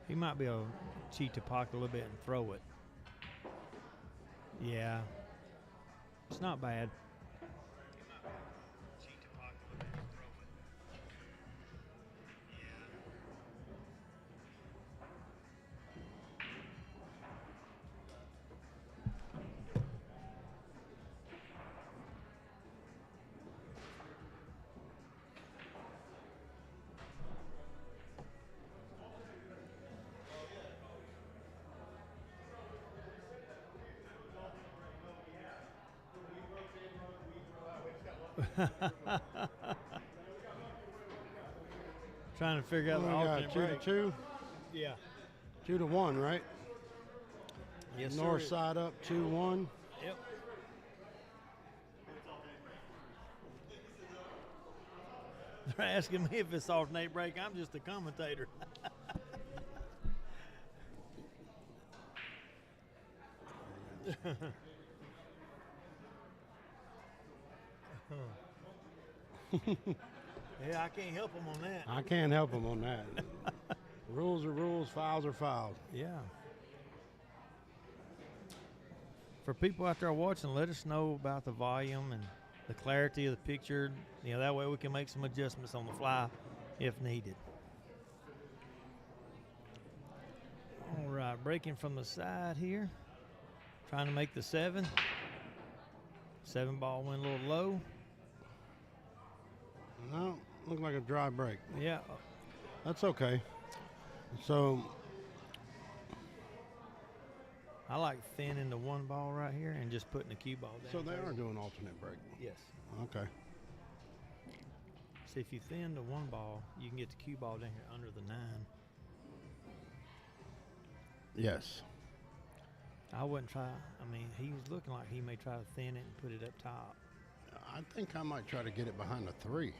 He might be able to cheat the pocket a little bit and throw it. Yeah. It's not bad. Trying to figure out the alternate break. 2-2. Yeah. 2-1, right? Yes, North sir. side up 2-1. Yep. They're asking me if it's alternate break. I'm just a commentator. Yeah, I can't help them on that. I can't help them on that. Rules are rules, fouls are fouls. Yeah. For people out there watching, let us know about the volume and the clarity of the picture. You know, that way we can make some adjustments on the fly if needed. All right, breaking from the side here. Trying to make the 7. 7 ball went a little low. No, looked like a dry break. Yeah. That's okay. So I like thinning the 1 ball right here and just putting the cue ball down. So they are doing alternate break. Yes. Okay. See, if you thin the 1 ball, you can get the cue ball down here under the 9. Yes. I wouldn't try. I mean, he was looking like he may try to thin it and put it up top. I think I might try to get it behind the 3.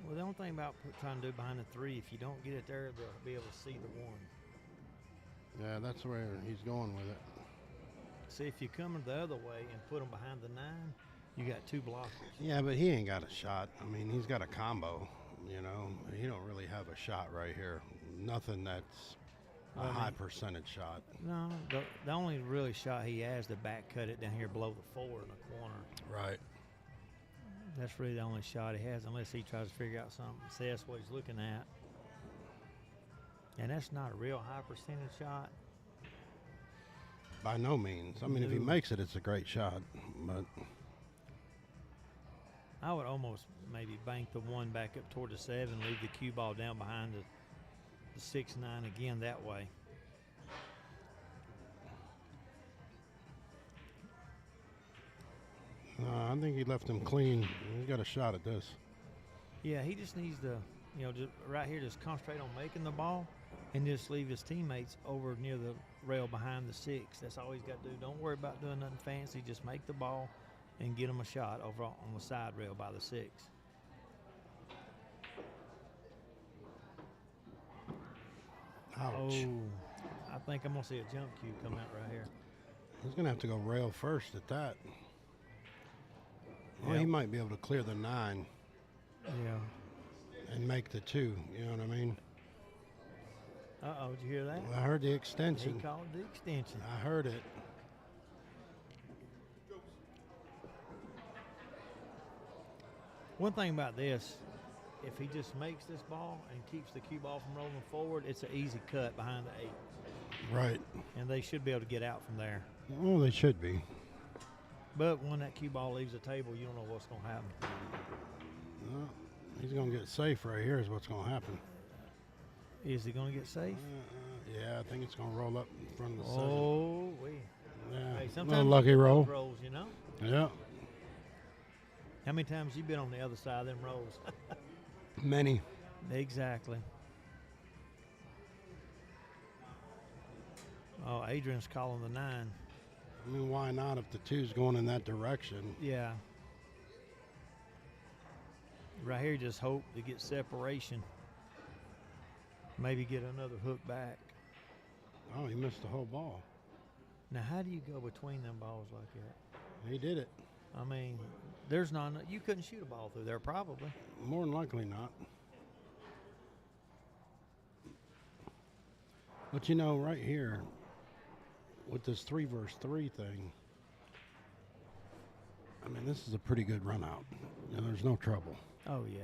Well, the only thing about trying to do behind the 3, if you don't get it there, they'll be able to see the 1. Yeah, that's where he's going with it. See, if you come the other way and put them behind the 9, you got 2 blockers. Yeah, but he ain't got a shot. I mean, he's got a combo, you know. He don't really have a shot right here. Nothing that's a high percentage shot. No, the only really shot he has to back cut it down here below the 4 in the corner. Right. That's really the only shot he has, unless he tries to figure out something. See, that's what he's looking at. And that's not a real high percentage shot. By no means. I mean, if he makes it, it's a great shot. But I would almost maybe bank the 1 back up toward the 7, leave the cue ball down behind the 6-9 again that way. I think he left him clean. He's got a shot at this. Yeah, he just needs to, you know, just right here, just concentrate on making the ball and just leave his teammates over near the rail behind the 6. That's all he's got to do. Don't worry about doing nothing fancy. Just make the ball and get him a shot over on the side rail by the 6. Ouch. Oh, I think I'm going to see a jump cue come out right here. He's going to have to go rail first at that. Well, Yep. he might be able to clear the 9 Yeah. and make the 2. You know what I mean? Uh-oh, did you hear that? I heard the extension. He called the extension. I heard it. One thing about this, if he just makes this ball and keeps the cue ball from rolling forward, it's an easy cut behind the 8. Right. And they should be able to get out from there. Well, they should be. But when that cue ball leaves the table, you don't know what's going to happen. Well, he's going to get safe right here is what's going to happen. Is he going to get safe? Yeah, I think it's going to roll up in front of the 7. Oh, we. Yeah, Hey, a sometimes little lucky roll. Rolls, you know? Yeah. How many times you been on the other side of them rolls? Many. Exactly. Oh, Adrian's calling the 9. I mean, why not if the 2's going in that direction? Yeah. Right here, just hope to get separation. Maybe get another hook back. Oh, he missed the whole ball. Now, how do you go between them balls like that? He did it. I mean, there's not. You couldn't shoot a ball through there, probably. More than likely not. But you know, right here with this 3 versus 3 thing, I mean, this is a pretty good run out. You know, there's no trouble. Oh, yeah.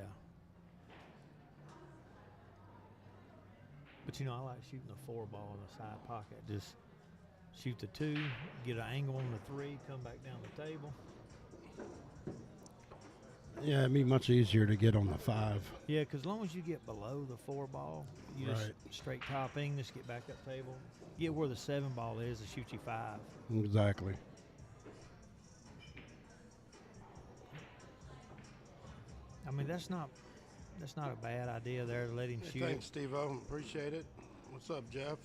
But, you know, I like shooting the 4 ball in the side pocket. Just shoot the 2, get an angle on the 3, come back down the table. Yeah, it'd be much easier to get on the 5. Yeah, because as long as you get below the 4 ball, you just straight top English, get back up table. Get where the 7 ball is to shoot you 5. Exactly. I mean, that's not a bad idea there to let him shoot. Thanks, Steve-O. Appreciate it. What's up, Jeff?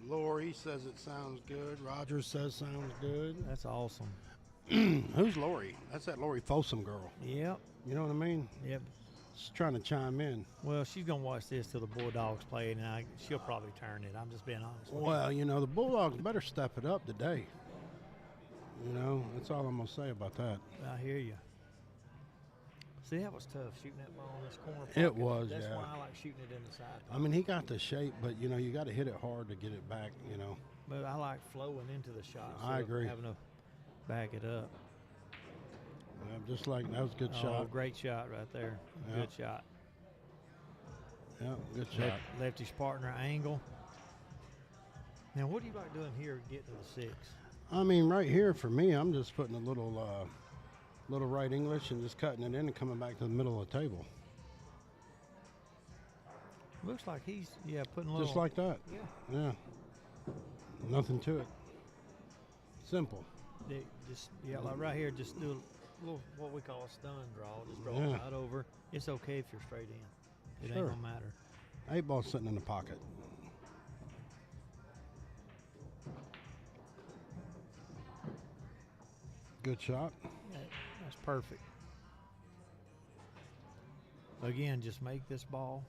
Lori says it sounds good. Roger says sounds good. That's awesome. Who's Lori? That's that Lori Folsom girl. Yep. You know what I mean? Yep. She's trying to chime in. Well, she's going to watch this till the Bulldogs play, and she'll probably turn it. I'm just being honest with Well, you know, the Bulldogs better step it up today. You know, that's all I'm going to say about that. I hear you. See, that was tough, shooting that ball in this corner pocket. It was, That's yeah. why I like shooting it in the side pocket. I mean, he got the shape, but, you know, you got to hit it hard to get it back, you know. But I like flowing into the shot. I agree. Having to back it up. Just like that was a good shot. Great shot right there. Yeah. Good shot. Yeah, good shot. Left his partner angle. Now, what do you like doing here getting to the 6? I mean, right here for me, I'm just putting a little right English and just cutting it in and coming back to the middle of the table. Looks like he's, putting a little. Just like that. Yeah. Yeah. Nothing to it. Simple. Like right here, just do a little, what we call a stun draw. Just draw it right over. It's okay if you're straight in. It ain't gonna matter. 8 ball sitting in the pocket. Good shot. Yeah, that's perfect. Again, just make this ball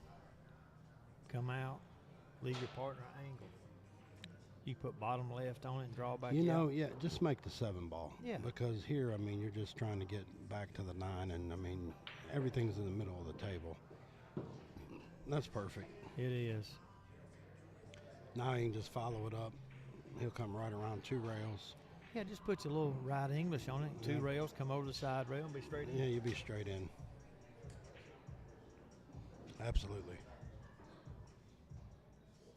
come out, leave your partner angle. You put bottom left on it and draw back. You know, just make the 7 ball. Yeah. Because here, I mean, you're just trying to get back to the 9, and I mean, everything's in the middle of the table. That's perfect. It is. Now you can just follow it up. He'll come right around 2 rails. Yeah, just put your little right English on it. 2 rails, come over the side rail and be straight in. Yeah, you'll be straight in. Absolutely.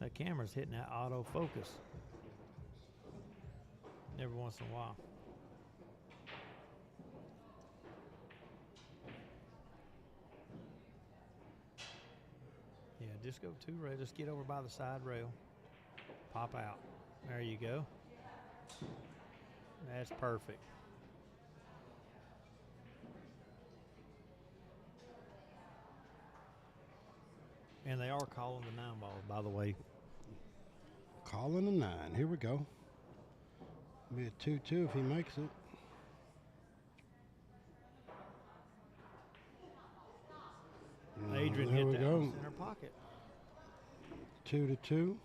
That camera's hitting that auto focus every once in a while. Yeah, just go 2 rails. Just get over by the side rail. Pop out. There you go. That's perfect. And they are calling the 9 ball, by the way. Calling a 9. Here we go. Be a 2-2 if he makes it. Adrian hit that in the center pocket. 2-2.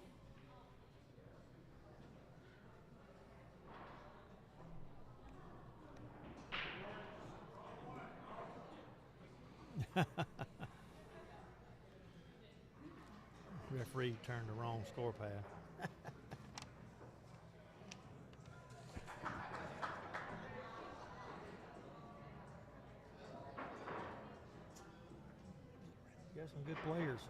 Referee turned the wrong score pad. Got some good players.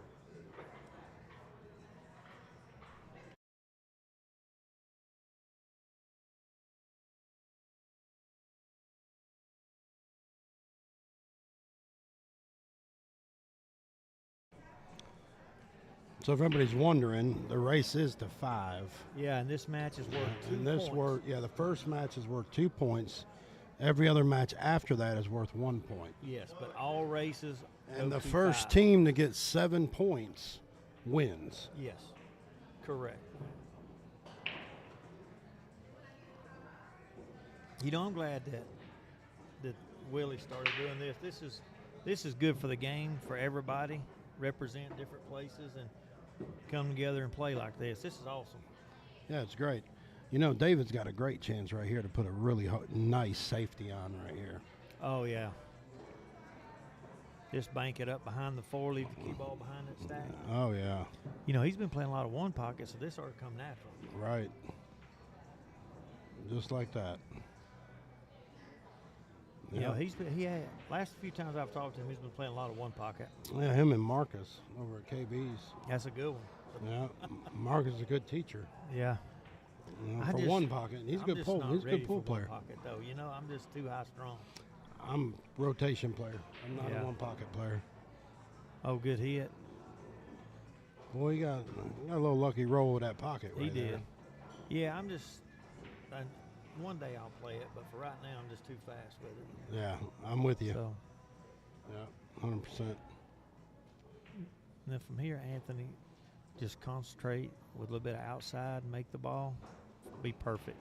So if everybody's wondering, the race is to 5. Yeah, and this match is worth 2 and this points. the first match is worth 2 points. Every other match after that is worth 1 point. Yes, but all races. And go the to first 5. team to get 7 points wins. Yes, correct. You know, I'm glad that Willie started doing this. This is good for the game, for everybody. Represent different places and come together and play like this. This is awesome. Yeah, it's great. You know, David's got a great chance right here to put a really nice safety on right here. Oh, yeah. Just bank it up behind the 4, leave the cue ball behind that stack. Oh, yeah. You know, he's been playing a lot of one pocket, so this ought to come natural. Right. Just like that. You know, he had last few times I've talked to him, he's been playing a lot of one pocket. Yeah, him and Marcus over at KB's. That's a good one. Yeah, Marcus is a good teacher. Yeah. You know, for one pocket, he's a good pull. He's a good pull player. One pocket though, you know, I'm just too high strung. I'm rotation player. I'm not a one pocket player. Oh, good hit. Boy, he got a little lucky roll with that pocket. He right did. There. Yeah, I'm just. One day I'll play it, but for right now I'm just too fast with it. Yeah, I'm with you. So, yeah, 100%. And then from here, Anthony, just concentrate with a little bit of outside, make the ball, be perfect.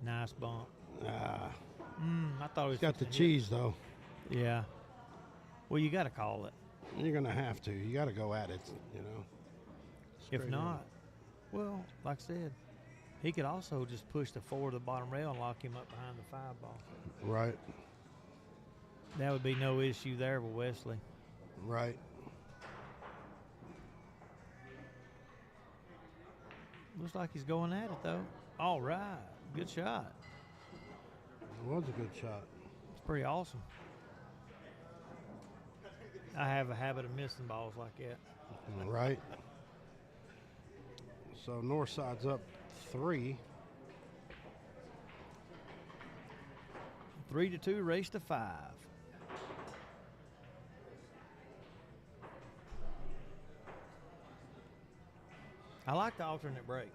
Nice bump. I thought it was. Got the cheese though. Yeah. Well, you got to call it. You're gonna have to. You got to go at it. You know. If not, well, like I said, he could also just push the 4 to the bottom rail and lock him up behind the 5 ball. Right. That would be no issue there with Wesley. Right. Looks like he's going at it though. All right, good shot. It was a good shot. It's pretty awesome. I have a habit of missing balls like that. Right. So north side's up 3. 3-2, race to 5. I like the alternate break.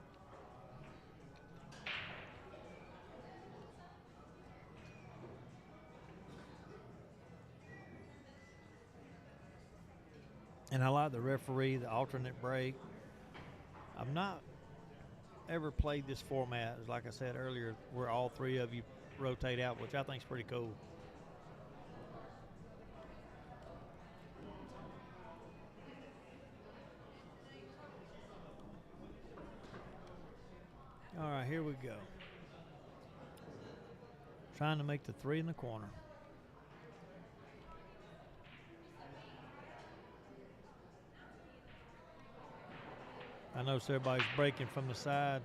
And I like the referee, the alternate break. I've not ever played this format, like I said earlier, where all 3 of you rotate out, which I think is pretty cool. All right, here we go. Trying to make the 3 in the corner. I notice everybody's breaking from the side.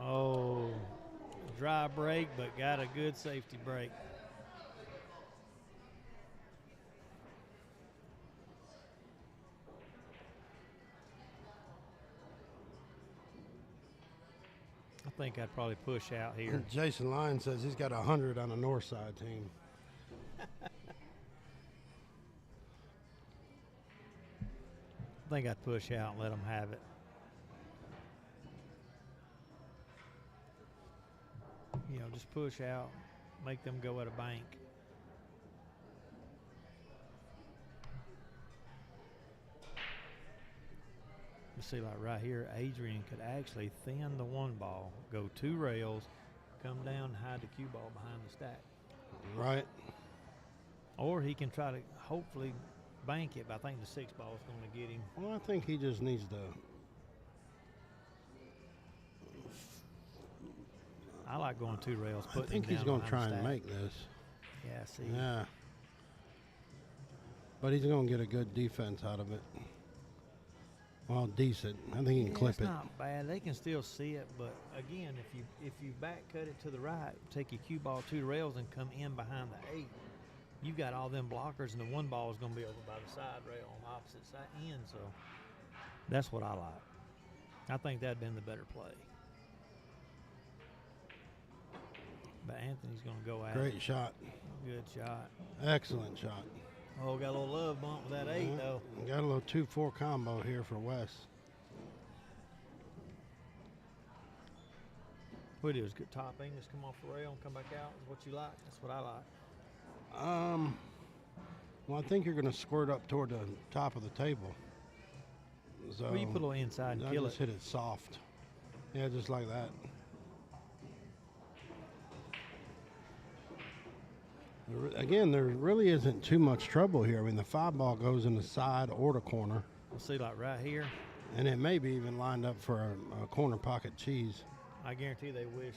Oh, dry break, but got a good safety break. I think I'd probably push out here. Jason Lyons says he's got 100 on the north side team. I think I'd push out and let them have it. You know, just push out, make them go at a bank. Let's see, like right here, Adrian could actually thin the 1 ball, go 2 rails, come down and hide the cue ball behind the stack. Right. Or he can try to hopefully bank it, but I think the 6 ball is going to get him. Well, I think he just needs to. I like going 2 rails. I think he's going to try and make this. Yeah, see. Yeah. But he's going to get a good defense out of it. Well, decent. I think he can clip it. It's not bad. They can still see it, but again, if you back cut it to the right, take your cue ball 2 rails and come in behind the 8, you've got all them blockers, and the 1 ball is going to be over by the side rail on the opposite side end. So that's what I like. I think that'd been the better play. But Anthony's going to go at it. Great shot. Good shot. Excellent shot. Oh, got a little love bump with that 8, though. Got a little 2-4 combo here for Wes. What it is, good top English, come off the rail and come back out is what you like. That's what I like. Well, I think you're going to squirt up toward the top of the table. So Well, you put a little inside and I kill just hit it soft. Yeah, just like that. Again, there really isn't too much trouble here. I mean, the 5 ball goes in the side or the corner. We'll see, like right here. And it may be even lined up for a corner pocket cheese. I guarantee they wish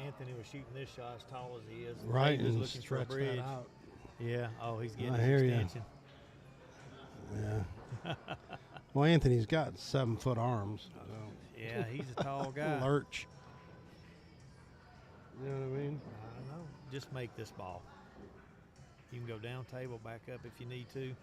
Anthony was shooting this shot as tall as he is. Right, Dave is and looking for a stretch bridge. that out. Yeah. Oh, he's getting I his hear ya. extension. Yeah. Well, Anthony's got 7-foot arms. So. Yeah, he's a tall guy. Lurch. You know what I mean? I don't know. Just make this ball. You can go down table, back up if you need to.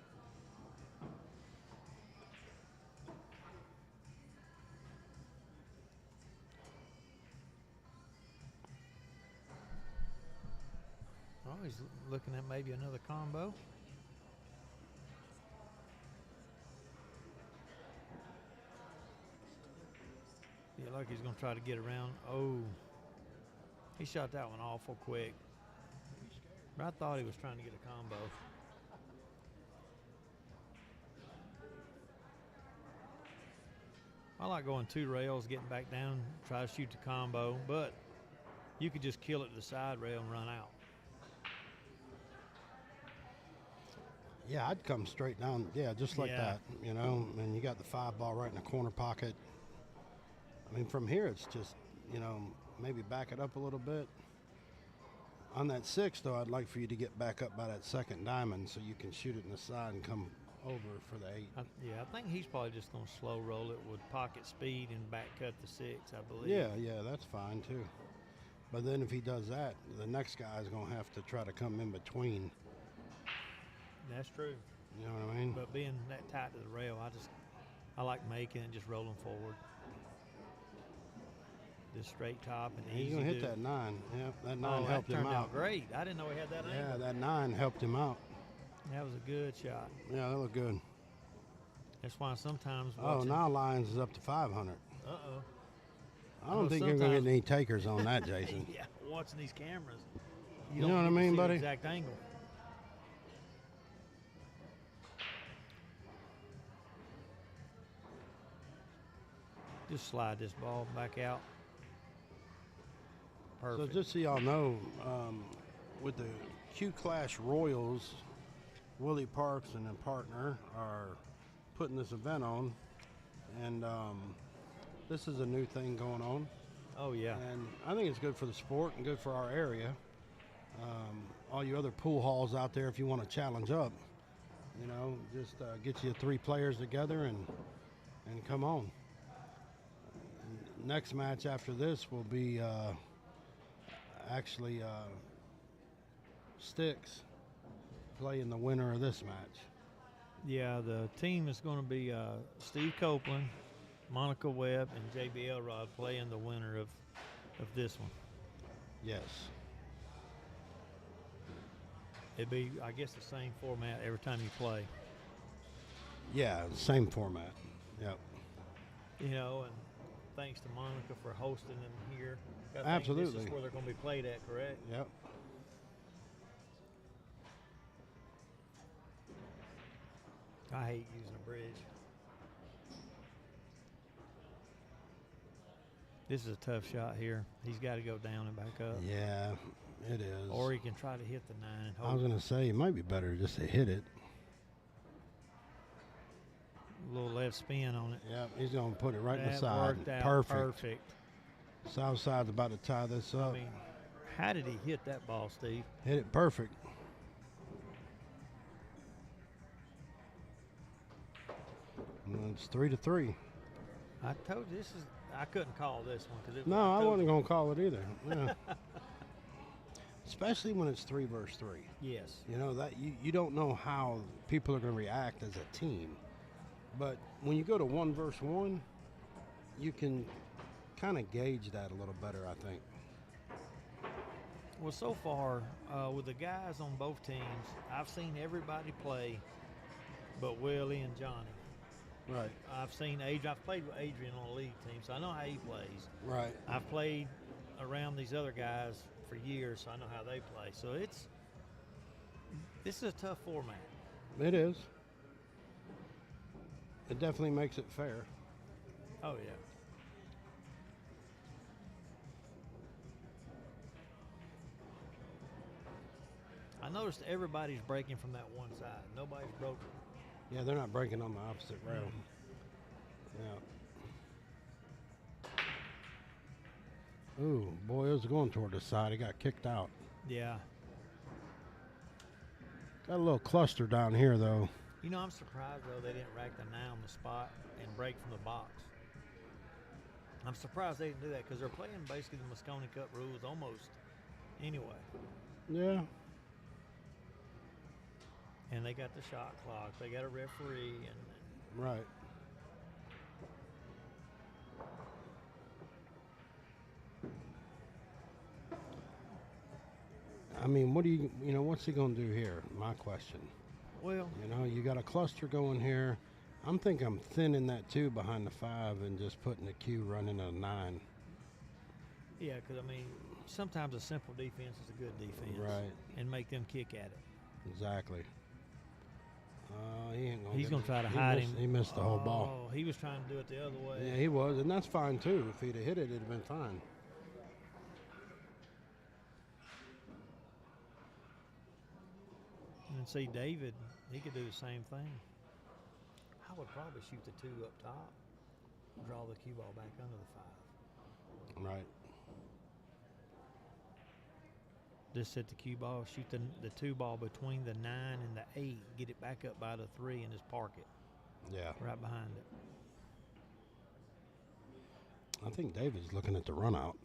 Oh, he's looking at maybe another combo. Feel like he's going to try to get around. Oh, he shot that one awful quick. But I thought he was trying to get a combo. I like going 2 rails, getting back down, try to shoot the combo, but you could just kill it to the side rail and run out. Yeah, I'd come straight down. Yeah, just like that, you know, and you got the 5 ball right in the corner pocket. I mean, from here, it's just, you know, maybe back it up a little bit. On that 6, though, I'd like for you to get back up by that second diamond so you can shoot it in the side and come over for the 8. I think he's probably just going to slow roll it with pocket speed and back cut the 6, I believe. Yeah, that's fine, too. But then if he does that, the next guy is going to have to try to come in between. That's true. You know what I mean? But being that tight to the rail, I like making it, just rolling forward. Just straight top and easy. He's going to hit that 9. Yeah, that 9 helped him turned out. out great. I didn't know he had that angle. Yeah, that 9 helped him out. That was a good shot. Yeah, that looked good. That's why sometimes now Lyons is up to 500. Uh-oh. I don't think you're going to get any takers on that, Jason. Yeah, watching these cameras. You know what I mean, buddy? The exact angle. Just slide this ball back out. Perfect. So just so y'all know, with the Q-Clash Royals, Willie Parks and a partner are putting this event on, and this is a new thing going on. Oh, yeah. And I think it's good for the sport and good for our area. All you other pool halls out there, if you want to challenge up, you know, just get you 3 players together and come on. Next match after this will be actually Sticks playing the winner of this match. Yeah, the team is going to be Steve Copeland, Monica Webb, and JB Elrod playing the winner of this one. Yes. It'd be, I guess, the same format every time you play. Yeah, same format. Yep. You know, and thanks to Monica for hosting them here. I think Absolutely. This is where they're going to be played at, correct? Yep. I hate using a bridge. This is a tough shot here. He's got to go down and back up. Yeah, it is. Or he can try to hit the 9 and hold. I was going to say, it might be better just to hit it. A little left spin on it. Yep, he's going to put it right in the That side. worked out perfect. South side's about to tie this up. I mean, how did he hit that ball, Steve? Hit it perfect. And it's 3-3. I told you I couldn't call this one because No, I wasn't going to call it either. Yeah. Especially when it's 3 versus 3. Yes. You know that you don't know how people are going to react as a team, but when you go to 1 versus 1, you can kind of gauge that a little better, I think. Well, so far with the guys on both teams, I've seen everybody play, but Willie and Johnny. Right. I've seen Adrian. I've played with Adrian on a league team, so I know how he plays. Right. I've played around these other guys for years, so I know how they play. So this is a tough format. It is. It definitely makes it fair. Oh yeah. I noticed everybody's breaking from that one side. Nobody's broken. Yeah, they're not breaking on the opposite rail. Yeah. Ooh, boy, it was going toward the side. It got kicked out. Yeah. Got a little cluster down here, though. You know, I'm surprised, though, they didn't rack the 9 on the spot and break from the box. I'm surprised they didn't do that because they're playing basically the Mosconi Cup rules almost anyway. Yeah. And they got the shot clock. They got a referee. Right. I mean, what do you know, what's he going to do here? My question. Well, You know, you got a cluster going here. I'm thinning that 2 behind the 5 and just putting the Q running a 9. yeah, because, I mean, sometimes a simple defense is a good defense. Right. And make them kick at it. Exactly. He ain't gonna. He's going to try to hide him. He missed the whole ball. Oh, he was trying to do it the other way. Yeah, he was, and that's fine too. If he'd have hit it, it'd have been fine. And see, David, he could do the same thing. I would probably shoot the 2 up top, draw the cue ball back under the 5. Right. Just set the cue ball, shoot the 2 ball between the 9 and the 8, get it back up by the 3, and just park it. Yeah. Right behind it. I think David's looking at the run out.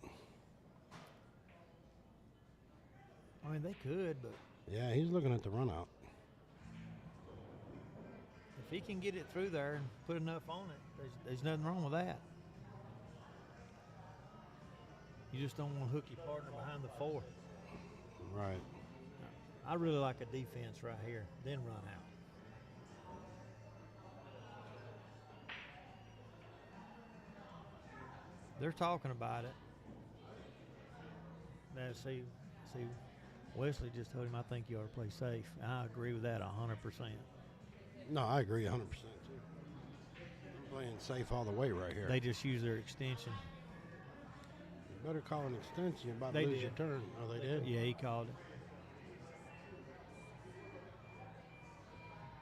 I mean, they could, but Yeah, he's looking at the run out. if he can get it through there and put enough on it, there's nothing wrong with that. You just don't want to hook your partner behind the 4. Right. I really like a defense right here, then run out. They're talking about it. Now, see, Wesley just told him, I think you ought to play safe. I agree with that 100%. No, I agree 100% too. I'm playing safe all the way right here. They just use their extension. You better call an extension. You're about to They lose did. your turn. Oh, they did? Yeah, he called it.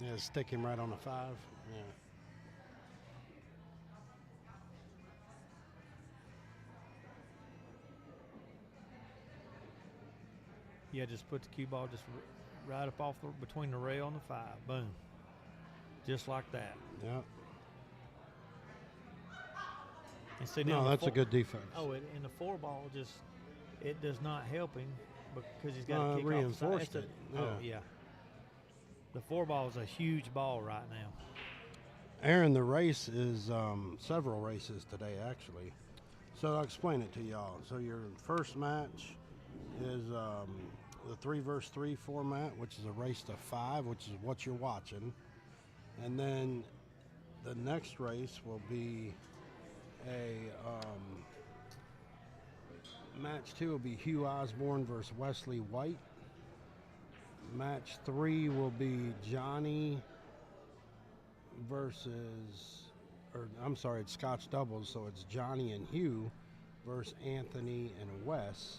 Yeah, stick him right on the 5. Yeah. Yeah, just put the cue ball just right up off between the rail and the 5. Boom. Just like that. Yeah. And see, No, now that's a good defense. Oh, and the 4 ball just, it does not help him because he's got to kick reinforced off the side. it. Oh, yeah. The 4 ball is a huge ball right now. Aaron, the race is several races today, actually. So I'll explain it to y'all. So your first match is the 3 versus 3 format, which is a race to 5, which is what you're watching. And then the next race will be a match 2 will be Hugh Osborne versus Wesley White. Match 3 will be Johnny versus, or I'm sorry, it's Scotch doubles, so it's Johnny and Hugh versus Anthony and Wes.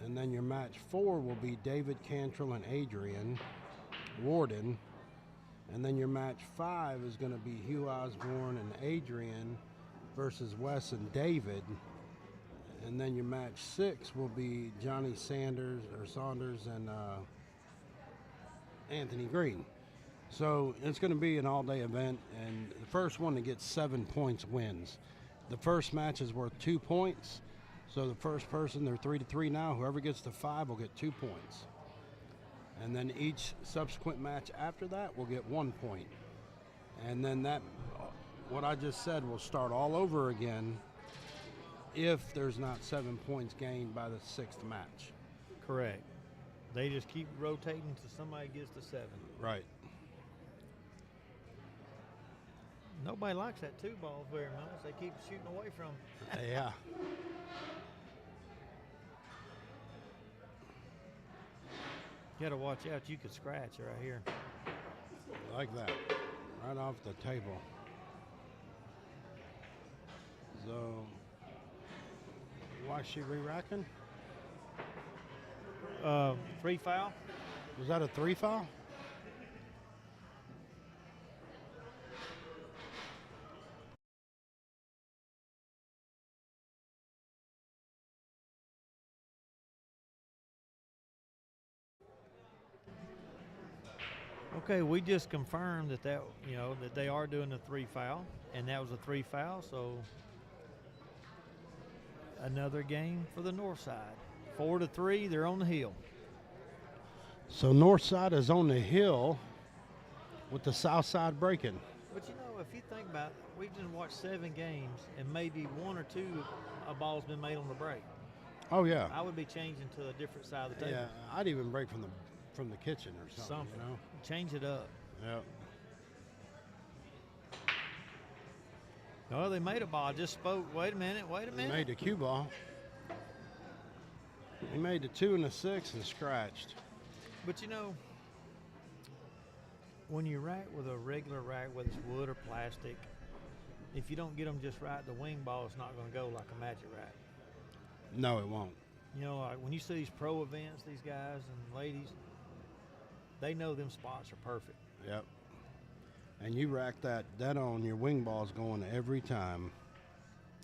And then your match 4 will be David Cantrell and Adrian Warden. And then your match 5 is going to be Hugh Osborne and Adrian versus Wes and David. And then your match 6 will be Johnny Saunders and Anthony Green. So it's going to be an all-day event, and the first one that gets 7 points wins. The first match is worth 2 points. So the first person, they're 3-3 now. Whoever gets to 5 will get 2 points. And then each subsequent match after that will get 1 point. And then that, what I just said, will start all over again if there's not 7 points gained by the 6th match. Correct. They just keep rotating until somebody gets to 7. Right. Nobody likes that 2 ball very much. They keep shooting away from them. Yeah. You got to watch out. You could scratch right here. Like that. Right off the table. So, why is she re-racking? 3 foul. Was that a 3 foul? Okay, we just confirmed that that they are doing the 3 foul, and that was a 3 foul. So another game for the north side. 4-3, they're on the hill. So north side is on the hill with the south side breaking. But if you think about it, we've just watched 7 games, and maybe 1 or 2 a ball's been made on the break. Oh yeah. I would be changing to a different side of the table. Yeah, I'd even break from the kitchen or something. Change it up. Yep. Oh, they made a ball. I just spoke. Wait a minute. He made the cue ball. He made the 2 and the 6 and scratched. But when you rack with a regular rack, whether it's wood or plastic, if you don't get them just right, the wing ball is not going to go like a magic rack. No, it won't. Like when you see these pro events, these guys and ladies, they know them spots are perfect. Yep. And you rack that on, your wing ball's going every time.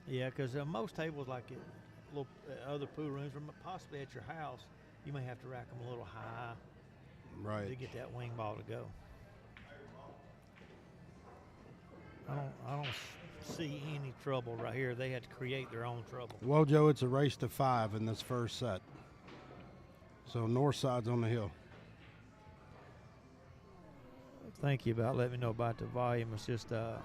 Yeah, because most tables, like at little other pool rooms, or possibly at your house, you may have to rack them a little high, right, to get that wing ball to go. I don't see any trouble right here. They had to create their own trouble. Well, Joe, it's a race to 5 in this first set. So north side's on the hill. Thank you about letting me know about the volume. It's just a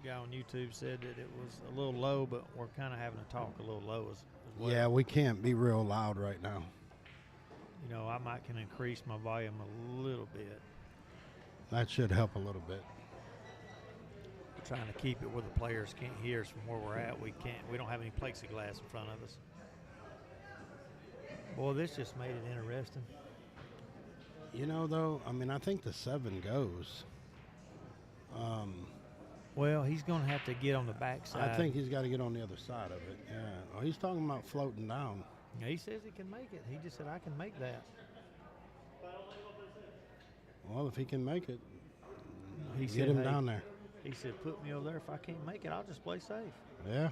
guy on YouTube said that it was a little low, but we're kind of having to talk a little low as well. Yeah, we can't be real loud right now. I might can increase my volume a little bit. That should help a little bit. We're trying to keep it where the players can't hear us from where we're at. We don't have any plexiglass in front of us. Boy, this just made it interesting. Though, I think the 7 goes. Well, he's going to have to get on the backside. I think he's got to get on the other side of it. Yeah. Oh, he's talking about floating down. Yeah, he says he can make it. He just said, I can make that. Well, if he can make it, Get him down there. He said, put me over there. If I can't make it, I'll just play safe. Yeah.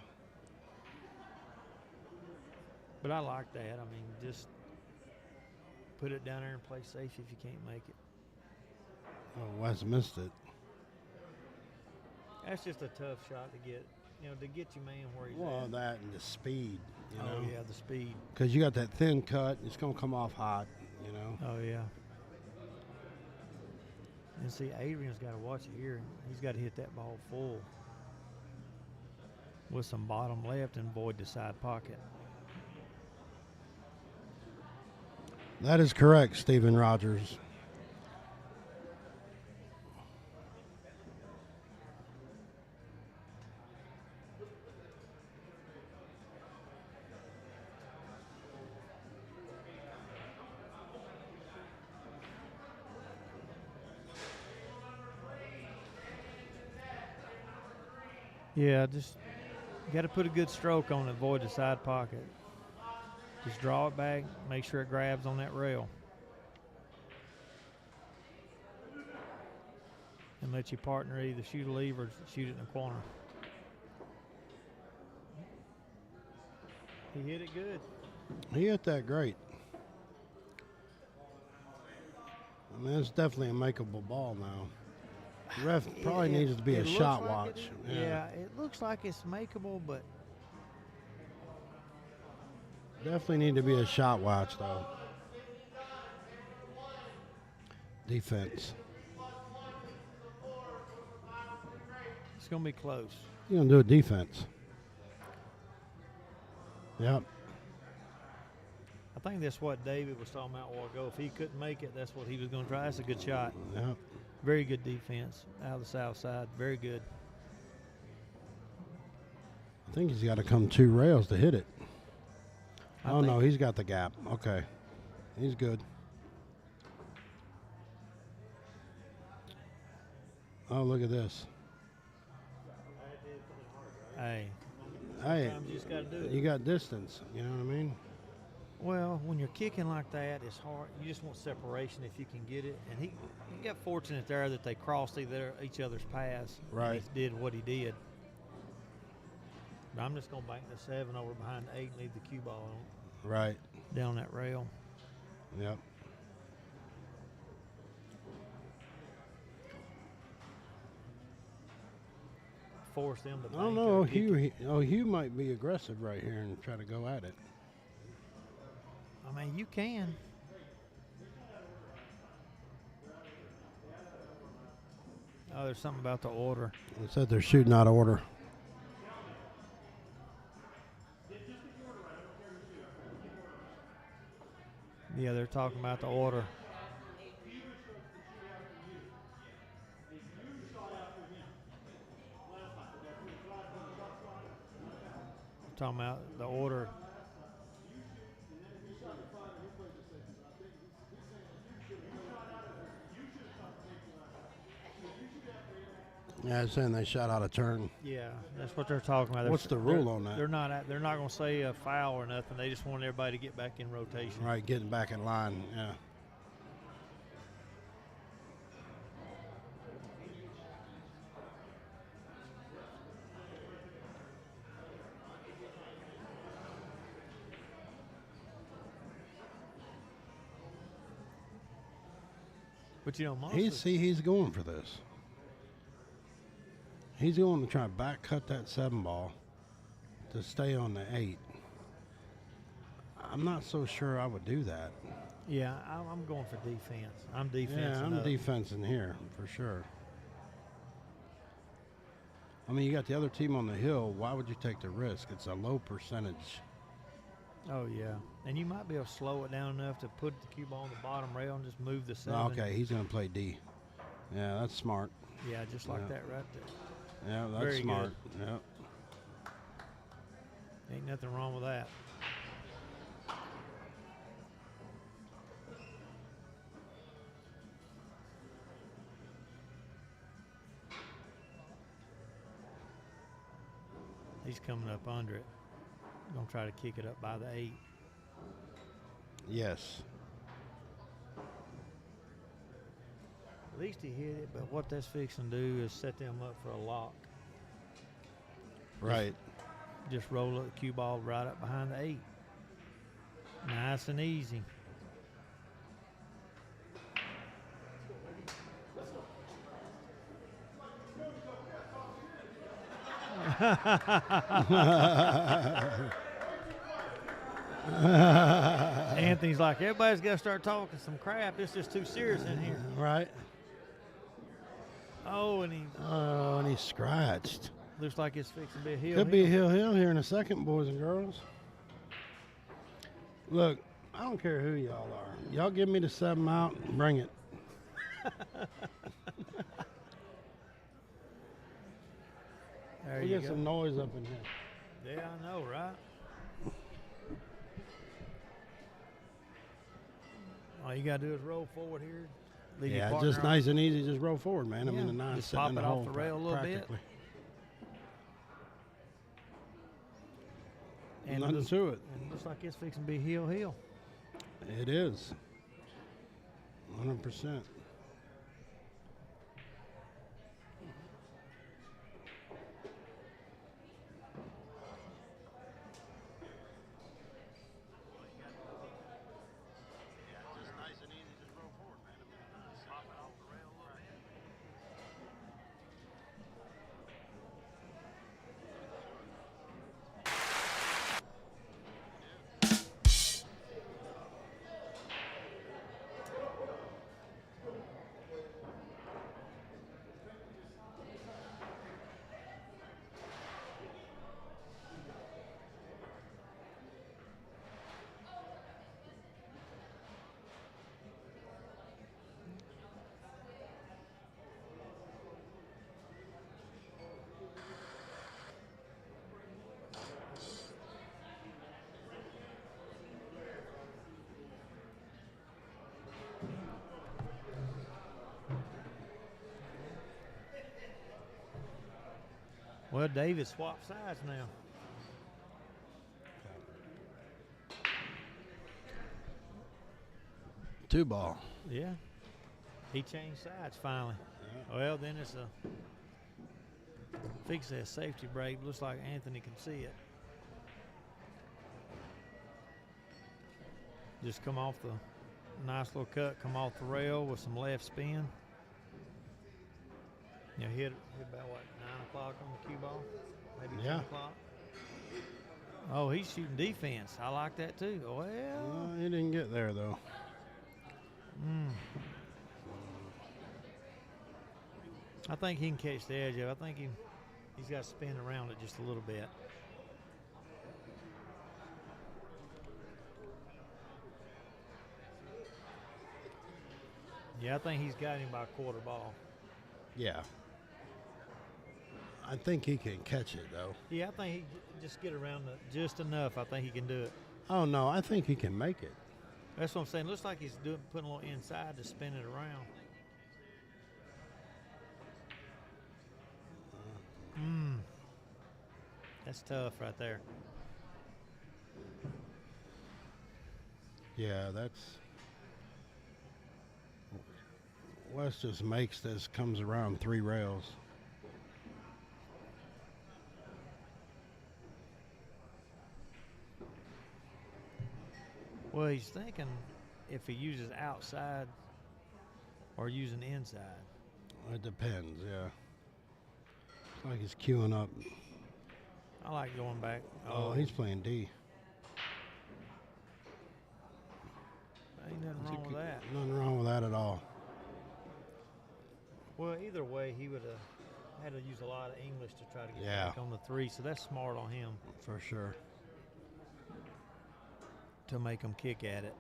But I like that. Just put it down there and play safe if you can't make it. Oh, Wes missed it. That's just a tough shot to get, to get your man where he's Well, at. that and the speed, Oh, yeah, the speed. Because you got that thin cut. It's going to come off hot, Oh, yeah. And see, Adrian's got to watch it here. He's got to hit that ball full with some bottom left and void the side pocket. That is correct, Stephen Rogers. Yeah, just got to put a good stroke on it, avoid the side pocket. Just draw it back, make sure it grabs on that rail. And let your partner either shoot a leave or shoot it in the corner. He hit it good. He hit that great. It's definitely a makeable ball now. The ref probably needs to be a shot watch. Yeah, it looks like it's makeable, but definitely need to be a shot watch, though. Defense. it's going to be close. You're going to do a defense. Yep. I think that's what David was talking about a while ago. If he couldn't make it, that's what he was going to try. That's a good shot. Yep. Very good defense out of the south side. Very good. I think he's got to come 2 rails to hit it. Oh, no, he's got the gap. Okay. He's good. Oh, look at this. Hey, Hey, sometimes you just got to do it. you got distance. You know what I mean? Well, when you're kicking like that, it's hard. You just want separation if you can get it. And he got fortunate there that they crossed each other's paths. Right. He did what he did. But I'm just going to bank the 7 over behind the 8 and leave the cue ball on, Right. down that rail. Yep. force them to I don't think know. or kick it. Hugh might be aggressive right here and try to go at it. I mean, you can. Oh, there's something about the order. It said they're shooting out of order. Yeah, they're talking about the order. Talking about the order. Yeah, it's saying they shot out of turn. Yeah, that's what they're talking about. What's the rule on that? They're not going to say a foul or nothing. They just want everybody to get back in rotation. Right, getting back in line. Yeah. But you know, mostly, He's going for this. He's going to try to back cut that 7 ball to stay on the 8. I'm not so sure I would do that. yeah, I'm going for defense. I'm defense. Yeah, I'm defense in here for sure. I mean, you got the other team on the hill. Why would you take the risk? It's a low percentage. Oh yeah, and you might be able to slow it down enough to put the cue ball on the bottom rail and just move the 7. Okay, he's going to play D. Yeah, that's smart. Yeah, just like that right there. Yeah, that's Very smart. Yeah. Ain't nothing wrong with that. He's coming up under it. Gonna try to kick it up by the 8. Yes. At least he hit it, but what that's fixing to do is set them up for a lock. Right. Just roll the cue ball right up behind the 8. Nice and easy. Anthony's like, everybody's got to start talking some crap. It's just too serious in here. Right. Oh, and he scratched. looks like it's fixing to be a heel. Could be a hill here in a second, boys and girls. Look, I don't care who y'all are. Y'all give me the 7 out and bring it. There We you get go. some noise up in here. Yeah, I know, right? All you gotta do is roll forward here. Leave your Yeah, partner just on. nice and easy. Just roll forward, man. I mean, Yeah, the 9 just sitting pop in the it off hole the rail a little bit. practically. And Nothing looks, to it. and looks like it's fixing to be heel. It is. 100%. Well, David swapped sides now. Two ball. Yeah. He changed sides finally. Yeah. Well, then it's a fix that safety brake. Looks like Anthony can see it. Just come off the nice little cut, come off the rail with some left spin. Yeah, hit about what, o'clock on the cue ball. Maybe 10 Yeah. o'clock. Oh, he's shooting defense. I like that too. Well, He didn't get there, though. I think he can catch the edge of it. I think he's got to spin around it just a little bit. Yeah, I think he's got him by a quarter ball. Yeah. I think he can catch it, though. Yeah, I think he just get around it just enough. I think he can do it. Oh, no, I think he can make it. That's what I'm saying. Looks like he's putting a little inside to spin it around. That's tough right there. Yeah, Wes just makes this, comes around 3 rails. Well, he's thinking if he uses outside or using inside. It depends, yeah. It's like he's queuing up. I like going back. Oh, he's playing D. Ain't nothing wrong with that. Nothing wrong with that at all. Well, either way, he would have had to use a lot of English to try to get Yeah. back on the 3, so that's smart on him For sure. to make him kick at it.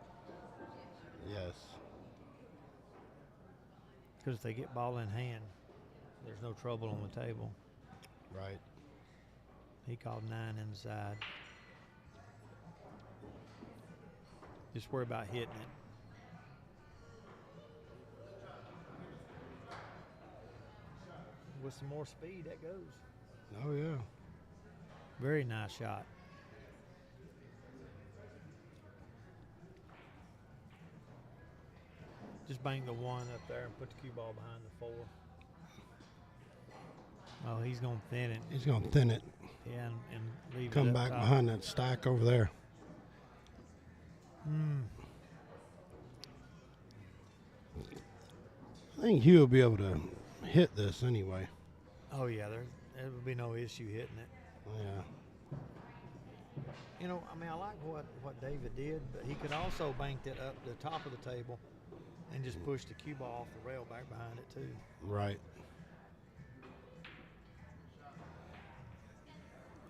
Yes. Because if they get ball in hand, there's no trouble on the table. Right. He called 9 inside. Just worry about hitting it. With some more speed, that goes. Oh, yeah. Very nice shot. Just bang the 1 up there and put the cue ball behind the 4. Oh, he's going to thin it. He's going to thin it. Yeah, and leave Come it up back top. behind that stack over there. I think Hugh will be able to hit this anyway. Oh, yeah, there would be no issue hitting it. Yeah. You know, I mean, I like what David did, but he could also bank it up the top of the table and just push the cue ball off the rail back behind it, too. Right.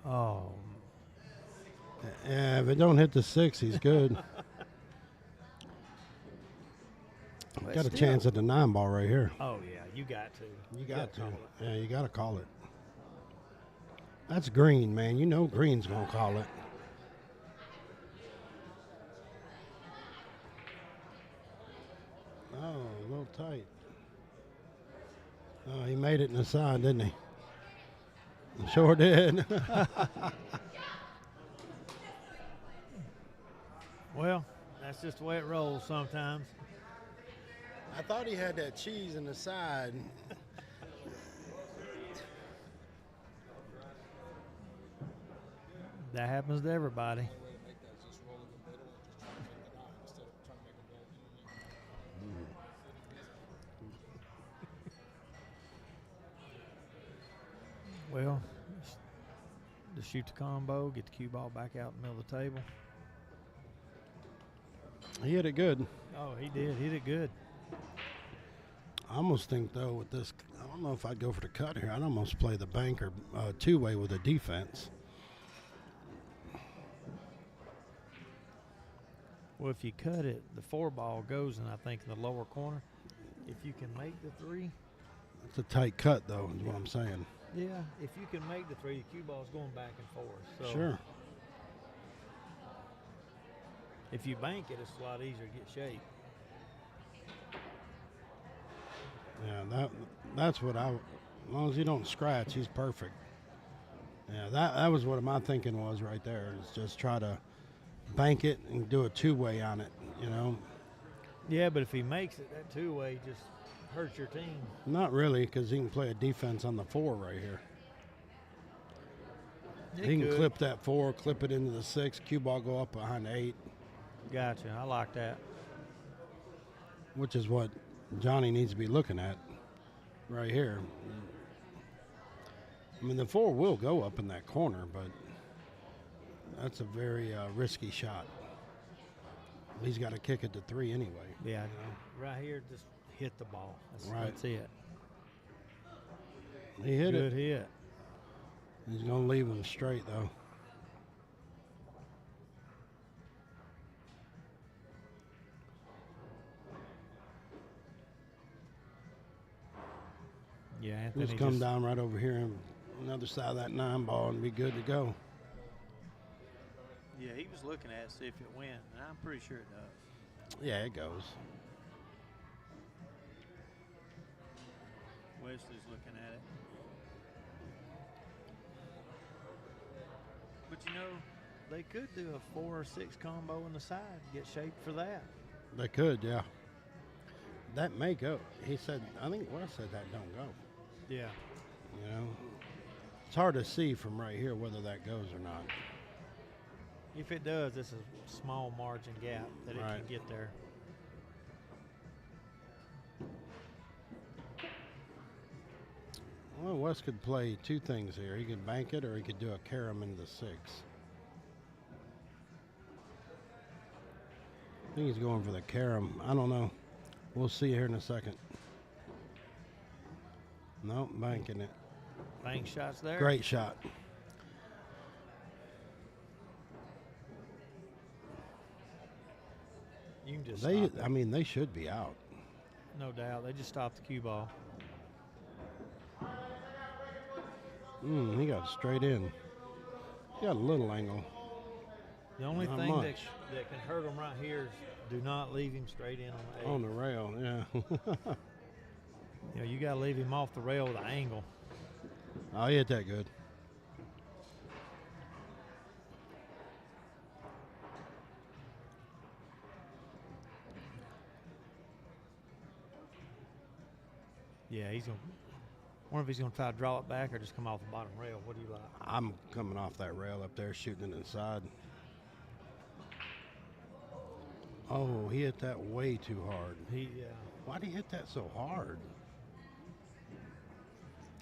Oh. Yeah, if it don't hit the 6, he's good. But Got a still- chance at the 9 ball right here. Oh, yeah, you got to. You got to. call it. Yeah, you got to call it. That's green, man. You know green's going to call it. Oh, a little tight. Oh, he made it in the side, didn't he? He sure did. Well, that's just the way it rolls sometimes. I thought he had that cheese in the side. That happens to everybody. Well, just shoot the combo, get the cue ball back out in the middle of the table. He hit it good. Oh, he did. Hit it good. I almost think, though, with this, I don't know if I'd go for the cut here. I'd almost play the banker 2-way with a defense. Well, if you cut it, the 4 ball goes in, I think, in the lower corner. If you can make the 3. It's a tight cut, though, is what I'm saying. Yeah, if you can make the 3, the cue ball's going back and forth. So Sure. if you bank it, it's a lot easier to get shape. Yeah, that's what as long as you don't scratch, he's perfect. Yeah, that was what my thinking was right there, is just try to bank it and do a 2-way on it, you know. Yeah, but if he makes it, that 2-way just hurts your team. Not really, because he can play a defense on the 4 right here. He can clip that 4, clip it into the 6, cue ball go up behind the 8. Gotcha. I like that. Which is what Johnny needs to be looking at right here. I mean, the 4 will go up in that corner, but that's a very risky shot. He's got to kick it to 3 anyway. Yeah, right here, just hit the ball. That's it. He hit it. Good hit. He's going to leave him straight, though. Yeah, Anthony Just come down right over here and another side of that 9 ball and be good to go. Yeah, he was looking at it, see if it went, and I'm pretty sure it does. Yeah, it goes. Wesley's looking at it. But they could do a 4 or 6 combo in the side, get shaped for that. They could, yeah. That may go. He said, I think Wes said that don't go. Yeah. It's hard to see from right here whether that goes or not. If it does, it's a small margin gap that it can get there. Well, Wes could play 2 things here. He could bank it or he could do a carom into the 6. I think he's going for the carom. I don't know. We'll see here in a second. Nope, banking it. Bank shots there. Great shot. You can just stop it. They should be out. No doubt. They just stopped the cue ball. He got straight in. He got a little angle. The only Not thing much. that can hurt him right here is do not leave him straight in on the 8. On the rail, yeah. You got to leave him off the rail with an angle. Oh, he hit that good. Yeah, he's going to. Wonder if he's going to try to draw it back or just come off the bottom rail. What do you like? I'm coming off that rail up there, shooting it inside. Oh, he hit that way too hard. Why'd he hit that so hard?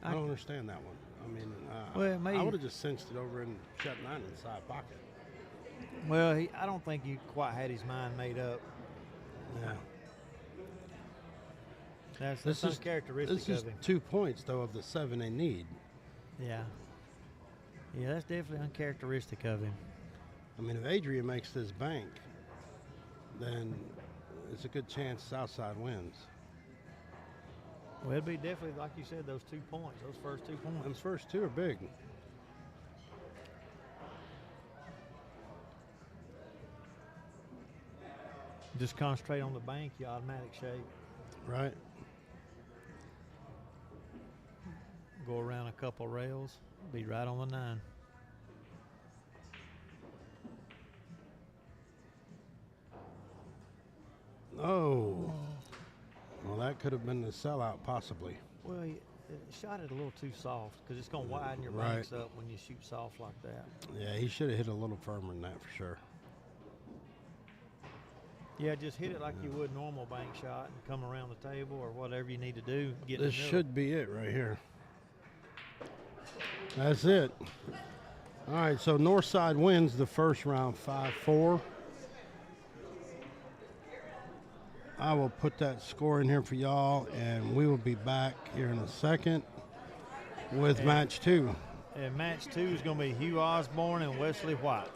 I don't understand that one. I would have just cinched it over and shut 9 inside pocket. Well, I don't think he quite had his mind made up. Yeah. That's uncharacteristic This is of him. 2 points, though, of the 7 they need. Yeah. Yeah, that's definitely uncharacteristic of him. If Adrian makes this bank, then it's a good chance Southside wins. Well, it'd be definitely, like you said, those 2 points, those first 2 points. Those first 2 are big. Just concentrate on the bank, you automatic shape. Right. Go around a couple rails, be right on the 9. Oh. Well, that could have been the sellout, possibly. Well, he shot it a little too soft because it's going to widen your banks up when you shoot soft like that. Yeah, he should have hit a little firmer than that for sure. Yeah, just hit it like you would normal bank shot and come around the table or whatever you need to do. This should be it right here. That's it. All right, so Northside wins the first round 5-4. I will put that score in here for y'all, and we will be back here in a second with match 2. And match 2 is going to be Hugh Osborne and Wesley White.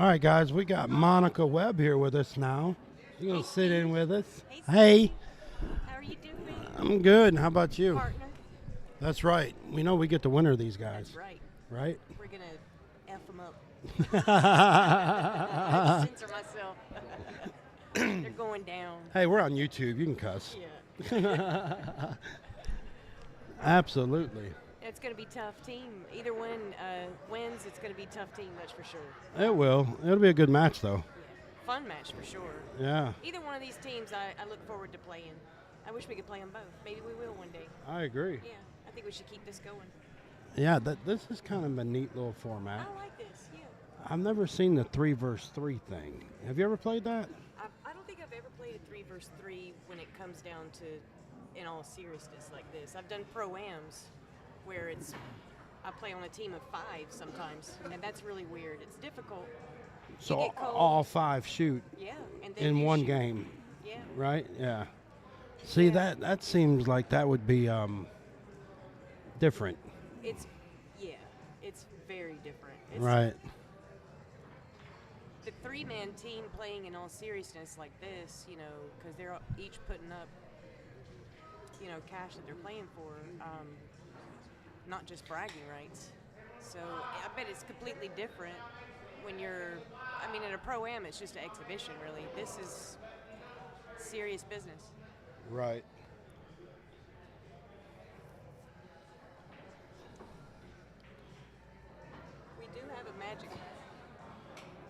All right, guys, we got Monica Webb here with us now. She's going to Hey, sit in Steve. with us. Hey, Hey, Steve. How are you doing? I'm good. How about you? Partner? That's right. We know we get the winner of these guys, That's right. right? We're going to F them up. I have to censor myself. They're going down. Hey, we're on YouTube. You can cuss. Yeah. Absolutely. It's going to be tough team. Either one wins, it's going to be a tough team, that's for sure. It will. It'll be a good match, though. Yeah. Fun match for sure. Yeah, Either one of these teams I look forward to playing. I wish we could play them both. Maybe we will one day. I agree. Yeah, I think we should keep this going. Yeah, this is kind of a neat little format. I like this, yeah. I've never seen the 3 versus 3 thing. Have you ever played that? I don't think I've ever played a 3 versus 3 when it comes down to, in all seriousness, like this. I've done pro-ams where I play on a team of 5 sometimes, and that's really weird. It's difficult. So get cold. all 5 shoot Yeah, and then in you one shoot. game, Yeah, right? Yeah. See, Yeah. that seems like that would be different, it's very different. It's right? The 3-man team playing in all seriousness like this, because they're each putting up, cash that they're playing for, not just bragging rights. So I bet it's completely different when you're, in a pro-am, it's just an exhibition, really. This is serious business. Right. We do have a magic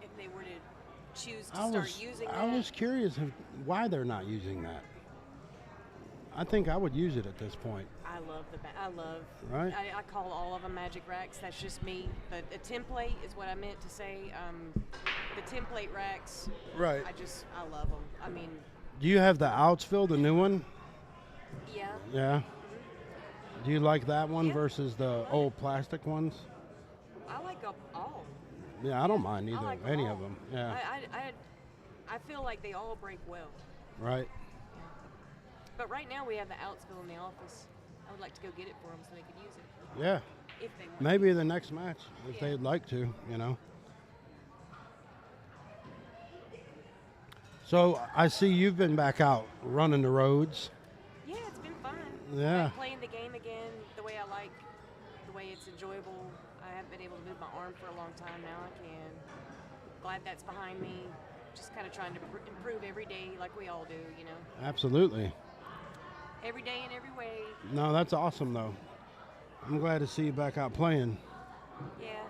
if they were to choose to I start using that. was curious why they're not using that. I think I would use it at this point. I love Right. I call all of them magic racks. That's just me. But a template is what I meant to say. The template racks. Right. I love them. Do you have the Outsville, the new one? Yeah. Yeah. Do you like that one Yeah. versus the old plastic ones? I like them all. Yeah, I don't mind I either, like any all. of them. Yeah. I feel like they all break well. Right. But right now we have the Outsville in the office. I would like to go get it for them so they could use it Yeah. if they want. Maybe the next match, if Yeah. they'd like to, So I see you've been back out running the roads. Yeah, it's been fun. Yeah. Like playing the game again the way I like, the way it's enjoyable. I haven't been able to move my arm for a long time. Now I can. Glad that's behind me. Just kind of trying to improve every day like we all do, Absolutely. Every day in every way. No, that's awesome, though. I'm glad to see you back out playing. Yeah,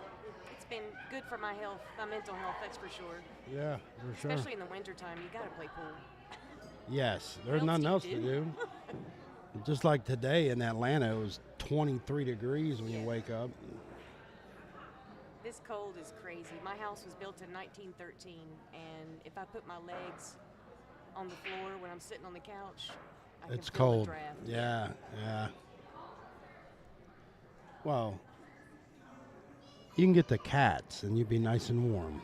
it's been good for my health, my mental health, that's for sure. Yeah, for sure. Especially in the wintertime, you got to play pool. Yes, there's What nothing else do to you do. Just like today in Atlanta, it was 23 degrees when you Yeah. wake up. This cold is crazy. My house was built in 1913, and if I put my legs on the floor when I'm sitting on the couch, I can It's feel cold. the draft. Yeah, yeah. Well, you can get the cats and you'd be nice and warm.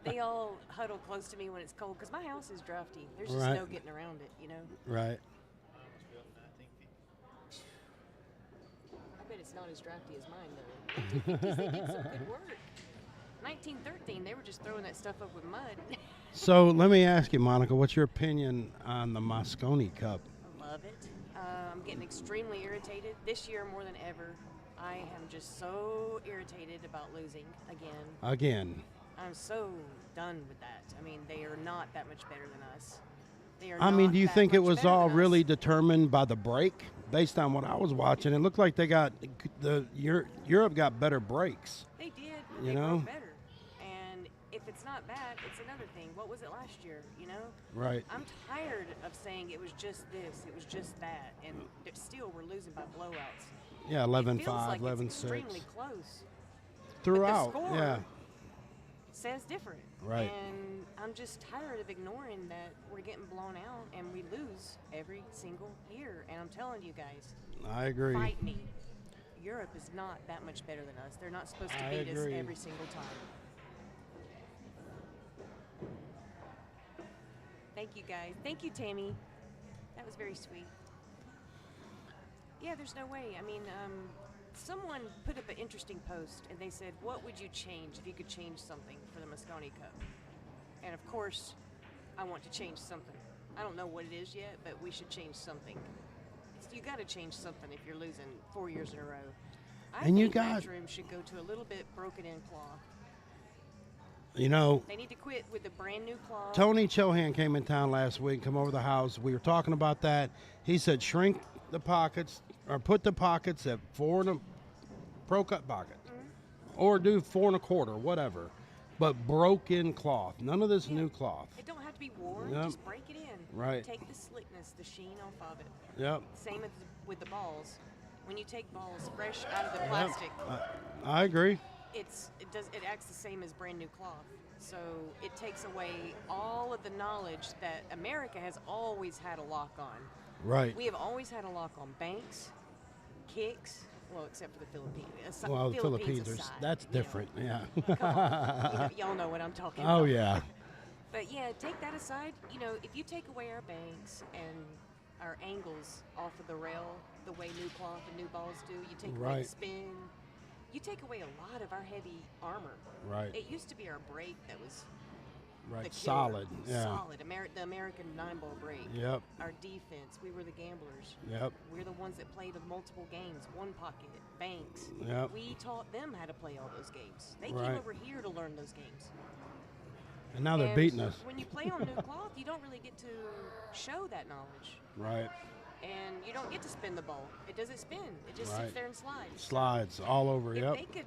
They all huddle close to me when it's cold because my house is drafty. There's just Right. no getting around it, Right. I bet it's not as drafty as mine, though. 1950s, they did some good work. 1913, they were just throwing that stuff up with mud. So let me ask you, Monica, what's your opinion on the Mosconi Cup? Love it. I'm getting extremely irritated. This year more than ever, I am just so irritated about losing again. Again. I'm so done with that. They are not that much better than us. They are I mean, not do you that think it much was better all than us. really determined by the break? Based on what I was watching, it looked like they got Europe got better breaks. They did. You They know? broke better. And if it's not that, it's another thing. What was it last year? Right. I'm tired of saying it was just this, it was just that, and still we're losing by blowouts. Yeah, It 11-5, feels like 11-6. it's extremely close. Throughout, score yeah. Says different. Right. And I'm just tired of ignoring that we're getting blown out and we lose every single year. And I'm telling you guys, I agree. fight me. Europe is not that much better than us. They're not supposed to I beat us agree. every single time. Thank you, guys. Thank you, Tammy. That was very sweet. Yeah, there's no way. someone put up an interesting post, and they said, what would you change if you could change something for the Mosconi Cup? And of course, I want to change something. I don't know what it is yet, but we should change something. You got to change something if you're losing 4 years in a row. I And you think got- Matchroom should go to a little bit broken in cloth. You know, They need to quit with the brand new cloth. Tony Chohan came in town last week, come over the house. We were talking about that. He said shrink the pockets or put the pockets at 4 and a pro cut pocket, or do 4 1/4, whatever. But broken cloth. None of this new cloth. It don't have to be worn. Yep. Just break it in. Right. Take the slickness, the sheen off of it. Yep. Same with the balls. When you take balls fresh out of the plastic, I agree. it acts the same as brand new cloth. So it takes away all of the knowledge that America has always had a lock on. Right. We have always had a lock on banks, kicks, well, except for the Philippines. Well, the Philippines, aside, that's you know. different. Yeah. Come on. Y'all know what I'm talking about. Oh, yeah. But yeah, take that aside. You know, if you take away our banks and our angles off of the rail, the way new cloth and new balls do, you take away Right. the spin. You take away a lot of our heavy armor. Right. It used to be our brake that was the Right. killer. Solid. Yeah. Solid. The American 9-ball brake. Yep. Our defense. We were the gamblers. Yep. We're the ones that played multiple games, one pocket, banks. Yep. We taught them how to play all those games. They Right. came over here to learn those games. And now they're And beating us. When you play on new cloth, you don't really get to show that knowledge. Right. And you don't get to spin the ball. It doesn't spin. It just Right. sits there and slides. Slides all over. If Yep. they could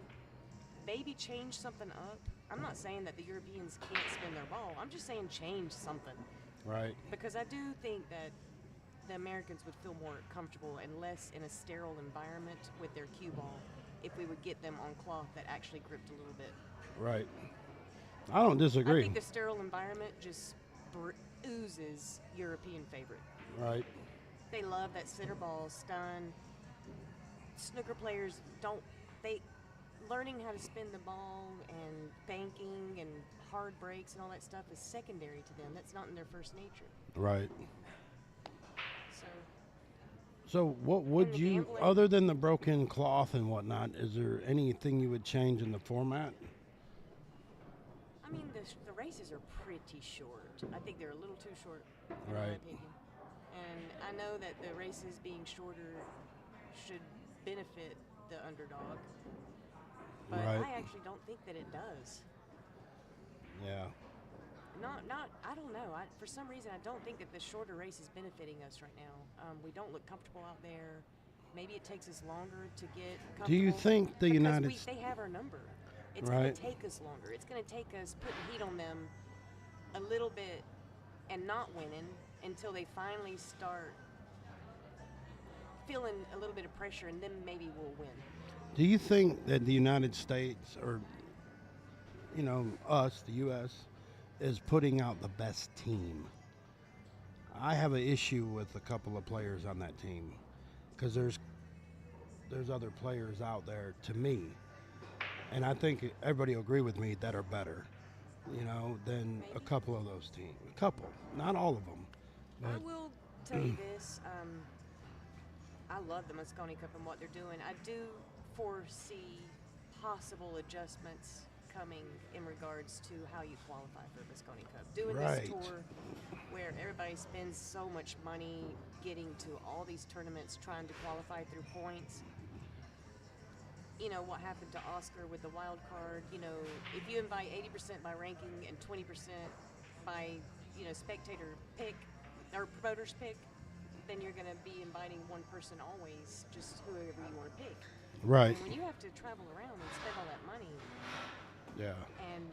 maybe change something up, I'm not saying that the Europeans can't spin their ball. I'm just saying change something. Right. Because I do think that the Americans would feel more comfortable and less in a sterile environment with their cue ball if we would get them on cloth that actually gripped a little bit. Right. I don't I disagree. think the sterile environment just oozes European favorite. Right. They love that center ball, stun. Snooker players learning how to spin the ball and banking and hard breaks and all that stuff is secondary to them. That's not in their first nature. Right. So So what would And the you, gambling. other than the broken cloth and whatnot, is there anything you would change in the format? I mean, the races are pretty short. I think they're a little too short, in my Right. opinion. And I know that the races being shorter should benefit the underdog, but Right. I actually don't think that it does. Yeah. I don't know. For some reason, I don't think that the shorter race is benefiting us right now. We don't look comfortable out there. Maybe it takes us longer to get comfortable. Do you think the because United they have our number. It's Right. going to take us longer. It's going to take us putting heat on them a little bit and not winning until they finally start feeling a little bit of pressure, and then maybe we'll win. Do you think that the United States, or, you know, us, the U.S., is putting out the best team? I have an issue with a couple of players on that team because there's other players out there, to me, and I think everybody will agree with me, that are better, you know, than a couple of those teams. A couple, not all of them. I But will tell you this. I love the Mosconi Cup and what they're doing. I do foresee possible adjustments coming in regards to how you qualify for the Mosconi Cup. Doing Right. this tour where everybody spends so much money getting to all these tournaments trying to qualify through points. You know, what happened to Oscar with the wild card, you know, if you invite 80% by ranking and 20% by, you know, spectator pick or promoter's pick, then you're going to be inviting one person always, just whoever you want to pick. right, And when you have to travel around and spend all that money, yeah, and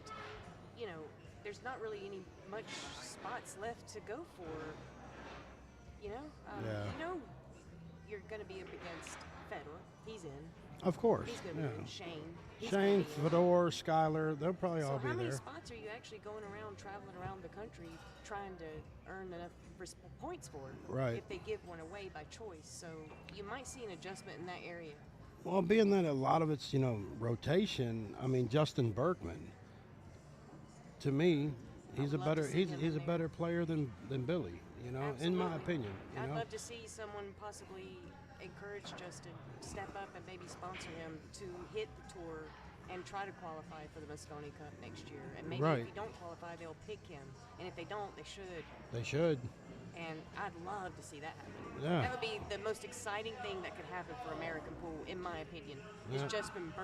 you know, there's not really much spots left to go for. You know, Yeah. you know, you're going to be up against Federer. He's in. of course, He's going to yeah. be in. Shane. He's gonna Shane, be in. Fedor, Skyler, they'll probably So all how be many there. spots are you actually going around, traveling around the country, trying to earn enough points for? Right. If they give one away by choice, so you might see an adjustment in that area. Well, being that a lot of it's, you know, rotation, I mean, Justin Berkman, to me, he's I'd a love to better see him he's in a there. better player than Billy, you know, in my Absolutely. opinion. You I'd know? love to see someone possibly encourage Justin, step up and maybe sponsor him to hit the tour and try to qualify for the Mosconi Cup next year. And maybe Right. if he don't qualify, they'll pick him. And if they don't, they should. They should. And I'd love to see that happen. Yeah. That would be the most exciting thing that could happen for American pool, in my opinion. Is Yeah. Justin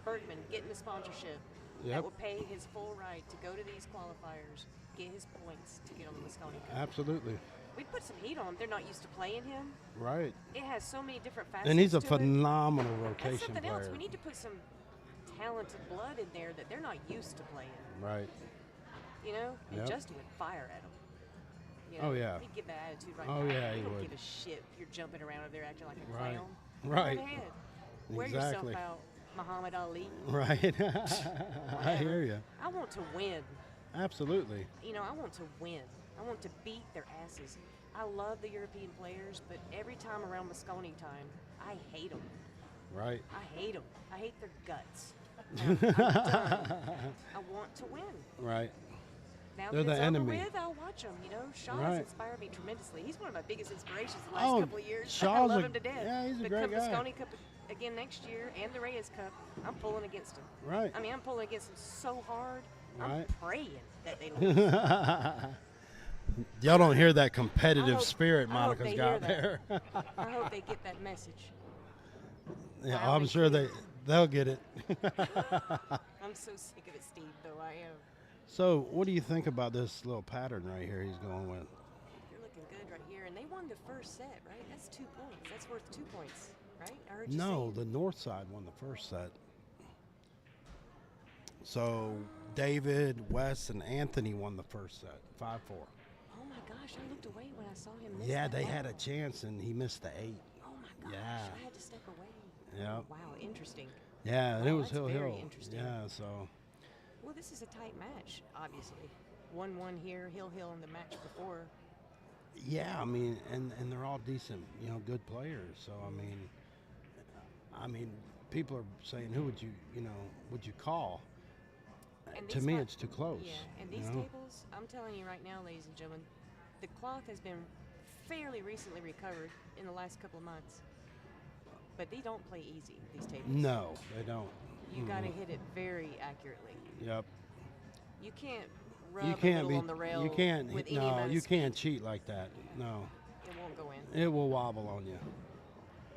Bergman getting the sponsorship Yep. that will pay his full right to go to these qualifiers, get his points to get on the Mosconi Cup. Absolutely. We'd put some heat on him. They're not used to playing him. Right. It has so many different facets. And he's a to it. phenomenal That's rotation something player. else. We need to put some talented blood in there that they're not used to playing. Right. You know? And Yep. Justin would fire at him. You Oh, yeah. He'd give that attitude right Oh, back. yeah, He he don't would. give a shit if you're jumping around over there acting like a Right. clown. Right. Go ahead. Wear Exactly. yourself out, Muhammad Ali. Right. I Whatever. hear you. I want to win. Absolutely. You know, I want to win. I want to beat their asses. I love the European players, but every time around Mosconi time, I hate them. Right. I hate them. I hate their guts. I'm done. I want to win. Right. Now They're that the it's enemy. over with, I'll watch them. You know, Shaw Right. has inspired me tremendously. He's one of my biggest inspirations the last Oh, couple of years. I Shaw's love a- him to death. yeah, he's a but great come guy. Mosconi Cup again next year and the Reyes Cup, I'm pulling against him. Right. I mean, I'm pulling against him so hard. I'm Right. praying that they lose. Y'all don't hear that I competitive hope- spirit I hope Monica's they got hear there. I hope they get that message. Yeah, Loud I'm and sure clear. they'll get it. I'm so sick of it, Steve, though. I am. So, what do you think about this little pattern right here he's going with? You're looking good right here. And they won the first set, right? That's 2 points. That's worth 2 points, right? I heard you No, say. the north side won the first set. So, David, Wes, and Anthony won the first set, 5-4. Oh my gosh, I looked away when I saw him miss Yeah, that they ball. had a chance, and he missed the 8. Oh my gosh, Yeah. I had to step away. Yeah. Wow, interesting. Yeah, and it Oh, was that's Hill very Hill. interesting. Yeah, so Well, this is a tight match, obviously. 1-1 here, Hill in the match before. yeah, I mean, and they're all decent, good players. So I mean, people are saying, who would you call? And To these me, cloth- it's too close. Yeah, and you these know? tables, I'm telling you right now, ladies and gentlemen, the cloth has been fairly recently recovered in the last couple of months. But they don't play easy, these tables. No, they don't. You got to hit it very accurately. Yep. You can't rub You a can't little be. on the rail You can't. with any No, amount of you speed. can't cheat like that. No, It won't go in. it will wobble on you.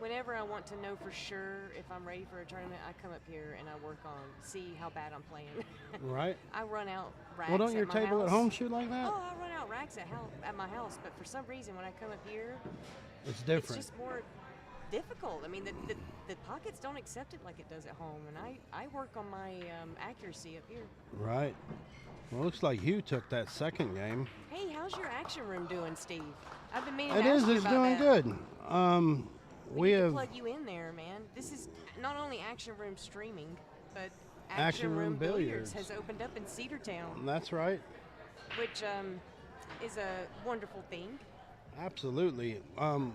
Whenever I want to know for sure if I'm ready for a tournament, I come up here and I work on, see how bad I'm playing. Right. I run out racks Well, don't at your my table at house. home shoot like that? Oh, I run out racks at my house, but for some reason when I come up here, It's different. it's just more difficult. I mean, the pockets don't accept it like it does at home, and I work on my accuracy up here. Right. Well, looks like Hugh took that second game. Hey, how's your action room doing, Steve? I've been meaning It to is. ask you It's about doing that. good. We need to have plug you in there, man. This is not only action room streaming, but Action Room Billiards. has opened up in Cedartown, That's right. which is a wonderful thing. Absolutely.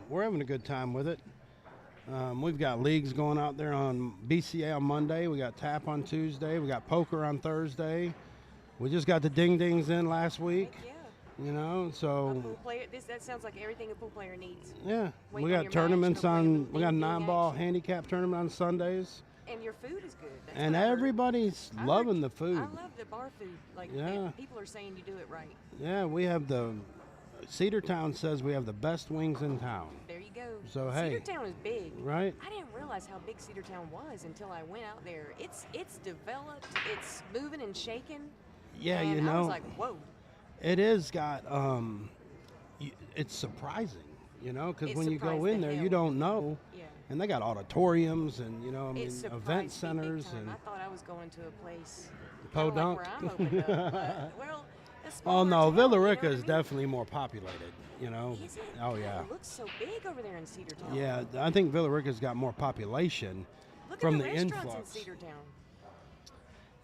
We're having a good time with it. We've got leagues going out there on BCA on Monday. We got tap on Tuesday. We got poker on Thursday. We just got the ding dings in last week. Heck yeah. A So pool player. That sounds like everything a pool player needs. yeah, Wait we on got your tournaments match, no waiting on. for We got a ding-ding 9-ball action. handicap tournament on Sundays, And your food is good. That's and what I heard. everybody's I heard- loving the food. I love the bar food. Like Yeah. people are saying you do it right. Yeah, we have Cedartown says we have the best wings in town. There you go. So, hey. Cedartown is big. Right? I didn't realize how big Cedartown was until I went out there. It's developed. It's moving and shaking. Yeah, and I was like, whoa. it is got. It's surprising, because It when you go surprised in the there, you hell. don't know. Yeah. And they got auditoriums and It surprised event me big centers time. and I thought I was going to a place Podunk. like where I'm opened up. But, well, a oh smaller no, town, you know Villarica what I is mean? definitely more populated. Is it? Oh God, yeah. It looks so big over there in Cedartown. Yeah, I think Villarica's got more population Look from at the the restaurants influx. in Cedartown.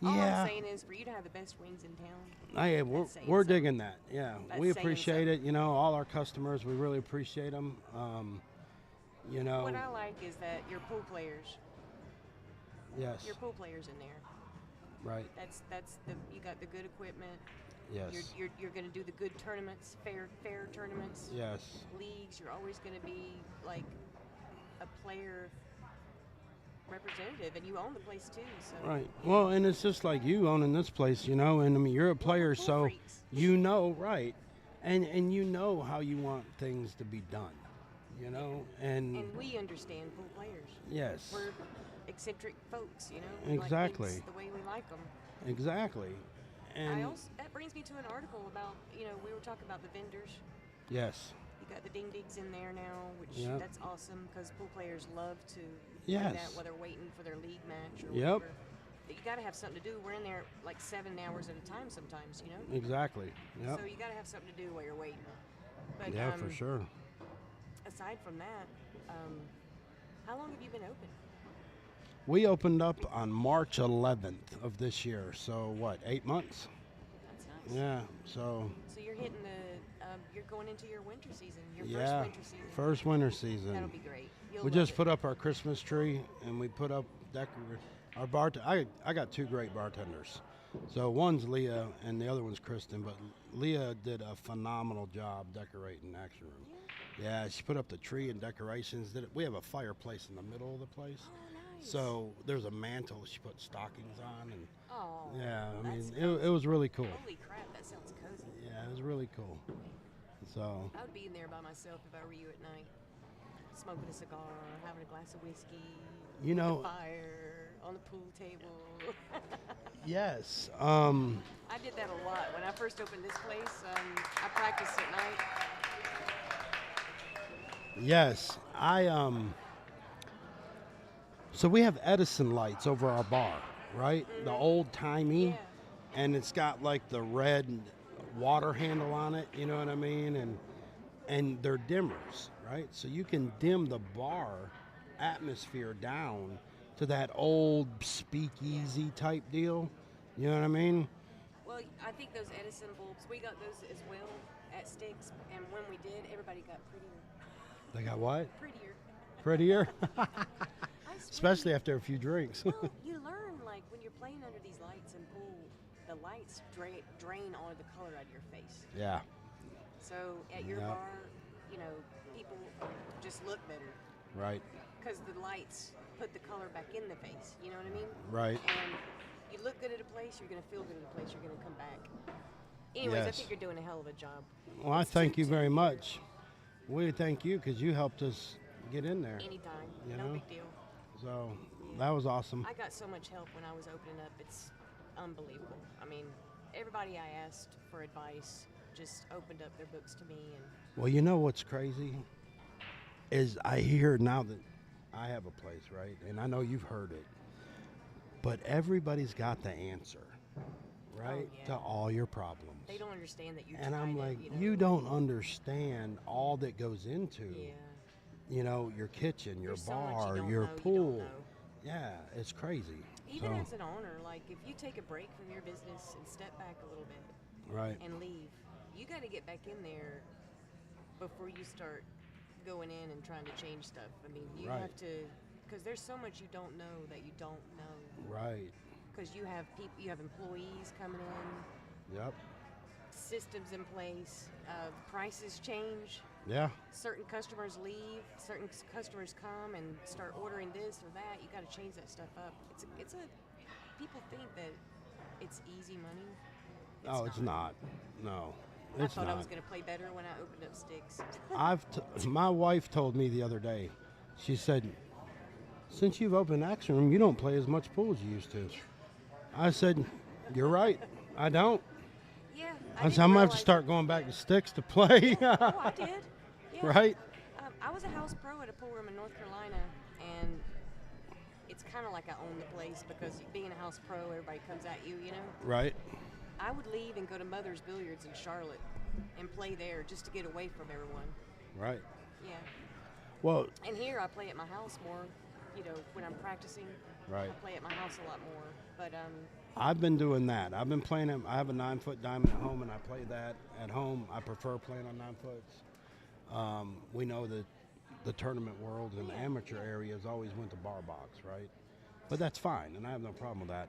All Yeah. I'm saying is for you to have the best wings in town. Hey, we're That's saying we're something. digging that. Yeah, That's we saying appreciate it. All our customers, we really appreciate them. What I like is that your pool players, Yes, your pool players in there. right. That's you got the good equipment. Yes, You're going to do the good tournaments, fair tournaments, yes, leagues. You're always going to be like a player representative, and you own the place too. So Right. Well, and it's just like you owning this place, you know, and I mean, you're a player, pool so freaks. you know, right. And you know how you want things to be done, you know, and we understand pool players. yes, We're eccentric folks, you know. We Exactly. like things the way we like them. exactly. And That brings me to an article about, you know, we were talking about the vendors. yes, You got the ding dings in there now, which Yep. that's awesome because pool players love to do Yes. that while they're waiting for their league match or Yep. whatever. But you got to have something to do. We're in there like 7 hours at a time sometimes, you know. exactly. Yep. So you got to have something to do while you're waiting. But Yeah, for sure. aside from that, how long have you been open? We opened up on March 11th of this year, so what, 8 months? That's nice. Yeah, so So you're hitting you're going into your winter season, your yeah, first winter season. first winter season. That'll be great. You'll We love just it. put up our Christmas tree, and we put up our I got 2 great bartenders. So one's Leah, and the other one's Kristen. But Leah did a phenomenal job decorating the action room. Yeah, she put up the tree and decorations. We have a fireplace in the middle of the place. Oh, nice. So there's a mantle she put stockings on, and Oh. yeah, I that's mean it was really cool. Holy crap, that sounds cozy. Yeah, it was really cool. So I would be in there by myself if I were you at night, smoking a cigar, having a glass of whiskey, You know- with a fire on the pool table. yes, I did that a lot when I first opened this place. I practiced at night. yes, So we have Edison lights over our bar, right? The old timey, Yeah. and it's got like the red water handle on it. You know what I mean? And they're dimmers, right? So you can dim the bar atmosphere down to that old speakeasy type deal. You know what I mean? Well, I think those Edison bulbs, we got those as well at Sticks, and when we did, everybody got prettier. They got what? Prettier. Prettier, I swear especially after a few drinks. Well, you learn, like, when you're playing under these lights in pool, the lights drain all of the color out of your face. Yeah, So at your Yep. bar, you know, people just look better right, because the lights put the color back in the face. You know what I mean? right. And you look good at a place, you're going to feel good at a place, you're going to come back. Anyways, I Yes. think you're doing a hell of a job. Well, I It's thank too- you too very here. much. We thank you because you helped us get in there. Anytime. You No know? big deal. So that was awesome. I got so much help when I was opening up. It's unbelievable. I mean, everybody I asked for advice just opened up their books to me. And Well, you know what's crazy is I hear now that I have a place, right? And I know you've heard it, but everybody's got the answer, right, yeah. to all your problems. they don't understand that you And I'm tried like, it, you know? you don't understand all that goes into, Yeah. you know, your kitchen, your There's so much you bar, don't your know, you don't pool. know. Yeah, it's crazy. Even So, as an owner, like if you take a break from your business and step back a little bit right, and leave, you got to get back in there before you start going in and trying to change stuff. I mean, you Right. have to, because there's so much you don't know that you don't know. right. Because you have people, you have employees coming in, Yep. systems in place, prices change. Yeah. Certain customers leave, certain customers come and start ordering this or that. You got to change that stuff up. It's a people think that it's easy money. Oh, it's not. No, I it's thought not. I was going to play better when I opened up Sticks. My wife told me the other day, she said, since you've opened Action Room, you don't play as much pool as you used to. I said, you're right. I don't. Yeah, I said, I'm going to have to start going back to Sticks to play. Oh, I did. Yeah. Right? I was a house pro at a pool room in North Carolina, and it's kind of like I own the place because being a house pro, everybody comes at you, you know? Right. I would leave and go to Mother's Billiards in Charlotte and play there just to get away from everyone. Right. Yeah. Well, And here I play at my house more, you know, when I'm practicing. Right. I play at my house a lot more. But I've been doing that. I've been playing it. I have a 9-foot diamond at home, and I play that at home. I prefer playing on 9-foots. We know that the tournament world and the amateur areas always went to bar box, right? But that's fine, and I have no problem with that.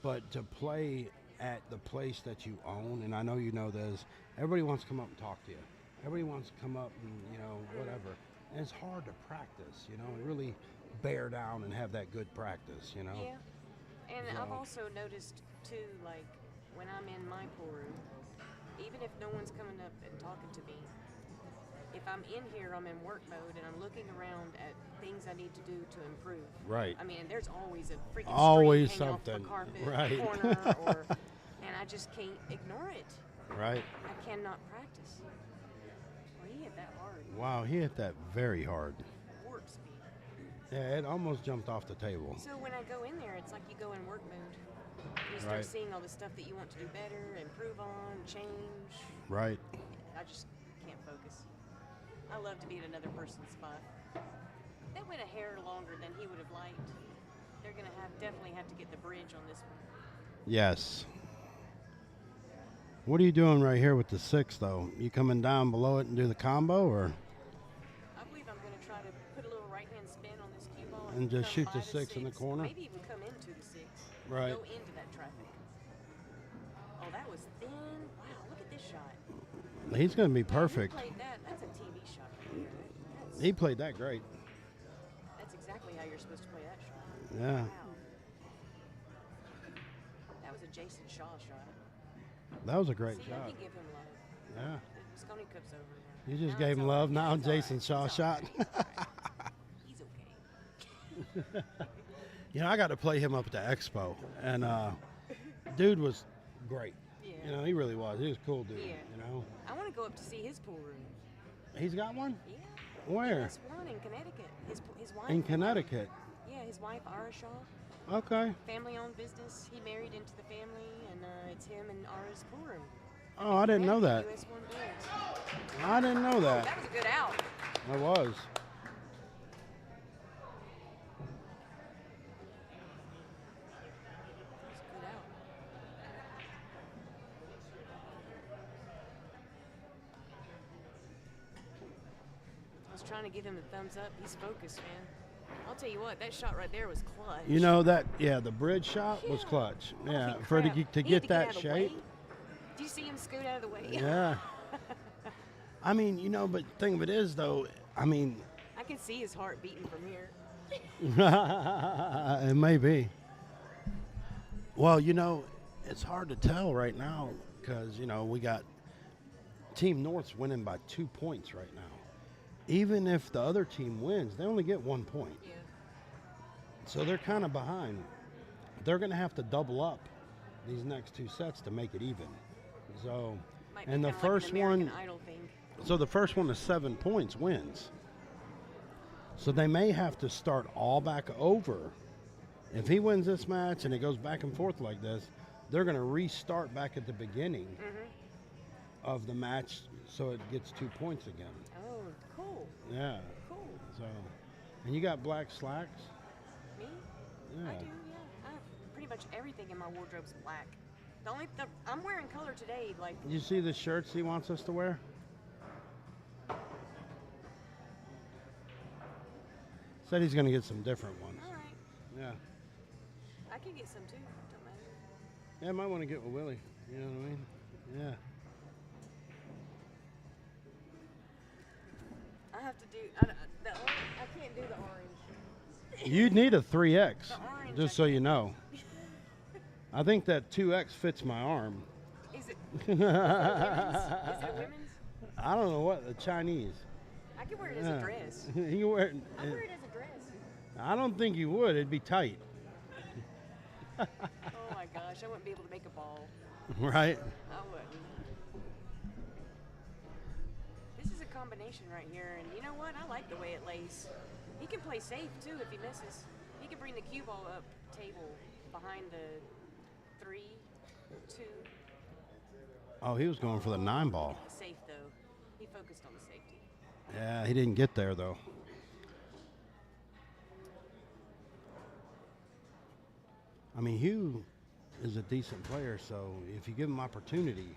But to play at the place that you own, and I know you know this, everybody wants to come up and talk to you. Everybody wants to come up and, you know, whatever. And it's hard to practice, you know, and really bear down and have that good practice, you know. Yeah. And So- I've also noticed too, like when I'm in my pool room, even if no one's coming up and talking to me, if I'm in here, I'm in work mode and I'm looking around at things I need to do to improve. Right. I mean, there's always a freaking Always string hanging something. off the carpet, Right. corner, or, and I just can't ignore it. Right. I cannot practice. Well, he hit that hard. Wow, he hit that very hard. Warp speed. Yeah, it almost jumped off the table. So when I go in there, it's like you go in work mode. You start Right. seeing all the stuff that you want to do better, improve on, change. Right. I just can't focus. I love to be at another person's spot. That went a hair longer than he would have liked. They're gonna definitely have to get the bridge on this one. Yes. What are you doing right here with the 6, though? You coming down below it and do the combo, or? I believe I'm gonna try to put a little right-hand spin on this cue ball And just come shoot by the 6 in the 6, corner? Maybe even come into the 6. Right. Go into that traffic. Oh, that was thin. Wow, look at this shot. He's going to be Man, perfect. He played that. That's a TV shot right there. He played that great. That's exactly how you're supposed to play that shot. Yeah. Wow. That was a Jason Shaw shot. That was a great See, I shot. can give him love. Yeah. The Mosconi Cup's over now. You just Now gave it's him all love. right. Now It's all Jason right. Shaw It's all shot. right. He's okay. You know, I got to play him up at the expo, and dude was great. Yeah. You know, he really was. He was a cool dude. Yeah. You know, I want to go up to see his pool room. he's got one. Yeah. Where? There's one in Connecticut. His wife. In Connecticut. Yeah, his wife, Ara Shaw. Okay. Family-owned business. He married into the family, and it's him and Ara's pool room. Oh, I didn't know that. US 1 bids. I didn't know that. That was a good out. I was. That was a good out. I was trying to give him the thumbs up. He's focused, man. I'll tell you what, that shot right there was clutch. You know that? Yeah, the bridge shot was Yeah. clutch. Holy Yeah, crap. to He had get to that out of the shape. way. Did you see him scoot out of the way? Yeah. I mean, you know, but thing of it is, though, I mean, I can see his heart beating from here. it may be. Well, you know, it's hard to tell right now because, you know, we got Team North's winning by 2 points right now. Even if the other team wins, they only get 1 point. Yeah. So they're kind of behind. They're going to have to double up these next 2 sets to make it even. So, Might be and the kinda like first an American one, Idol thing. so the first one to 7 points wins. So they may have to start all back over. If he wins this match and it goes back and forth like this, they're going to restart back at the beginning of the match so it gets 2 points again. Oh, cool. Yeah. Cool. So, and you got black slacks? Me? Yeah. I do, yeah. Pretty much everything in my wardrobe's black. I'm wearing color today, like You see the shirts he wants us to wear? Said he's going to get some different ones. all right. Yeah. I can get some too. Don't matter. Yeah, I might want to get with Willie. You know what I mean? Yeah. I have to do. I can't do the orange. You'd need a 3X, The orange, just I so you know. I think that 2X fits my arm. Is it women's? Is it women's? I don't know what, the Chinese. I can wear it as Yeah. a dress. You can wear it. I wear it as a dress. I don't think you would. It'd be tight. Oh my gosh, I wouldn't be able to make a ball. Right? I wouldn't. This is a combination right here, and you know what? I like the way it lays. He can play safe too if he misses. He can bring the cue ball up table behind the 3, 2. Oh, he was going for the 9 ball. Safe though. He focused on the safety. Yeah, he didn't get there, though. I mean, Hugh is a decent player, so if you give him opportunity,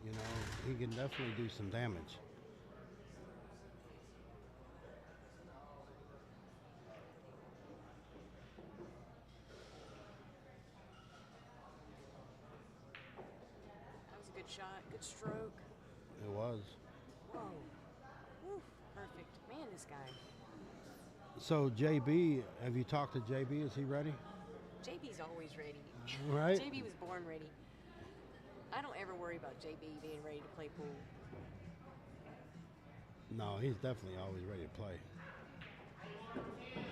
you know, he can definitely do some damage. That was a good shot. Good stroke. It was. Whoa. Woo. Perfect. Man, this guy. So JB, have you talked to JB? Is he ready? JB's always ready. Right. JB was born ready. I don't ever worry about JB being ready to play pool. No, he's definitely always ready to play.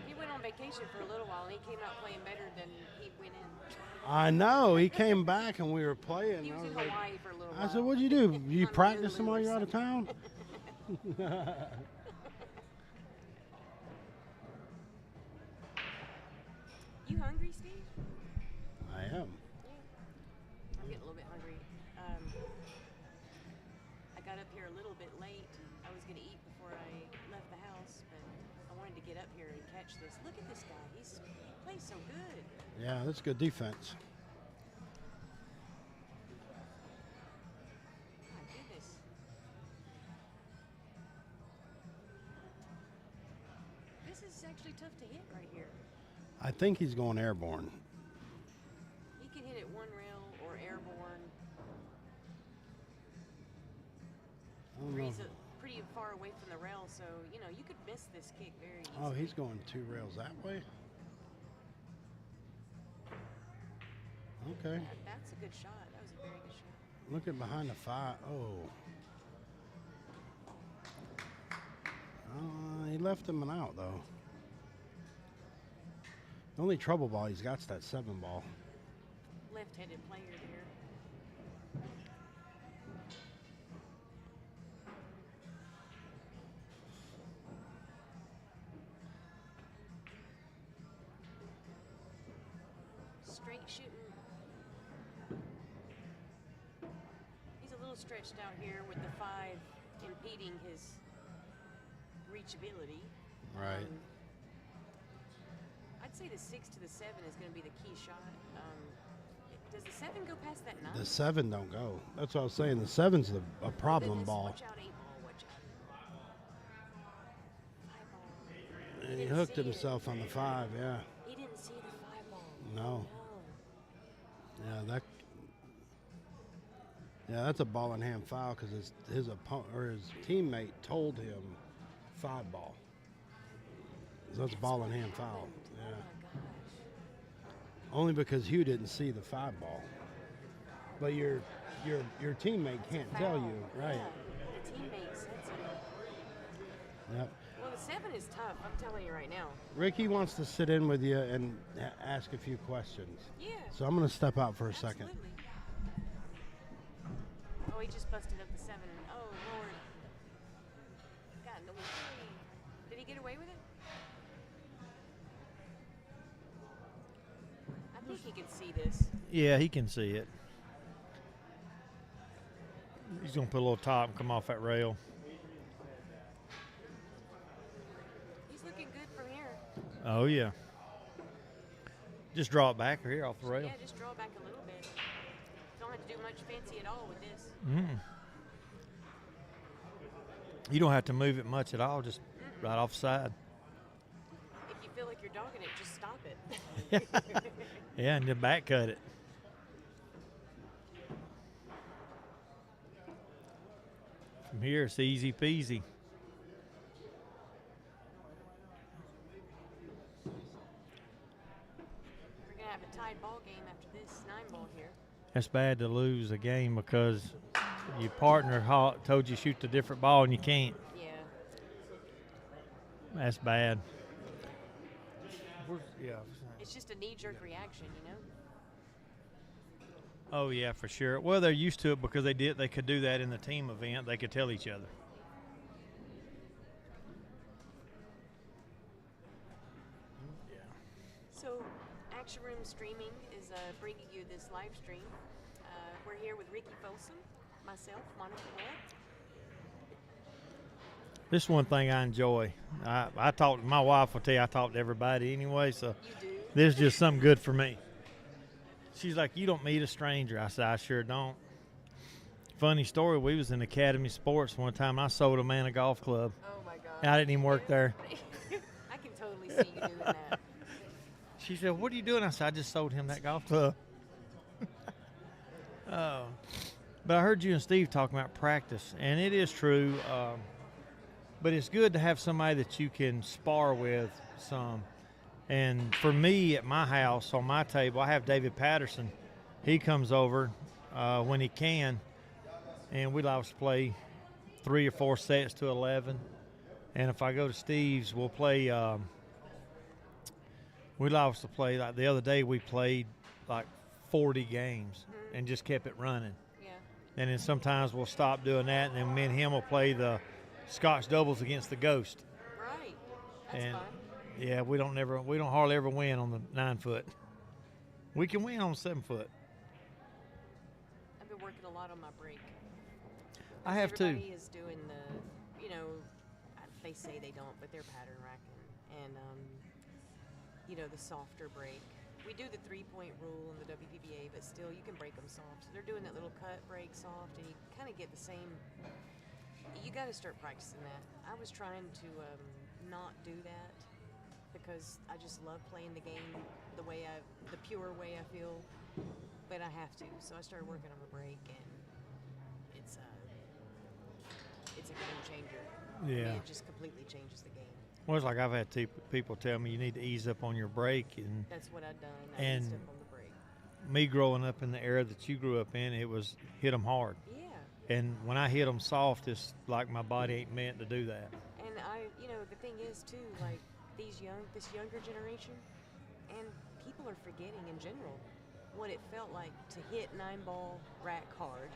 He went on vacation for a little while, and he came out playing better than he went in. I know. He came back and we were playing. He was I in was like, Hawaii for a little while. I said, "What'd you do? You On practicing Honolulu while or you're out of town?" You hungry, Steve? I am. Yeah. I'm getting a little bit hungry. I got up here a little bit late. I was going to eat before I left the house, but I wanted to get up here and catch this. Look at this guy. He plays so good. Yeah, that's good defense. My goodness. This is actually tough to hit right here. I think he's going airborne. He can hit it one rail or airborne. I don't know. He's pretty far away from the rail, so you know you could miss this kick very easily. Oh, he's going 2 rails that way? Okay. That's a good shot. That was a very good shot. Look at behind the 5. Oh. He left him an out, though. The only trouble ball he's got's that 7 ball. Left-handed player there. Straight shooting. He's a little stretched out here with the 5 impeding his reachability. Right. I'd say the 6 to the 7 is going to be the key shot. Does the 7 go past that 9? The 7 don't go. That's what I was saying. The 7's a problem ball. Watch out, 8 ball. Watch out. 5 ball. And he hooked himself on the 5, yeah. He didn't see the 5 ball. No. Yeah, that's a ball in hand foul because his opponent or his teammate told him 5 ball. So that's a ball in hand foul. Yeah. Oh my gosh. Only because Hugh didn't see the 5 ball. But your teammate can't tell you, right? Yeah, the teammate said so. Yep. Well, the 7 is tough. I'm telling you right now. Ricky wants to sit in with you and ask a few questions. Yeah. So I'm going to step out for a second. Absolutely. Oh, he just busted up the 7. Oh, Lord. God, no way. Did he get away with it? I think he can see this. Yeah, he can see it. He's going to put a little top and come off that rail. He's looking good from here. Oh, yeah. Just draw it back here off the rail. Yeah, just draw back a little bit. Don't have to do much fancy at all with this. You don't have to move it much at all, just right off the side. If you feel like you're dogging it, just stop it. Yeah, and then back cut it. From here, it's easy peasy. We're going to have a tied ball game after this 9 ball here. That's bad to lose a game because your partner told you shoot the different ball and you can't. Yeah. That's bad. Yeah. It's just a knee-jerk reaction, you know? Oh yeah, for sure. Well, they're used to it because they could do that in the team event. They could tell each other. Yeah. So, Action Room Streaming is bringing you this live stream. We're here with Ricky Folsom, myself, Monica Webb. This is one thing I enjoy. I talk to my wife. Will tell you I talk to everybody anyway. So You do? this is just something good for me. She's like, you don't meet a stranger. I said, I sure don't. Funny story. We was in Academy Sports one time. And I sold a man a golf club. Oh, my God. I didn't even work there. I can totally see you doing that. She said, what are you doing? I said, I just sold him that golf club. But I heard you and Steve talking about practice, and it is true. but it's good to have somebody that you can spar with some. And for me, at my house, on my table, I have David Patterson. He comes over when he can, and we like to play 3 or 4 sets to 11. And if I go to Steve's, we'll play. We like to play, like the other day, we played like 40 games and just kept it running. Yeah. And then sometimes we'll stop doing that, and then me and him will play the Scotch doubles against the Ghost. Right. That's And fun. yeah, we don't hardly ever win on the 9-foot. We can win on 7-foot. I've been working a lot on my break. I have too. Everybody is doing the, they say they don't, but they're pattern racking. And, the softer break. We do the 3-point rule in the WPBA, but still you can break them soft. So they're doing that little cut break soft, and you kind of get the same. You got to start practicing that. I was trying to not do that because I just love playing the game the pure way I feel, but I have to. So I started working on the break, and it's a game changer. Yeah. I mean, it just completely changes the game. Well, it's like I've had people tell me you need to ease up on your break, and That's what I've done. I And- eased up on the break. me growing up in the era that you grew up in, it was hit them hard. Yeah. And when I hit them soft, it's like my body ain't meant to do that. And the thing is too, like this younger generation, and people are forgetting in general what it felt like to hit 9-ball rack hard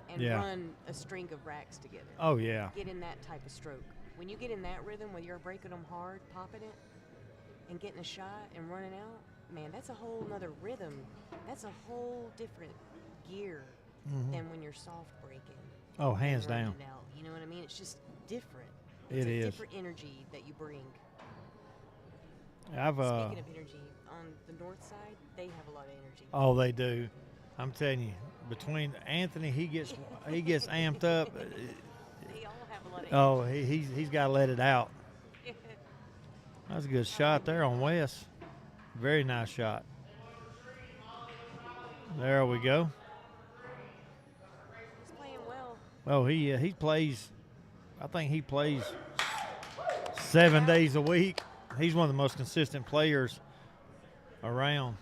and Yeah. run a string of racks together. Oh, yeah. Get in that type of stroke. When you get in that rhythm where you're breaking them hard, popping it, and getting a shot and running out, man, that's a whole nother rhythm. That's a whole different gear than when you're soft breaking. Oh, hands and running down. Out. You know what I mean? It's just different. It It's a is. different energy that you bring. I've Speaking of energy, on the north side, they have a lot of energy. oh, they do. I'm telling you, between Anthony, he gets amped up. They all have a lot of Oh, he's got to let it out. energy. That's a good shot there on Wes. Very nice shot. There we go. He's playing well. Oh, he plays. I think he plays 7 days a week. He's one of the most consistent players around.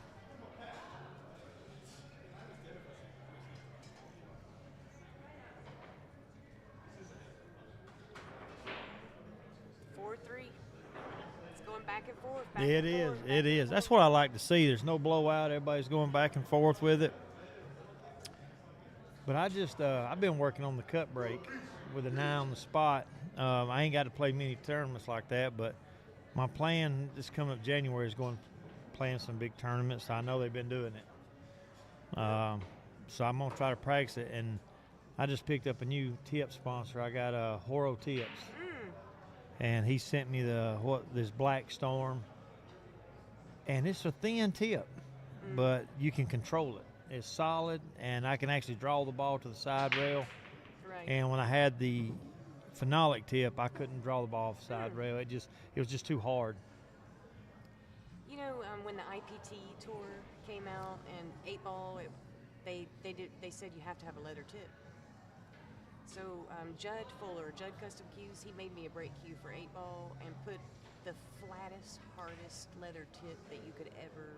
It's going back and forth. Back It and is. forth, back It and is. That's forth. what I like to see. There's no blowout. Everybody's going back and forth with it. But I've been working on the cut break with an eye on the spot. I ain't got to play many tournaments like that, but my plan this coming up January is going playing some big tournaments. I know they've been doing it. So I'm going to try to practice it. And I just picked up a new tip sponsor. I got Horo Tips. And he sent me this Black Storm. And it's a thin tip, but you can control it. It's solid, and I can actually draw the ball to the side rail. Right. And when I had the phenolic tip, I couldn't draw the ball off the side rail. It was just too hard. When the IPT tour came out and 8-ball, they said you have to have a leather tip. So Judd Fuller, Judd Custom Cues, he made me a break cue for 8-ball and put the flattest, hardest leather tip that you could ever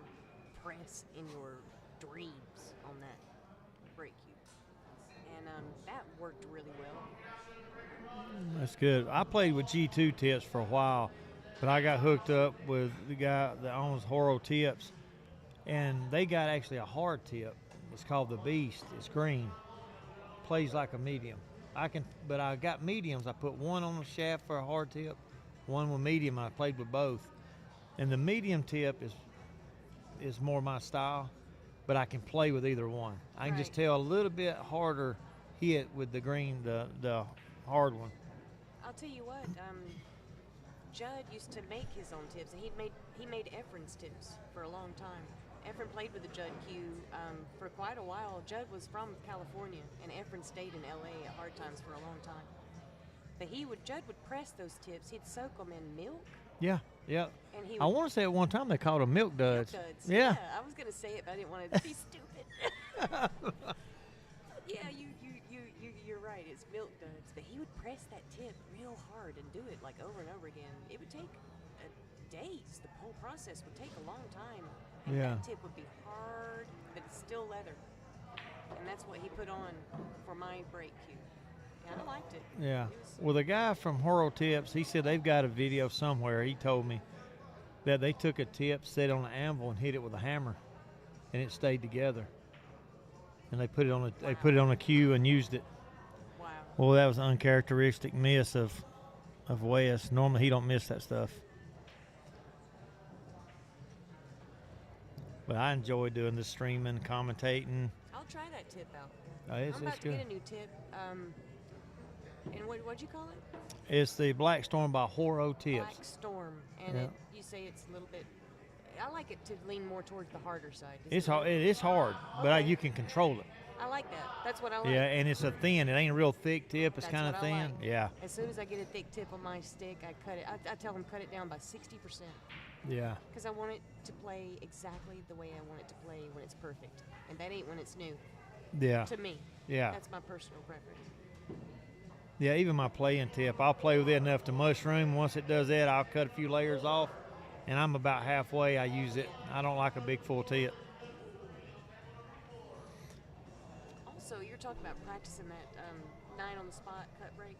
press in your dreams on that break cue. And that worked really well. That's good. I played with G2 tips for a while, but I got hooked up with the guy that owns Horo Tips, and they got actually a hard tip. It's called the Beast. It's green. Plays like a medium. But I got mediums. I put one on the shaft for a hard tip, one with medium, and I played with both. And the medium tip is more my style, but I can play with either one. I can just Right. tell a little bit harder hit with the green, the hard one. I'll tell you what, Judd used to make his own tips, and he made Efren's tips for a long time. Efren played with the Judd Q for quite a while. Judd was from California, and Efren stayed in LA at Hard Times for a long time. But Judd would press those tips. He'd soak them in milk, Yeah, yeah. and he I would want to say at one time they called them milk milk duds. duds. Yeah. I was gonna say it, but I didn't want to be stupid. Yeah, you're right. It's milk duds. but he would press that tip real hard and do it like over and over again. It would take days. The whole process would take a long time. And Yeah. that tip would be hard, but it's still leather. And that's what he put on for my brake cue. And I liked it. Yeah. It was- Well, the guy from Horo Tips, he said they've got a video somewhere. He told me that they took a tip, set it on an anvil, and hit it with a hammer, and it stayed together. And they put it on a cue and used it. wow. Well, that was an uncharacteristic miss of Wes. Normally he don't miss that stuff. But I enjoy doing the streaming, commentating. I'll try that tip out. It's I'm about to good. get a new tip. And what'd you call it? It's the Black Storm by Horo Tips. Black Storm. And Yeah. you say it's a little bit. I like it to lean more towards the harder side. Does It's it hard. lean- It is hard, but Okay. you can control it. I like that. That's what I like. Yeah, and it's a thin. It ain't a real thick tip. It's That's kind of what I thin. like. Yeah, As soon as I get a thick tip on my stick, I cut it. I tell them cut it down by 60%. yeah, Because I want it to play exactly the way I want it to play when it's perfect. And that ain't when it's new, yeah, to me. yeah, That's my personal preference. yeah. Even my playing tip, I'll play with it enough to mushroom. Once it does that, I'll cut a few layers off, and I'm about halfway. I use it. I don't like a big full tip. Also, you're talking about practicing that 9 on the spot cut break.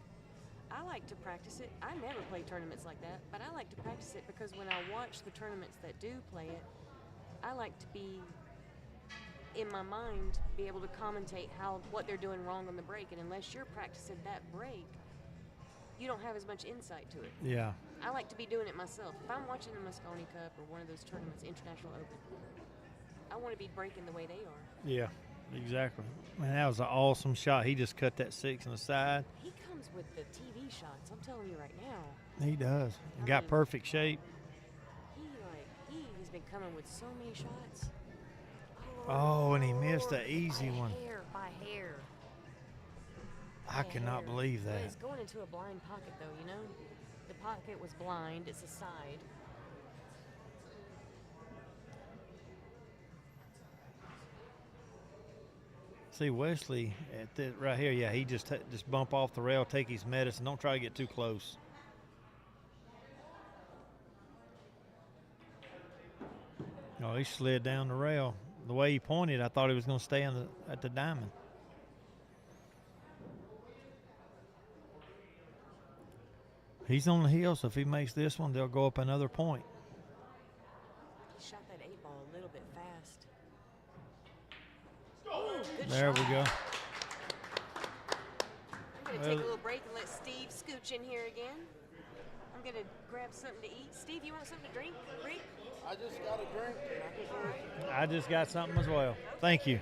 I like to practice it. I never play tournaments like that, but I like to practice it because when I watch the tournaments that do play it, I like to be in my mind be able to commentate what they're doing wrong on the break. And unless you're practicing that break, you don't have as much insight to it. Yeah, I like to be doing it myself. If I'm watching the Mosconi Cup or one of those tournaments, International Open, I want to be breaking the way they are. yeah, exactly. Man, that was an awesome shot. He just cut that 6 on the side. He comes with the TV shots. I'm telling you right now. He does. I Got mean- perfect shape. He has been coming with so many shots. Oh, and he missed an easy by one. Hair by hair. I By cannot hair. believe Well, that. it's going into a blind pocket, though. You know, the pocket was blind. It's a side. See Wesley at the right here. Yeah, he just bump off the rail, take his medicine. Don't try to get too close. Oh, he slid down the rail. The way he pointed, I thought he was going to stay at the diamond. He's on the hill, so if he makes this one, they'll go up another point. He shot that 8-ball a little bit fast. Ooh, good There we shot. go. I'm going to take a little break and let Steve scooch in here again. I'm going to grab something to eat. Steve, you want something to drink? Rick? I just got a drink. All right. I just got something as well. Thank you.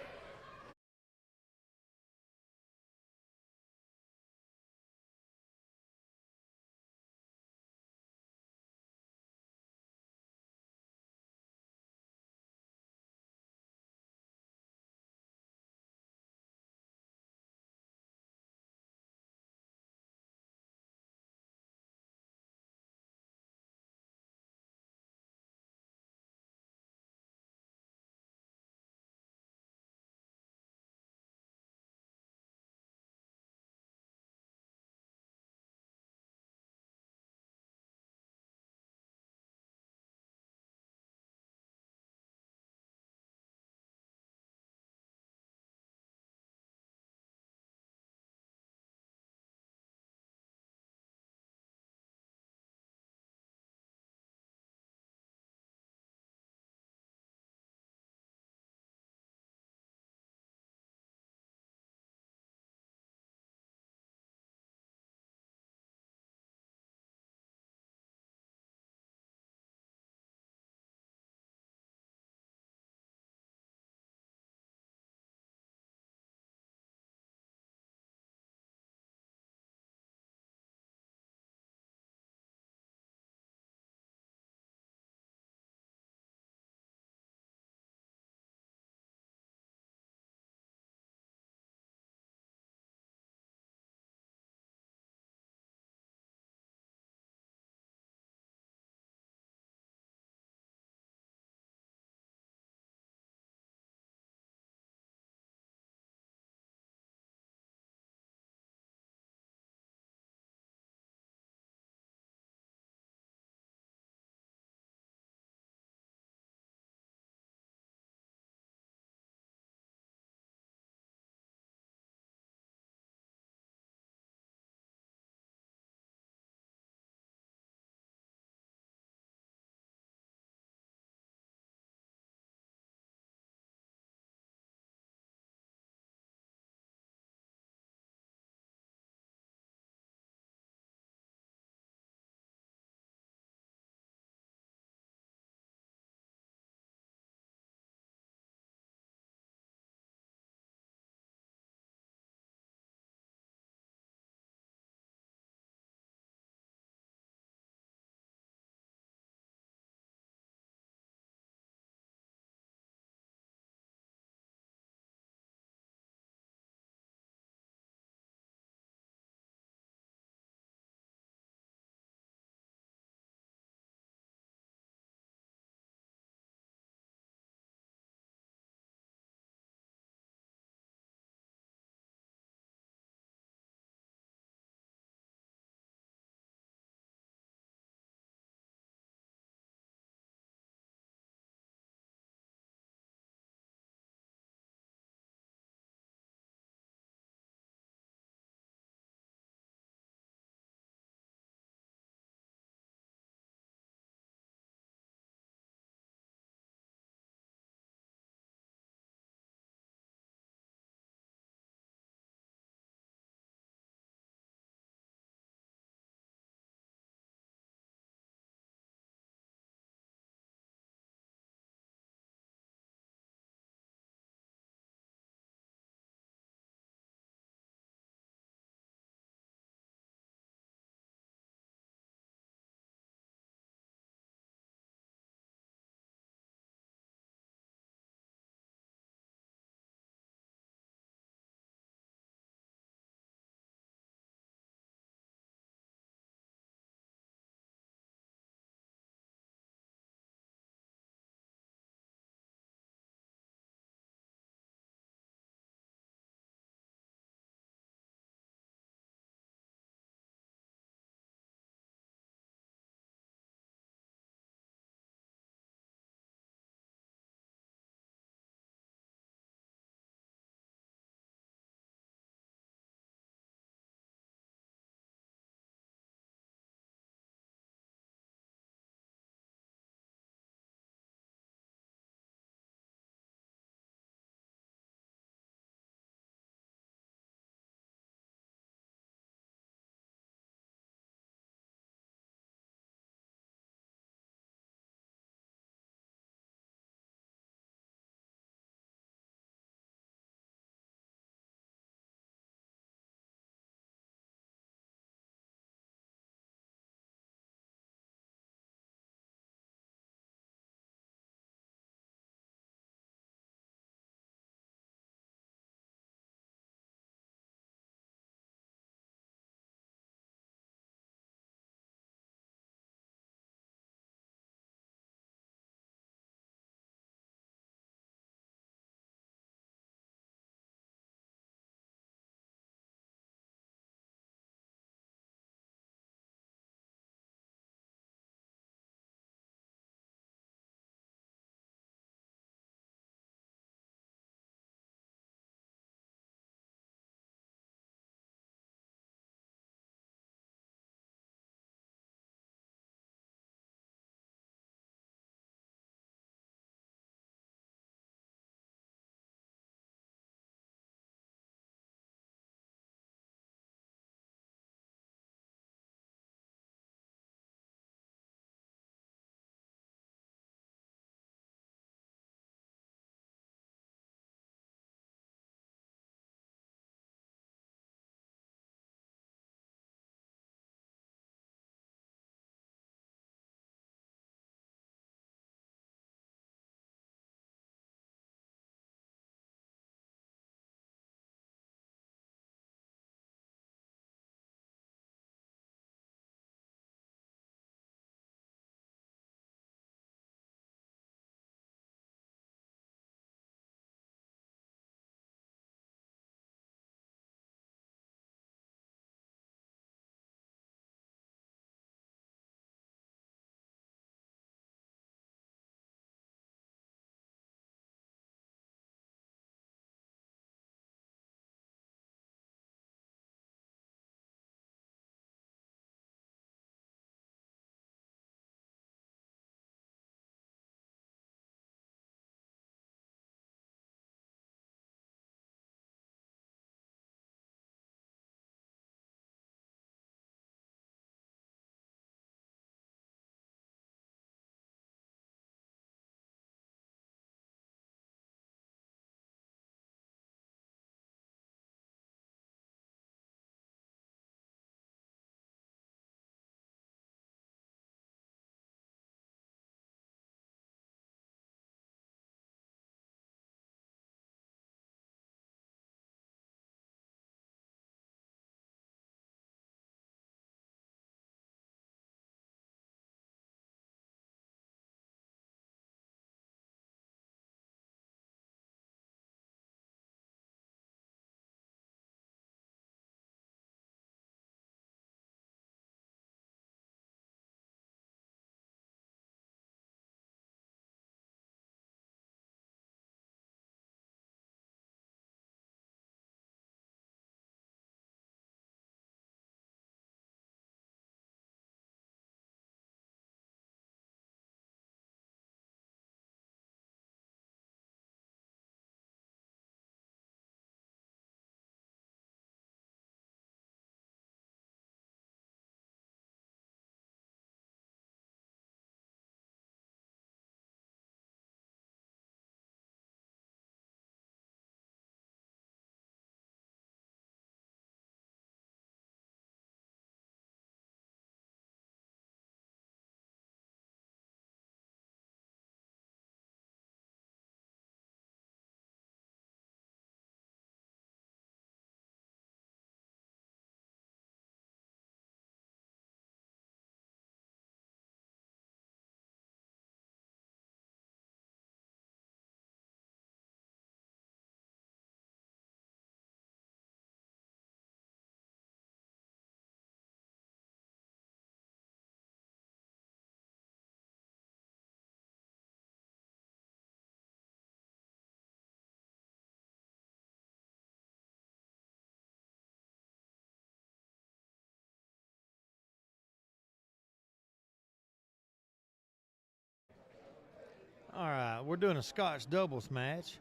All right, we're doing a Scotch doubles match.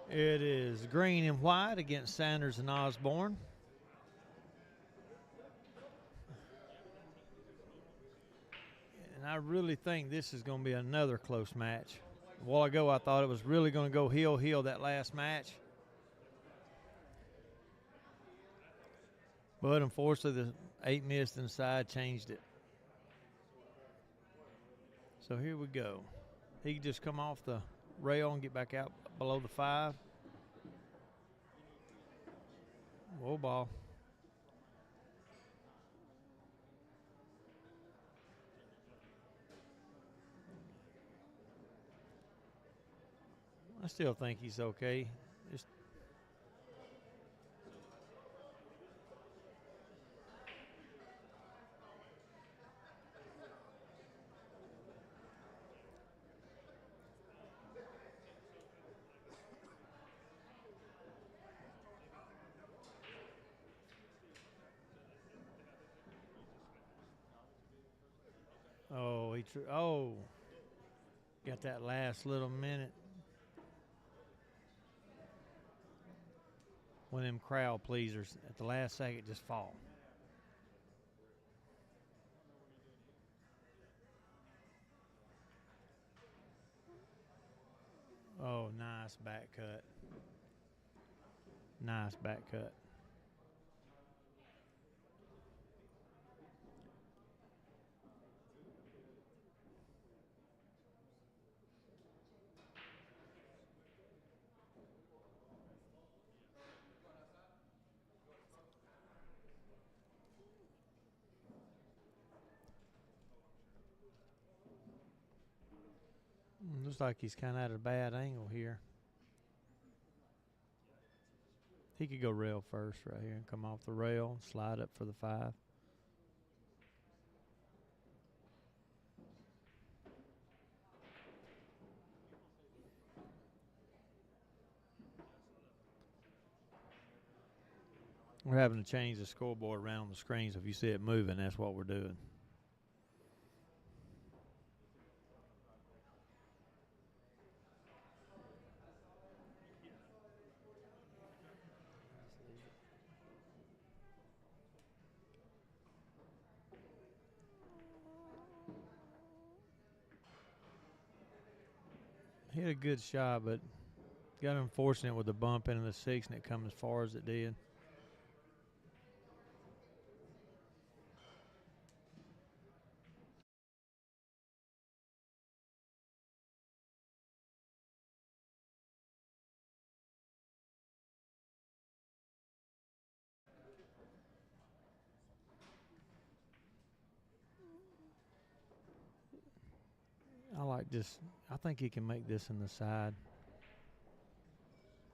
It is green and white against Sanders and Osborne. And I really think this is going to be another close match. A while ago, I thought it was really going to go heel that last match. But unfortunately, the 8 missed inside changed it. So here we go. He can just come off the rail and get back out below the 5. Whoa, ball. I still think he's okay. Just got that last little minute when them crowd pleasers at the last second just fall. Oh, nice back cut. Nice back cut. Looks like he's kind of at a bad angle here. He could go rail first right here and come off the rail and slide up for the 5. We're having to change the scoreboard around on the screen, so if you see it moving, that's what we're doing. He had a good shot, but got unfortunate with the bump into the 6 and it come as far as it did. I like this. I think he can make this in the side.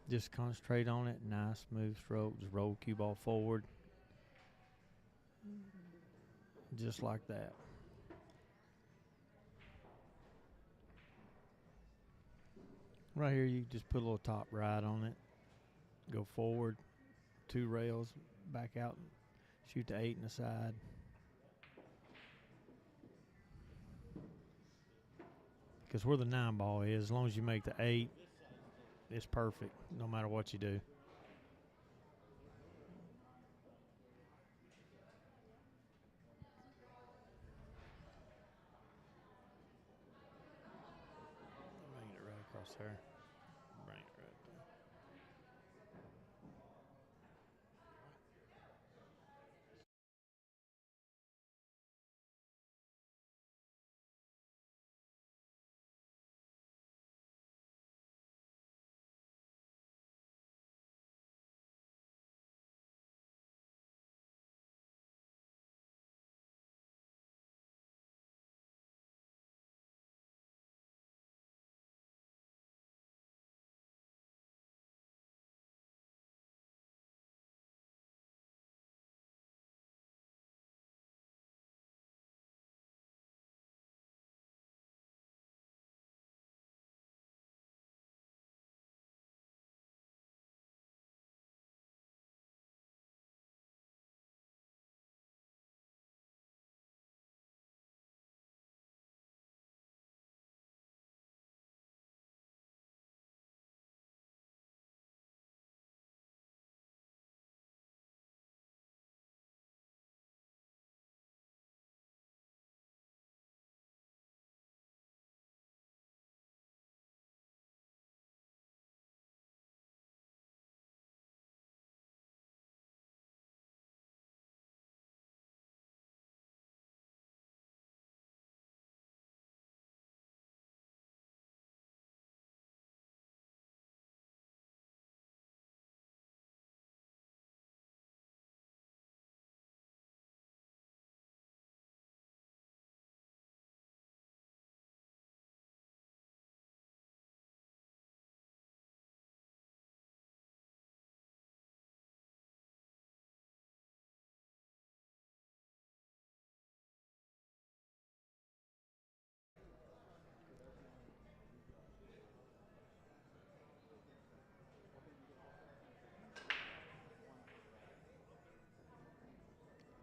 Just concentrate on it. Nice smooth stroke. Just roll cue ball forward. Just like that. Right here, you just put a little top right on it. Go forward. 2 rails. Back out. Shoot the 8 in the side. Because where the 9 ball is, as long as you make the 8, it's perfect, no matter what you do. Bring it right across there.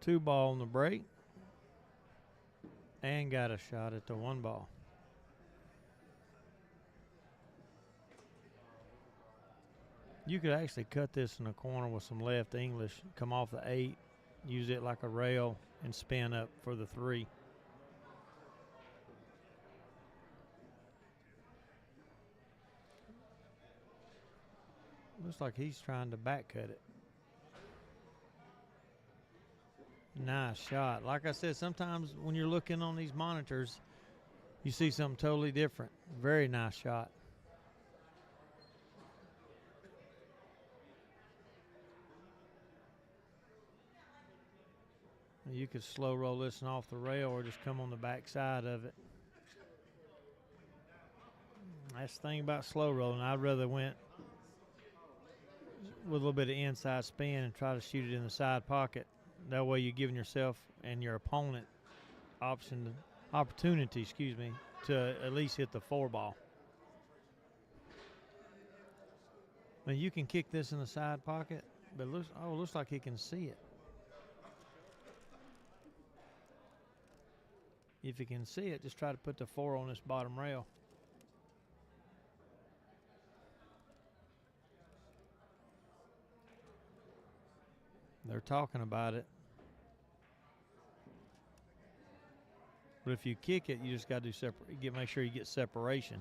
2 ball on the break. And got a shot at the 1 ball. You could actually cut this in the corner with some left English, come off the 8, use it like a rail, and spin up for the 3. Looks like he's trying to back cut it. Nice shot. Like I said, sometimes when you're looking on these monitors, you see something totally different. Very nice shot. You could slow roll this one off the rail or just come on the back side of it. That's the thing about slow rolling. I'd rather went with a little bit of inside spin and try to shoot it in the side pocket. That way you're giving yourself and your opponent opportunity, to at least hit the 4 ball. Now you can kick this in the side pocket, but it looks like he can see it. If you can see it, just try to put the 4 on this bottom rail. They're talking about it. But if you kick it, you just got to do make sure you get separation.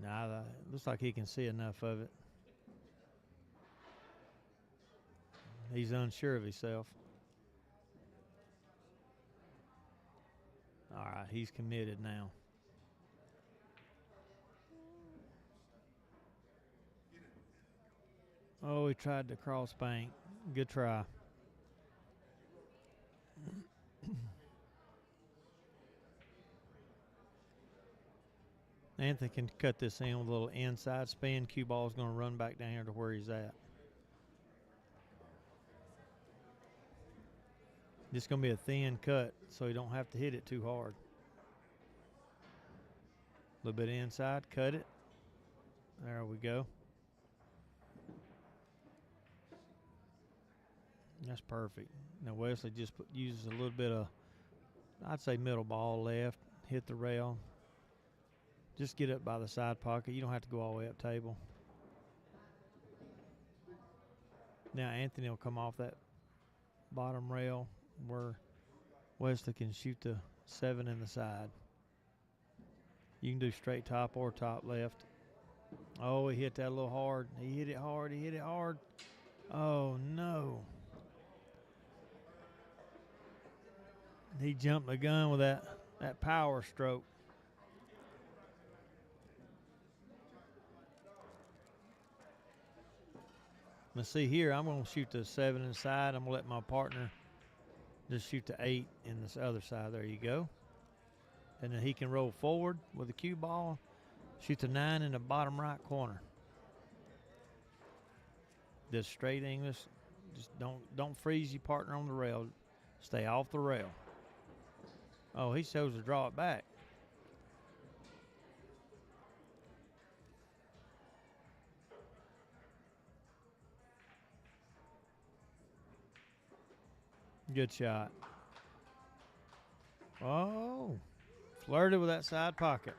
Nah, it looks like he can see enough of it. He's unsure of himself. All right, he's committed now. Oh, he tried to cross bank. Good try. Anthony can cut this in with a little inside spin. Cue ball is going to run back down here to where he's at. This is going to be a thin cut, so you don't have to hit it too hard. A little bit inside, cut it. There we go. That's perfect. Now Wesley just uses a little bit of, I'd say middle ball left, hit the rail. Just get up by the side pocket. You don't have to go all the way up table. Now Anthony will come off that bottom rail where Wesley can shoot the 7 in the side. You can do straight top or top left. Oh, he hit that a little hard. He hit it hard. He hit it hard. Oh, no. He jumped the gun with that power stroke. Let's see here. I'm going to shoot the 7 inside. I'm going to let my partner just shoot the 8 in this other side. There you go. And then he can roll forward with the cue ball, shoot the 9 in the bottom right corner. Just straight English. Just don't freeze your partner on the rail. Stay off the rail. Oh, he chose to draw it back. Good shot. Oh, flirted with that side pocket.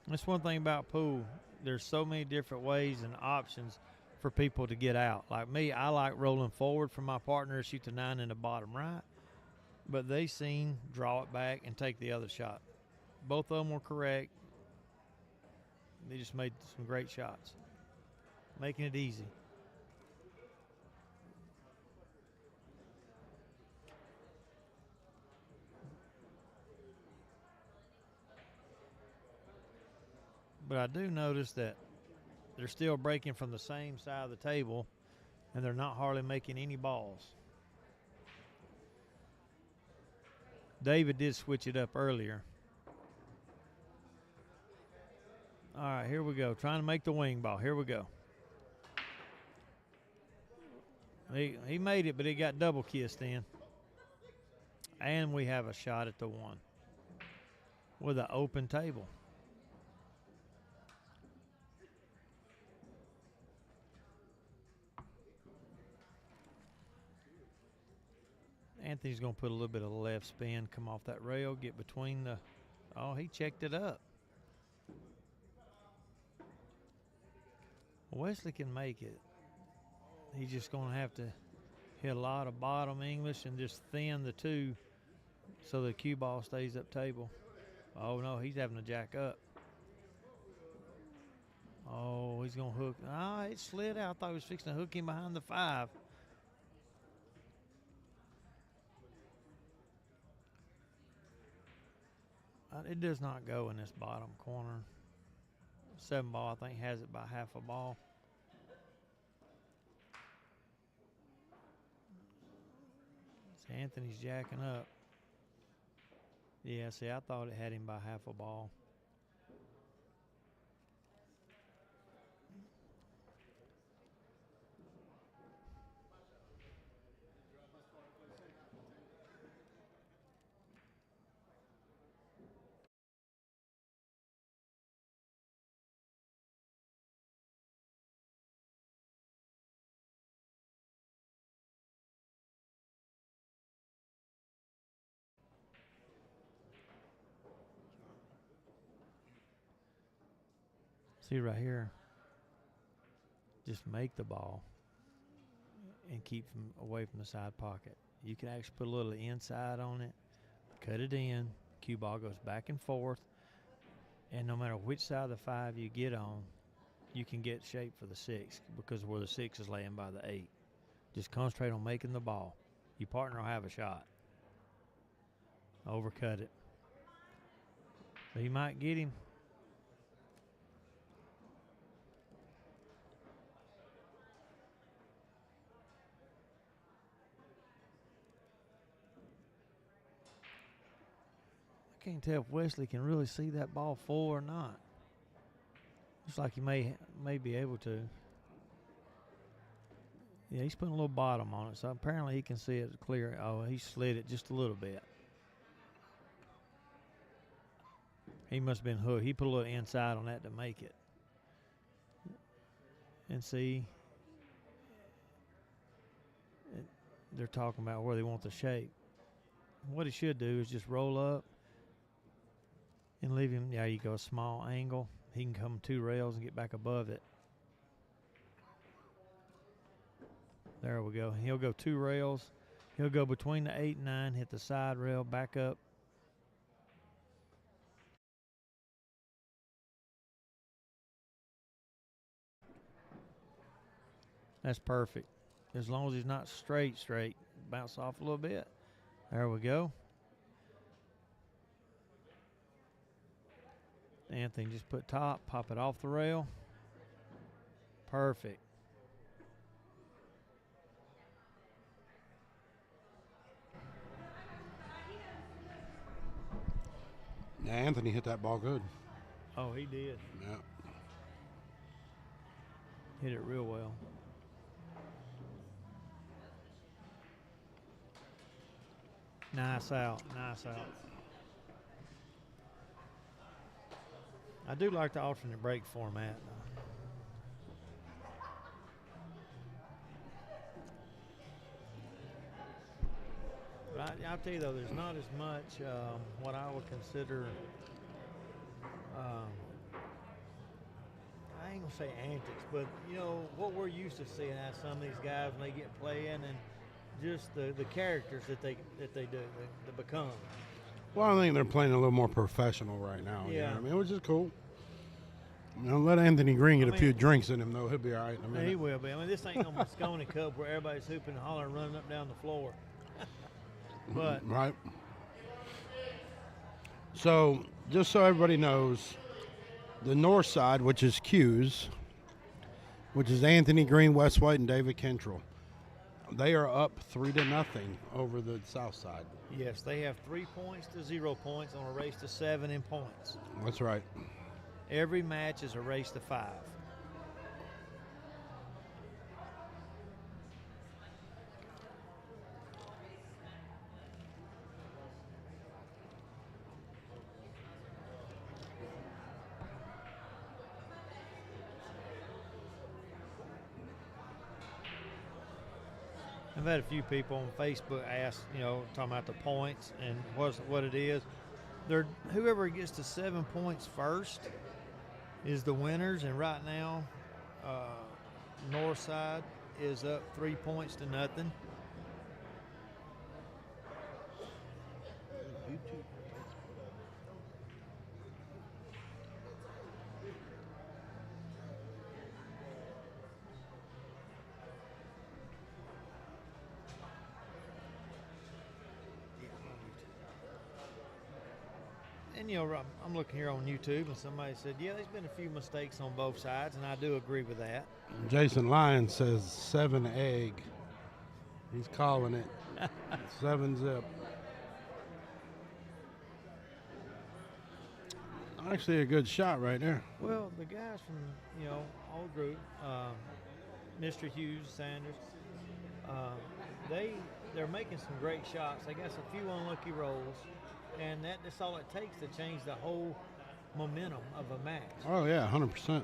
That's one thing about pool. There's so many different ways and options for people to get out. Like me, I like rolling forward for my partner to shoot the 9 in the bottom right, but they seen draw it back and take the other shot. Both of them were correct. They just made some great shots, making it easy. But I do notice that they're still breaking from the same side of the table, and they're not hardly making any balls. David did switch it up earlier. All right, here we go. Trying to make the wing ball. Here we go. He made it, but he got double kissed in. And we have a shot at the 1 with an open table. Anthony's going to put a little bit of left spin, come off that rail, get between the. Oh, he checked it up. Wesley can make it. He's just going to have to hit a lot of bottom English and just thin the two so the cue ball stays up table. Oh, no, he's having to jack up. Oh, he's going to hook. Ah, it slid out. I thought he was fixing to hook him behind the 5. It does not go in this bottom corner. 7 ball, I think, has it by half a ball. So Anthony's jacking up. Yeah, see, I thought it had him by half a ball. See right here, just make the ball and keep from away from the side pocket. You can actually put a little inside on it, cut it in, cue ball goes back and forth, and no matter which side of the 5 you get on, you can get shape for the 6 because where the 6 is laying by the 8. Just concentrate on making the ball. Your partner will have a shot. Overcut it. So you might get him. I can't tell if Wesley can really see that ball full or not. Looks like he may be able to. Yeah, he's putting a little bottom on it, so apparently he can see it clear. Oh, he slid it just a little bit. He must have been hooked. He put a little inside on that to make it. And see, they're talking about where they want the shape. What he should do is just roll up and leave him. There you go, a small angle. He can come 2 rails and get back above it. There we go. He'll go 2 rails. He'll go between the 8 and 9, hit the side rail, back up. That's perfect. As long as he's not straight, bounce off a little bit. There we go. Anthony just put top, pop it off the rail. Perfect. Yeah, Anthony hit that ball good. Oh, he did. Yeah. Hit it real well. Nice out. Nice out. I do like the alternate break format. But I'll tell you though, there's not as much what I would consider. I ain't gonna say antics, but you know what we're used to seeing out of some of these guys when they get playing, and just the characters that they do, that become. Well, I think they're playing a little more professional right now. Yeah. You know what I mean, which is cool. You know, let Anthony Green get a few drinks in him, though. He'll be all right in a minute. He will be. I mean, this ain't no Mosconi Cup where everybody's hooping and hollering, running up down the floor. But right. So, just so everybody knows, the north side, which is Q's, which is Anthony Green, Wes White, and David Kentrell, they are up 3-0 over the south side. yes, they have 3 points to 0 points on a race to 7 in points. That's right. Every match is a race to 5. I've had a few people on Facebook ask, talking about the points and what it is. Whoever gets to 7 points first is the winners, and right now, North Side is up 3 points to nothing. And I'm looking here on YouTube, and somebody said, yeah, there's been a few mistakes on both sides, and I do agree with that. Jason Lyon says 7 egg. He's calling it 7-zip. Actually, a good shot right there. Well, the guys from all group, Mr. Hughes, Sanders, they're making some great shots. They got a few unlucky rolls. And that's all it takes to change the whole momentum of a match. Oh, yeah, 100%.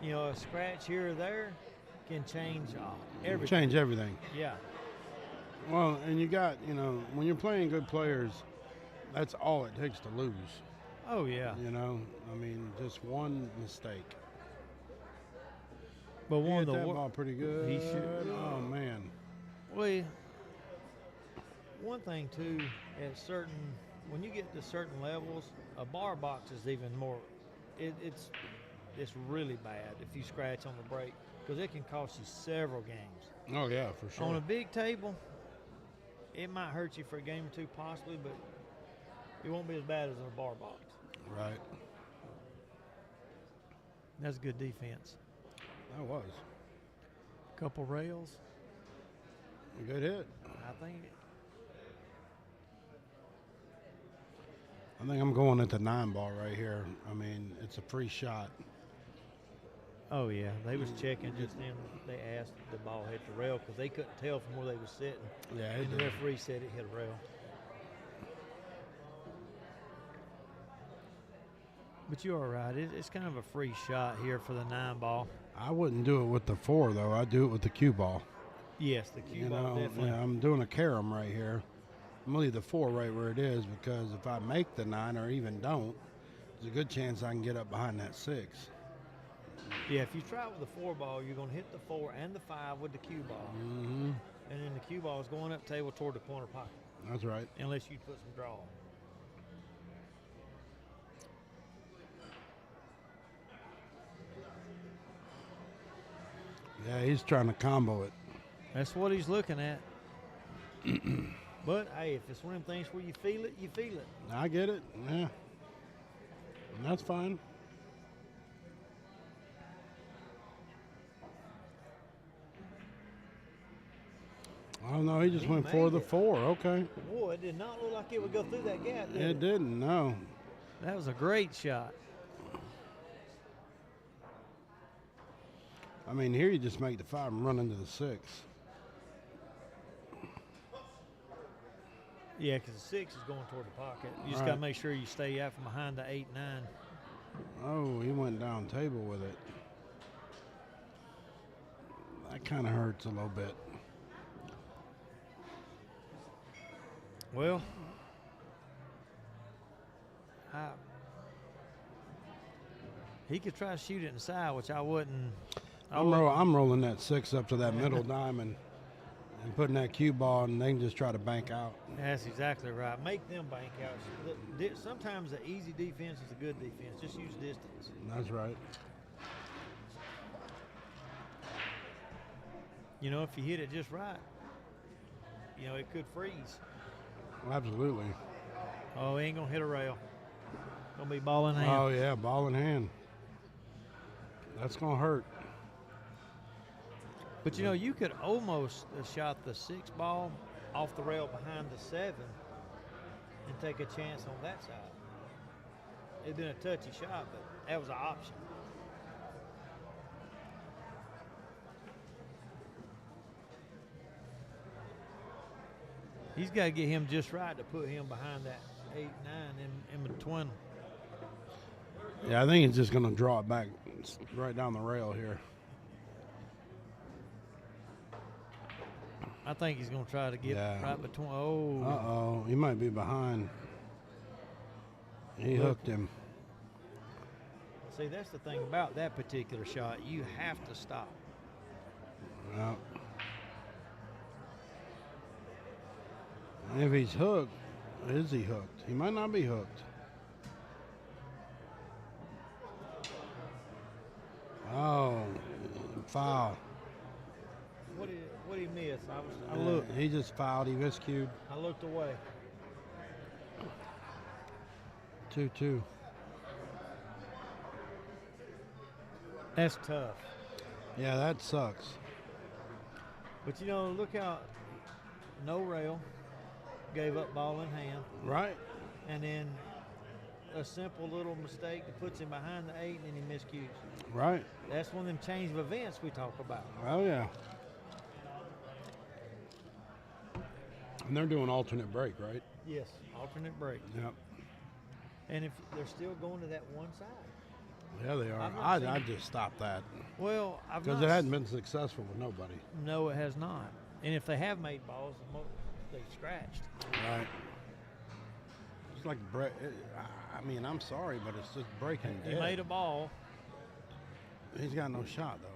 A scratch here or there can change everything. Change everything. Yeah. Well, and you got, when you're playing good players, that's all it takes to lose. Oh, yeah. Just one mistake. But he hit that ball pretty good. He should. Oh, man. Well, one thing too, when you get to certain levels, a bar box is even more. It's really bad if you scratch on the break, because it can cost you several games. Oh yeah, for sure. On a big table, it might hurt you for a game or two possibly, but it won't be as bad as a bar box. Right. That's good defense. That was. Couple rails. A good hit. I think I'm going at the 9 ball right here. It's a free shot. Oh, yeah. They was checking just then. They asked if the ball hit the rail because they couldn't tell from where they was sitting. Yeah, and the referee said it hit a rail. But you are right. It's kind of a free shot here for the 9 ball. I wouldn't do it with the 4, though. I'd do it with the cue ball. Yes, the cue ball definitely. Yeah, I'm doing a carom right here. I'm going to leave the 4 right where it is, because if I make the 9 or even don't, there's a good chance I can get up behind that 6. Yeah, if you try it with the 4 ball, you're going to hit the 4 and the 5 with the cue ball. Mm-hmm. And then the cue ball is going up table toward the corner pocket. That's right. Unless you put some draw. Yeah, he's trying to combo it. That's what he's looking at. But, hey, if it's one of them things where you feel it, you feel it. I get it, yeah. And that's fine. Oh, no, he just went for the 4. Okay. Boy, it did not look like it would go through that gap, did It didn't, no. That was a great shot. Here you just make the 5 and run into the 6. Yeah, because the 6 is going toward the pocket. You just got to make sure you stay out from behind the 8, 9. Oh, he went down table with it. That kind of hurts a little bit. Well, he could try to shoot it inside, which I wouldn't. I'm rolling that 6 up to that middle diamond and putting that cue ball, and they can just try to bank out. That's exactly right. Make them bank out. Sometimes the easy defense is a good defense. Just use distance. That's right. If you hit it just right, it could freeze. Absolutely. Oh, he ain't going to hit a rail. Going to be ball in hand. Oh, yeah, ball in hand. That's going to hurt. But, you could almost have shot the 6 ball off the rail behind the 7 and take a chance on that side. It'd been a touchy shot, but that was an option. He's got to get him just right to put him behind that 8, 9 in between. Yeah, I think he's just going to draw it back it's right down the rail here. I think he's going to try to get right between. Oh. Uh-oh. He might be behind. He hooked him. See, that's the thing about that particular shot. You have to stop. Yep. If he's hooked, is he hooked? He might not be hooked. Oh, foul. What did he miss? I looked. He just fouled. He miscued. I looked away. 2-2. That's tough. Yeah, that sucks. But you know, look how no rail, gave up ball in hand, Right. and then a simple little mistake that puts him behind the 8, and then he miscues. Right. That's one of them change of events we talk about. Oh, yeah. And they're doing alternate break, right? Yes, alternate break. Yep. And if they're still going to that one side. Yeah, they are. I've not I'd just stop that. Well, because it hadn't been successful with nobody. No, it has not. And if they have made balls, they've scratched. Right. It's like I mean, I'm sorry, but it's just breaking He dead. made a ball. He's got no shot, though.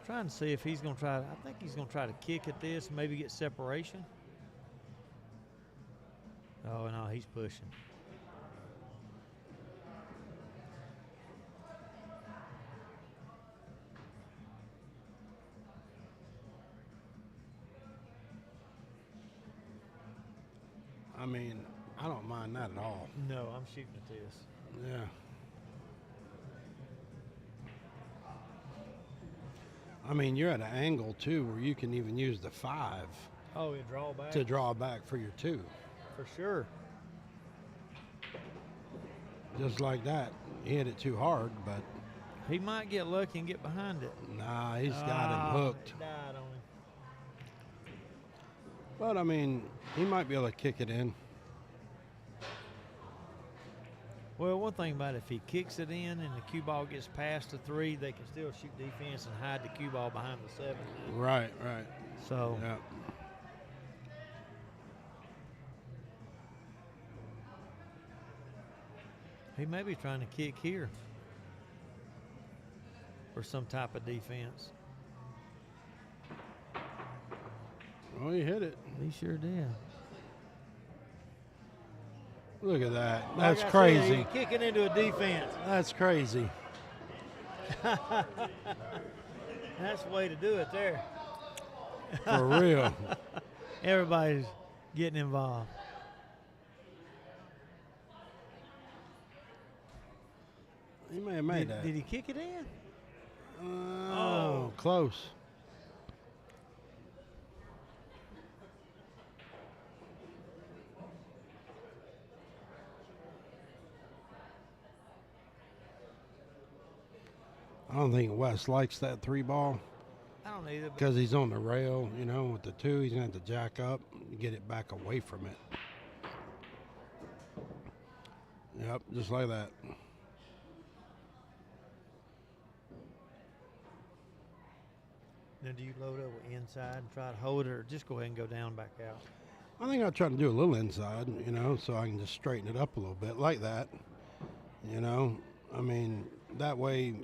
Trying to see if he's going to try. I think he's going to try to kick at this, maybe get separation. Oh, no, he's pushing. I mean, I don't mind that at all. No, I'm shooting at this. Yeah. I mean, you're at an angle, too, where you can even use the 5 Oh, you draw back? to draw back for your 2. For sure. Just like that. He hit it too hard, but He might get lucky and get behind it. nah, he's got him hooked. It died on him. But, I mean, he might be able to kick it in. Well, one thing about it, if he kicks it in and the cue ball gets past the 3, they can still shoot defense and hide the cue ball behind the 7. Right, right. So, Yeah. he may be trying to kick here for some type of defense. Oh, he hit it. He sure did. Look at that. Like That's I said, crazy. he's kicking into a defense. That's crazy. That's the way to do it there. For real. Everybody's getting involved. He may have made that. Did he kick it in? Oh, close. I don't think Wes likes that 3 ball I don't either. But because he's on the rail, you know, with the 2. He's going to have to jack up and get it back away from it. Yep, just like that. now, do you load up with inside and try to hold it, or just go ahead and go down and back out? I think I'll try to do a little inside, you know, so I can just straighten it up a little bit like that. You know, I mean, that way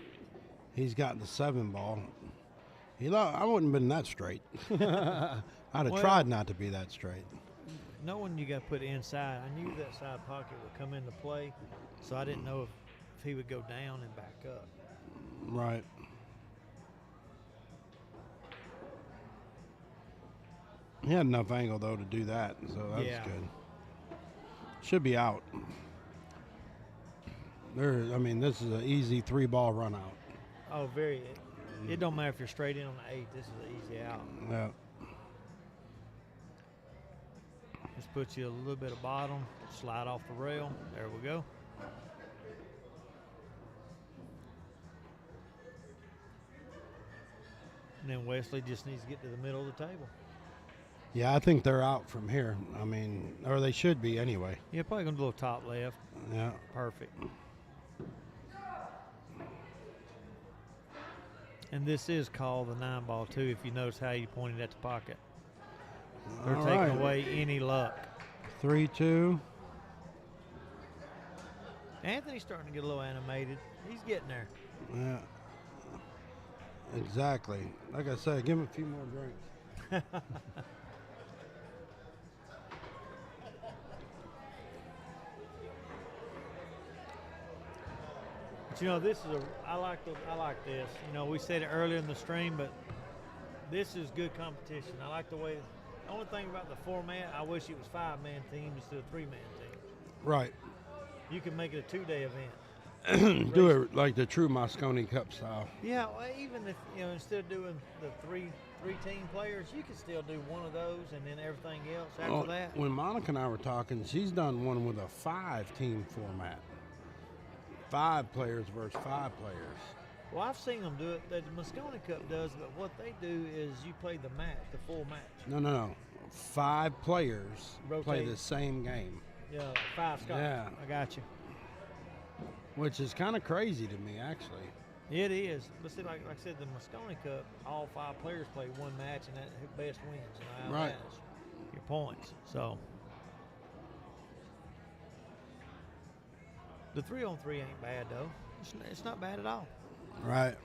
he's got the 7 ball. I wouldn't have been that straight. I'd have tried not to be that straight. Knowing you got to put it inside, I knew that side pocket would come into play, so I didn't know if he would go down and back up. Right. He had enough angle, though, to do that, so that's good. Should be out. I mean, this is an easy 3-ball run out. Oh, very. It don't matter if you're straight in on the 8. This is an easy out. Yeah. Just put you a little bit of bottom, slide off the rail. There we go. And then Wesley just needs to get to the middle of the table. Yeah, I think they're out from here. I mean, or they should be anyway. Yeah, probably going to do a little top left. Yeah. Perfect. And this is called the 9-ball, too, if you notice how you pointed at the pocket. They're All taking right. away any luck. 3-2. Anthony's starting to get a little animated. He's getting there. Yeah. Exactly. Like I said, give him a few more drinks. But you know, this is I like this. You know, we said it earlier in the stream, but this is good competition. I like the way. The only thing about the format, I wish it was 5-man teams instead of 3-man teams. Right. You can make it a 2-day event. Do it like the true Mosconi Cup style. Yeah, well, even if instead of doing the three-team players, you could still do one of those and then everything else after that. When Monica and I were talking, she's done one with a 5-team format. 5 players versus 5 players. Well, I've seen them do it. The Mosconi Cup does, but what they do is you play the match, the full match. No. 5 players play Rotate. the same game. Yeah, 5 Scotch. Yeah. I got you. Which is kind of crazy to me, actually. It is. But see, like I said, the Mosconi Cup, all 5 players play one match, and that who best wins. You know, how Right. that is. Your points. So the 3-on-3 ain't bad though. It's not bad at all. Right.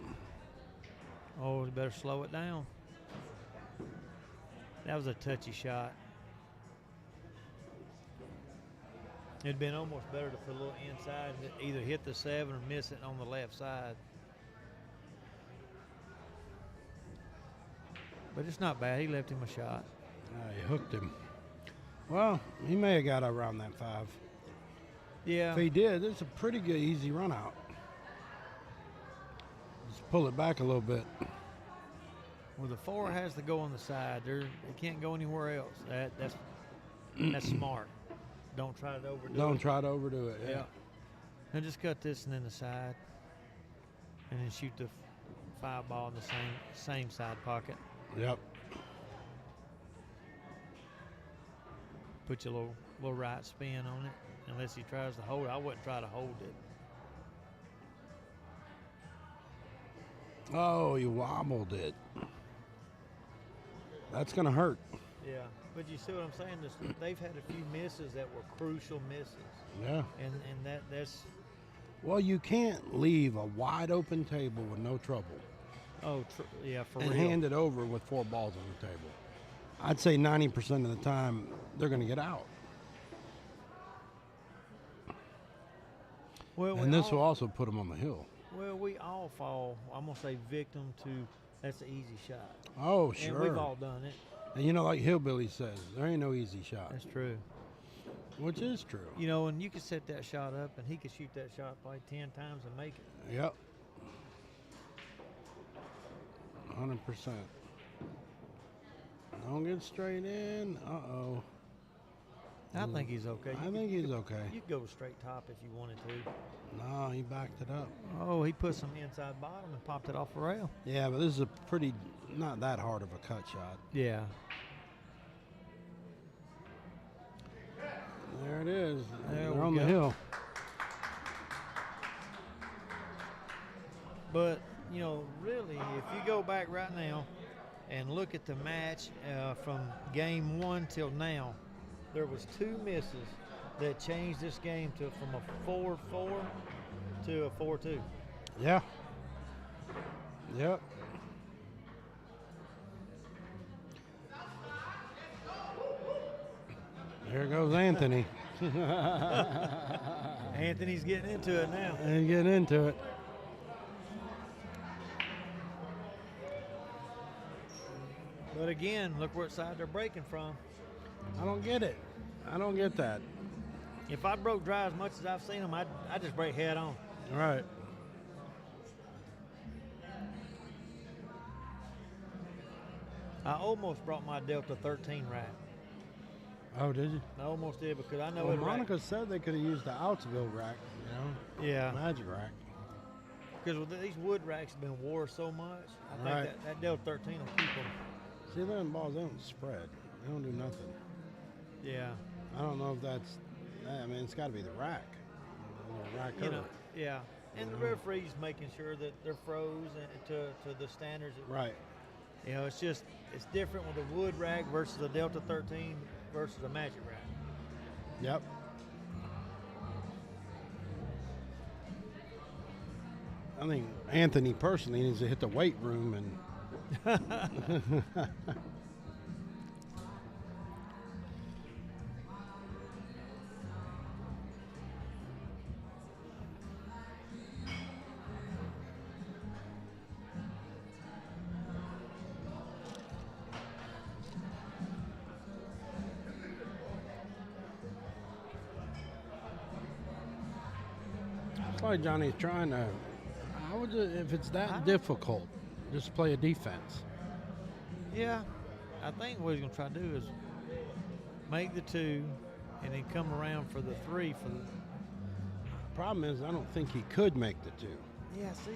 Oh, you better slow it down. That was a touchy shot. It'd been almost better to put a little inside and either hit the 7 or miss it on the left side. But it's not bad. He left him a shot. He hooked him. Well, he may have got around that 5. Yeah. If he did, it's a pretty good, easy run out. Just pull it back a little bit. Well, the 4 has to go on the side. It can't go anywhere else. That's smart. Don't try to overdo it. Don't try to overdo it. Yeah. And just cut this and then the side, and then shoot the 5 ball in the same side pocket. Yep. Put your little right spin on it. Unless he tries to hold it, I wouldn't try to hold it. Oh, you wobbled it. That's gonna hurt. Yeah, but you see what I'm saying? They've had a few misses that were crucial misses. Yeah. And that's. Well, you can't leave a wide open table with no trouble. Oh, yeah, for and real. hand it over with 4 balls on the table. I'd say 90% of the time they're going to get out. Well, And this will also put them on the hill. Well, we all fall, I'm going to say, victim to that's an easy shot. Oh, sure. And we've all done it. And you know, like Hillbilly says, there ain't no easy shot. That's true. Which is true. You know, and you could set that shot up, and he could shoot that shot probably 10 times and make it. Yep. 100%. Don't get straight in. Uh-oh. I think he's okay. I think he's okay. You could go straight top if you wanted to. No, he backed it up. Oh, he put some inside bottom and popped it off the rail. Yeah, but this is a pretty, not that hard of a cut shot. Yeah. There it is. There They're we on the go. hill. But, you know, really, if you go back right now and look at the match from game 1 till now, there was 2 misses that changed this game from a 4-4 to a 4-2. Yeah. Yep. There goes Anthony. Anthony's getting into it now. And getting into it. But again, look what side they're breaking from. I don't get it. I don't get that. If I broke dry as much as I've seen them, I'd just break head on. All right. I almost brought my Delta 13 rack. Oh, did you? I almost did because I know Well, it. Monica said they could have used the Outsville rack, you know? Yeah. Magic rack. because these wood racks have been wore so much. I think Right. that Delta 13 will keep them. See, them balls, they don't spread. They don't do nothing. Yeah. I don't know if that's, I mean, it's got to be the rack. The rack You know, cover. yeah. And the referee's making sure that they're froze and to the standards. Right. You know, it's different with a wood rack versus a Delta 13 versus a Magic rack. Yep. I think Anthony personally needs to hit the weight room and it's like Johnny's trying to, I would just, if it's that difficult, just play a defense. Yeah. I think what he's going to try to do is make the 2 and then come around for the 3 for the. Problem is, I don't think he could make the 2. Yeah, see.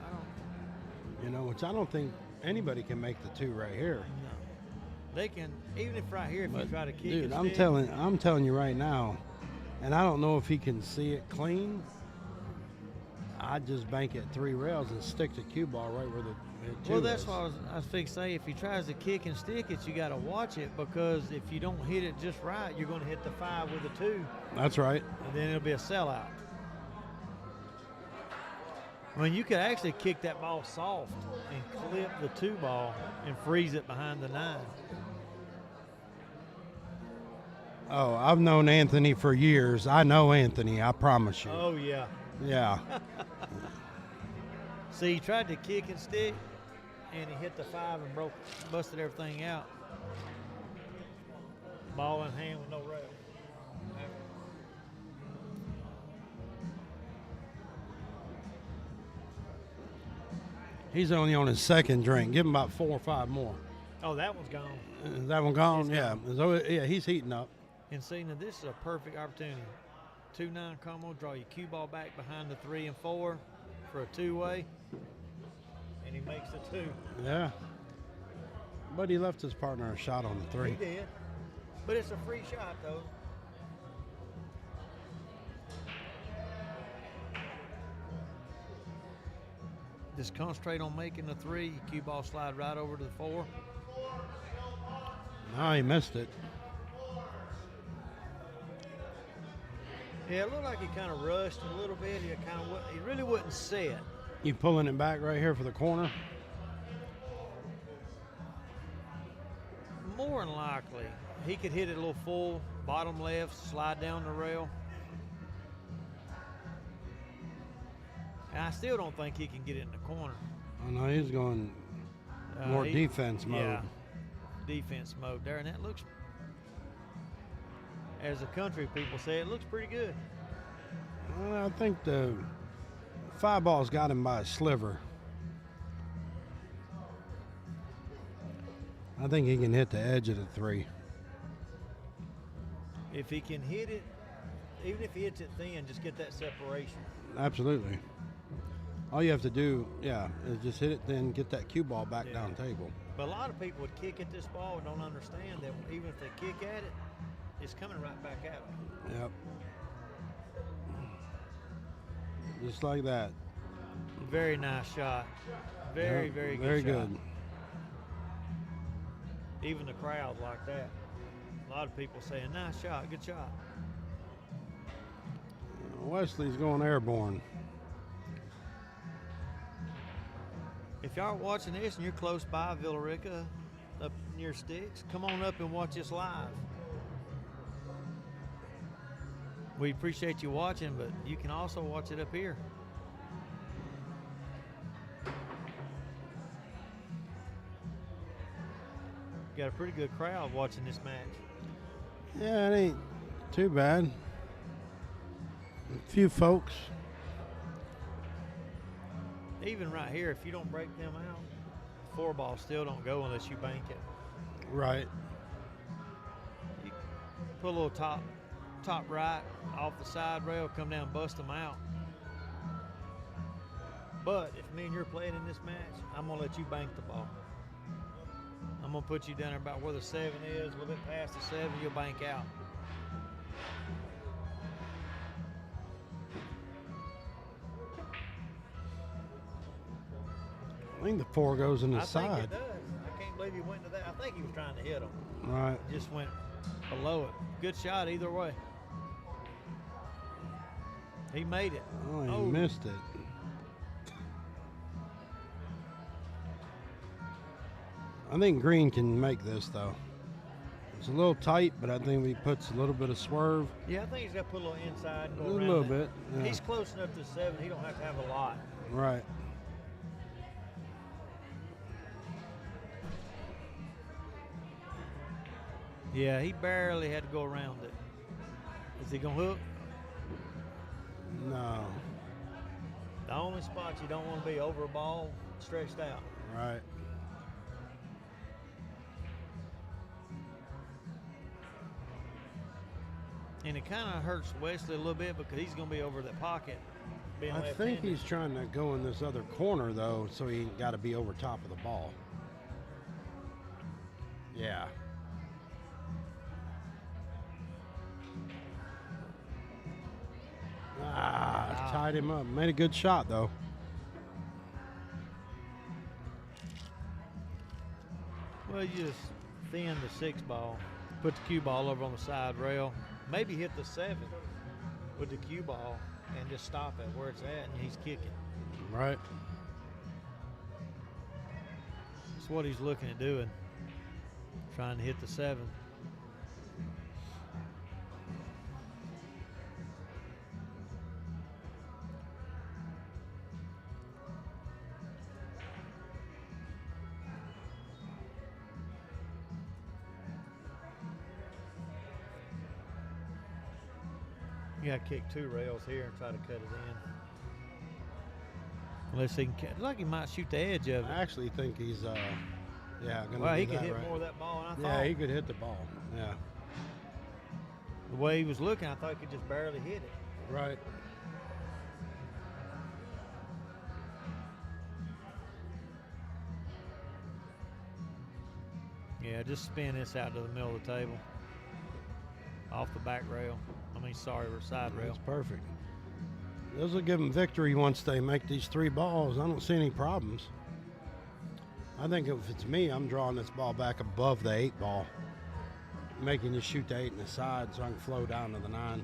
I don't. You know, which I don't think anybody can make the 2 right here. No. They can, even if right here, if you But, try to kick dude, and I'm stick, telling you right now, and I don't know if he can see it clean. I'd just bank it 3 rails and stick the cue ball right where the 2 Well, that's is. what I was fixing to say. If he tries to kick and stick it, you got to watch it, because if you don't hit it just right, you're going to hit the 5 with the 2, That's right. and then it'll be a sellout. I mean, you could actually kick that ball soft and clip the 2 ball and freeze it behind the 9. Oh, I've known Anthony for years. I know Anthony, I promise you. Oh, yeah. Yeah. See, he tried to kick and stick, and he hit the 5 and busted everything out. Ball in hand with no rail. He's only on his 2nd drink. Give him about 4 or 5 more. Oh, that one's gone. Is that one gone? It's Yeah. gone. So, yeah, he's heating up. And see, now this is a perfect opportunity. 2-9 combo, draw your cue ball back behind the 3 and 4 for a 2-way, and he makes the 2. Yeah. But he left his partner a shot on the 3. He did. But it's a free shot, though. Just concentrate on making the 3. Your cue ball slide right over to the 4. No, he missed it. Yeah, it looked like he kind of rushed a little bit. He really wouldn't set. You pulling it back right here for the corner? More than likely, he could hit it a little full, bottom left, slide down the rail. And I still don't think he can get it in the corner. Oh, no, he's going more defense mode. Yeah, defense mode there. And that looks, as the country people say, it looks pretty good. Well, I think the 5 ball's got him by a sliver. I think he can hit the edge of the 3. If he can hit it, even if he hits it thin, just get that separation. Absolutely. All you have to do, yeah, is just hit it thin, get that cue ball back down table. But a lot of people would kick at this ball and don't understand that even if they kick at it, it's coming right back at them. Yep. Just like that. Very nice shot. Very, Yep, very good very shot. good. Even the crowd like that. A lot of people saying, nice shot, good shot. Wesley's going airborne. If y'all are watching this and you're close by Villarica, up near Sticks, come on up and watch us live. We appreciate you watching, but you can also watch it up here. Got a pretty good crowd watching this match. Yeah, it ain't too bad. A few folks. Even right here, if you don't break them out, 4 balls still don't go unless you bank it. Right. You put a little top right off the side rail, come down, bust them out. But if me and you're playing in this match, I'm gonna let you bank the ball. I'm gonna put you down there about where the 7 is, a little bit past the 7, you'll bank out. I think the 4 goes in the I side. think it does. I can't believe he went to that. I think he was trying to hit him. Right. Just went below it. Good shot either way. He made it. Oh, he missed it. I think Green can make this, though. It's a little tight, but I think if he puts a little bit of swerve. Yeah, I think he's got to put a little inside and go A around little it. bit. Yeah. He's close enough to 7. He don't have to have a lot. Right. Yeah, he barely had to go around it. Is he going to hook? No. The only spot you don't want to be over a ball stretched out. Right. And it kind of hurts Wesley a little bit because he's going to be over the pocket. Being I think left-handed. he's trying to go in this other corner, though, so he got to be over top of the ball. Yeah. Tied him up. Made a good shot, though. Well, you just thin the 6 ball, put the cue ball over on the side rail, maybe hit the 7 with the cue ball and just stop it where it's at, and he's kicking. Right. That's what he's looking at doing, trying to hit the 7. You got to kick 2 rails here and try to cut it in. Unless he can, like he might shoot the edge of it. I actually think he's, yeah, going to Well, do he could that hit right. more of that ball than I Yeah, thought. he could hit the ball. Yeah. The way he was looking, I thought he could just barely hit it. Right. Yeah, just spin this out to the middle of the table. Off the back rail. I mean, sorry, side rail. That's perfect. This will give them victory once they make these 3 balls. I don't see any problems. I think if it's me, I'm drawing this ball back above the 8 ball, making you shoot the 8 in the side so I can flow down to the 9,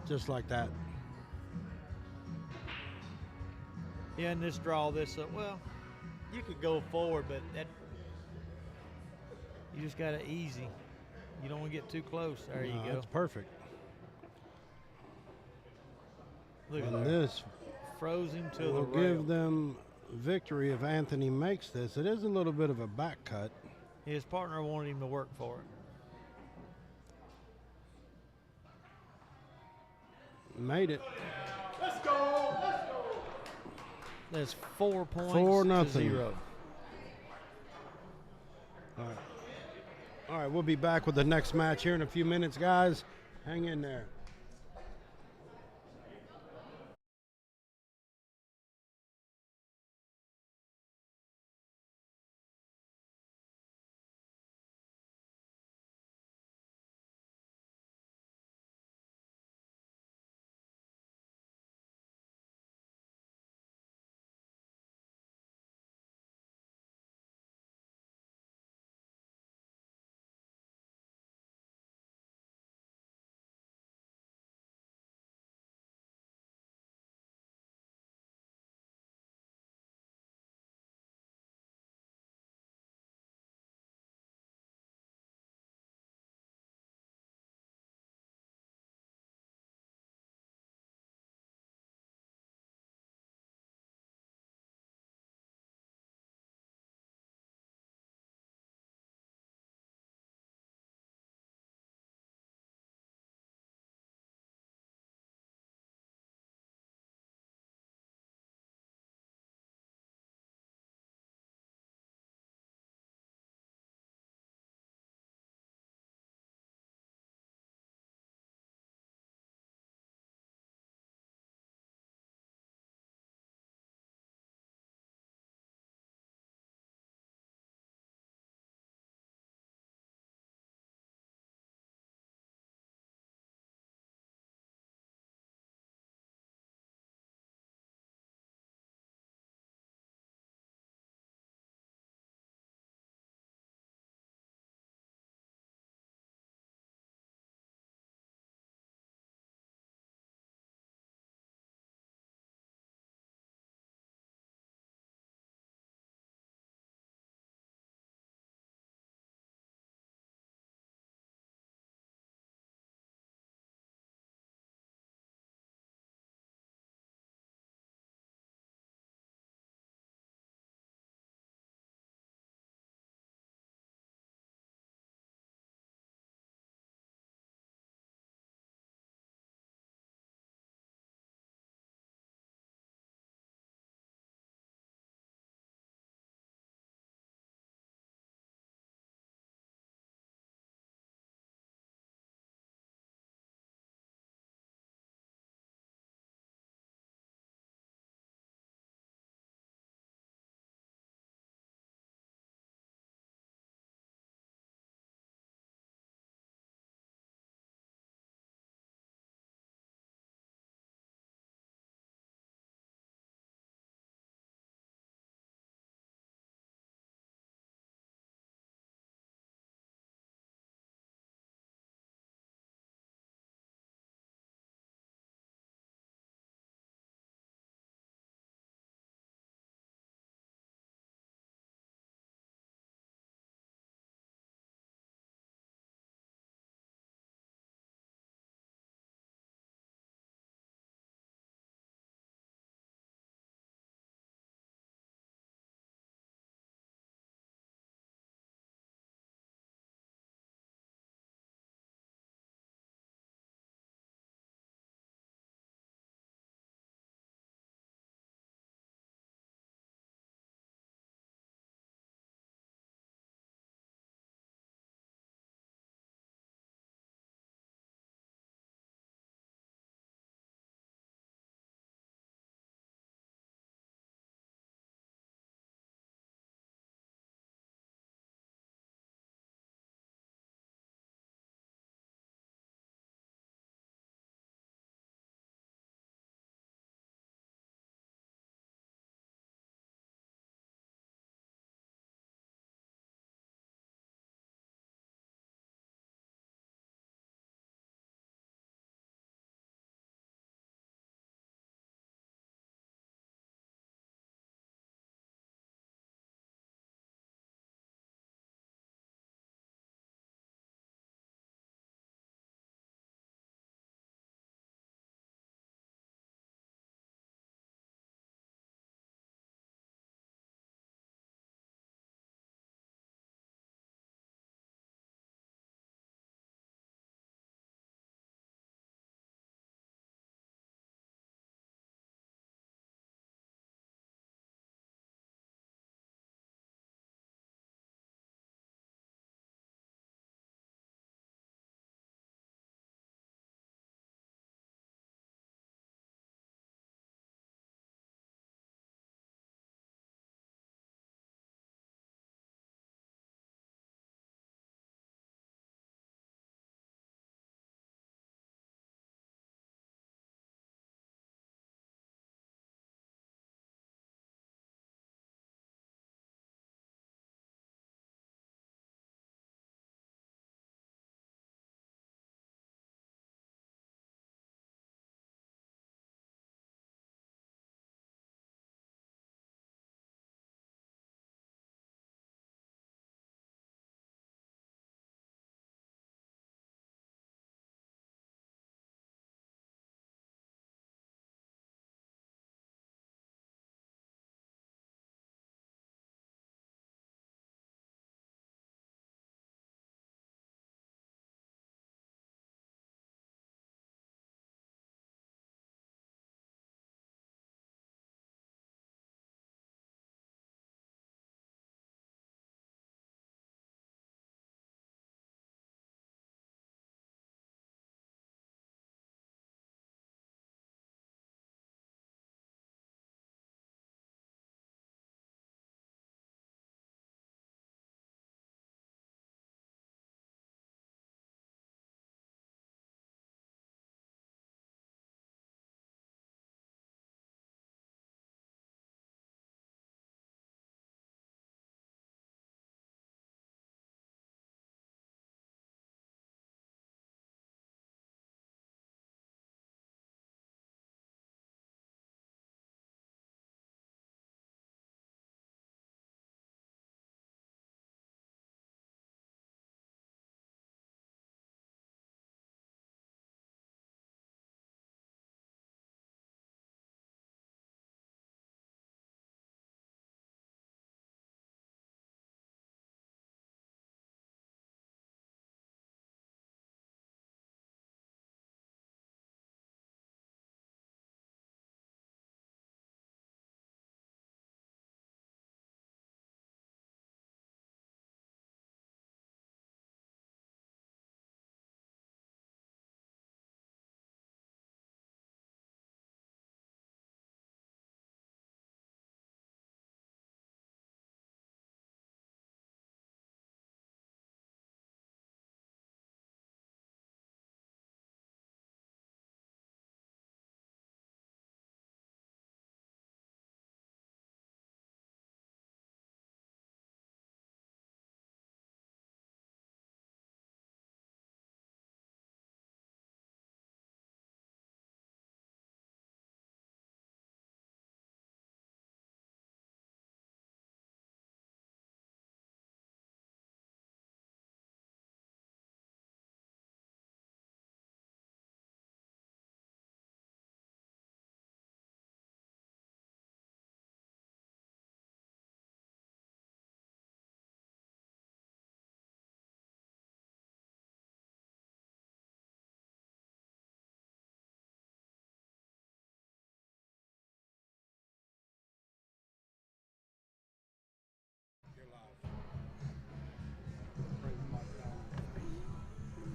just like that. Yeah, and just draw this up. Well, you could go forward, but that you just got it easy. You don't want to get too close. There you go. That's perfect. Look at And that. this Froze him to will the rail. give them victory if Anthony makes this. It is a little bit of a back cut. His partner wanted him to work for it. Made it. That's 4 points 4-0. to 0. All right. All right, we'll be back with the next match here in a few minutes, guys. Hang in there.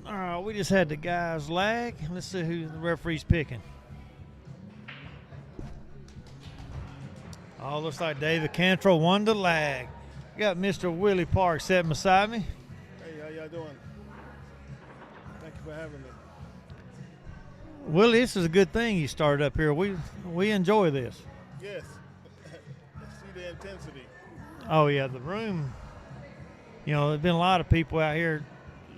All right, we just had the guys lag. Let's see who the referee's picking. Oh, looks like David Cantrell won the lag. We got Mr. Willie Park sitting beside me. Hey, how y'all doing? Thank you for having me. Willie, this is a good thing you started up here. We enjoy this. Yes. See the intensity. Oh, yeah, the room. You know, there's been a lot of people out here.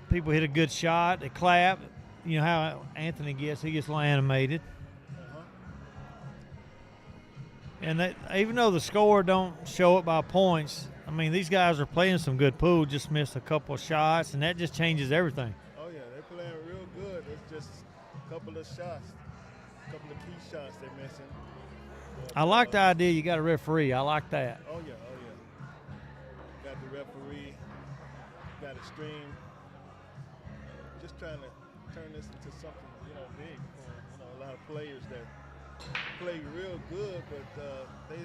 People hit a good shot, they clap. You know how Anthony gets. He gets a little animated. Uh-huh. And that, even though the score don't show it by points, I mean, these guys are playing some good pool, just missed a couple of shots, and that just changes everything. Oh, yeah, they're playing real good. It's just a couple of shots, a couple of key shots they're missing. But, I like the idea you got a referee. I like that. Oh, yeah, oh, yeah. Got the referee, got a stream. Just trying to turn this into something, big for, a lot of players that play real good, but they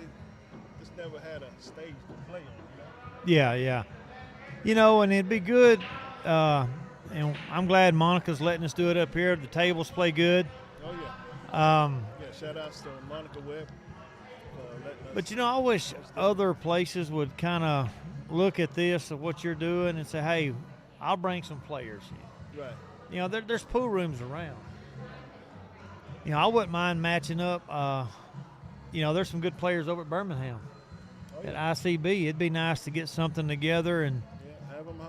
just never had a stage to play on, Yeah, yeah. You know, and it'd be good, and I'm glad Monica's letting us do it up here. The tables play good. Oh, yeah. Yeah, shout outs to Monica Webb. Letting us. But, you know, I wish other places would kind of look at this, of what you're doing, and say, hey, I'll bring some players in. Right. You know, there's pool rooms around. You know, I wouldn't mind matching up. You know, there's some good players over at Birmingham. Oh, At yeah. ICB. It'd be nice to get something together and, Yeah, have them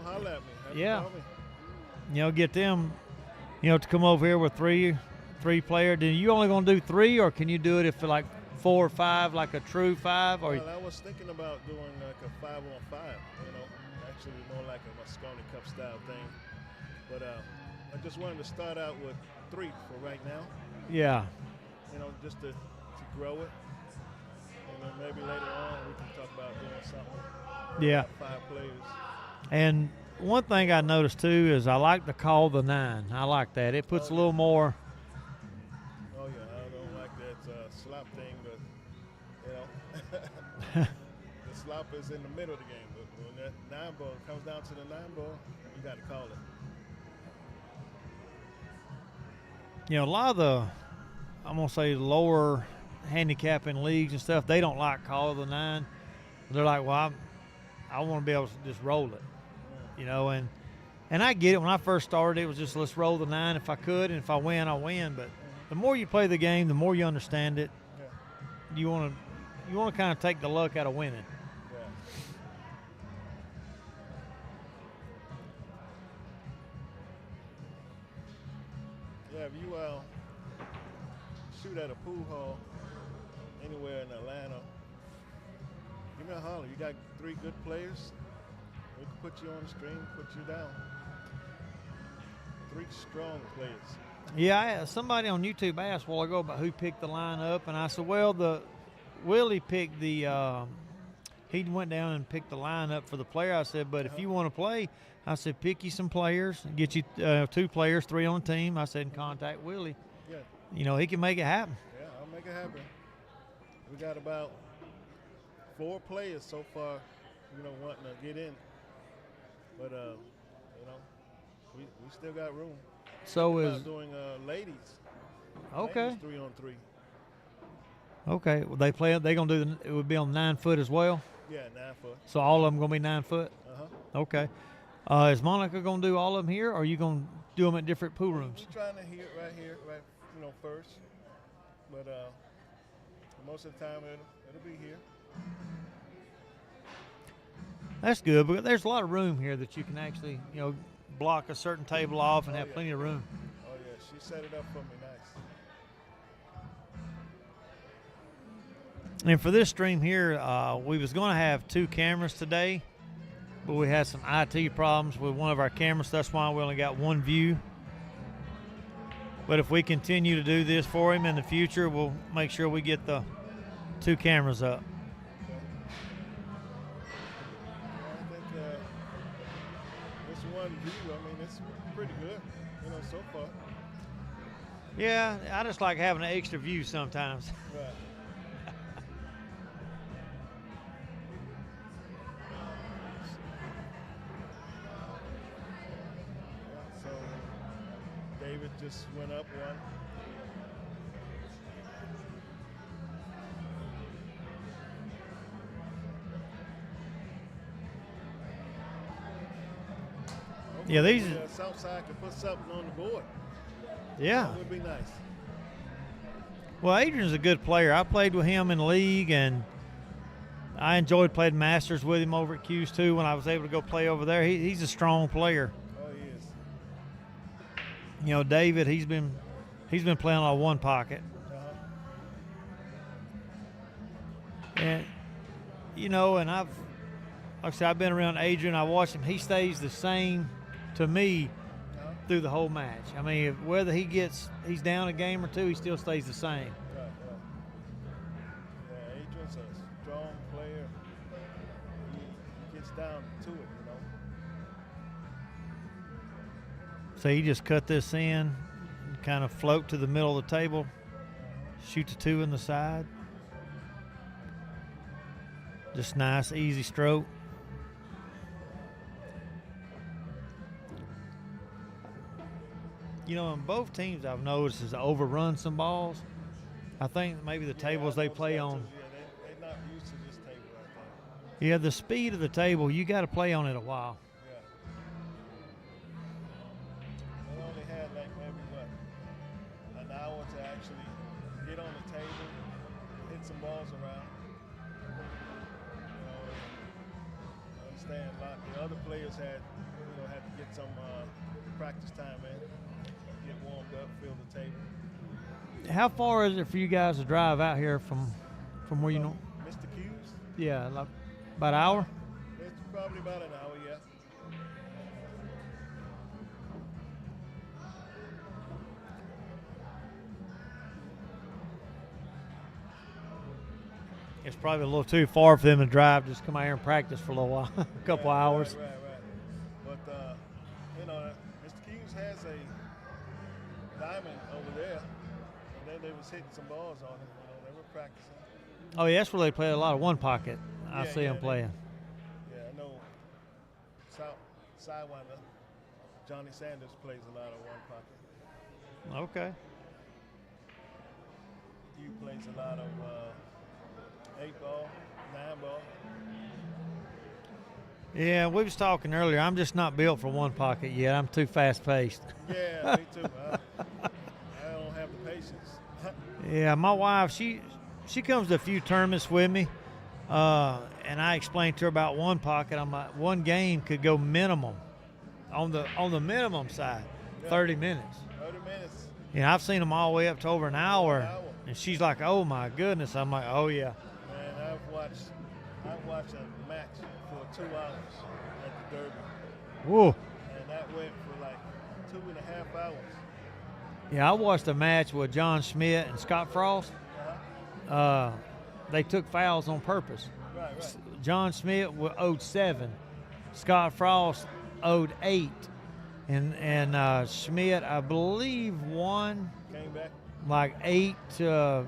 holler at me. Have Yeah. them call me. you know, get them, you know, to come over here with three player. Then you only going to do 3, or can you do it if for like 4 or 5, like a true 5? Or Well, I was thinking about doing like a 5-on-5, actually more like a Mosconi Cup style thing. But I just wanted to start out with 3 for right now, yeah. just to grow it. And then maybe later on we can talk about doing something. Yeah. 5 players. And one thing I noticed too is I like to call the 9. I like that. It puts a little more. Oh, yeah, I don't like that slop thing, but, the slop is in the middle of the game. But when that 9 ball comes down to the 9 ball, you got to call it. You know, a lot of the, I'm going to say, lower handicapping leagues and stuff, they don't like call the 9. They're like, well, I want to be able to just roll it, you know, and I get it. When I first started, it was just let's roll the 9 if I could, and if I win, I win. But the more you play the game, the more you understand it. Yeah. You want to kind of take the luck out of winning. Yeah, if you shoot at a pool hall anywhere in Atlanta, give me a holler. You got 3 good players, we can put you on the stream, put you down. 3 strong players. Yeah, somebody on YouTube asked a while ago about who picked the lineup, and I said, well, Willie picked the. He went down and picked the lineup for the player. I said, but if you want to play, I said, pick you some players, get you 2 players, 3 on the team. I said, and contact Willie. Yeah. You know, he can make it happen. Yeah, I'll make it happen. We got about 4 players so far, wanting to get in. But, we still got room. So About is doing ladies. okay. Ladies 3-on-3. Okay, well, they gonna do it would be on 9 foot as well. Yeah, 9 foot. So all of them gonna be 9 foot. Uh-huh. Okay. Is Monica gonna do all of them here, or are you gonna do them at different pool rooms? We're trying to hear right, first. But most of the time it'll be here. That's good, because there's a lot of room here that you can actually, block a certain table off and Oh, have yeah. plenty of room. Oh yeah, she set it up for me nice. And for this stream here, we was going to have 2 cameras today, but we had some IT problems with one of our cameras. That's why we only got 1 view. But if we continue to do this for him in the future, we'll make sure we get the 2 cameras up. I think this 1 view, it's pretty good, so far. Yeah, I just like having an extra view sometimes. Right. So just went up one. Yeah, these. Southside could put something on the board. Yeah. That would be nice. Well, Adrian's a good player. I played with him in the league, and I enjoyed playing Masters with him over at Q's too when I was able to go play over there. He's a strong player. Oh, he is. You know, David, he's been playing a lot of one pocket. And you know, and like I said, I've been around Adrian. I watched him. He stays the same to me through the whole match. I mean, whether he's down a game or two, he still stays the same. Right. Yeah, Adrian's a strong player. He gets down to it, you know. So he just cut this in, kind of float to the middle of the table, shoot the 2 in the side. Just nice, easy stroke. You know, in both teams I've noticed is overrun some balls. I think maybe the tables they play on. They're not used to this table, I think. Yeah, the speed of the table, you got to play on it a while. Yeah. They only had like maybe an hour to actually get on the table, hit some balls around. You know, I understand a lot. The other players had to get some practice time in. Get warmed up, fill the table. How far is it for you guys to drive out here from where you know? Mr. Q's? Yeah, like about an hour? It's probably about an hour, yeah. It's probably a little too far for them to drive. Just come out here and practice for a little while, a couple hours. Right. But, you know, Mr. Q's has a diamond over there, and then they was hitting some balls on it. You know, they were practicing. Oh, yeah, that's where they play a lot of one pocket. I see them playing. Yeah, I know. Sidewinder, Johnny Sanders plays a lot of one pocket. Okay. He plays a lot of 8-ball, 9-ball. Yeah, we was talking earlier. I'm just not built for one pocket yet. I'm too fast-paced. Yeah, me too. I don't have the patience. Yeah, my wife, she comes to a few tournaments with me, and I explained to her about one pocket. I'm like, one game could go minimum, on the minimum side, 30 minutes. 30 minutes. Yeah, I've seen them all the way up to over an hour, and she's like, "Oh my goodness!" I'm like, "Oh yeah." Man, I've watched a match for 2 hours at the Derby. Whoa. And that went for like 2.5 hours. Yeah, I watched a match with John Schmidt and Scott Frost. They took fouls on purpose. Right. John Schmidt owed 7. Scott Frost owed 8. And Schmidt, I believe, won Came back. like 8-4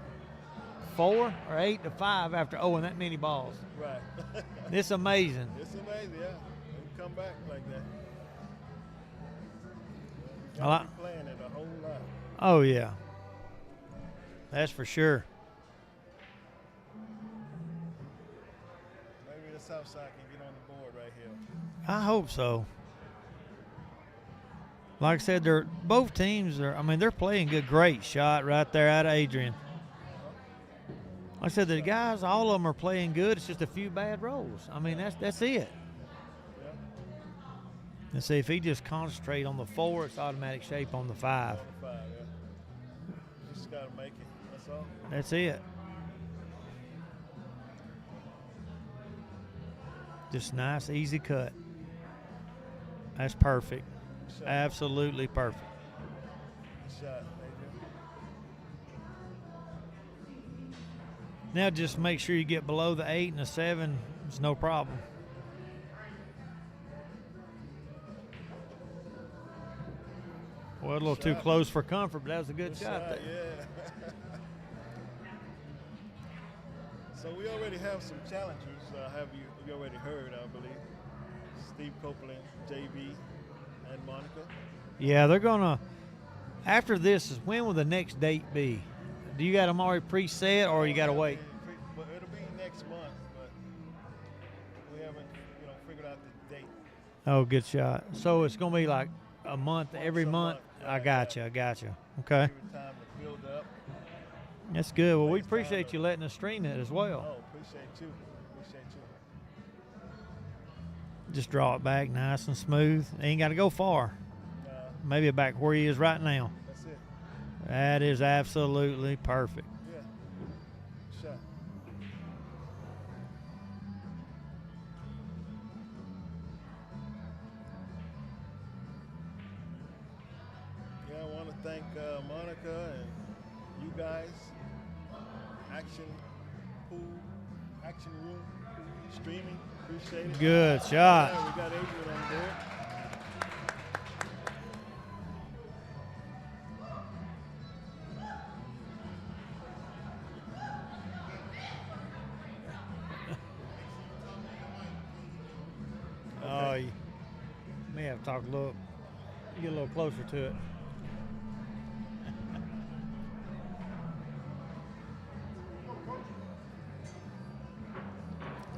or 8-5 after owing that many balls. Right. It's amazing. It's amazing, yeah. They come back like that. I like- Be playing it a whole lot. Oh yeah, that's for sure. Maybe the South Side can get on the board right here. I hope so. Like I said, both teams are. I mean, they're playing good. Great shot right there out of Adrian. Like I said, the guys, all of them are playing good. It's just a few bad rolls. I mean, that's it. Yeah. And see, if he just concentrate on the 4, it's automatic shape on the 5. 5, yeah. Just got to make it. That's all. That's it. Just nice, easy cut. That's perfect. Shot. Absolutely perfect. Shot, Adrian. Now just make sure you get below the 8 and the 7. It's no problem. Well, a little too close for comfort, but that was a good shot there. Yeah. So we already have some challengers. You already heard, I believe. Steve Copeland, JB, and Monica. Yeah, they're gonna. After this, is when will the next date be? Do you got them already preset, or you got to wait? Well, it'll be next month, but we haven't, figured out the date. Oh, good shot. So it's gonna be like a month every month. I got you. Okay. Give it time to build up. That's good. Well, we appreciate you letting us stream it as well. Oh, appreciate you. Just draw it back nice and smooth. Ain't got to go far. Maybe back where he is right now. That's it. That is absolutely perfect. Yeah. Shot. Yeah, I want to thank Monica and you guys. Action Room Streaming. Appreciate it. Good shot. Yeah, we got Adrian on board. Oh, you may have to talk a little, get a little closer to it.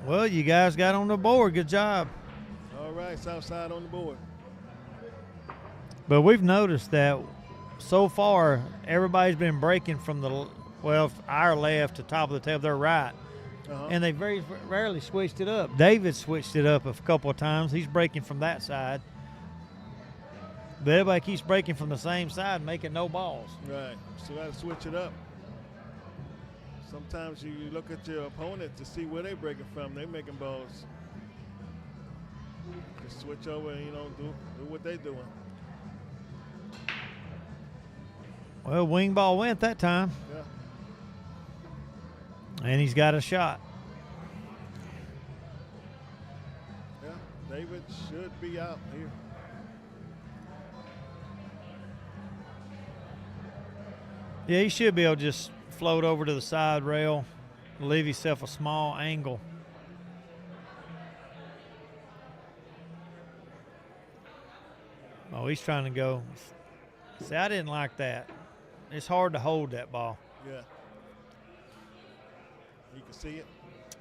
Well, you guys got on the board. Good job. All right, Southside on the board. But we've noticed that so far, everybody's been breaking from our left to top of the table, their right. And they very rarely switched it up. David switched it up a couple of times. He's breaking from that side. But everybody keeps breaking from the same side, making no balls. Right. So you got to switch it up. Sometimes you look at your opponent to see where they're breaking from. They're making balls. Just switch over and, do what they're doing. Well, wing ball went that time. Yeah. And he's got a shot. Yeah, David should be out here. Yeah, he should be able to just float over to the side rail, leave himself a small angle. Oh, he's trying to go. See, I didn't like that. It's hard to hold that ball. Yeah. You can see it?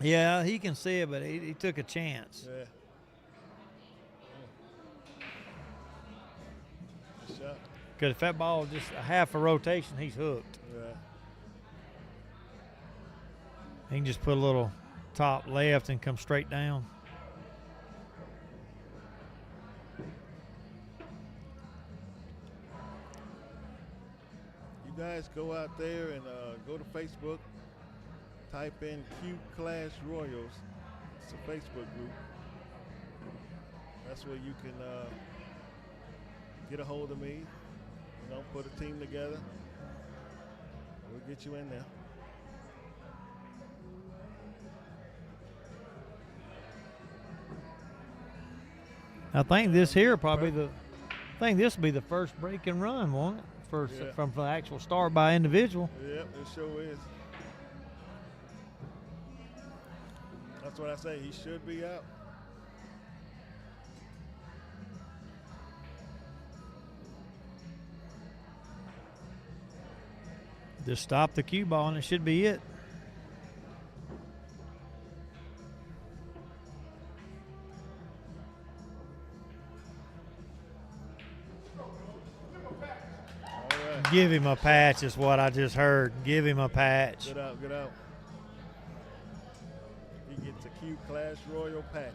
Yeah, he can see it, but he took a chance. Yeah. Good shot. Because if that ball just a half a rotation, he's hooked. Yeah. He can just put a little top left and come straight down. You guys go out there and go to Facebook, type in Q Clash Royals. It's a Facebook group. That's where you can get a hold of me, put a team together. We'll get you in there. I think this here probably I think this will be the first break and run, won't it? From the actual start by individual. Yep, it sure is. That's what I say. He should be out. Just stop the cue ball and it should be it. Give him a patch is what I just heard. Give him a patch. Good out, good out. He gets a Q Clash Royal patch.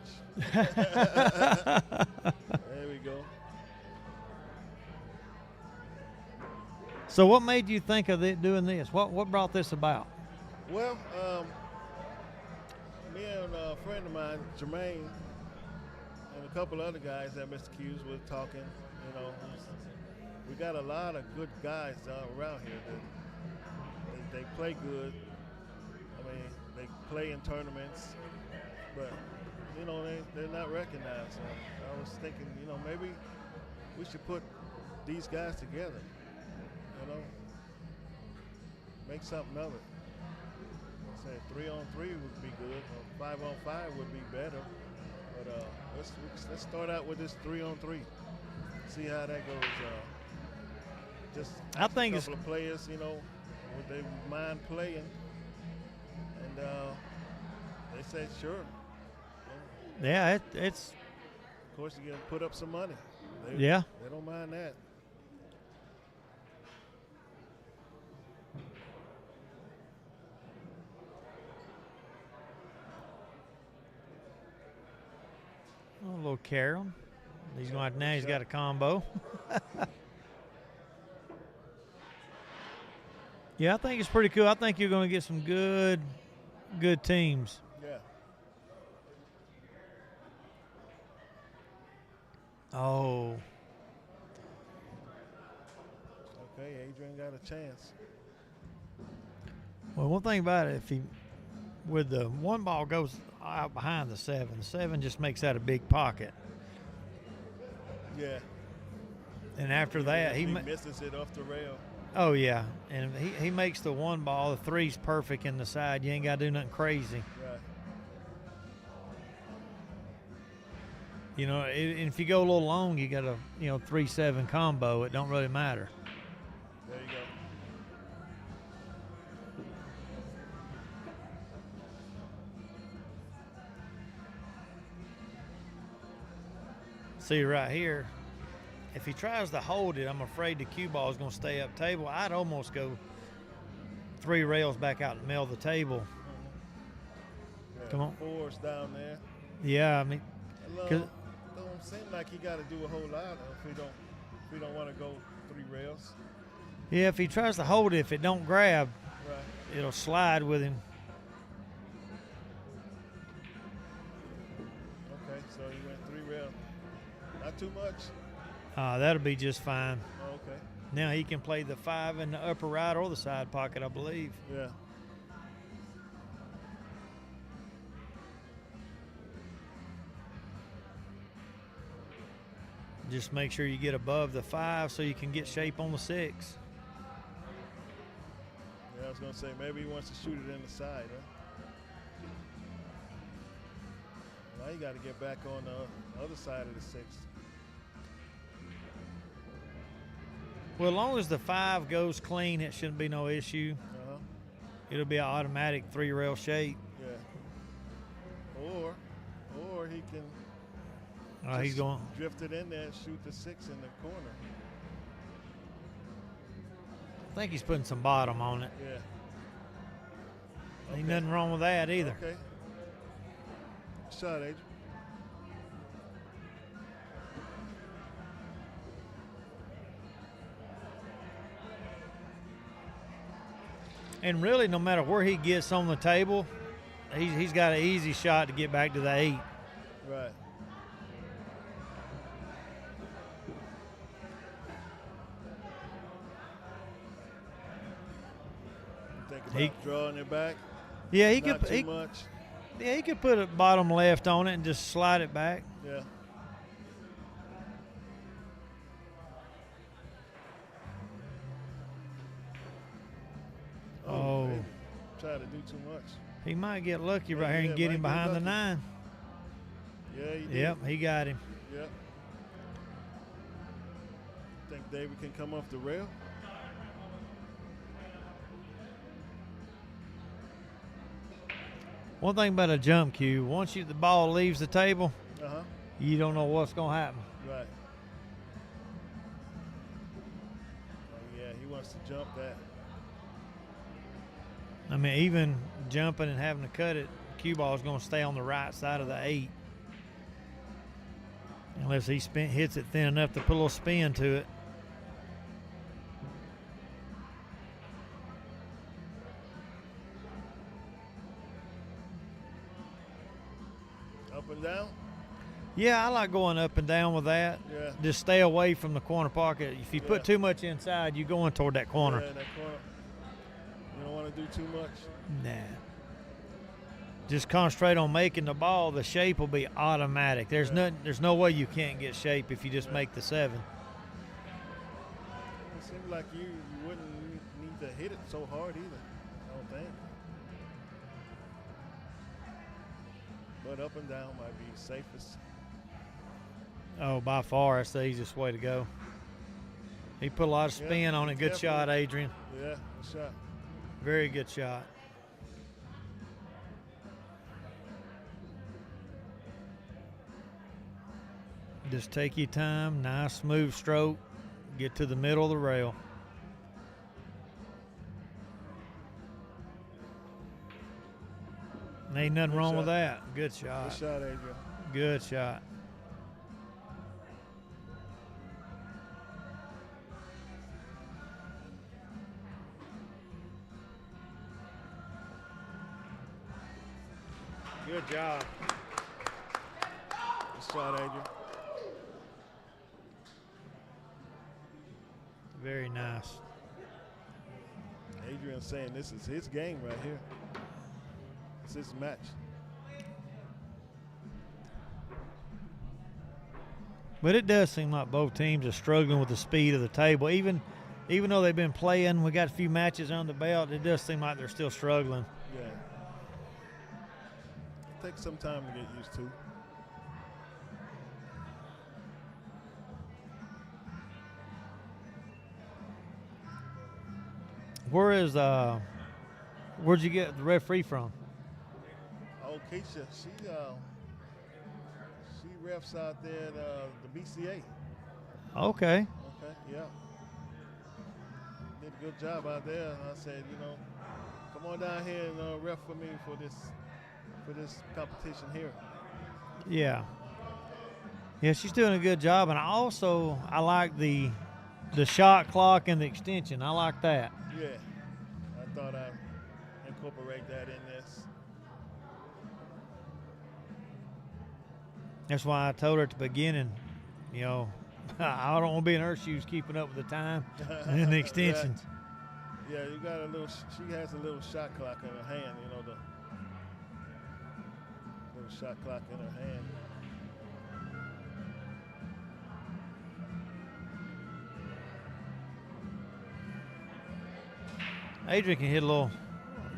There we go. So what made you think of doing this? What brought this about? Well, me and a friend of mine, Jermaine, and a couple other guys at Mr. Q's were talking, we got a lot of good guys around here that they play good. I mean, they play in tournaments, but they're not recognized. So I was thinking, maybe we should put these guys together. Make something of it. I say 3-on-3 would be good. 5-on-5 would be better. But let's start out with this 3-on-3. See how that goes. just I think a it's couple of players, you know, would they mind playing? And they said sure. yeah, it's Of course, you can put up some money. yeah. They don't mind that. A little carry. He's going to now. He's got a combo. Yeah, I think it's pretty cool. I think you're going to get some good teams. Yeah. Oh, Okay, Adrian got a chance. well, one thing about it, if he with the one ball goes out behind the 7 just makes that a big pocket. Yeah. And after that, he misses it off the rail. oh yeah, and he makes the one ball. The 3's perfect in the side. You ain't got to do nothing crazy. Right. You know, and if you go a little long, you got a 3-7 combo. It don't really matter. There you go. See right here, if he tries to hold it, I'm afraid the cue ball is going to stay up table. I'd almost go 3 rails back out in the middle of the table. Yeah, Come on. 4's down there. Yeah, I mean, Don't seem like he got to do a whole lot if we don't want to go 3 rails. yeah, if he tries to hold it, if it don't grab, Right. it'll slide with him. Okay, so he went 3 rails. Not too much. That'll be just fine. Oh, okay. Now he can play the 5 in the upper right or the side pocket, I believe. Yeah. Just make sure you get above the 5 so you can get shape on the 6. Yeah, I was gonna say maybe he wants to shoot it in the side, huh? Now you got to get back on the other side of the 6. Well, as long as the 5 goes clean, it shouldn't be no issue. Uh-huh. It'll be an automatic 3-rail shape. Yeah. Or he can He's just going. drift it in there and shoot the 6 in the corner. I think he's putting some bottom on it. Yeah. Ain't nothing wrong with that either. Okay. Shot, Adrian. And really, no matter where he gets on the table, he's got an easy shot to get back to the 8. Right. Think about drawing it back. Yeah, he Not could. too much. Yeah, he could put a bottom left on it and just slide it back. Yeah. Oh. Man. Try to do too much. He might get lucky right here Yeah, and get him might get behind the lucky. 9. Yeah, he did. Yep, he got him. Yep. Think David can come off the rail? One thing about a jump cue, once the ball leaves the table, Uh-huh. you don't know what's going to happen. Right. Oh, yeah, he wants to jump that. I mean, even jumping and having to cut it, cue ball is going to stay on the right side of the 8. Unless he hits it thin enough to put a little spin to it. Up and down? Yeah, I like going up and down with that. Yeah. Just stay away from the corner pocket. If you Yeah. put too much inside, you're going toward that corner. Yeah, that corner. You don't want to do too much. Nah. Just concentrate on making the ball. The shape will be automatic. There's there's no way you can't get shape if you just make the 7. It seems like you wouldn't need to hit it so hard either, I don't think. But up and down might be safest. Oh, by far, that's the easiest way to go. He put a lot of spin on it. Good definitely. shot, Adrian. Yeah, good shot. Very good shot. Just take your time. Nice, smooth stroke. Get to the middle of the rail. Ain't nothing wrong with that. Good shot. Good shot, Adrian. Good shot. Good job. Good shot, Adrian. Very nice. Adrian's saying this is his game right here. It's his match. But it does seem like both teams are struggling with the speed of the table. Even though they've been playing, we got a few matches on the belt, it does seem like they're still struggling. Yeah. It takes some time to get used to. Where'd you get the referee from? Oh, Keisha, she refs out there at the BCA. Okay. Okay, yeah. Did a good job out there. And I said, come on down here and ref for me for this competition here. Yeah. Yeah, she's doing a good job, and I like the shot clock and the extension. I like that. Yeah, I thought I'd incorporate that in this. That's why I told her at the beginning, I don't want to be in her shoes keeping up with the time and the extensions. Yeah, you got she has a little shot clock in her hand, the little shot clock in her hand. Adrian can hit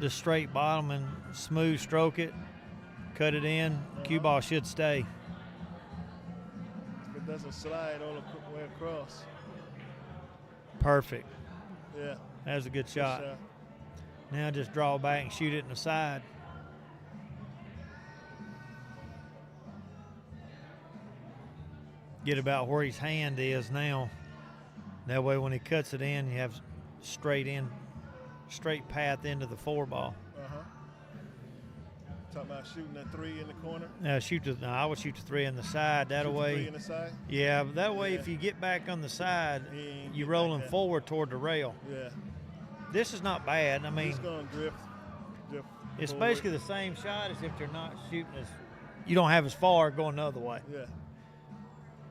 the straight bottom and smooth stroke it, cut it in. Cue ball should stay. If it doesn't slide all the way across. Perfect. Yeah. That was a good shot. Now just draw back and shoot it in the side. Get about where his hand is now. That way when he cuts it in, you have straight path into the 4-ball. Talking about shooting that 3 in the corner? I would shoot the 3 in the side. That way. 3 in the side? Yeah, but that way if you get back on the side, you're rolling forward toward the rail. Yeah. This is not bad. I mean, he's going to drift it's forward. Basically the same shot as if they're not shooting you don't have as far going the other way. Yeah.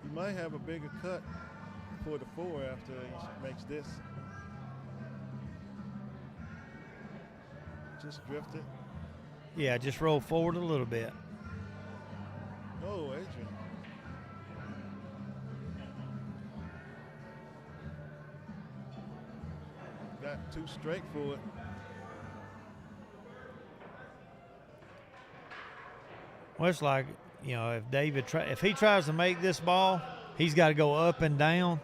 You might have a bigger cut for the 4 after he makes this. Just drift it. Yeah, just roll forward a little bit. Oh, Adrian. Got too straight for it. Well, it's like, if he tries to make this ball, he's got to go up and down.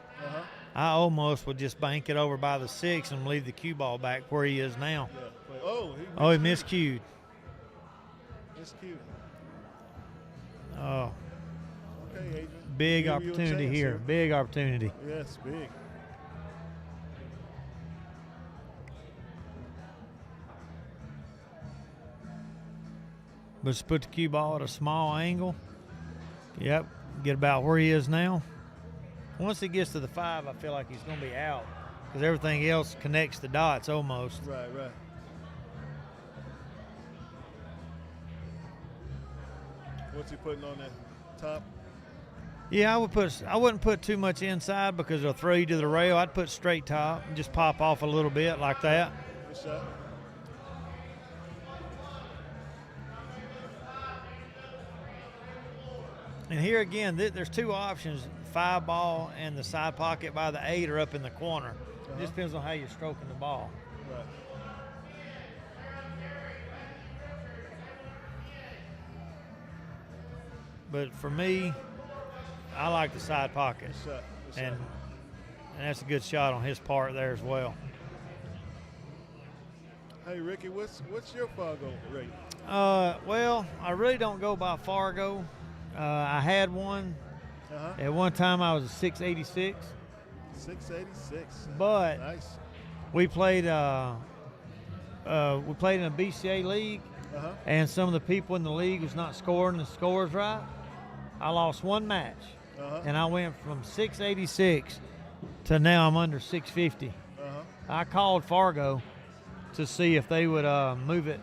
I almost would just bank it over by the 6 and leave the cue ball back where he is now. Yeah. He miscued. Miscued. Oh. Okay, Adrian. Big opportunity here. Big opportunity. Yes, big. But just put the cue ball at a small angle. Yep. Get about where he is now. Once he gets to the 5, I feel like he's going to be out because everything else connects the dots almost. Right. What's he putting on the top? Yeah, I wouldn't put too much inside because it'll throw you to the rail. I'd put straight top and just pop off a little bit like that. Good shot. And here again, there's 2 options: 5-ball and the side pocket by the 8 are up in the corner. It just depends on how you're stroking the ball. Right. But for me, I like the side pocket. Good shot. And and that's a good shot on his part there as well. Hey, Ricky, what's your Fargo rate? Well, I really don't go by Fargo. I had one. At one time I was a 686. 686. But nice. We played in a BCA league, and some of the people in the league was not scoring the scores right. I lost one match, and I went from 686 to now I'm under 650. I called Fargo to see if they would move it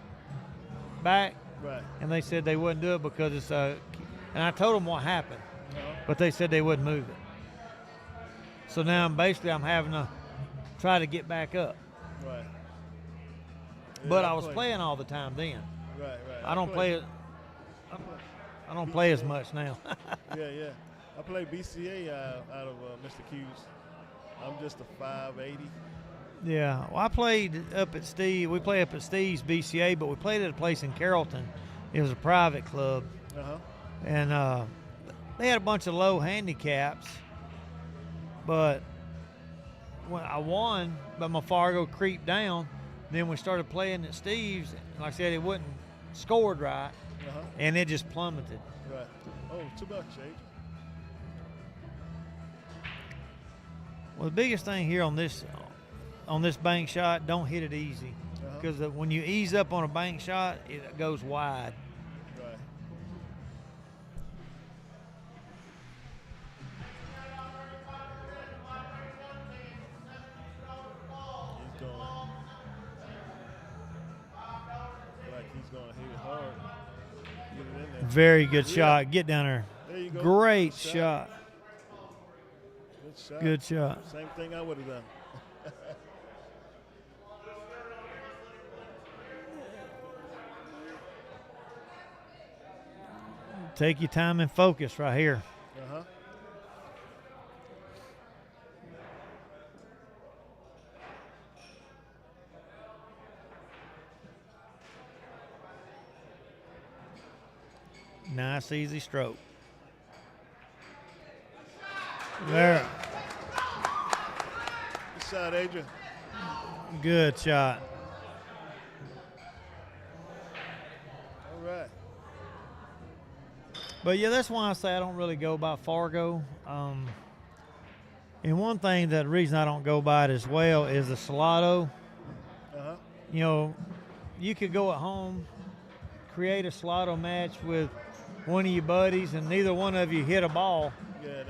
back, and they said they wouldn't do it because it's and I told them what happened, but they said they wouldn't move it. So now I'm having to try to get back up. Right. Yeah, But I was playing all the time then. Right. I don't play it. I don't play as much now. yeah. I play BCA out of Mr. Q's. I'm just a 580. Yeah. Well, I played up at Steve. We play up at Steve's BCA, but we played at a place in Carrollton. It was a private club, and they had a bunch of low handicaps. But when I won, but my Fargo creeped down. Then we started playing at Steve's, and like I said, it wasn't scored right, and it just plummeted. Right. Oh, too much, Jake. Well, the biggest thing here on this bank shot, don't hit it easy, because when you ease up on a bank shot, it goes wide. Right. He's going to hit it hard. Get it in there. Very good shot. Get down there. There you go. Great Good shot. Good shot. Same thing I would have done. Take your time and focus right here. Nice, easy stroke. There. Good shot, Adrian. Good shot. All right. But yeah, that's why I say I don't really go by Fargo. And one thing that the reason I don't go by it as well is the Salado. You know, you could go at home, create a Salado match with one of your buddies, and neither one of you hit a ball,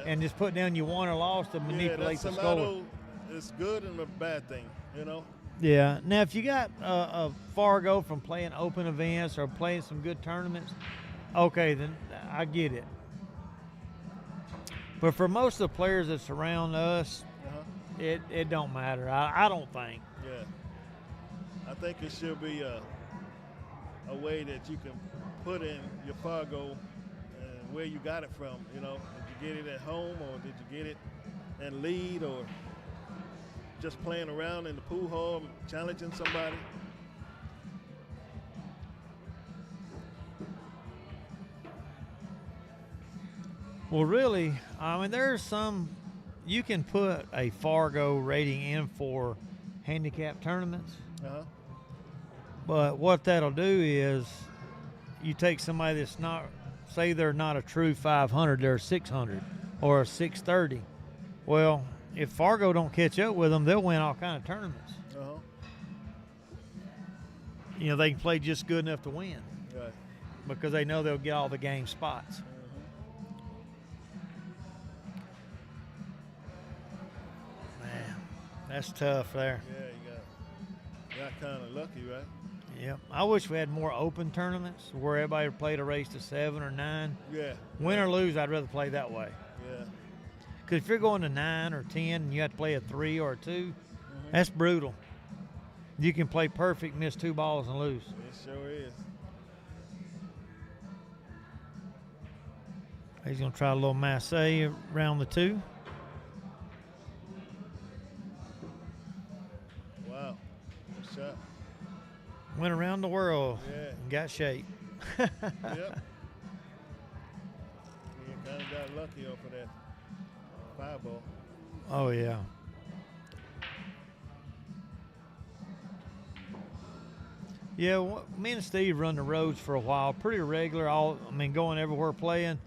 and just put down you won or lost to manipulate the score. It's good and a bad thing, you know. Yeah. Now, if you got a Fargo from playing open events or playing some good tournaments, okay, then I get it. But for most of the players that surround us, it don't matter. I don't think. Yeah. I think it should be a way that you can put in your Fargo and where you got it from. You know, did you get it at home, or did you get it and lead, or just playing around in the pool hall, challenging somebody? Well, really, I mean, there's some, you can put a Fargo rating in for handicap tournaments. But what that'll do is you take somebody that's not, say they're not a true 500, they're a 600 or a 630. Well, if Fargo don't catch up with them, they'll win all kind of tournaments. You know, they can play just good enough to win. Right. Because they know they'll get all the game spots. Man, that's tough there. Yeah, you got kind of lucky, right? Yep. I wish we had more open tournaments where everybody played a race to 7 or 9. Yeah. Win or lose, I'd rather play that way. Yeah. Because if you're going to 9 or 10 and you have to play a 3 or a 2, that's brutal. You can play perfect, miss 2 balls, and lose. It sure is. He's going to try a little masse around the 2. Wow. Good shot. Went around the world and got shape. Yep. You kind of got lucky off of that 5 ball. Oh, yeah. Yeah, me and Steve run the roads for a while, pretty regular. Going everywhere playing.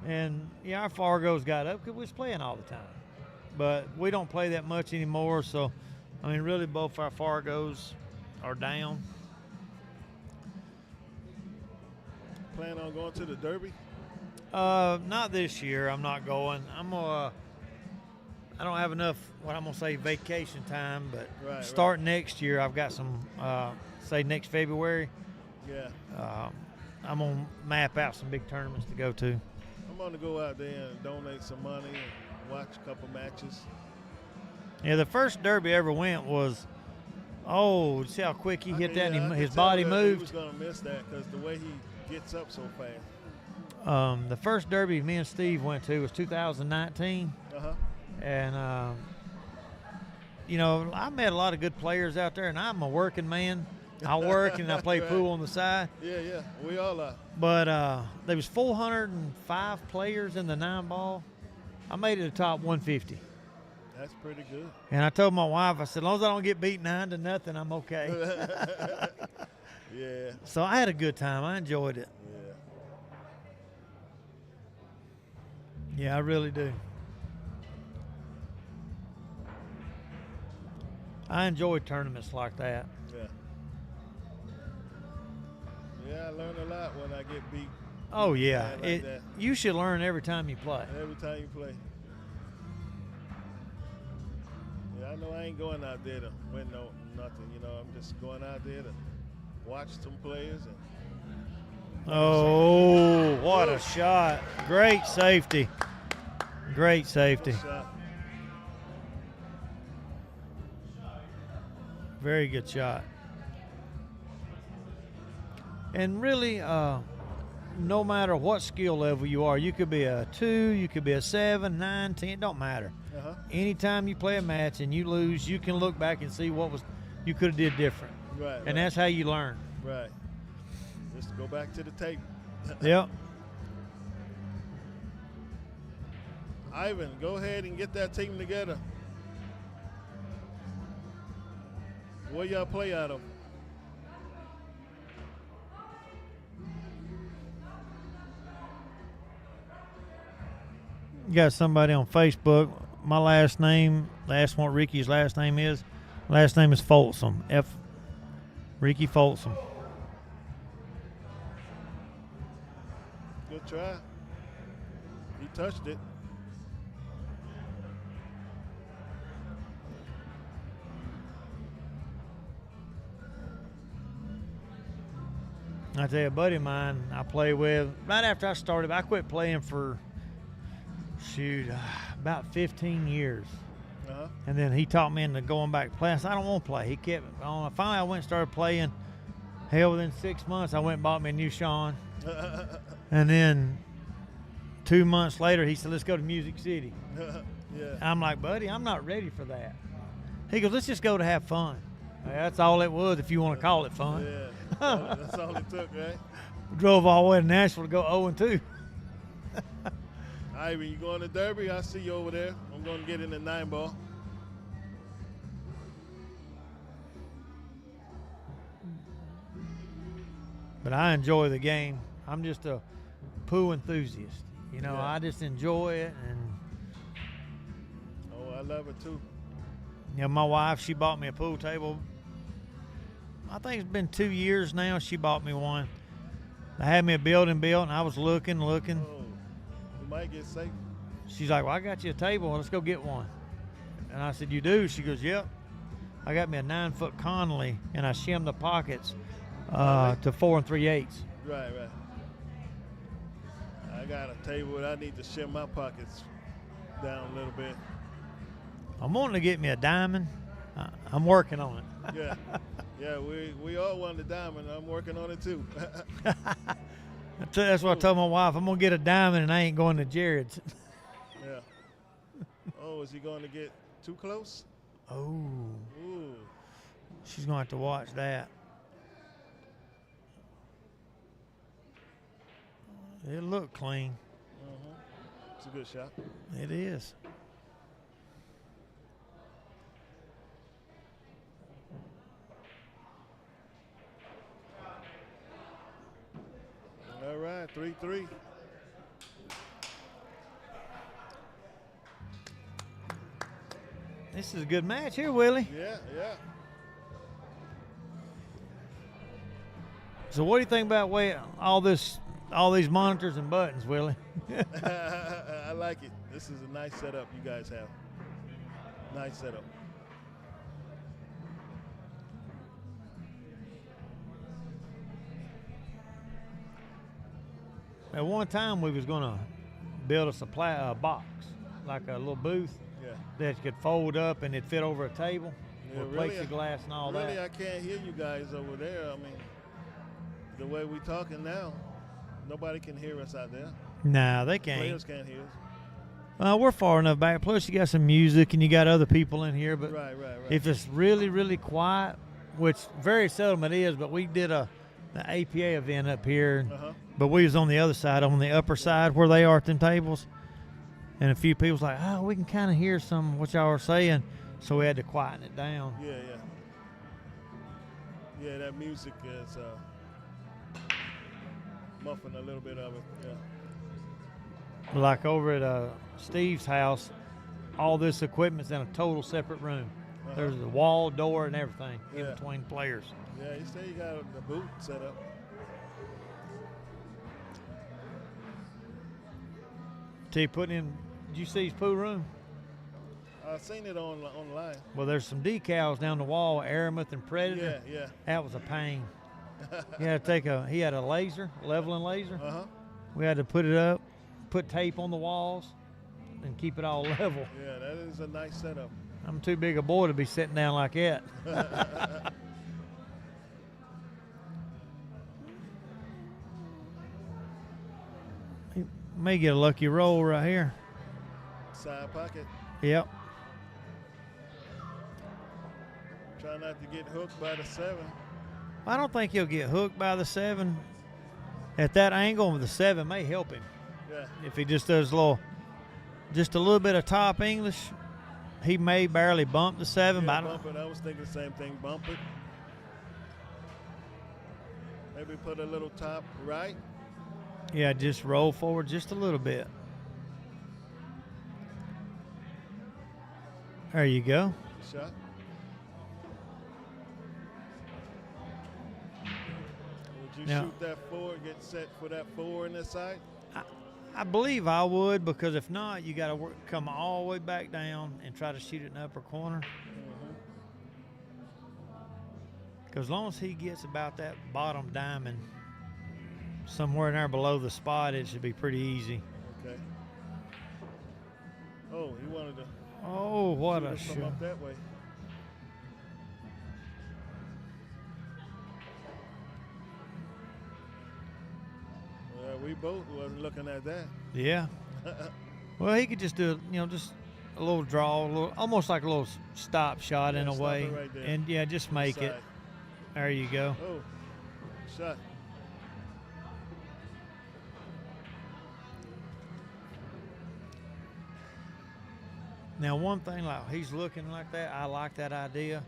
And yeah, our Fargos got up because we was playing all the time. But we don't play that much anymore. So, really, both our Fargos are down. Plan on going to the Derby? Not this year. I'm not going. I don't have enough, what I'm going to say, vacation time. But starting next year, I've got some, say next February. Yeah. I'm going to map out some big tournaments to go to. I'm going to go out there and donate some money and watch a couple matches. Yeah, the first Derby I ever went was, see how quick he hit that and his body moved? He was going to miss that because the way he gets up so fast. The first Derby me and Steve went to was 2019. And, I met a lot of good players out there, and I'm a working man. I work and I play pool on the side. Yeah, we all are. But there was 405 players in the 9-ball. I made it to top 150. That's pretty good. And I told my wife, I said, as long as I don't get beat 9-0, I'm okay. Yeah. So I had a good time. I enjoyed it. Yeah, I really do. I enjoy tournaments like that. Yeah, I learn a lot when I get beat. Oh, yeah. Like that. You should learn every time you play. Every time you play. Yeah, I know I ain't going out there to win nothing. I'm just going out there to watch some players. What a shot. Great safety. Great safety. Very good shot. And really, no matter what skill level you are, you could be a 2, you could be a 7, 9, 10, it don't matter. Anytime you play a match and you lose, you can look back and see you could have did different. Right. And that's how you learn. Right. Just go back to the tape. Yep. Ivan, go ahead and get that team together. Where y'all play out of? You got somebody on Facebook. My last name, ask what Ricky's last name is. Last name is Folsom. Ricky Folsom. Good try. He touched it. I tell you, a buddy of mine I play with, right after I started, I quit playing for, about 15 years. And then he taught me into going back to play. I said, I don't want to play. He kept on. Finally, I went and started playing. Hell, within 6 months, I went and bought me a new Sean. And then 2 months later, he said, let's go to Music City. I'm like, buddy, I'm not ready for that. He goes, let's just go to have fun. That's all it was, if you want to call it fun. Yeah, that's all it took, right? Drove all the way to Nashville to go 0-2. Ivan, you going to Derby? I see you over there. I'm going to get in the 9-ball. But I enjoy the game. I'm just a pool enthusiast. I just enjoy it. And I love it too. My wife, she bought me a pool table. I think it's been 2 years now. She bought me one. I had me a building built, and I was looking. Oh, you might get safe. She's like, well, I got you a table. Let's go get one. And I said, you do? She goes, yep. I got me a 9-foot Connolly, and I shimmed the pockets to 4 3/8. Right. I got a table that I need to shim my pockets down a little bit. I'm wanting to get me a diamond. I'm working on it. Yeah, we all want a diamond. I'm working on it too. That's what I told my wife. I'm going to get a diamond and I ain't going to Jared's. Yeah. Oh, is he going to get too close? Oh. Ooh. She's going to have to watch that. It looked clean. It's a good shot. It is. 3. This is a good match here, Willie. Yeah, yeah. So what do you think about all these monitors and buttons, Willie? I like it. This is a nice setup you guys have. Nice setup. At one time, we was going to build a box, like a little booth Yeah. that you could fold up and it'd fit over a table Yeah, with really, plexiglass and all really, that. I can't hear you guys over there. I mean, the way we talking now, nobody can hear us out there. Nah, they can't. Players can't hear us. We're far enough back. Plus, you got some music and you got other people in here. But Right. if it's really, really quiet, which very seldom it is, but we did the APA event up here, Uh-huh. but we was on the other side, on the upper side where they are at them tables. And a few people's like, oh, we can kind of hear some what y'all are saying. So we had to quieten it down. Yeah. Yeah, that music is muffing a little bit of it. Yeah. Like over at Steve's house, all this equipment's in a total separate room. Uh-huh. There's a wall, door, and everything in Yeah. between players. Yeah, you say you got the boot set up. T putting in, did you see his pool room? I've seen it online. Well, there's some decals down the wall, Aramith and Predator. Yeah. That was a pain. He had a laser, leveling laser. Uh-huh. We had to put it up, put tape on the walls, and keep it all level. Yeah, that is a nice setup. I'm too big a boy to be sitting down like that. He may get a lucky roll right here. Side pocket. Yep. Try not to get hooked by the 7. I don't think he'll get hooked by the 7. At that angle, the 7 may help him. Yeah. If he just does just a little bit of top English, he may barely bump the 7. Yeah, but I don't, bump it. I was thinking the same thing. Bump it. Maybe put a little top right. yeah, just roll forward just a little bit. There you go. Shot. Would you Now- shoot that 4, get set for that 4 in the side? I believe I would, because if not, you got to come all the way back down and try to shoot it in the upper corner. Because as long as he gets about that bottom diamond, somewhere in there below the spot, it should be pretty easy. Okay. Oh, he wanted to Oh, what shoot a it from shot. up that way. Well, we both wasn't looking at that. Yeah. Well, he could just do, just a little draw, almost like a little stop shot in Yeah, a stop way. it right there. And yeah, just make it. Side. There you go. Oh, shot. Now, one thing, like he's looking like that, I like that idea,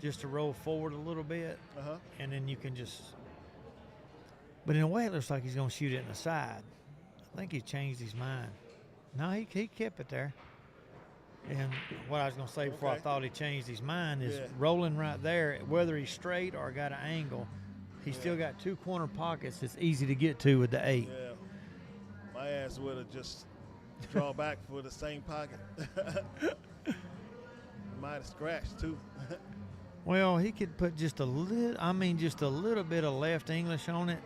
just to roll forward a little bit, Uh-huh. and then you can just. But in a way, it looks like he's going to shoot it in the side. I think he changed his mind. No, he kept it there. And what I was going to say before I Okay. thought he changed his mind is Yeah. rolling right there, whether he's straight or got an angle, he's still got 2 corner pockets that's easy to get to with the 8. Yeah. My ass would have just draw back for the same pocket. Might have scratched too. Well, he could put just a little bit of left English on it.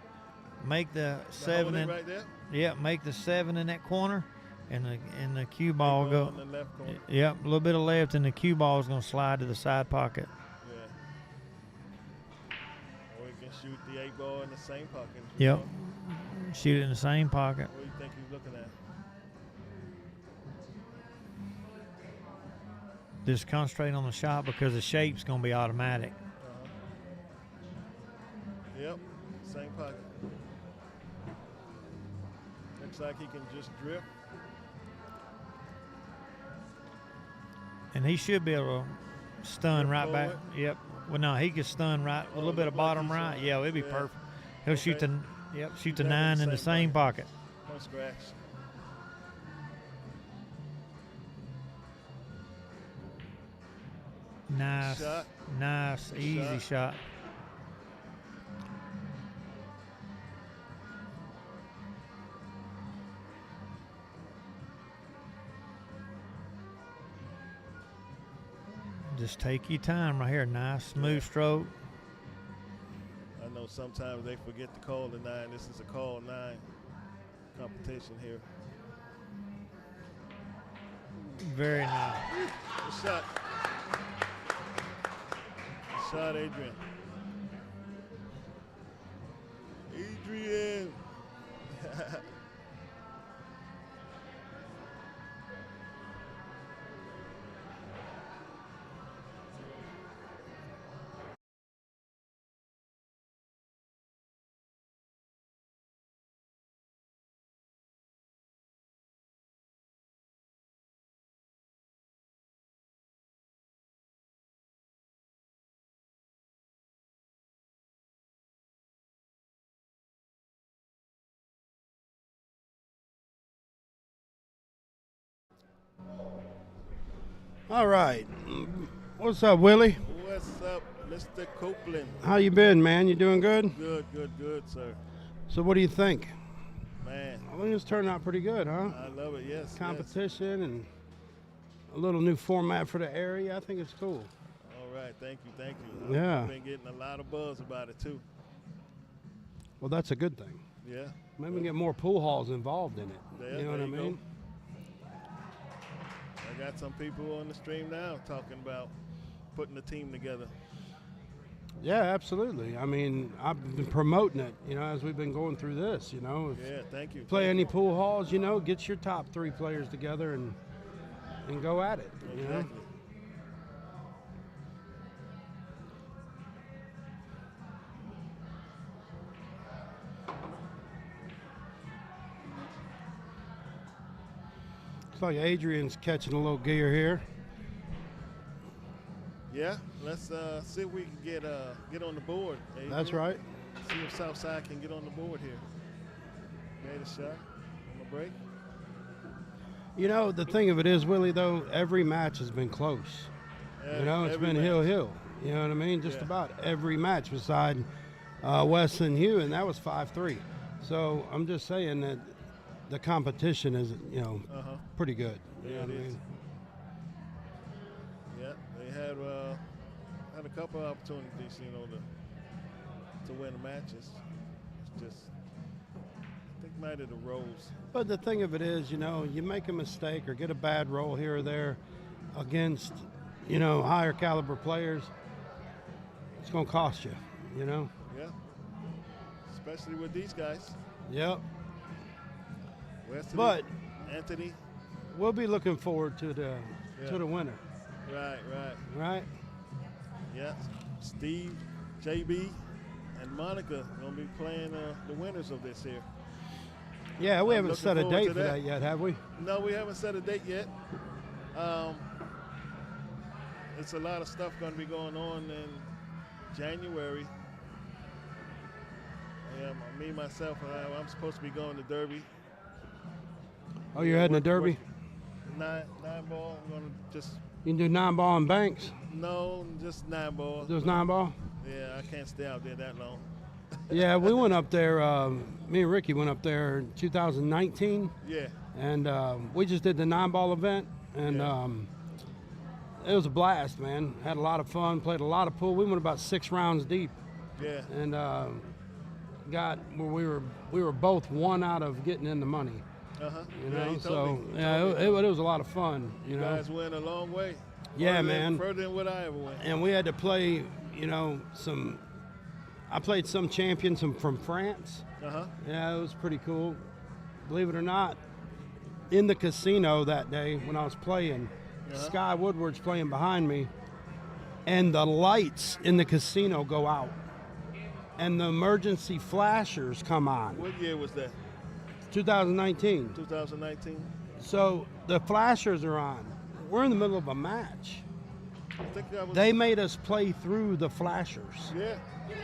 Make the 7 Hold it in, right there. yeah, make the 7 in that corner, and the cue ball On go. the left corner. Yep, a little bit of left, and the cue ball is going to slide to the side pocket. Yeah. Or you can shoot the 8 ball in the same pocket. if you Yep, want. shoot it in the same pocket. What do you think he's looking at? Just concentrate on the shot because the shape's going to be automatic. Yep, same pocket. Looks like he can just drift. And he should be able to stun Drift right back. forward? Yep. Well, no, he could stun right, a little bit of look like bottom he's right. on- Yeah, it'd be yeah. perfect. He'll shoot Okay. Yep, shoot the Never 9 in the same pocket. From scratch. Nice. Shot. Nice. Good Easy shot. Just take your time right here. Nice, smooth stroke. I know sometimes they forget to call the 9. This is a call 9 competition here. Very nice. Good shot. Good shot, Adrian. Adrian. All right. What's up, Willie? What's up, Mr. Copeland? How you been, man? You doing good? Good, sir. So what do you think? Man, I think it's turned out pretty good, huh? I love it, yes. Competition and a little new format for the area. I think it's cool. All right, thank you. Yeah. I've been getting a lot of buzz about it, too. Well, that's a good thing. Yeah. Maybe we can get more pool halls involved in it. Yeah, You know what I there you mean? go. I got some people on the stream now talking about putting a team together. Yeah, absolutely. I mean, I've been promoting it, as we've been going through this, If Yeah, thank you. play any pool halls, get your top 3 players together and go at it, Exactly. Looks like Adrian's catching a little gear here. Yeah, let's see if we can get on the board. Adrian. That's right. See if Southside can get on the board here. Made a shot on the break. The thing of it is, Willie, though, every match has been close. It's Every been match. hill. You know what I mean? Just Yeah. about every match beside Wes and Hugh, and that was 5-3. So I'm just saying that the competition is, pretty good. You Yeah, know what I it is. mean? Yeah, they had a couple opportunities, to win the matches. It's just, I think might have the roles. But the thing of it is, you make a mistake or get a bad roll here or there against, higher caliber players, it's going to cost you, Yeah, especially with these guys. Yep. Wesley, But Anthony. we'll be looking forward to the winner, Right. right? Yeah, Steve, JB, and Monica gonna be playing the winners of this here. Yeah, we I'm haven't looking set a forward date to for that. that yet, have we? No, we haven't set a date yet. It's a lot of stuff going to be going on in January. Yeah, me, myself, I'm supposed to be going to Derby. Oh, you're heading to Derby? Nine ball. I'm going to just, You can do 9-ball and banks? no, just 9 ball. Just 9-ball? Yeah, I can't stay out there that long. Yeah, we went up there, me and Ricky went up there in 2019, Yeah, and we just did the 9-ball event, and Yeah. it was a blast, man. Had a lot of fun, played a lot of pool. We went about 6 rounds deep, yeah. and got where we were both one out of getting in the money. Uh-huh. Yeah, you told so me. You yeah, told me. it was a lot of fun. You guys went a long way. Yeah, Further man. Further than what I ever went. And we had to play, I played some champions from France. Uh-huh. Yeah, it was pretty cool. Believe it or not, in the casino that day when I was playing, Sky Woodward's playing behind me, and the lights in the casino go out, and the emergency flashers come on. What year was that? 2019. 2019? So the flashers are on. We're in the middle of a match. I think that was. They made us play through the flashers. Yeah.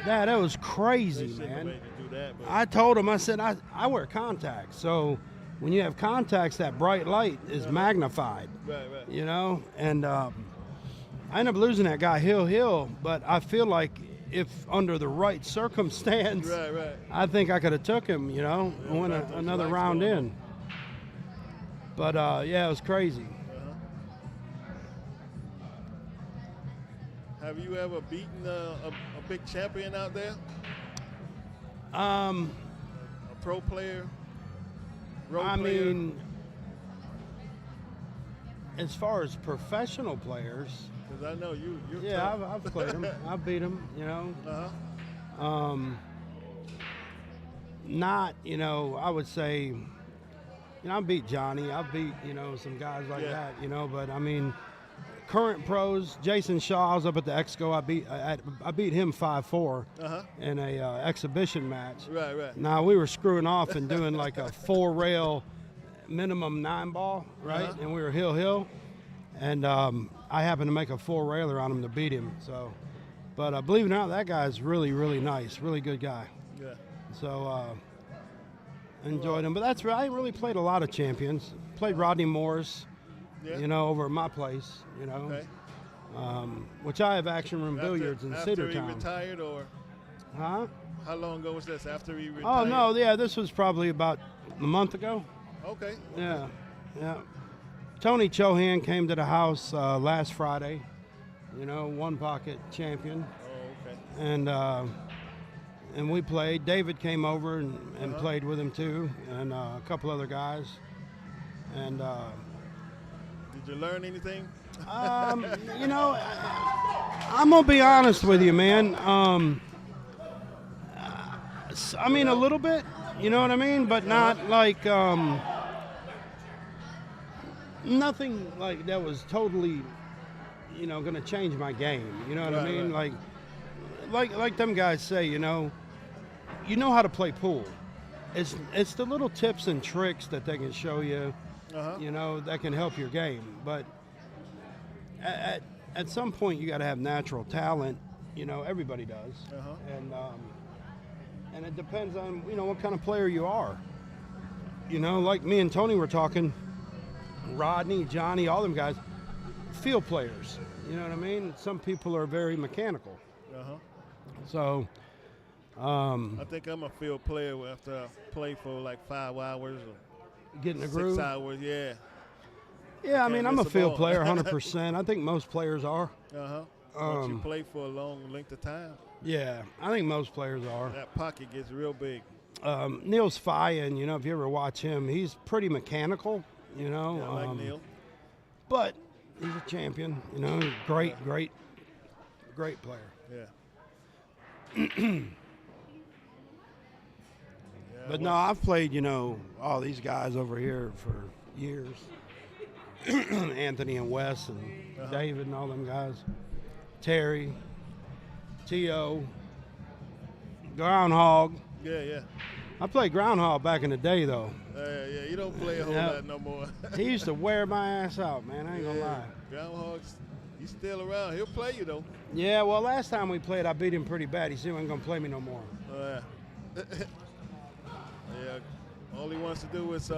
That was They crazy, shouldn't have man. made you do that. But I told him, I said, I wear contacts. So when you have contacts, that bright light is magnified. right. You know? And I ended up losing that guy, Hill, but I feel like if under the right circumstance, Right. I think I could have took him, you know, and went got those another lights round going in. on. But, yeah, it was crazy. Uh-huh. Have you ever beaten a big champion out there? A pro player? Role I player? mean, as far as professional players, Because I know you're yeah, tough. I've played them. I've beat them, you know. Uh-huh. Not, you know, I would say, you know, I beat Johnny. I beat, you know, some guys like Yeah. that, you know. But, I mean, current pros, Jason Shaw, I was up at the Exco. I beat him 5-4 Uh-huh. in a exhibition match. Right. Now, we were screwing off and doing like a 4-rail minimum 9-ball, right? Uh-huh. And we were hill. And I happened to make a 4-railer on him to beat him. So, but believe it or not, that guy's really, really nice, really good guy. Yeah. So enjoyed him. But that's right. I really played a lot of champions. Played Rodney Morris, Yeah. you know, over at my place, you know, Okay. which I have action room billiards in after he Cedartown. retired, or Huh? how long ago was this? After he retired? Oh, no, yeah, this was probably about a month ago. Okay. Yeah. Tony Chohan came to the house last Friday, you know, one pocket champion. Oh, okay. And we played. David came over and played with him too, and a couple other guys. And Did you learn anything? you know, I'm gonna be honest with you, man. I mean, a little bit, you know what I mean, but not like nothing like that was totally, you know, gonna change my game. You know what I Right, mean? right. Like them guys say, you know how to play pool. It's the little tips and tricks that they can show you, Uh-huh. you know, that can help your game. But at some point, you got to have natural talent. You know, everybody does. Uh-huh. And it depends on, you know, what kind of player you are. You know, like me and Tony were talking, Rodney, Johnny, all them guys, field players. You know what I mean? Some people are very mechanical. Uh-huh. So, I think I'm a field player after I play for like 5 hours or getting a 6 groove. hours. Yeah. Yeah, I Can't mean, I'm a miss a field ball. player 100%. I think most players are. Uh-huh. Once you play for a long length of time, Yeah, I think most players are. that pocket gets real big. Neil's Fayan, you know, if you ever watch him, he's pretty mechanical, you know. Yeah, I like Neil. But he's a champion, you know, great player. Yeah. But no, I've played, you know, all these guys over here for years. Anthony and Wes and David and all them guys. Terry, T.O., Groundhog. Yeah. I played Groundhog back in the day, though. Yeah, you don't play a whole Yeah. lot no more. He used to wear my ass out, man. I ain't gonna lie. Groundhog's, he's still around. He'll play you, though. Yeah, well, last time we played, I beat him pretty bad. He said he wasn't gonna play me no more. Yeah. Yeah. All he wants to do is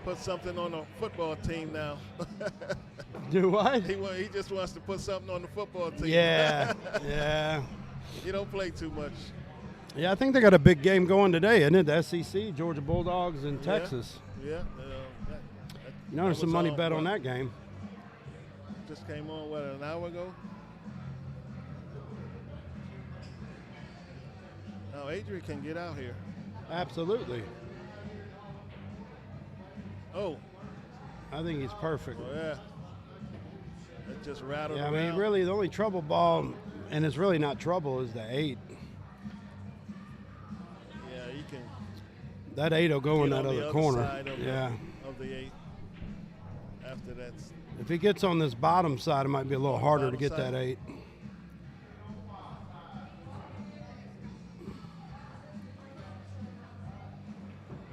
put something on a football team now. Do what? He just wants to put something on the football team. Yeah. He don't play too much. Yeah, I think they got a big game going today, isn't it? The SEC, Georgia Bulldogs in Texas. Yeah. You know, there's some money bet on that game. Just came on, what, an hour ago? Now, Adrian can get out here. Absolutely. Oh, I think he's perfect. yeah. It just rattled Yeah, I around. mean, really, the only trouble ball, and it's really not trouble, is the 8. Yeah, he can That 8 will go in get that on the other other corner. side of Yeah. the 8. After that's If he gets on this bottom side, it might be a little On the harder to bottom get side? that 8.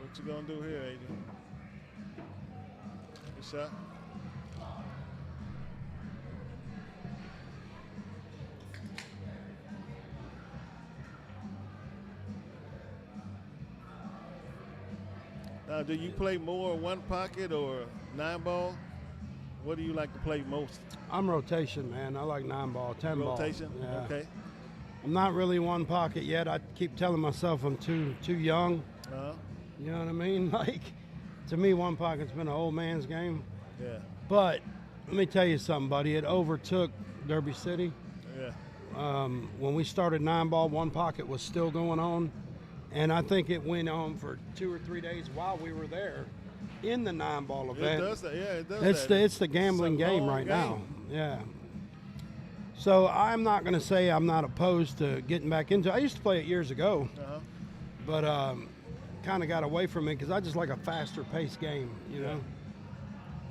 what you gonna do here, Adrian? Good shot. Now, do you play more one pocket or 9-ball? What do you like to play most? I'm rotation, man. I like 9-ball, 10-ball. Rotation? Yeah. Okay. I'm not really one pocket yet. I keep telling myself I'm too young. Uh-huh. You know what I mean? Like, to me, one pocket's been an old man's game. Yeah. But let me tell you something, buddy. It overtook Derby City. Yeah. When we started 9-ball, one pocket was still going on. And I think it went on for 2 or 3 days while we were there in the 9-ball event. It does that. Yeah, it does It's that. it's the gambling It's a game long right game. now. Yeah. So I'm not going to say I'm not opposed to getting back into it. I used to play it years ago, Uh-huh. but kind of got away from it because I just like a faster paced game, you know?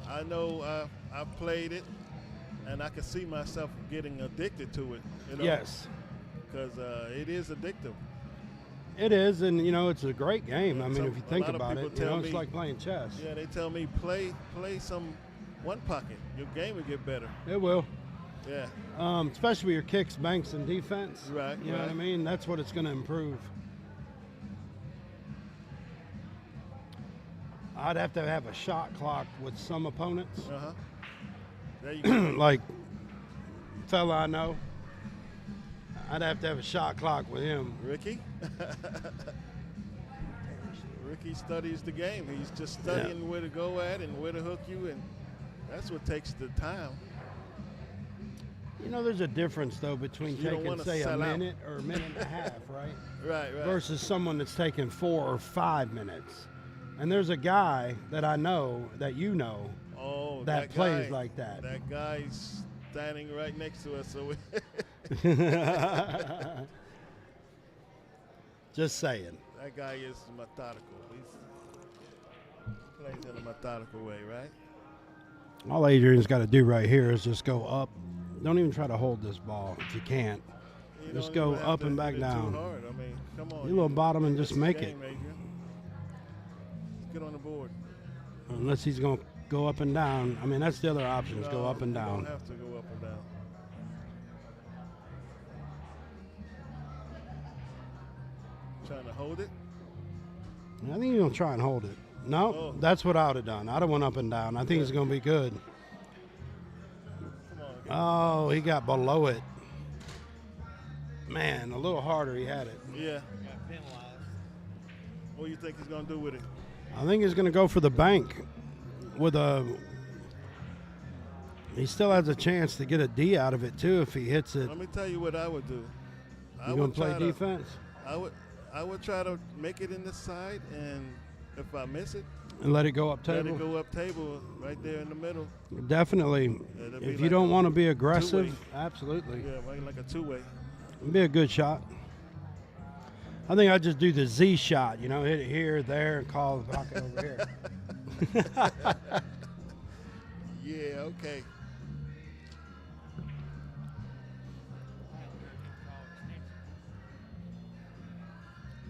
I know I've played it, and I can see myself getting addicted to it. You know? Yes. Because it is addictive. It is, and, you know, it's a great game. I mean, Some- if you a think lot of about people it, you tell know, it's me- like playing chess. Yeah, they tell me play some one pocket. Your game will get better. It will. Yeah. Especially with your kicks, banks, and defense. Right, You know what I right. mean? That's what it's going to improve. I'd have to have a shot clock with some opponents. Uh-huh. There you go. Like fella I know, I'd have to have a shot clock with him. Ricky? Ricky studies the game. He's just studying where to go at and where to hook you, and that's what takes the time. You know, there's a difference though between You don't taking, wanna say, a sell out. minute or a minute and a half, right? Right, right. Versus someone that's taking 4 or 5 minutes. And there's a guy that I know that you know Oh, that plays like that. That guy's standing right next to us. So Just saying. that guy is methodical. He plays in a methodical way, right? All Adrian's got to do right here is just go up. Don't even try to hold this ball if you can't. You Just don't go even have up to and back hit it down. Too hard. I mean, come on. You little bottom and This just is make the it. game, Adrian. Let's get on the board. Unless he's going to go up and down. I mean, that's the other option is go No, up and you down. don't have to go up and down. Trying to hold it. I think he's going to try and hold it. No, Oh. that's what I would have done. I'd have went up and down. I think it's going to be good. Come on. Oh, he got below it. Man, a little harder he had it. Yeah. Got penalized. What do you think he's going to do with it? I think he's going to go for the bank with a. He still has a chance to get a D out of it too if he hits it. Let me tell you what I would do. I You going would to play try to- defense I would try to make it in the side, and if I miss it, and let it go up let table? it go up table right there in the middle. Definitely. It'll be If you like don't a want to be aggressive, two-way. absolutely. Yeah, right, like a two-way. It'd be a good shot. I think I'd just do the Z shot, you know, hit it here, there, and call the pocket over here. Yeah, okay.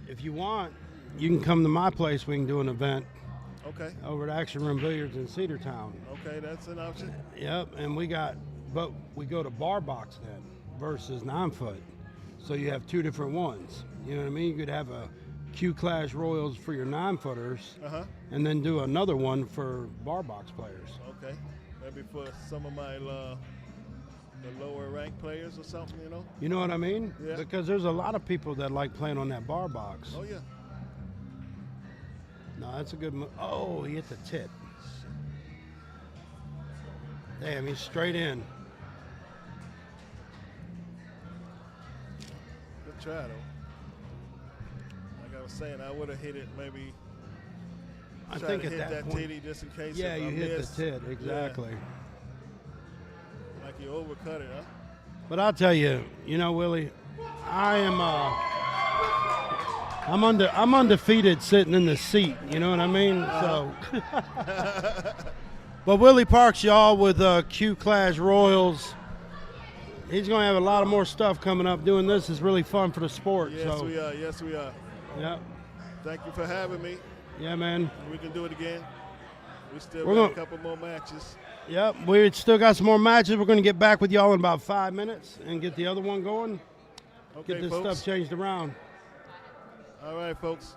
If you want, you can come to my place. We can do an event Okay. over at Action Room Billiards in Cedartown. Okay, that's an option. Yep, and we go to bar box then versus 9-foot. So you have 2 different ones. You know what I mean? You could have a Q Clash Royals for your 9-footers Uh-huh. and then do another one for bar box players. Okay. Maybe for some of my the lower ranked players or something, you know? You know what I mean? Yeah. Because there's a lot of people that like playing on that bar box. Oh, yeah. No, that's a good move. Oh, he hit the tit. Damn, he's straight in. Good try, though. Like I was saying, I would have hit it maybe. I try think to at hit that that point. titty just in case. Yeah, if you I hit missed. the tit, Yeah, exactly. like you overcut it, huh? But I'll tell you, you know, Willie, I am I'm undefeated sitting in the seat, you know what I mean? So but Willie Parks, y'all, with Q Clash Royals. He's going to have a lot of more stuff coming up. Doing this is really fun for the sport. Yes, so, we are. Yes, we are. yeah, Thank you for having me. yeah, man. We can do it again. We still We're got gonna- a couple more matches. Yep, we still got some more matches. We're going to get back with y'all in about 5 minutes and get the other one going. Okay, Get this folks. stuff changed around. All right, folks.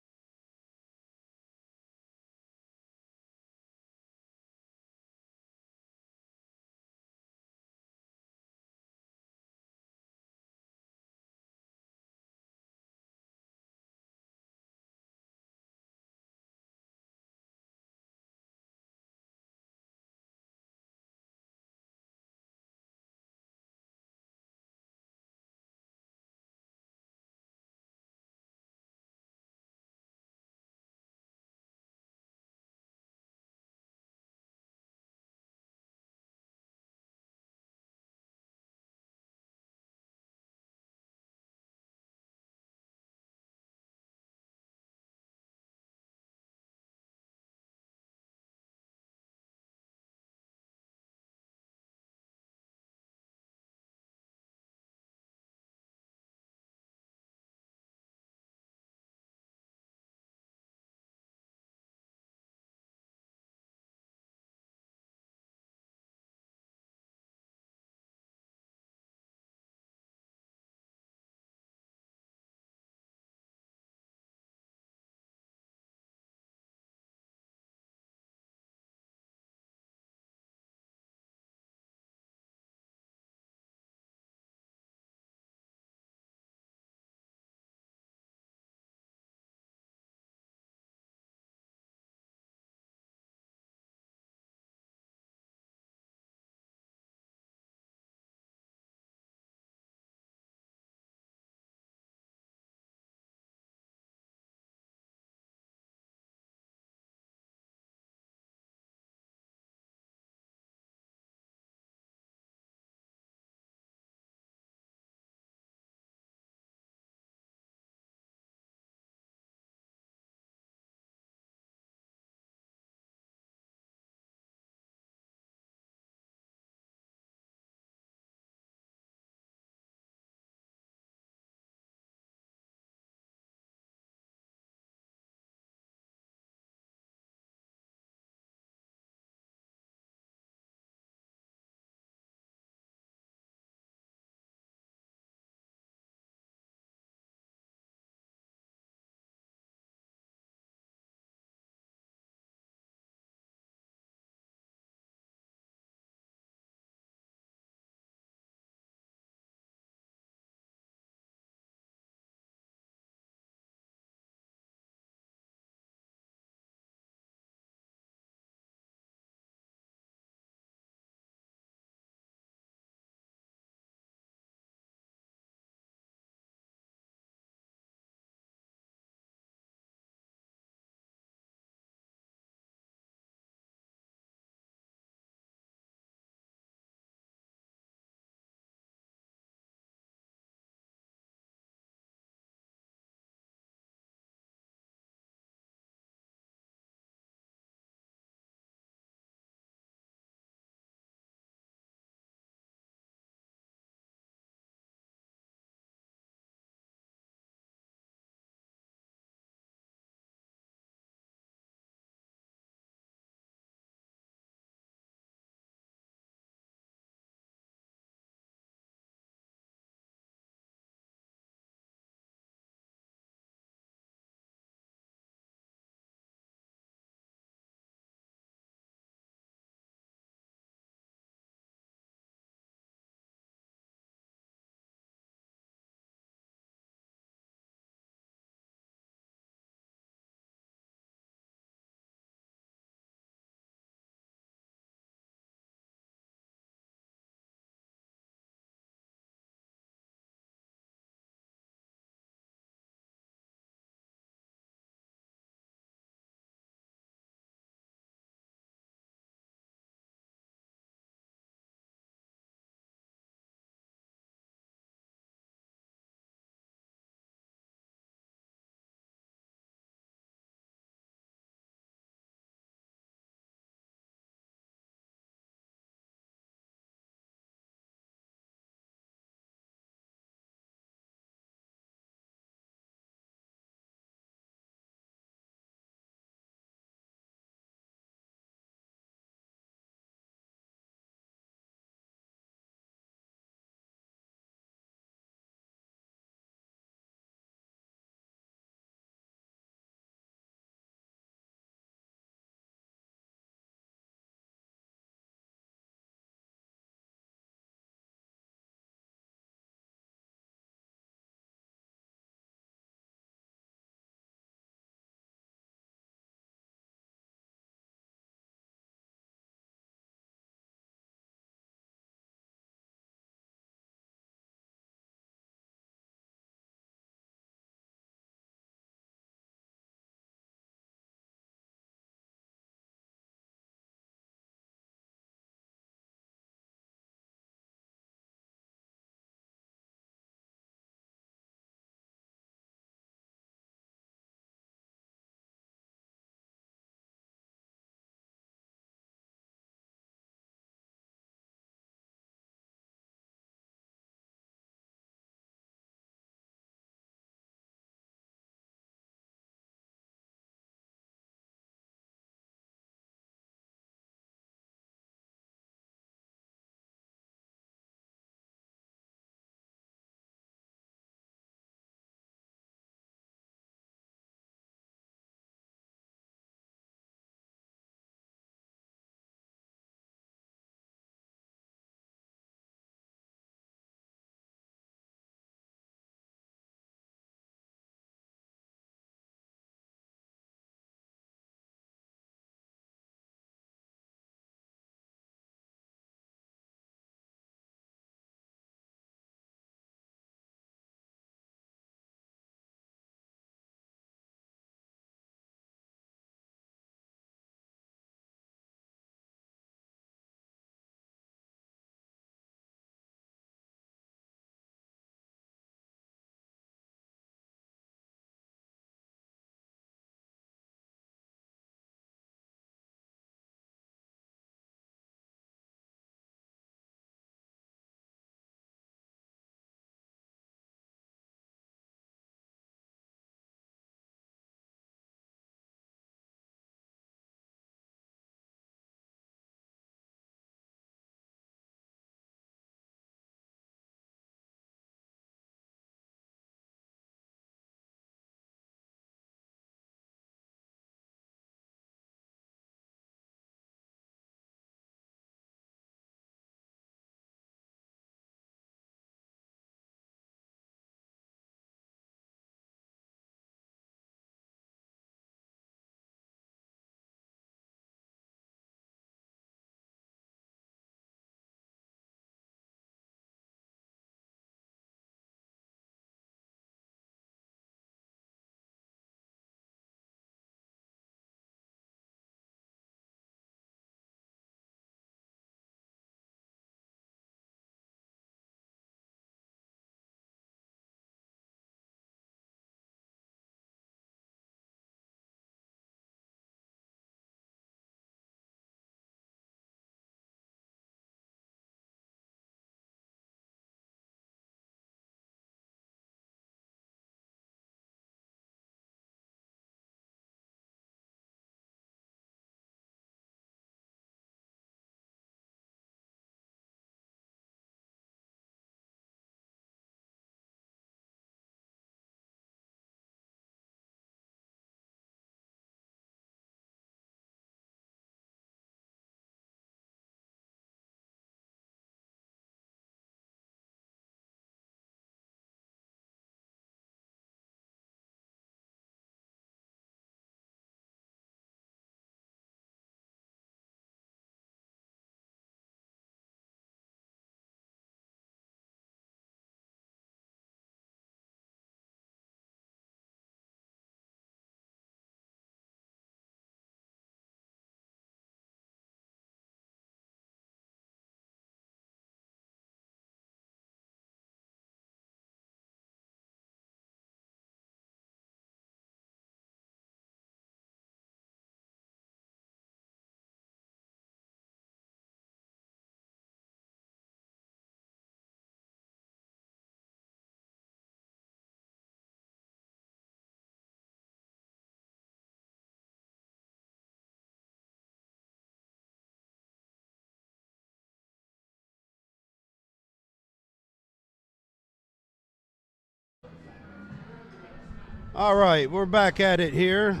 All right, we're back at it here.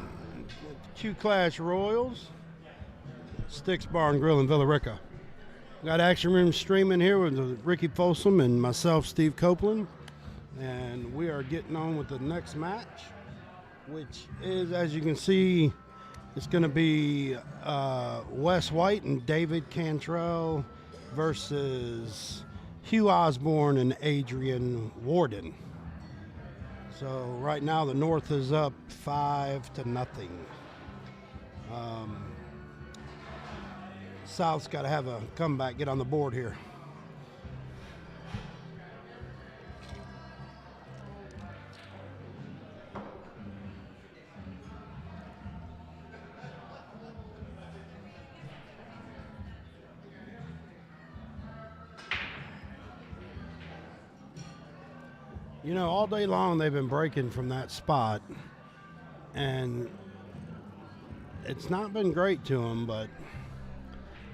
Q Clash Royals, Sticks Bar and Grill in Villa Rica. Got Action Room streaming here with Ricky Folsom and myself, Steve Copeland. And we are getting on with the next match, which is, as you can see, it's going to be Wes White and David Cantrell versus Hugh Osborne and Adrian Warden. So right now the North is up 5-0. South's got to have a comeback, get on the board here. You know, all day long they've been breaking from that spot, and it's not been great to them, but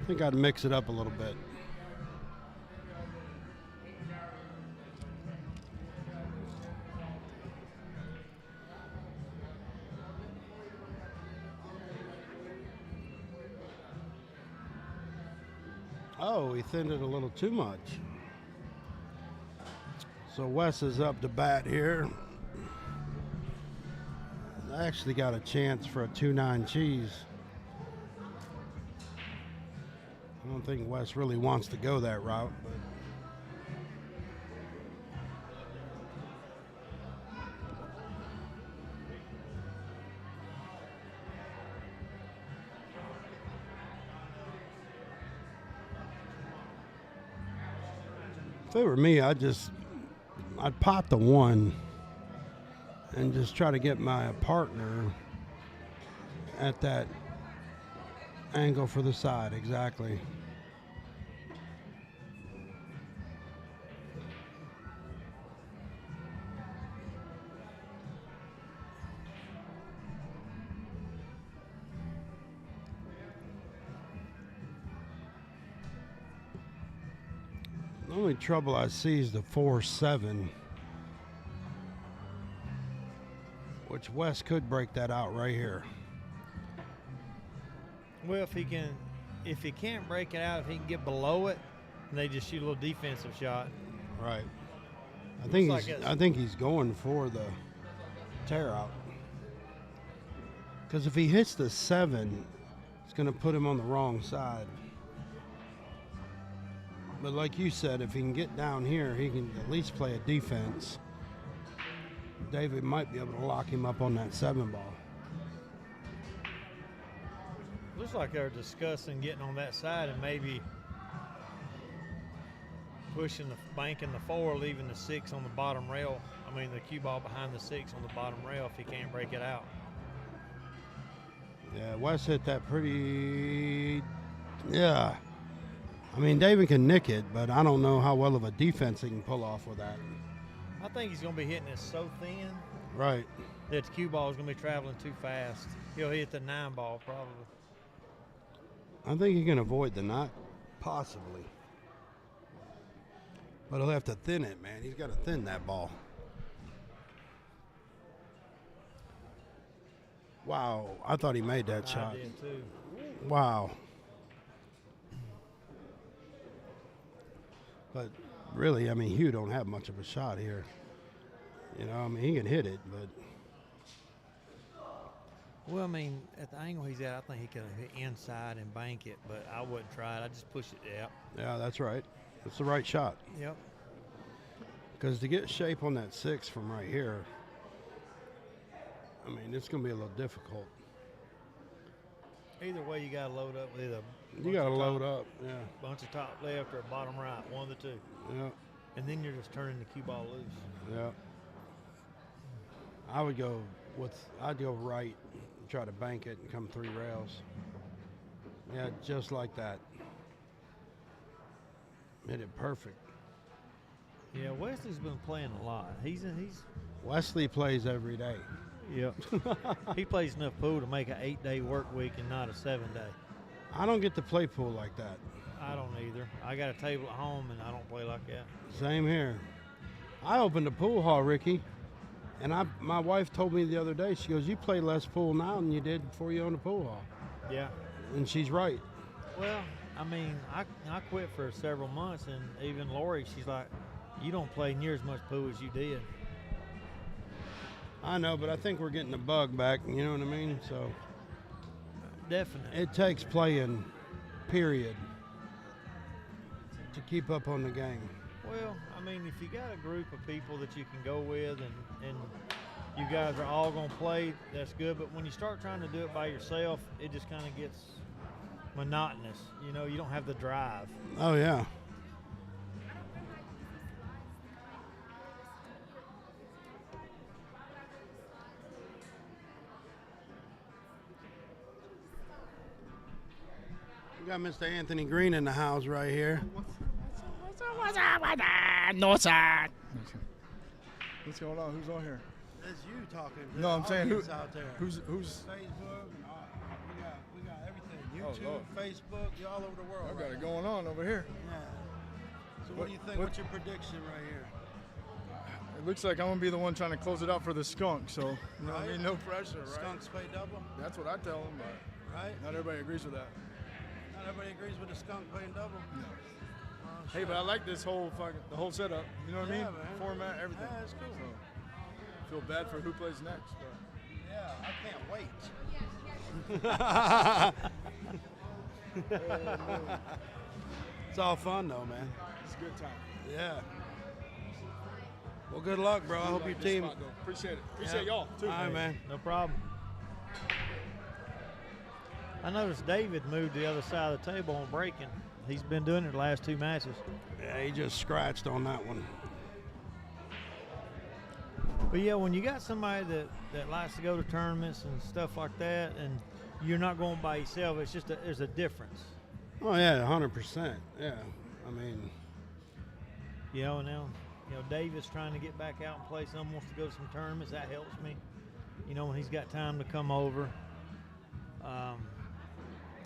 I think I'd mix it up a little bit. Oh, he thinned it a little too much. So Wes is up to bat here. I actually got a chance for a 2-9 cheese. I don't think Wes really wants to go that route, but if it were me, I'd pot the one and just try to get my partner at that angle for the side, exactly. The only trouble I see is the 4-7, which Wes could break that out right here. Well, if he can't break it out, if he can get below it, and they just shoot a little defensive shot. Right. I think he's going for the tear out. Because if he hits the 7, it's going to put him on the wrong side. But like you said, if he can get down here, he can at least play a defense. David might be able to lock him up on that 7 ball. Looks like they're discussing getting on that side and maybe banking the 4, leaving the 6 on the bottom rail. I mean, the cue ball behind the 6 on the bottom rail if he can't break it out. Yeah, Wes hit that pretty. Yeah. I mean, David can nick it, but I don't know how well of a defense he can pull off with that. I think he's going to be hitting it so thin. Right. That the cue ball is going to be traveling too fast. He'll hit the 9 ball probably. I think he can avoid the knot, possibly. But he'll have to thin it, man. He's got to thin that ball. Wow, I thought he made that shot. I did too. Wow. But really, I mean, Hugh don't have much of a shot here. You know, I mean, he can hit it, but. Well, I mean, at the angle he's at, I think he could hit inside and bank it, but I wouldn't try it. I'd just push it out. Yeah, that's right. It's the right shot. Yep. Because to get shape on that 6 from right here, I mean, it's going to be a little difficult. Either way, you got to load up with either. You got to load up, yeah. Bunch of top left or bottom right, one of the two. Yeah. And then you're just turning the cue ball loose. Yeah. I'd go right and try to bank it and come 3 rails. Yeah, just like that. Hit it perfect. Yeah, Wesley's been playing a lot. Wesley plays every day. Yep. He plays enough pool to make an 8-day work week and not a 7-day. I don't get to play pool like that. I don't either. I got a table at home and I don't play like that. Same here. I opened a pool hall, Ricky, And my wife told me the other day, she goes, you play less pool now than you did before you owned a pool hall. Yeah. And she's right. Well, I mean, I quit for several months, and even Lori, she's like, you don't play near as much pool as you did. I know, but I think we're getting the bug back, you know what I mean? So Definitely. it takes playing, period, to keep up on the game. Well, I mean, if you got a group of people that you can go with and you guys are all going to play, that's good. But when you start trying to do it by yourself, it just kind of gets monotonous. You know, you don't have the drive. Oh, yeah. We got Mr. Anthony Green in the house right here. What's going on? Who's on here? That's you talking to No, I'm the saying who, audience out there. who's Facebook and all, we got everything. Oh, YouTube, Lord. Facebook, you're all over the world. I got right it now. going on over here. Yeah. So what do you think? What's your prediction right here? It looks like I'm gonna be the one trying to close it out for the skunk. So you know what I mean, no pressure, right? Skunks pay double, That's what I tell them, but right? not everybody agrees with that. Not everybody agrees with the skunk paying double. No. Oh, Hey, shit. but I like this whole the whole setup. You know what I mean? Yeah, man. Format, everything. Yeah, it's cool. So, feel bad for who plays next. But. Yeah, I can't wait. It's all fun though, man. It's a good time. Yeah. Well, good luck, bro. I hope your team. Appreciate it. Appreciate y'all too. All right, man. No problem. I noticed David moved to the other side of the table on breaking. He's been doing it the last 2 matches. Yeah, he just scratched on that one. But yeah, when you got somebody that likes to go to tournaments and stuff like that, and you're not going by yourself, it's just there's a difference. Oh yeah, 100%. Yeah, I mean, You know, now, David's trying to get back out and play some, wants to go to some tournaments. That helps me. You know, when he's got time to come over.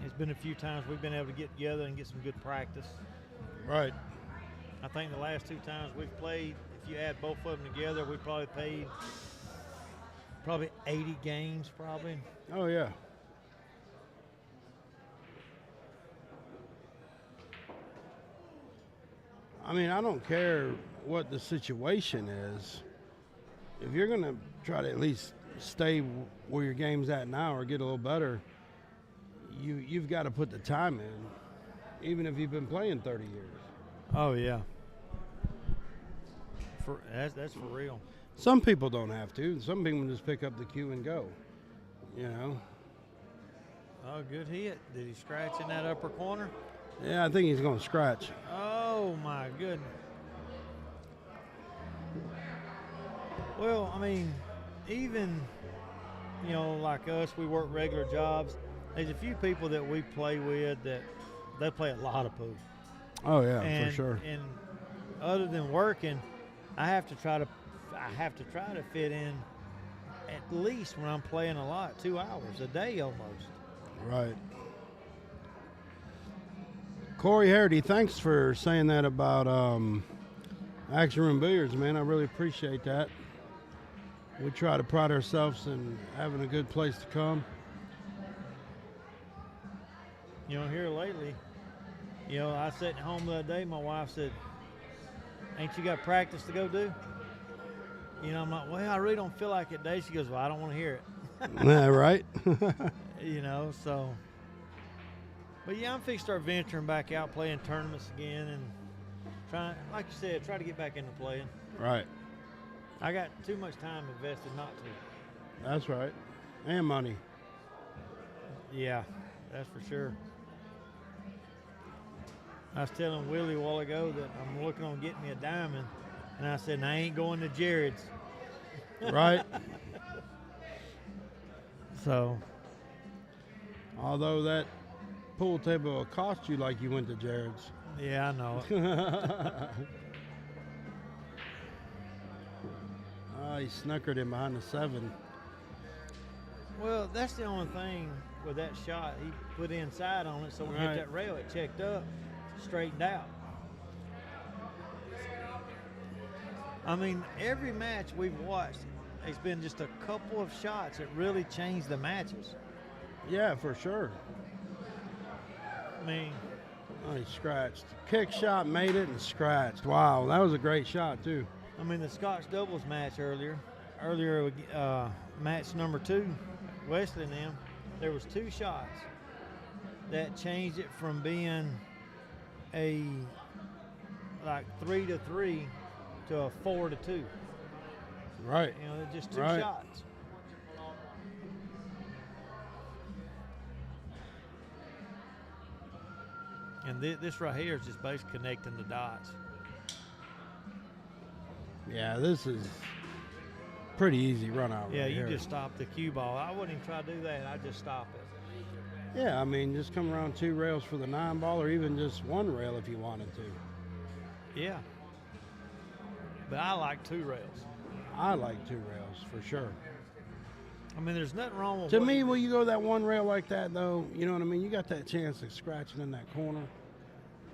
It's been a few times we've been able to get together and get some good practice. right. I think the last 2 times we've played, if you add both of them together, we probably played 80 games probably. Oh yeah. I mean, I don't care what the situation is. If you're gonna try to at least stay where your game's at now or get a little better, you've got to put the time in, even if you've been playing 30 years. Oh yeah. That's for real. Some people don't have to. Some people just pick up the cue and go. You know. Oh, good hit. Did he scratch in that upper corner? Yeah, I think he's gonna scratch. Oh my goodness. Well, I mean, even like us, we work regular jobs. There's a few people that we play with that they play a lot of pool. Oh yeah, And, for sure. And other than working, I have to try to fit in at least when I'm playing a lot, 2 hours a day almost. Right. Corey Harity, thanks for saying that about Action Room Billiards, man. I really appreciate that. We try to pride ourselves in having a good place to come. Here lately, I sat at home the other day. My wife said, "Ain't you got practice to go do?" I'm like, "Well, I really don't feel like it today." She goes, "Well, I don't want to hear it." Yeah, right? So. But yeah, I'm fixing to start venturing back out, playing tournaments again, and trying, like you said, try to get back into playing. Right. I got too much time invested not to. That's right. And money. Yeah, that's for sure. I was telling Willie a while ago that I'm looking on getting me a diamond, and I said, I ain't going to Jared's. Right. So. Although that pool table will cost you like you went to Jared's. Yeah, I know it. He snookered him behind the 7. Well, that's the only thing with that shot. He put inside on it, so when it Right. hit that rail, it checked up, straightened out. I mean, every match we've watched, it's been just a couple of shots that really changed the matches. Yeah, for sure. I mean, Oh, he scratched. Kick shot, made it, and scratched. Wow, that was a great shot, too. the Scotch doubles match earlier, match number 2, Wesley and them, there was 2 shots that changed it from being a like 3-3 to a 4-2. Right. Just 2 Right. shots. And this right here is just basically connecting the dots. Yeah, this is pretty easy run out. Yeah, right you here. just stop the cue ball. I wouldn't even try to do that. I'd just stop it. Yeah, I mean, just come around 2 rails for the 9 ball, or even just 1 rail if you wanted to. Yeah. But I like 2 rails. I like 2 rails for sure. There's nothing wrong with To what me, you when you go that 1 rail like that, though, you know what I mean? You got that chance of scratching in that corner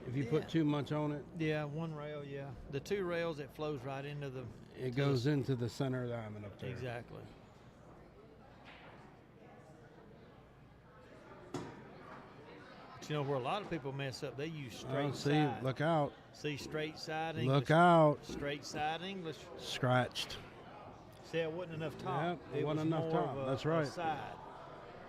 if you put too much on it. Yeah, 1 rail, yeah. The 2 rails, it flows right into the... It goes into the center of the diamond up there. Exactly. But where a lot of people mess up, they use straight Oh, see, side. look out. See, straight side English. Look out. Straight side English. Scratched. See, it wasn't enough top. Yep, it it wasn't was enough more top. of a, That's a right. side.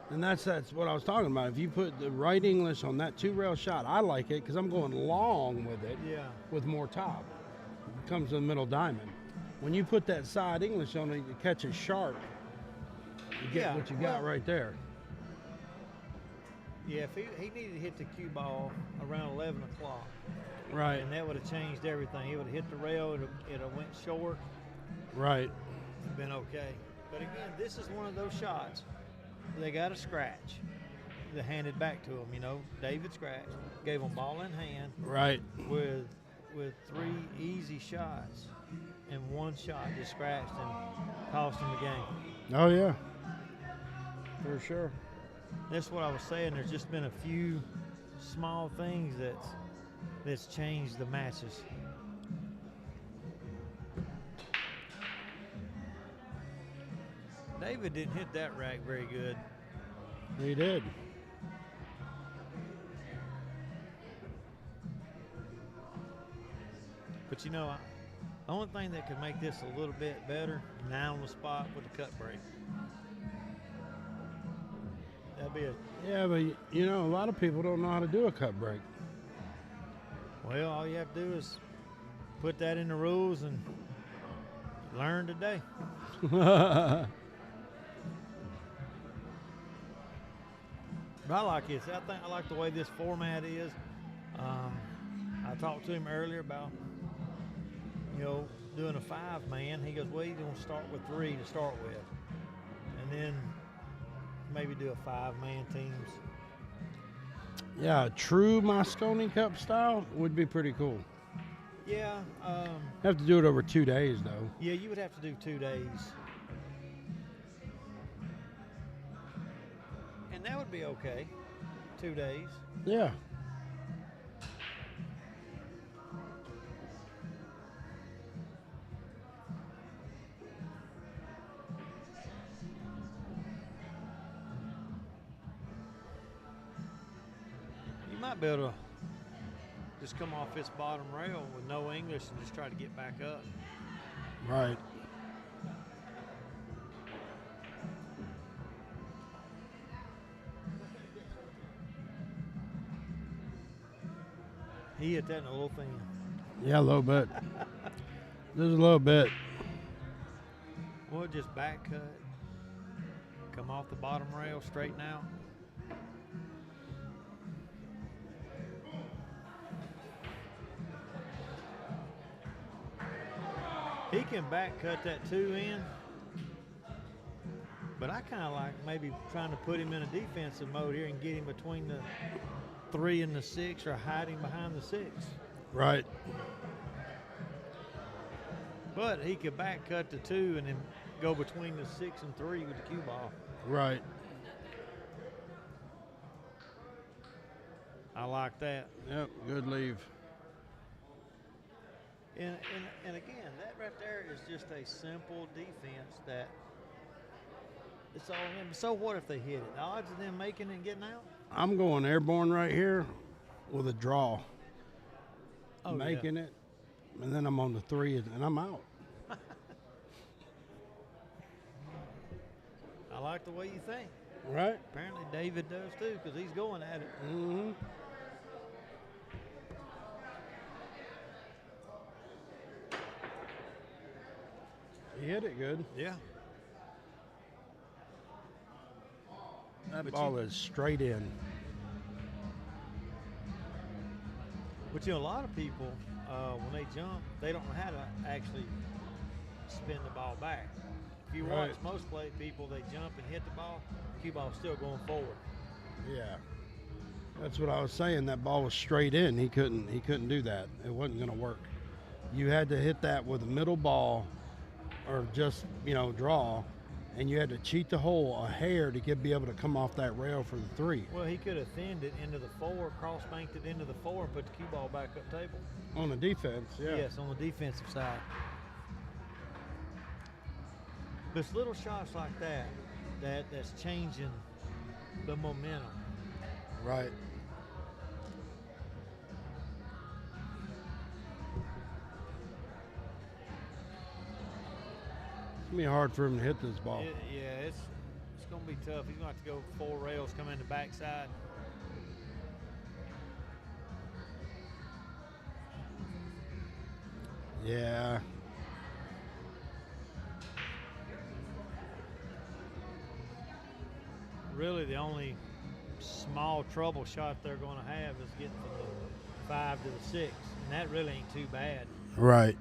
And that's what I was talking about. If you put the right English on that 2 rail shot, I like it because I'm going long with it Yeah. with more top. It comes to the middle diamond. When you put that side English on it, you catch it sharp. You get Yeah, what you got well- right there. Yeah, if he needed to hit the cue ball around 11 o'clock, Right, and that would have changed everything. He would have hit the rail, it would have went short, right. and been okay. But again, this is one of those shots. They got a scratch. They handed back to him, David scratched, gave him ball in hand Right. with 3 easy shots, and 1 shot just scratched and cost him the game. Oh, yeah. For sure. That's what I was saying. There's just been a few small things that's changed the matches. David didn't hit that rack very good. He did. But the only thing that could make this a little bit better, now on the spot with the cut break. That'd be Yeah, but a lot of people don't know how to do a cut break. well, all you have to do is put that in the rules and learn today. But I like this. I like the way this format is. I talked to him earlier about, doing a 5-man. He goes, well, you don't start with 3 to start with. And then maybe do a 5-man teams. Yeah, a true Mosconi Cup style would be pretty cool. Yeah. Have to do it over 2 days, though. Yeah, you would have to do 2 days. And that would be okay. 2 days. Yeah. You might be able to just come off this bottom rail with no English and just try to get back up. Right. He hit that in a little thing. Yeah, a little bit. Just a little bit. Well, just back cut. Come off the bottom rail, straighten out. He can back cut that 2 in, but I kind of like maybe trying to put him in a defensive mode here and get him between the 3 and the 6, or hide him behind the 6. Right. But he could back cut the 2 and then go between the 6 and 3 with the cue ball. Right. I like that. Yep, good leave. And again, that right there is just a simple defense that it's all in. So what if they hit it? The odds of them making it and getting out? I'm going airborne right here with a draw. Oh, making it, and then I'm on the 3 and I'm out. I like the way you think. Right? Apparently David does too, because he's going at it. Mm-hmm. He hit it good. Yeah. That But ball is straight in. But you know, a lot of people, when they jump, they don't know how to actually spin the ball back. If you watch Right. most play people, they jump and hit the ball, cue ball's still going forward. Yeah. That's what I was saying. That ball was straight in. He couldn't do that. It wasn't going to work. You had to hit that with a middle ball or just, draw, and you had to cheat the hole a hair to be able to come off that rail for the 3. Well, he could have thinned it into the 4, cross-banked it into the 4, and put the cue ball back up table. On the defense, yeah. Yes, on the defensive side. But it's little shots like that's changing the momentum. Right. It's going to be hard for him to hit this ball. It's going to be tough. He's going to have to go 4 rails, come in the backside. Yeah. Really, the only small trouble shot they're going to have is getting from the 5 to the 6, and that really ain't too bad. Right.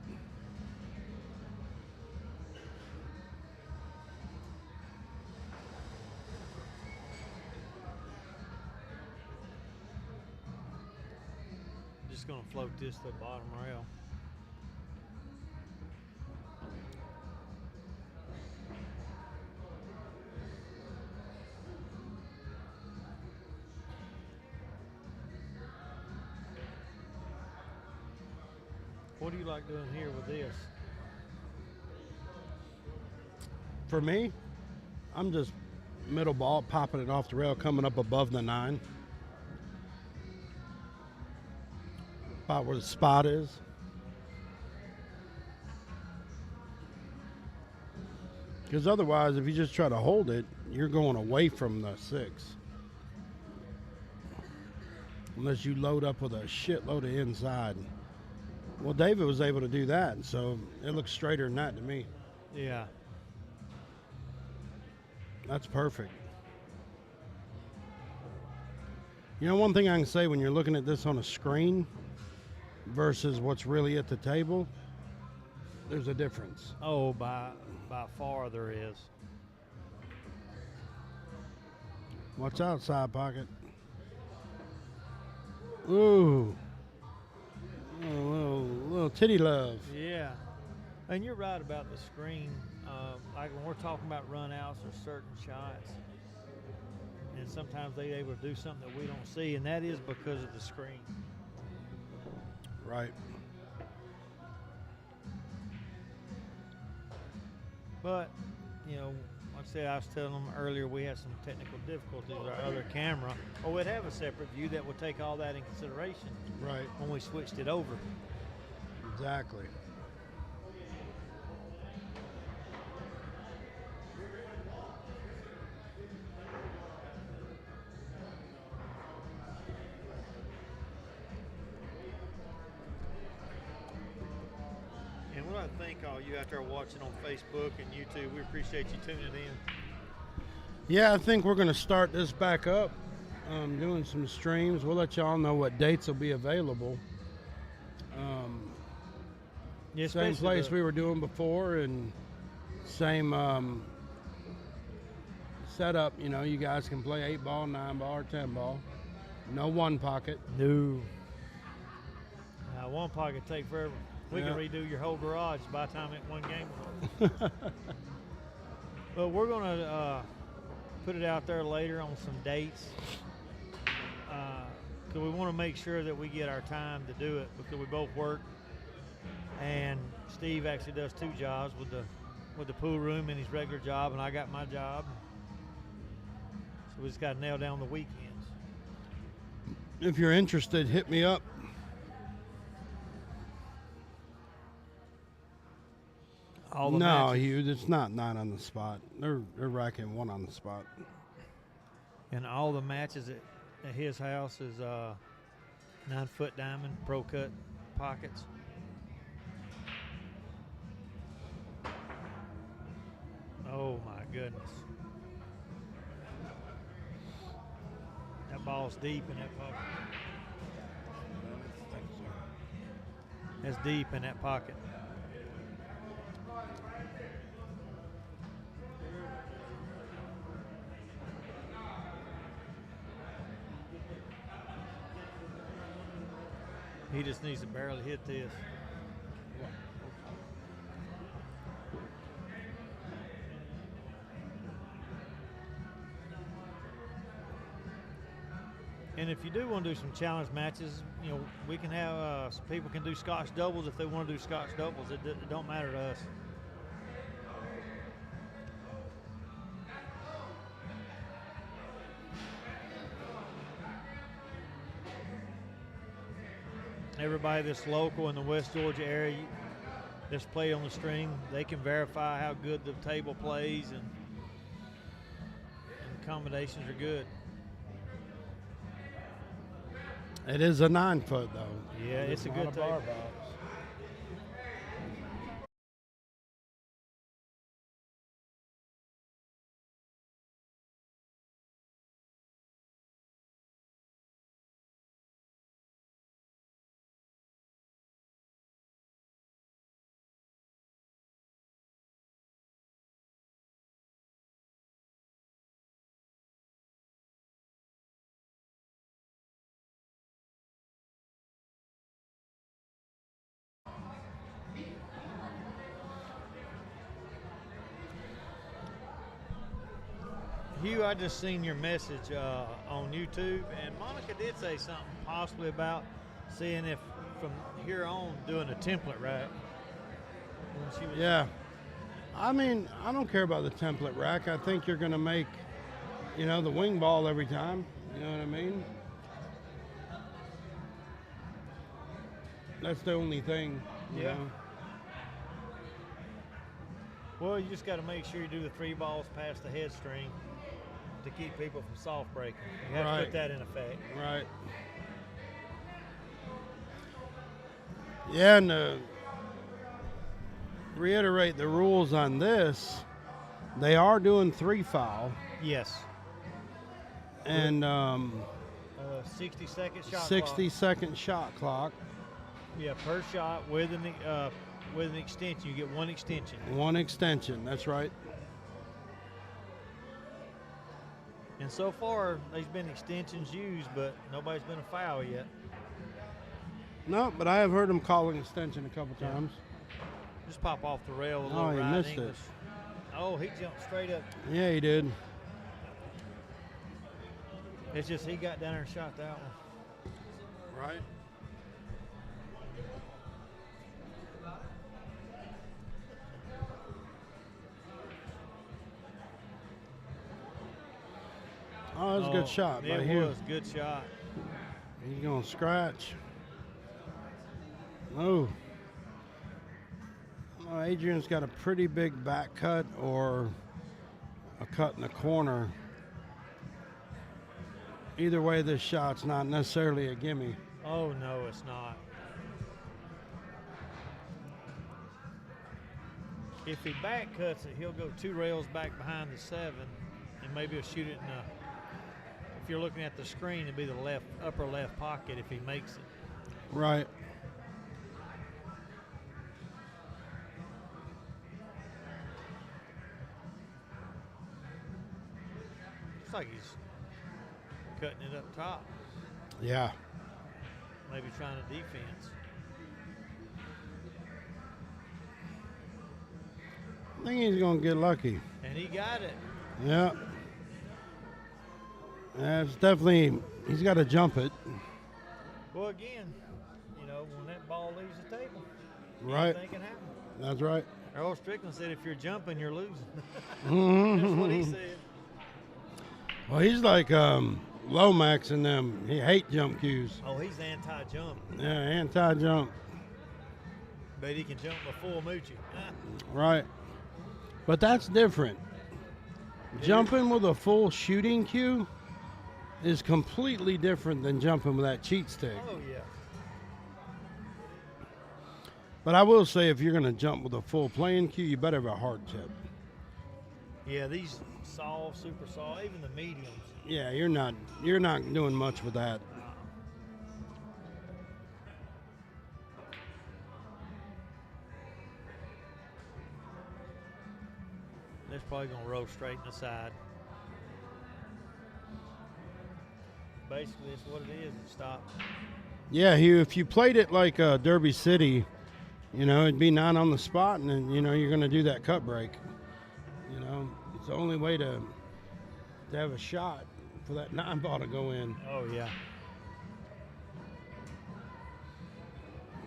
Just going to float this to the bottom rail. What do you like doing here with this? For me, I'm just middle ball, popping it off the rail, coming up above the 9. About where the spot is. Because otherwise, if you just try to hold it, you're going away from the 6. Unless you load up with a shitload of inside. Well, David was able to do that, so it looks straighter than that to me. Yeah. That's perfect. You know, one thing I can say when you're looking at this on a screen versus what's really at the table, there's a difference. Oh, by far there is. Watch out, side pocket. Ooh. Little titty love. Yeah. And you're right about the screen. Like when we're talking about run outs or certain shots, and sometimes they're able to do something that we don't see, and that is because of the screen. Right. But, you know, like I said, I was telling them earlier we had some technical difficulties with our other camera, or we'd have a separate view that would take all that in consideration Right. when we switched it over. Exactly. And we want to thank all you out there watching on Facebook and YouTube. We appreciate you tuning in. Yeah, I think we're going to start this back up, doing some streams. We'll let y'all know what dates will be available. Yeah, Same especially place we were doing before, and same setup. You know, you guys can play 8-ball, 9-ball, or 10-ball. No one pocket. No. One pocket take forever. We Yeah. can redo your whole garage by the time that one game is over. But we're going to put it out there later on some dates. Because we want to make sure that we get our time to do it, because we both work And Steve actually does 2 jobs with the pool room and his regular job, and I got my job. So we just got to nail down the weekends. If you're interested, hit me up. All the No, matches. Hugh, it's not 9 on the spot. They're racking 1 on the spot. And all the matches at his house is 9-foot diamond, pro cut pockets. Oh my goodness. That ball's deep in that pocket. That's deep in that pocket. He just needs to barely hit this. And if you do want to do some challenge matches, you know, we can have some people can do Scotch doubles if they want to do Scotch doubles. It don't matter to us. Everybody that's local in the West Georgia area that's play on the string, they can verify how good the table plays, and combinations are good. It is a 9-foot though. Yeah, it's a good not a table. bar box. Hugh, I just seen your message on YouTube, and Monica did say something possibly about seeing if from here on doing a template rack. When she was Yeah. I mean, I don't care about the template rack. I think you're going to make, you know, the wing ball every time. You know what I mean? That's the only thing. You Yeah. know? Well, you just got to make sure you do the 3 balls past the head string to keep people from soft breaking. You have to Right. put that in effect. Right. Yeah, and to reiterate the rules on this, they are doing 3 foul Yes. and 60-second shot 60-second shot clock. Yeah, per shot with an extension. You get 1 extension. 1 extension, that's right. And so far, there's been extensions used, but nobody's been a foul yet. No, but I have heard him call an extension a couple Yeah. times. Just pop off the rail a little Oh, he right missed it. English. Oh, he jumped straight up. Yeah, he did. It's just he got down there and shot that one. Right. Oh, that was a good shot by It Hugh. was good shot. He's going to scratch. Oh. Well, Adrian's got a pretty big back cut or a cut in the corner. Either way, this shot's not necessarily a gimme. Oh no, it's not. If he back cuts it, he'll go 2 rails back behind the 7, and maybe he'll shoot it in the. If you're looking at the screen, it'd be the left upper left pocket if he makes it. Right. Looks like he's cutting it up top, Yeah. maybe trying to defense. I think he's going to get lucky. And he got it. Yeah. Yeah, it's definitely, he's got to jump it. Well, again, you know, when that ball leaves the table, Right. Anything can happen. That's right. Earl Strickland said if you're jumping, you're losing. Mhm. That's what he said. Well, he's like Lomax and them. He hate jump cues. Oh, he's anti-jump, Yeah, anti-jump. but he can jump a full moochie. Right. But that's different. Jumping with a full shooting cue is completely different than jumping with that cheat stick. Oh, yeah. But I will say, if you're going to jump with a full playing cue, you better have a hard tip. Yeah, these soft, super soft, even the mediums. Yeah, you're not doing much with that. That's probably going to roll straight in the side. Basically, it's what it is. It stops. Yeah, Hugh, if you played it like Derby City, you know, it'd be 9 on the spot, and then, you know, you're going to do that cut break. You know, it's the only way to have a shot for that 9 ball to go in. Oh, yeah.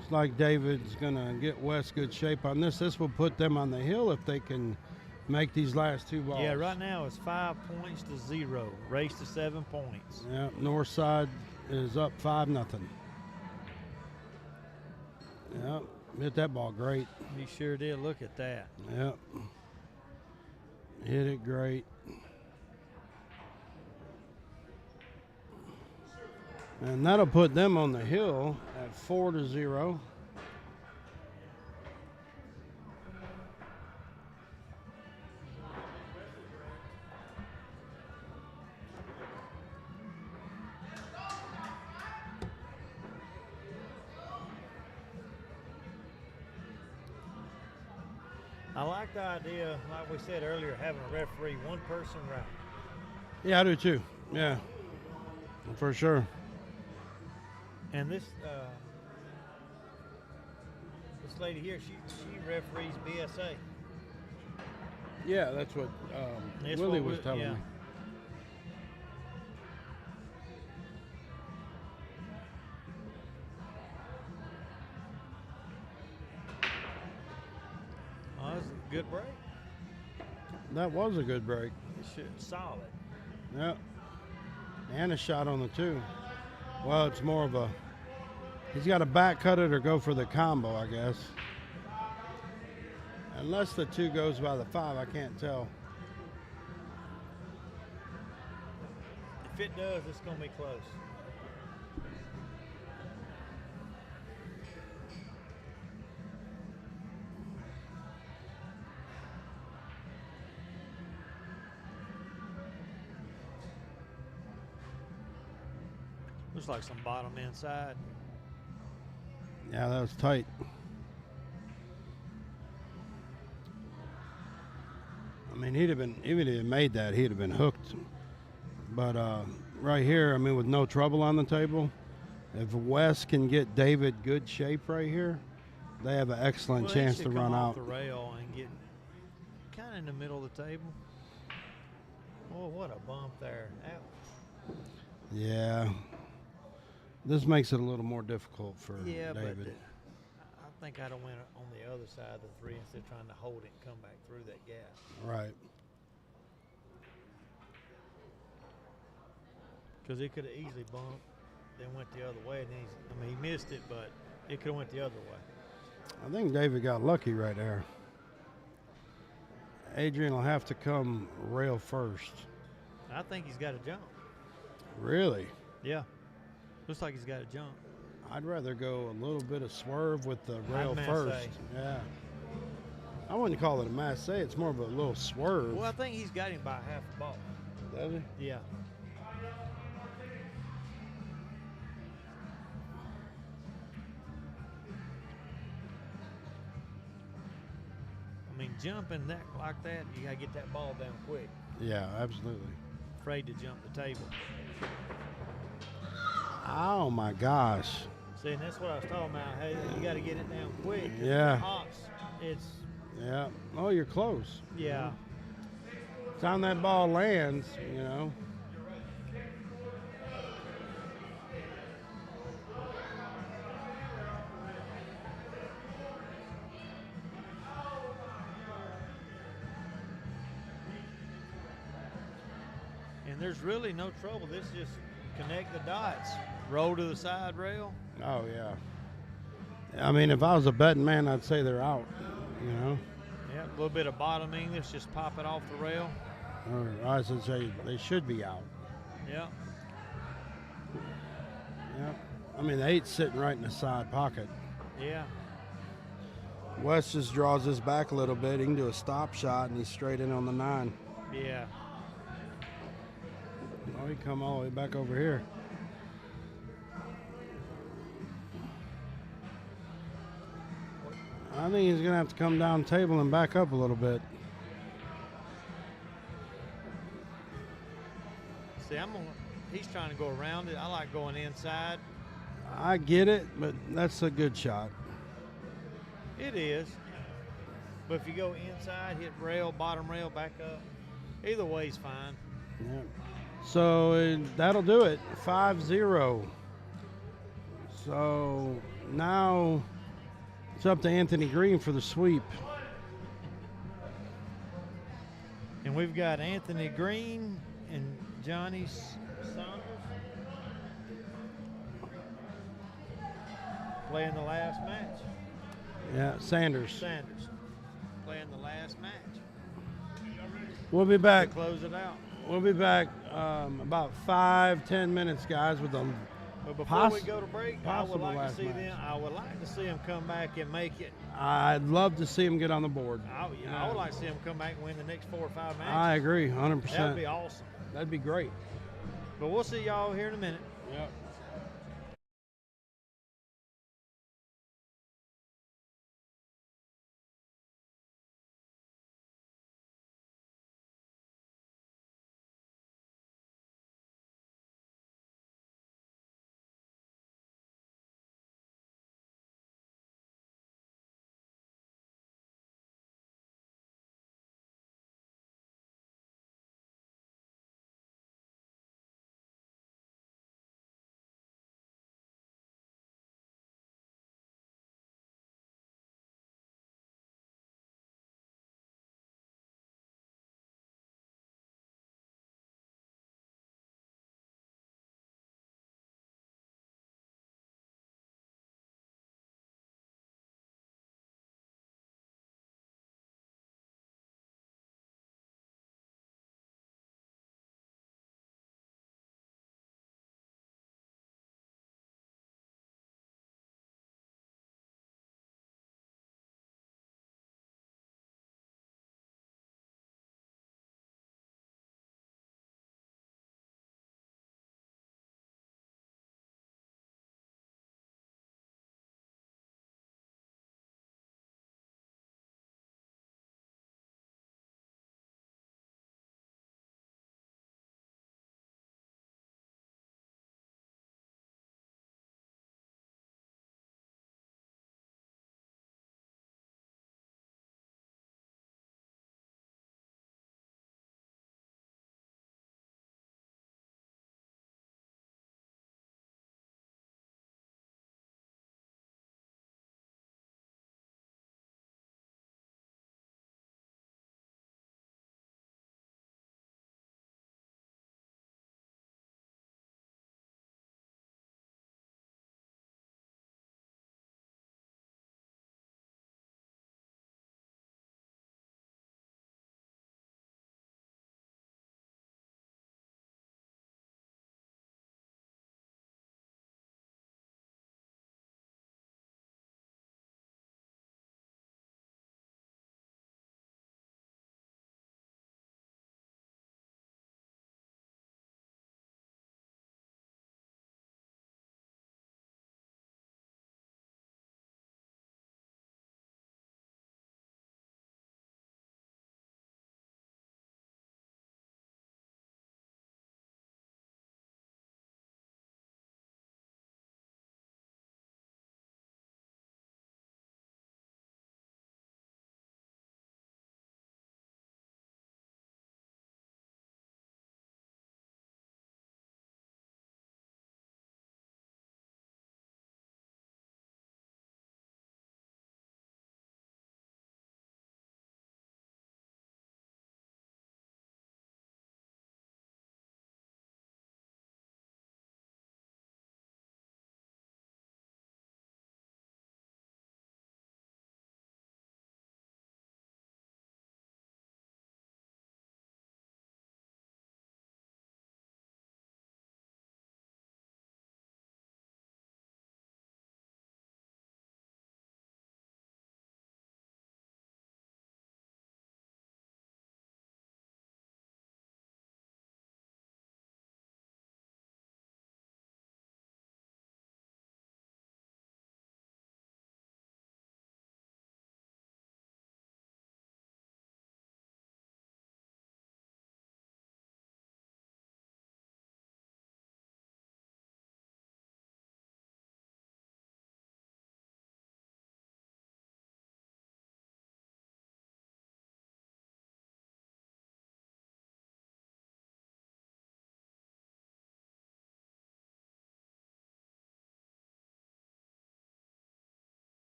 It's like David's going to get West good shape on this. This will put them on the hill if they can make these last 2 balls. Yeah, right now it's 5 points to 0. Race to 7 points. Yeah, north side is up 5-0. Yep, hit that ball great. He sure did. Look at that. Yep. Hit it great. And that'll put them on the hill at 4-0. I like the idea, like we said earlier, having a referee, one person route. Yeah, I do too. Yeah, for sure. And this lady here, she referees BSA. Yeah, that's what That's Willie what was telling yeah. me. Oh, that was a good break. That was a good break. Solid. Yep. And a shot on the 2. Well, it's more of a, he's got to back cut it or go for the combo, I guess. Unless the 2 goes by the 5, I can't tell. If it does, it's going to be close. Looks like some bottom inside. Yeah, that was tight. I mean, he'd have been, even if he made that, he'd have been hooked. But right here, I mean, with no trouble on the table, if Wes can get David good shape right here, they have an excellent Well, chance he to should run come off out. the rail and get kind of in the middle of the table. Oh, what a bump there. Ouch. Yeah. This makes it a little more difficult for Yeah, David. but I think I'd have went on the other side of the 3 instead of trying to hold it and come back through that gap. Right. Because it could have easily bumped, then went the other way. And he missed it, but it could have went the other way. I think David got lucky right there. Adrian will have to come rail first. I think he's got to jump. Really? Yeah. Looks like he's got to jump. I'd rather go a little bit of swerve with the rail I'd first. massé. Yeah. I wouldn't call it a massé. It's more of a little swerve. Well, I think he's got him by half a ball. Does he? Yeah. I mean, jumping that like that, you got to get that ball down quick. Yeah, absolutely. Afraid to jump the table. Oh my gosh. See, and that's what I was talking about. Hey, you got to get it down quick. Yeah. It's Yeah. Oh, you're close. yeah. Time that ball lands, you know. And there's really no trouble. This is just connect the dots, roll to the side rail. Oh, yeah. I mean, if I was a betting man, I'd say they're out, you know. Yeah, a little bit of bottom English, just pop it off the rail. Or I should say they should be out. Yeah. Yep. I mean, the 8's sitting right in the side pocket. Yeah. Wes just draws this back a little bit. He can do a stop shot, and he's straight in on the 9. Yeah. Oh, he come all the way back over here. I think he's going to have to come down table and back up a little bit. See, he's trying to go around it. I like going inside. I get it, but that's a good shot. It is. But if you go inside, hit rail, bottom rail, back up, either way's fine. Yeah. So that'll do it. 5-0. So now it's up to Anthony Green for the sweep. And we've got Anthony Green and Johnny Saunders playing the last match. Yeah, Sanders. Sanders playing the last match. We'll be back. To close it out. We'll be back about 5-10 minutes, guys, with them. But before we go to break, I would possible like to last see match. them. I would like to see them come back and make it. I'd love to see him get on the board. I would like to see them come back and win the next 4 or 5 matches. I agree, 100%. That'd be awesome. That'd be great. But we'll see y'all here in a minute. Yep.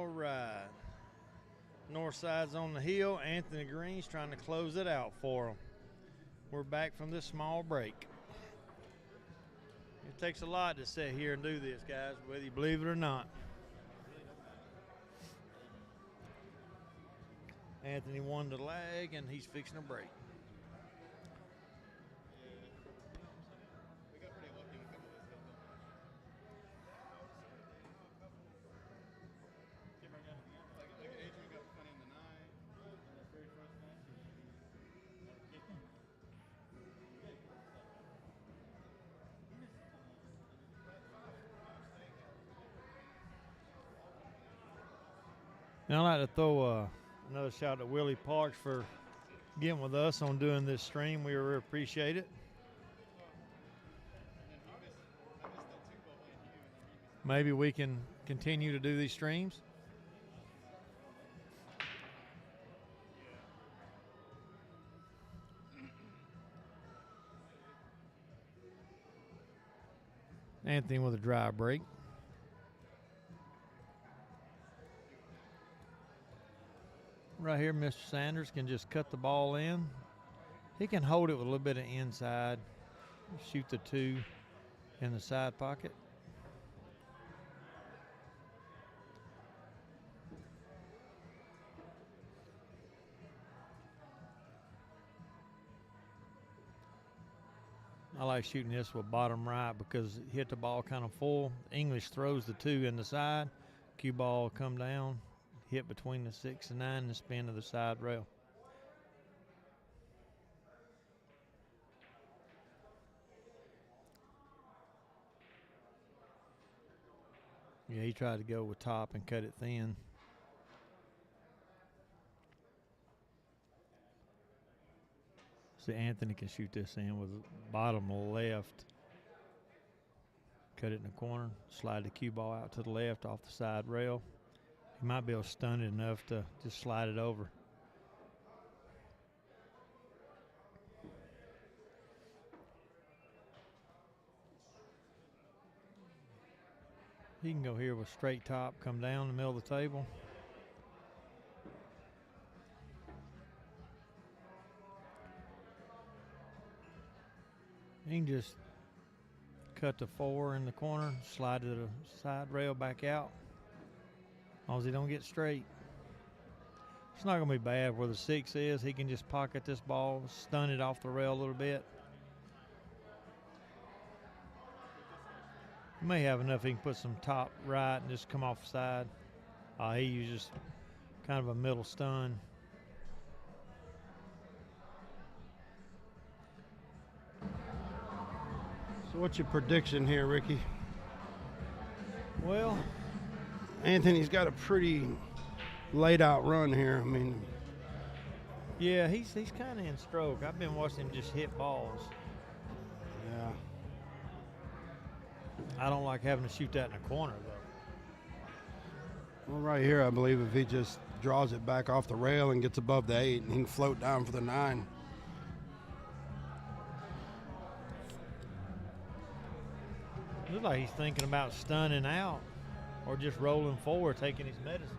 All right. North side's on the hill. Anthony Green's trying to close it out for him. We're back from this small break. It takes a lot to sit here and do this, guys, whether you believe it or not. Anthony won the lag, and he's fixing a break. Now I'd like to throw another shout out to Willie Parks for getting with us on doing this stream. We really appreciate it. Maybe we can continue to do these streams. Anthony with a dry break. Right here, Mr. Sanders can just cut the ball in. He can hold it with a little bit of inside, shoot the 2 in the side pocket. I like shooting this with bottom right because it hit the ball kind of full. English throws the 2 in the side. Cue ball come down, hit between the 6 and 9 and spin to the side rail. Yeah, he tried to go with top and cut it thin. See, Anthony can shoot this in with bottom left. Cut it in the corner, slide the cue ball out to the left off the side rail. He might be able to stun it enough to just slide it over. He can go here with straight top, come down the middle of the table. He can just cut the 4 in the corner, slide to the side rail back out. As long as he don't get straight. It's not going to be bad where the 6 is. He can just pocket this ball, stun it off the rail a little bit. He may have enough he can put some top right and just come off the side. He uses kind of a middle stun. So what's your prediction here, Ricky? Well, Anthony's got a pretty laid out run here. I mean, yeah, he's kind of in stroke. I've been watching him just hit balls. yeah. I don't like having to shoot that in the corner, though. Well, right here, I believe if he just draws it back off the rail and gets above the 8, he can float down for the 9. Looks like he's thinking about stunning out or just rolling forward, taking his medicine.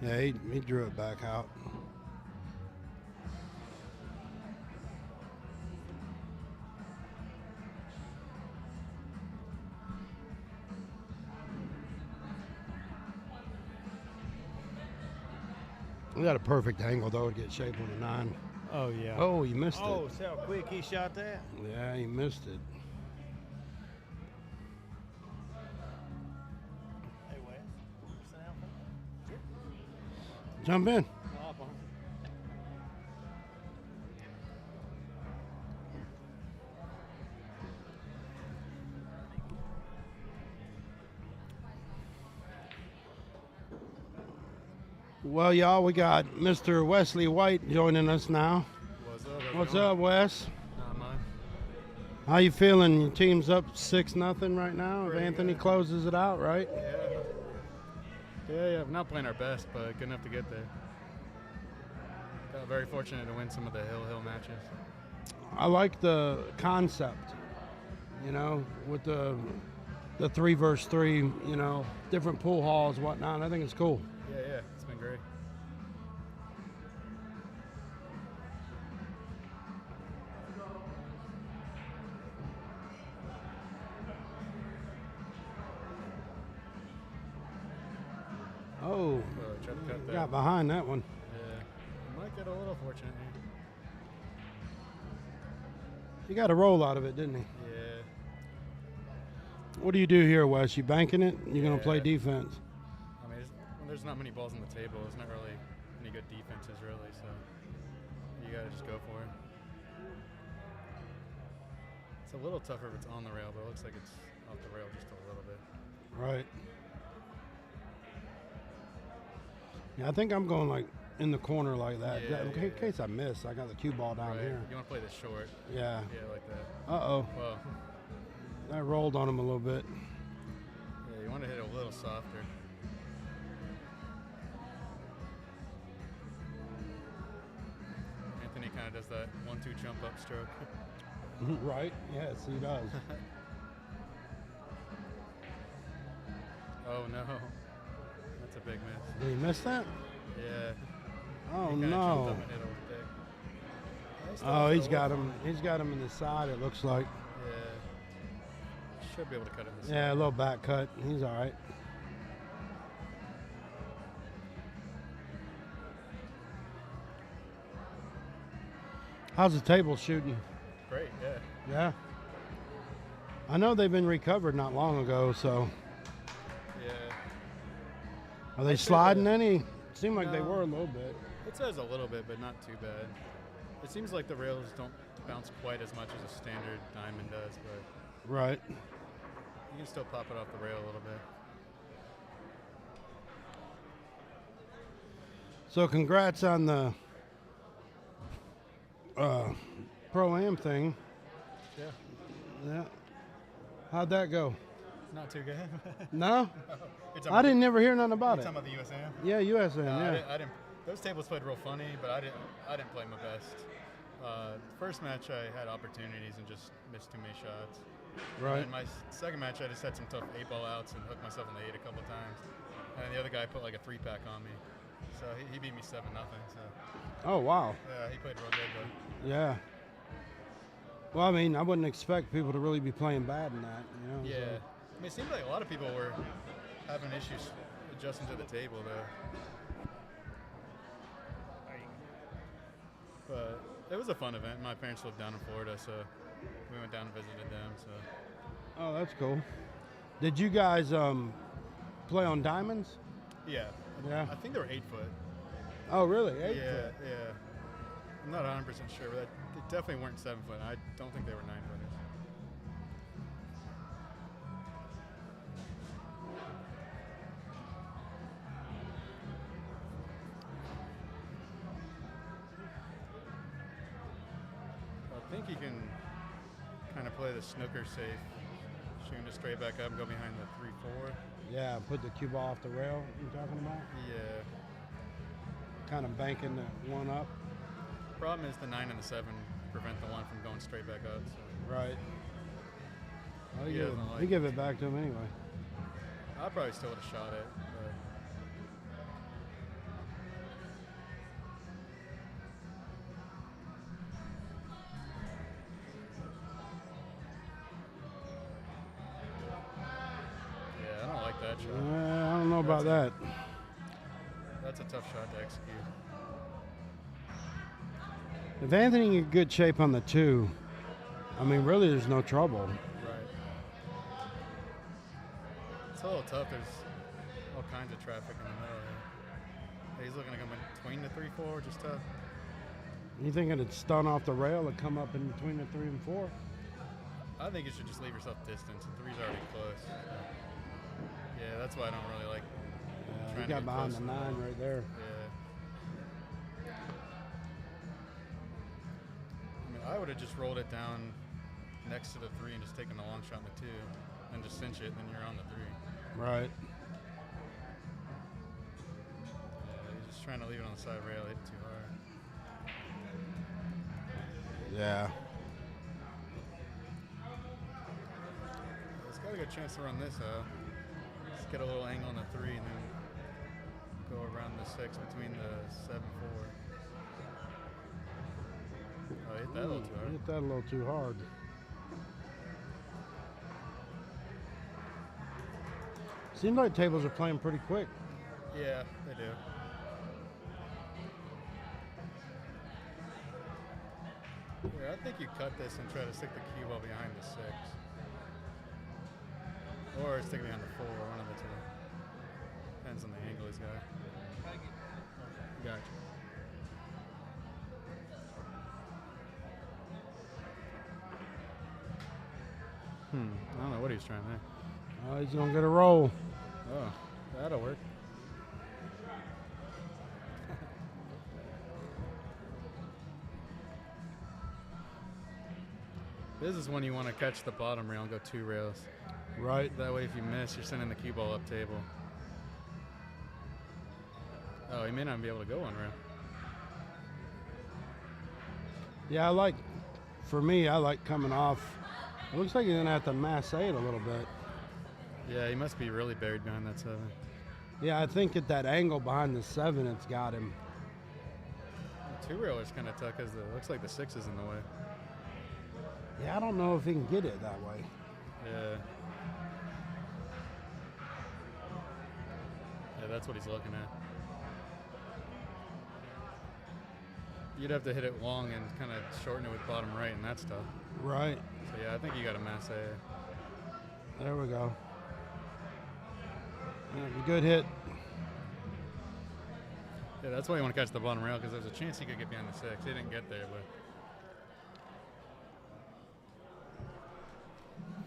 Yeah, he drew it back out. We got a perfect angle, though, to get shape on the 9. Oh, yeah. Oh, he missed Oh, it. see how quick he shot that? Yeah, he missed it. Hey, Wes. Sit down for a minute. Jump in. Hop on. Well, y'all, we got Mr. Wesley White joining us now. What's up, Wes? Not much. How you feeling? Your team's up 6-0 right now. If Pretty Anthony good. closes it out, right? Yeah, not playing our best, but good enough to get there. Got very fortunate to win some of the hill matches. I like the concept, you know, with the the 3 versus 3, you know, different pool halls, whatnot. I think it's cool. Yeah, it's been great. Oh, Try to cut that. got behind that one. Yeah, might get a little fortunate here. He got a roll out of it, didn't he? Yeah. What do you do here, Wes? You banking it? You're going to play Yeah. defense. I mean, there's not many balls on the table. There's not really any good defenses, really, so you got to just go for it. It's a little tougher if it's on the rail, but it looks like it's off the rail just a little bit. Right. Yeah, I think I'm going like in the corner like that. Yeah, In case I miss, I got the cue ball down Right. here. You want to play this short. Yeah. Yeah, like that. Uh-oh. Well, I rolled on him a little bit. yeah, you want to hit it a little softer. Anthony kind of does that 1-2 jump up stroke. Right? Yes, he does. Oh no, that's a big miss. Did he miss that? Yeah. Oh, He kinda no. jumped up and hit it with the dick. Yeah, still Oh, has he's a got little him. fun. He's got him in the side, it looks like. Yeah. Should be able to cut it this Yeah, a little back cut. He's all right. How's the table shooting? Great, yeah. Yeah. I know they've been recovered not long ago, so Yeah. are they say sliding that- any? Seemed like they No. were a little bit. It says a little bit, but not too bad. It seems like the rails don't bounce quite as much as a standard diamond does, but Right. you can still pop it off the rail a little bit. So congrats on the Pro-Am thing. Yeah. Yeah. How'd that go? Not too good. No? It's I didn't never hear nothing about it. talking about the USM? Yeah, USN, No, yeah. I didn't. Those tables played real funny, but I didn't play my best. First match I had opportunities and just missed too many shots. Right. And my second match I just had some tough 8-ball outs and hooked myself in the 8 a couple times. And then the other guy put like a 3-pack on me, so he beat me 7-0. So Oh, wow. yeah, he played real good though. Yeah. Well, I mean, I wouldn't expect people to really be playing bad in that, you know? Yeah, so- I mean, it seemed like a lot of people were having issues adjusting to the table though. But it was a fun event. My parents live down in Florida, so we went down and visited them. So Oh, that's cool. Did you guys play on diamonds? yeah, Yeah. I think they were 8 foot. Oh, really? 8 Yeah, foot? yeah. I'm not 100% sure, but they definitely weren't 7 foot. I don't think they were 9 footers. I think you can kind of play the snooker safe, shooting just straight back up and go behind the 3-4. Yeah, put the cue ball off the rail you're talking about? Yeah. Kind of banking the one up. Problem is the 9 and the 7 prevent the one from going straight back up. So Right. Well, He doesn't like you give it back to him anyway. I probably still would have shot it. But yeah, I don't like that shot. I don't know about that. That's a tough shot to execute. If Anthony in good shape on the 2, I mean, really, there's no trouble. Right. It's a little tough. There's all kinds of traffic in the middle here. He's looking to come in between the 3-4, which is tough. You thinking it'd stun off the rail and come up in between the 3 and 4? I think you should just leave yourself distance. The 3's already close. Yeah, that's why I don't really like. You Trying to got get behind close the to the 9 ball. right there. Yeah. I mean, I would have just rolled it down next to the 3 and just taken the long shot in the 2, and just cinch it. Then you're on the 3. Right. Yeah, he's just trying to leave it on the side rail. Hit it too hard. Yeah. It's got to probably got a chance to run this out. Just get a little angle on the 3 and then go around the 6 between the 7-4. Oh, I hit that a little too hard. Hit that a little too hard. Seems like tables are playing pretty quick. Yeah, they do. Yeah, I think you cut this and try to stick the cue ball behind the 6. Or stick it behind the 4, one of the two. Depends on the angle he's got. Gotcha. I don't know what he's trying there. Oh, he's gonna get a roll. Oh, that'll work. This is when you want to catch the bottom rail and go 2 rails. Right. That way if you miss, you're sending the cue ball up table. Oh, he may not be able to go 1 rail. Yeah, for me, I like coming off. It looks like he's gonna have to masse it a little bit. Yeah, he must be really buried behind that 7. Yeah, I think at that angle behind the 7, it's got him. The 2 rail is kind of tough because it looks like the 6 is in the way. Yeah, I don't know if he can get it that way. Yeah. Yeah, that's what he's looking at. You'd have to hit it long and kind of shorten it with bottom right, and that's tough. Right. So yeah, I think you got to masse. There we go. Yeah, good hit. Yeah, that's why you want to catch the bottom rail because there's a chance he could get behind the 6. He didn't get there, but.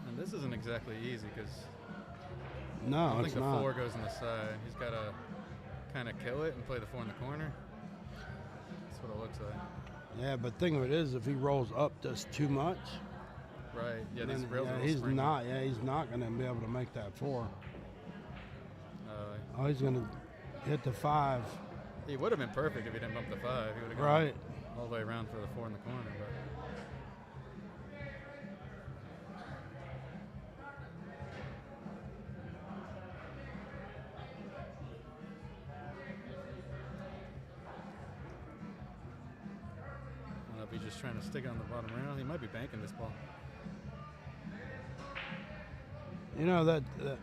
And this isn't exactly easy because. No, I it's think the not. 4 goes on the side. He's got to kind of kill it and play the 4 in the corner. That's what it looks like. Yeah, but thing of it is, if he rolls up just too much, Right. Yeah, these then, rails are a yeah, little he's springy. not. Yeah, he's not going to be able to make that 4. Oh, he's going to hit the 5. He would have been perfect if he didn't bump the 5. He would have gone Right. all the way around for the 4 in the corner. But I don't know if he's just trying to stick it on the bottom rail. He might be banking this ball. You know,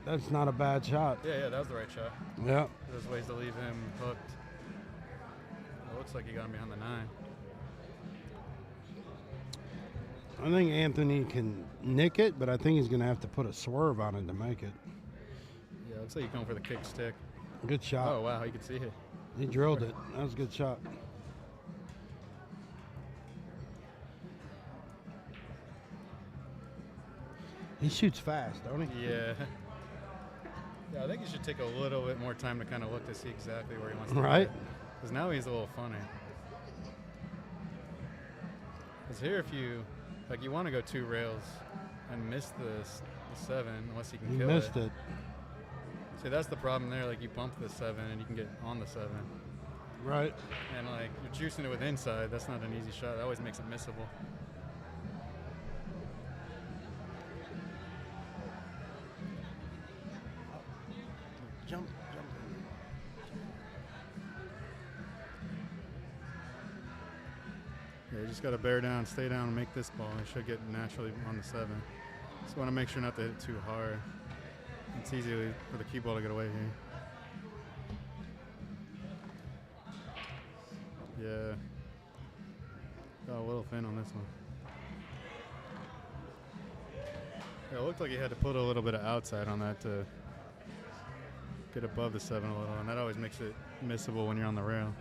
that's not a bad shot. Yeah, that was the right shot. Yeah. There's ways to leave him hooked. It looks like he got him behind the 9. I think Anthony can nick it, but I think he's going to have to put a swerve on it to make it. Yeah, looks like he's going for the kick stick. Good shot. Oh, wow, you can see it. He drilled it. That was a good shot. He shoots fast, don't he? Yeah. Yeah, I think he should take a little bit more time to kind of look to see exactly where he wants to Right. Because now he's a little funny. Because here, if you, you want to go 2 rails and miss the 7 unless you can He kill missed it. See, that's the problem there. You bump the 7 and you can get on the 7. Right. And, you're juicing it with inside. That's not an easy shot. That always makes it missable. Jump. Yeah, you just got to bear down, stay down, and make this ball. It should get naturally on the 7. Just want to make sure not to hit it too hard. It's easy for the cue ball to get away here. Yeah. Got a little thin on this one. Yeah, it looked like he had to put a little bit of outside on that to get above the 7 a little, and that always makes it missable when you're on the rail.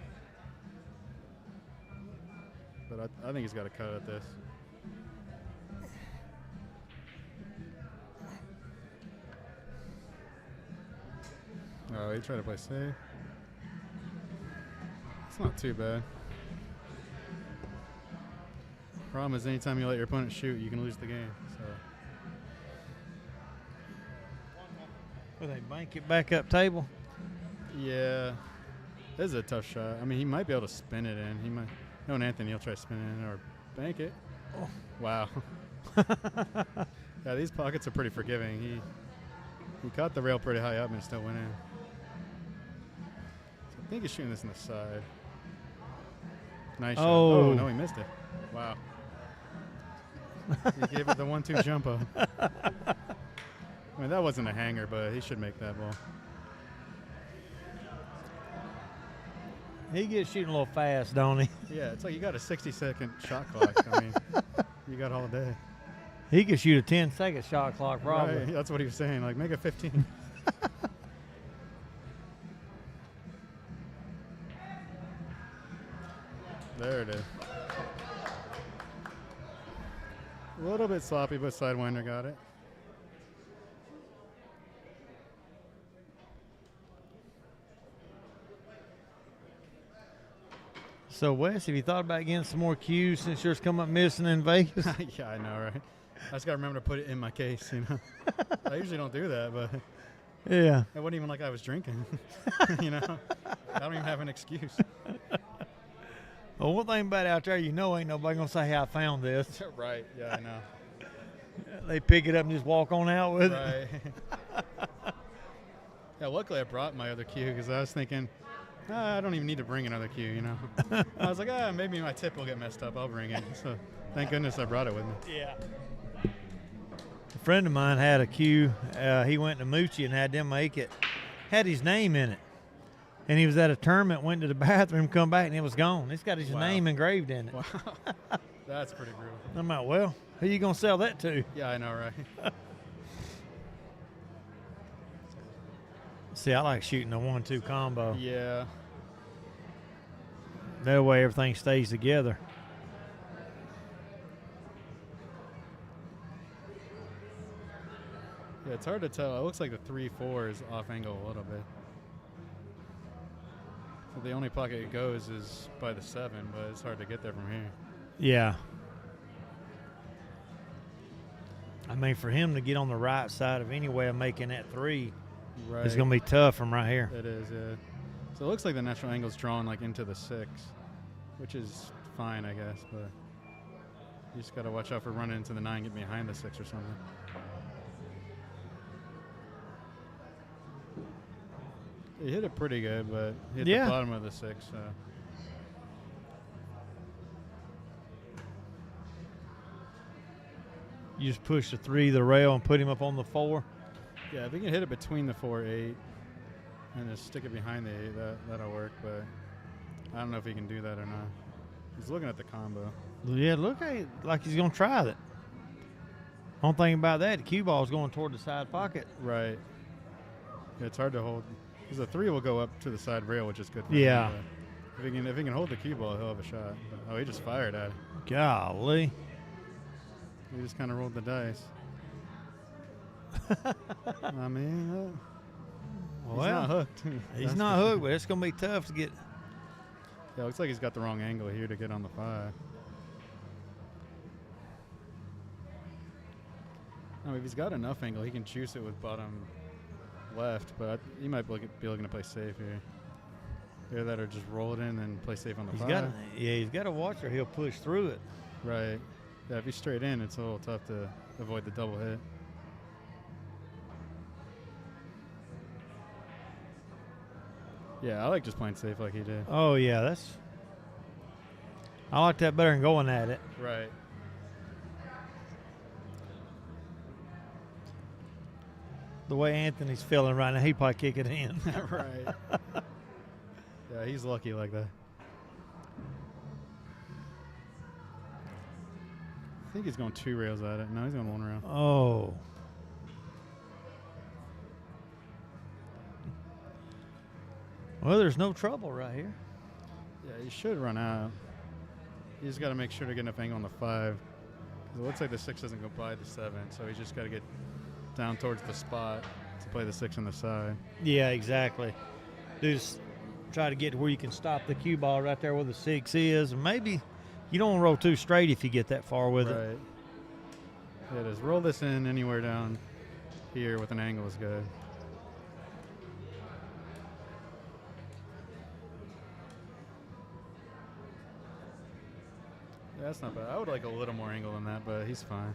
But I think he's got a cut at this. Oh, he tried to play safe. It's not too bad. Problem is, anytime you let your opponent shoot, you can lose the game. So. Will they bank it back up table? Yeah, this is a tough shot. I mean, he might be able to spin it in. He might. Knowing Anthony, he'll try to spin it in or bank it. Wow. Yeah, these pockets are pretty forgiving. He caught the rail pretty high up and still went in. So I think he's shooting this in the side. Nice shot. Oh, no, he missed it. Wow. He gave it the 1-2 jump up. I mean, that wasn't a hanger, but he should make that ball. He gets shooting a little fast, don't he? Yeah, it's like you got a 60-second shot clock. I mean, you got all day. He could shoot a 10-second shot clock, probably. Right, that's what he was saying. Like, make it 15. There it is. A little bit sloppy, but Sidewinder got it. So, Wes, have you thought about getting some more cues since yours come up missing in Vegas? Yeah, I know, right? I just got to remember to put it in my case, you know. I usually don't do that, but Yeah. it wasn't even like I was drinking, you know. I don't even have an excuse. Well, one thing about out there, you know, ain't nobody going to say how I found this. Right, yeah, I know. They pick it up and just walk on out with it. Right. Yeah, luckily I brought my other cue because I was thinking, I don't even need to bring another cue, you know. I was like, maybe my tip will get messed up. I'll bring it. So thank goodness I brought it with me. Yeah. A friend of mine had a cue. He went to Moochie and had them make it. Had his name in it. And he was at a tournament, went to the bathroom, come back, and it was gone. It's got his name engraved in it. Wow. That's pretty brutal. I'm like, well, who you going to sell that to? Yeah, I know, right? See, I like shooting a 1-2 combo. Yeah. That way everything stays together. Yeah, it's hard to tell. It looks like the 3-4 is off angle a little bit. So the only pocket it goes is by the 7, but it's hard to get there from here. Yeah. I mean, for him to get on the right side of any way of making that 3, Right. it's going to be tough from right here. It is, yeah. So it looks like the natural angle's drawn like into the 6, which is fine, I guess, but you just got to watch out for running into the 9, get behind the 6 or something. He hit it pretty good, but he hit the bottom of the 6. So. You just push the 3 the rail and put him up on the 4. Yeah, if he can hit it between the 4-8 and just stick it behind the 8, that'll work, but I don't know if he can do that or not. He's looking at the combo. Yeah, look at it like he's going to try that. Only thing about that, the cue ball is going toward the side pocket. Right. Yeah, it's hard to hold. Because the 3 will go up to the side rail, which is good for Yeah. him. If he can hold the cue ball, he'll have a shot. Oh, he just fired at it. Golly. He just kind of rolled the dice. I mean, he's not hooked. He's not hooked, but it's going to be tough to get. Yeah, looks like he's got the wrong angle here to get on the 5. I mean, if he's got enough angle, he can juice it with bottom left, but he might be looking to play safe here. Either that or just roll it in and play safe on the 5. He's got to watch or he'll push through it. Right. Yeah, if he's straight in, it's a little tough to avoid the double hit. Yeah, I like just playing safe like he did. Oh, yeah, I like that better than going at it. Right. The way Anthony's feeling right now, he'd probably kick it in. Right. Yeah, he's lucky like that. I think he's going 2 rails at it. No, he's going 1 rail. Oh. Well, there's no trouble right here. Yeah, he should run out. You just got to make sure to get enough angle on the 5. It looks like the 6 doesn't go by the 7, so he's just got to get down towards the spot to play the 6 on the side. Yeah, exactly. Just try to get to where you can stop the cue ball right there where the 6 is. And maybe you don't want to roll too straight if you get that far with it. Right. Yeah, just roll this in anywhere down here with an angle is good. That's not bad. I would like a little more angle than that, but he's fine.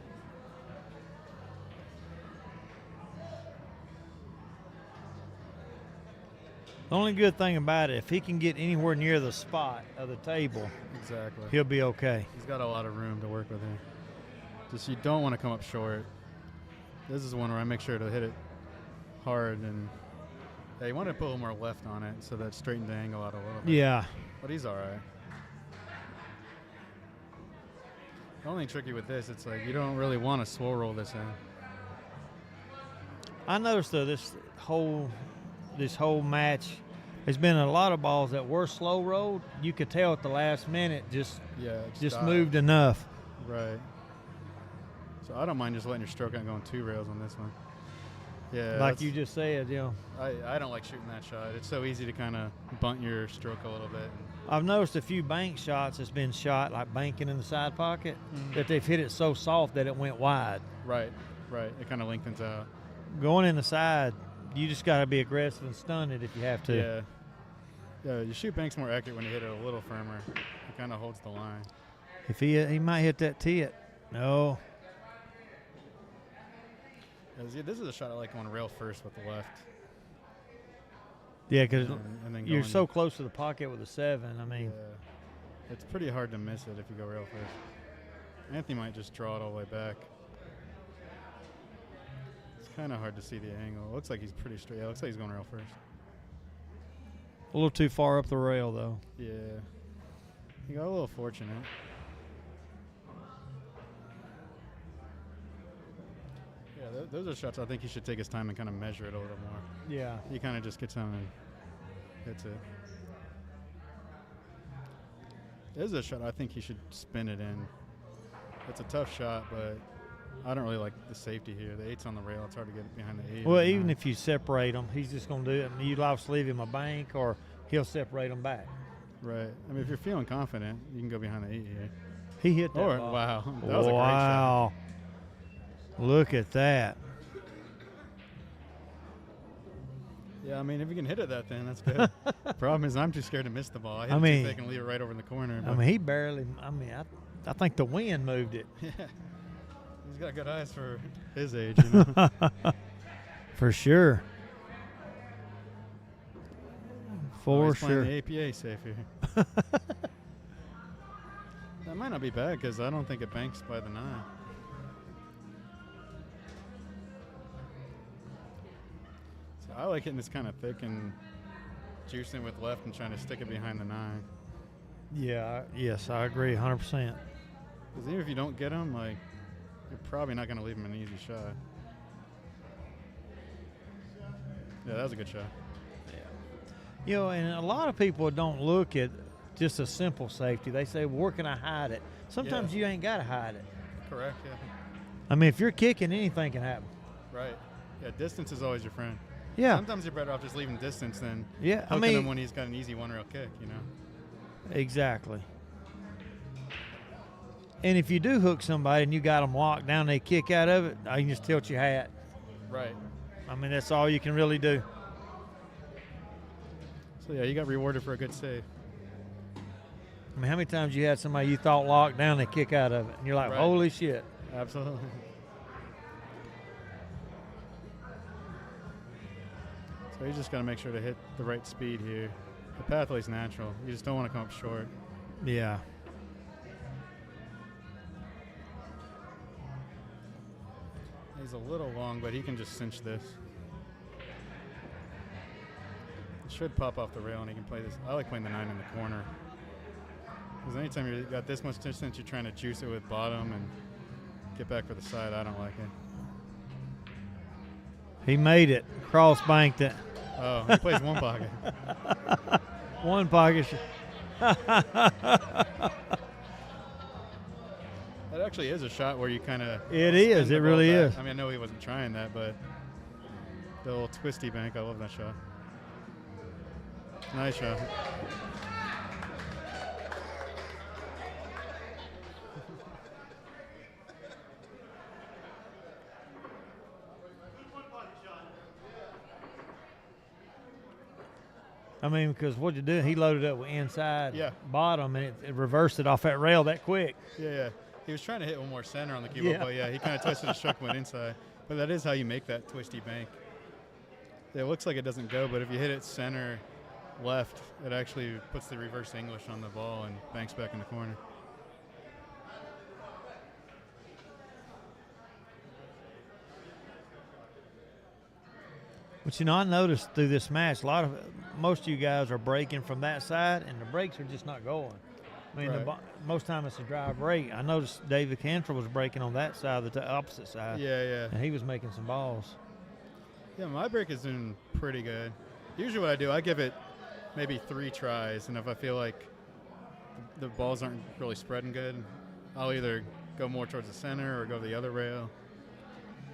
The only good thing about it, if he can get anywhere near the spot of the table, Exactly. he'll be okay. He's got a lot of room to work with here. Just you don't want to come up short. This is one where I make sure to hit it hard, and yeah, you want to put a little more left on it so that straightens the angle out a little bit. Yeah. But he's all right. The only thing tricky with this, it's like you don't really want to slow roll this in. I noticed though this whole match, there's been a lot of balls that were slow rolled. You could tell at the last minute just Died. moved enough. Right. So I don't mind just letting your stroke out going 2 rails on this one. Yeah. Like you just said, you know. I don't like shooting that shot. It's so easy to kind of bunt your stroke a little bit. I've noticed a few bank shots that's been shot like banking in the side pocket that they've hit it so soft that it went wide. Right. It kind of lengthens out. Going in the side, you just got to be aggressive and stun it if you have to. Yeah, you shoot banks more accurate when you hit it a little firmer. It kind of holds the line. If he might hit that tit. No. This is a shot I like going rail first with the left. Yeah, because and then you're going- so close to the pocket with a 7. I mean, it's pretty hard to miss it if you go rail first. Anthony might just draw it all the way back. It's kind of hard to see the angle. It looks like he's pretty straight. Yeah, it looks like he's going rail first. a little too far up the rail though. Yeah. He got a little fortunate. Yeah, those are shots I think he should take his time and kind of measure it a little more. Yeah. He kind of just gets on and hits it. This is a shot I think he should spin it in. It's a tough shot, but I don't really like the safety here. The 8's on the rail. It's hard to get it behind the 8. Well, even if you separate them, he's just going to do it. You obviously leave him a bank, or he'll separate them back. Right. I mean, if you're feeling confident, you can go behind the 8 here. He hit that ball. Wow. That was a great shot. Wow. Look at that. Yeah, I mean, if you can hit it that thin, that's good. Problem is, I'm too scared to miss the ball. I hit I it mean- too thick and leave it right over in the corner. I mean, he barely, I think the wind moved it. Yeah. He's got good eyes for his age, you know. For sure. For He's playing sure. the APA safe here. That might not be bad because I don't think it banks by the 9. So I like hitting this kind of thick and juicing with left and trying to stick it behind the 9. Yeah, yes, I agree 100%. Because even if you don't get him, like, you're probably not going to leave him an easy shot. Yeah, that was a good shot. You know, and a lot of people don't look at just a simple safety. They say, well, where can I hide it? Sometimes you ain't got to hide it. Correct, yeah. I mean, if you're kicking, anything can happen. Right. Yeah, distance is always your friend. Yeah. Sometimes you're better off just leaving distance than Yeah, I hooking mean- him when he's got an easy one-rail kick, you know? Exactly. And if you do hook somebody and you got them locked down, they kick out of it, you can just tilt your hat. Right. I mean, that's all you can really do. So, yeah, you got rewarded for a good save. I mean, how many times you had somebody you thought locked down, they kick out of it, and you're like, Right. holy shit. Absolutely. So you just got to make sure to hit the right speed here. The pathway's natural. You just don't want to come up short. Yeah. He's a little long, but he can just cinch this. It should pop off the rail, and he can play this. I like playing the 9 in the corner. Because anytime you got this much distance, you're trying to juice it with bottom and get back for the side. I don't like it. He made it. Cross banked it. Oh, he plays one pocket. One pocket. That actually is a shot where you kind of. It is. It really is. I mean, I know he wasn't trying that, but the little twisty bank, I love that shot. Nice shot. I mean, because what you do, he loaded up with inside Yeah. bottom, and it reversed it off that rail that quick. Yeah. He was trying to hit one more center on the cue ball, but he kind of twisted his stroke and went inside. But that is how you make that twisty bank. It looks like it doesn't go, but if you hit it center left, it actually puts the reverse English on the ball and banks back in the corner. But I noticed through this match, most of you guys are breaking from that side, and the breaks are just not going. I mean, Right. most time it's a dry break. I noticed David Cantrell was breaking on that side, the opposite side. Yeah. And he was making some balls. Yeah, my break is doing pretty good. Usually what I do, I give it maybe 3 tries, and if I feel like the balls aren't really spreading good, I'll either go more towards the center or go the other rail.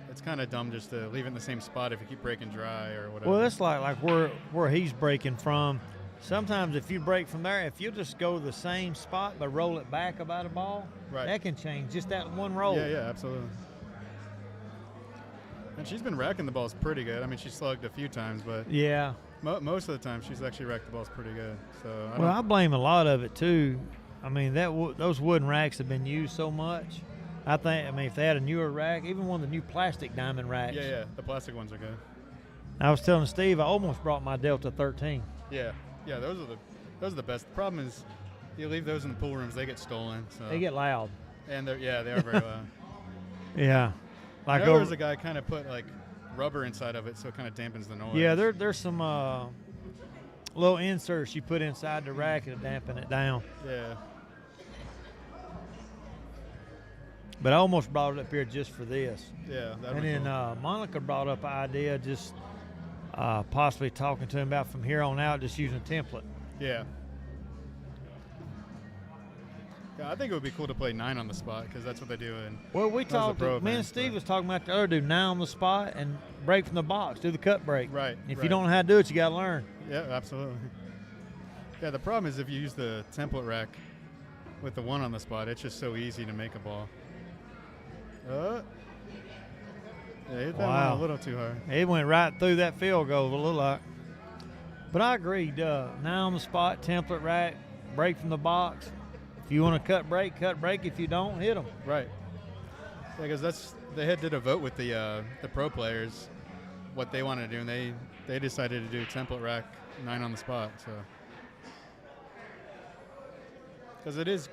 It's kind of dumb just to leave it in the same spot if you keep breaking dry or whatever. Well, it's like where he's breaking from. Sometimes if you break from there, if you just go the same spot but roll it back about a ball, that can change just that one roll. Yeah, absolutely. And she's been racking the balls pretty good. I mean, she slugged a few times, but Yeah. most of the time she's actually racked the balls pretty good. So I blame a lot of it too. I mean, those wooden racks have been used so much. I mean, if they had a newer rack, even one of the new plastic diamond racks. Yeah, the plastic ones are good. I was telling Steve, I almost brought my Delta 13. Yeah, those are the best. The problem is, you leave those in the pool rooms, they get stolen. So They get loud. and they are very loud. Yeah. Like there was a guy kind of put like rubber inside of it, so it kind of dampens the noise. Yeah, there's some little inserts you put inside the rack to dampen it down. Yeah. But I almost brought it up here just for this. Yeah, and then Monica brought up an idea, just possibly talking to him about from here on out, just using a template. Yeah. Yeah, I think it would be cool to play 9 on the spot because that's what they do. We talked. Me and Steve was talking about the other do 9 on the spot and break from the box, do the cut break. Right. If you don't know how to do it, you got to learn. Yeah, absolutely. Yeah, the problem is if you use the template rack with the 1 on the spot, it's just so easy to make a ball. Yeah, hit that one a little too hard. It went right through that field goal, it looked like. But I agree, 9 on the spot, template rack, break from the box. If you want to cut break. If you don't, hit them. Right. Yeah, because they did a vote with the pro players what they wanted to do, and they decided to do template rack 9 on the spot. So because it is,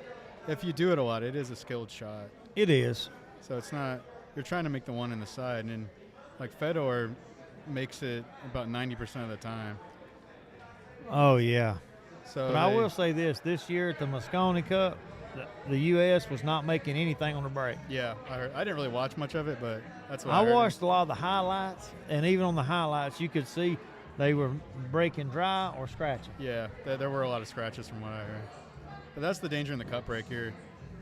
if you do it a lot, it is a skilled shot. It is. So it's not, you're trying to make the 1 in the side, and like Fedor makes it about 90% of the time. Oh, yeah. So but I will say this year at the Mosconi Cup, the U.S. was not making anything on the break. Yeah, I didn't really watch much of it, but that's what I heard. watched a lot of the highlights, and even on the highlights, you could see they were breaking dry or scratching. Yeah, there were a lot of scratches from what I heard. But that's the danger in the cut break here.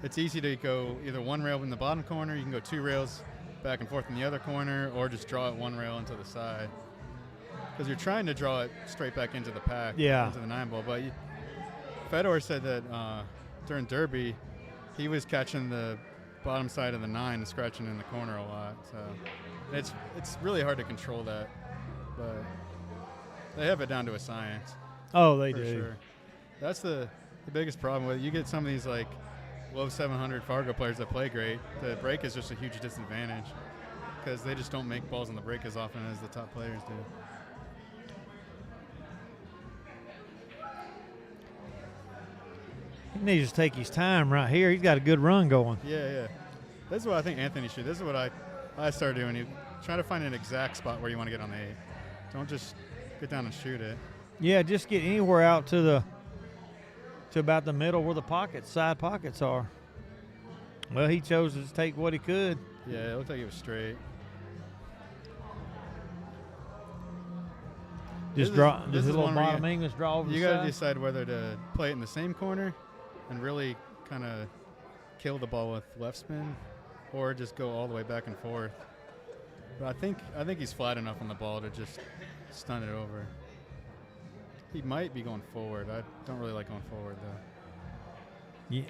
It's easy to go either 1 rail in the bottom corner, you can go 2 rails back and forth in the other corner, or just draw it 1 rail into the side. Because you're trying to draw it straight back into the pack, into the 9 ball. But Fedor said that during Derby, he was catching the bottom side of the 9 and scratching in the corner a lot. So it's really hard to control that. But they have it down to a science. Oh, they for do. Sure. That's the biggest problem with it. You get some of these like low 700 Fargo players that play great. The break is just a huge disadvantage because they just don't make balls on the break as often as the top players do. He needs to take his time right here. He's got a good run going. Yeah. This is what I think Anthony should. This is what I started doing. You try to find an exact spot where you want to get on the 8. Don't just get down and shoot it. Yeah, just get anywhere out to about the middle where the side pockets are. Well, he chose to take what he could. Yeah, it looked like it was straight. Just draw. Just a little bottom English draw over the side. You got to decide whether to play it in the same corner and really kind of kill the ball with left spin, or just go all the way back and forth. But I think he's flat enough on the ball to just stun it over. He might be going forward. I don't really like going forward though. Yeah.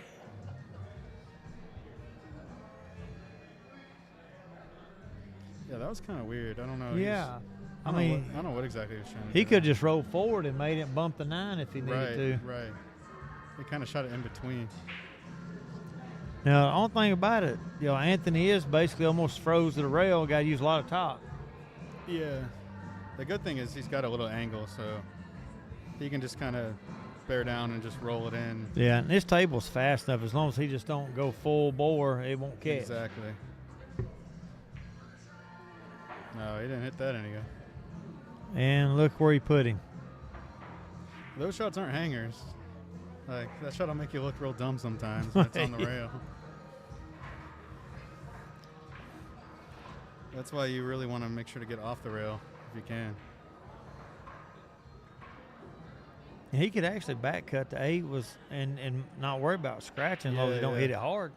Yeah, that was kind of weird. I don't know. Yeah. I mean, I don't know what exactly he was trying to he do could have there. just rolled forward and made it bump the 9 if he needed to. Right. He kind of shot it in between. Now, the only thing about it, Anthony is basically almost froze to the rail. Got to use a lot of top. Yeah. The good thing is he's got a little angle, so he can just kind of bear down and just roll it in. Yeah, and this table's fast enough. As long as he just don't go full bore, it won't catch. Exactly. No, he didn't hit that any good. And look where he put him. Those shots aren't hangers. Like, that shot will make you look real dumb sometimes when it's on the rail. That's why you really want to make sure to get off the rail if you can. He could actually back cut the 8 and not worry about scratching as long as he don't hit it hard.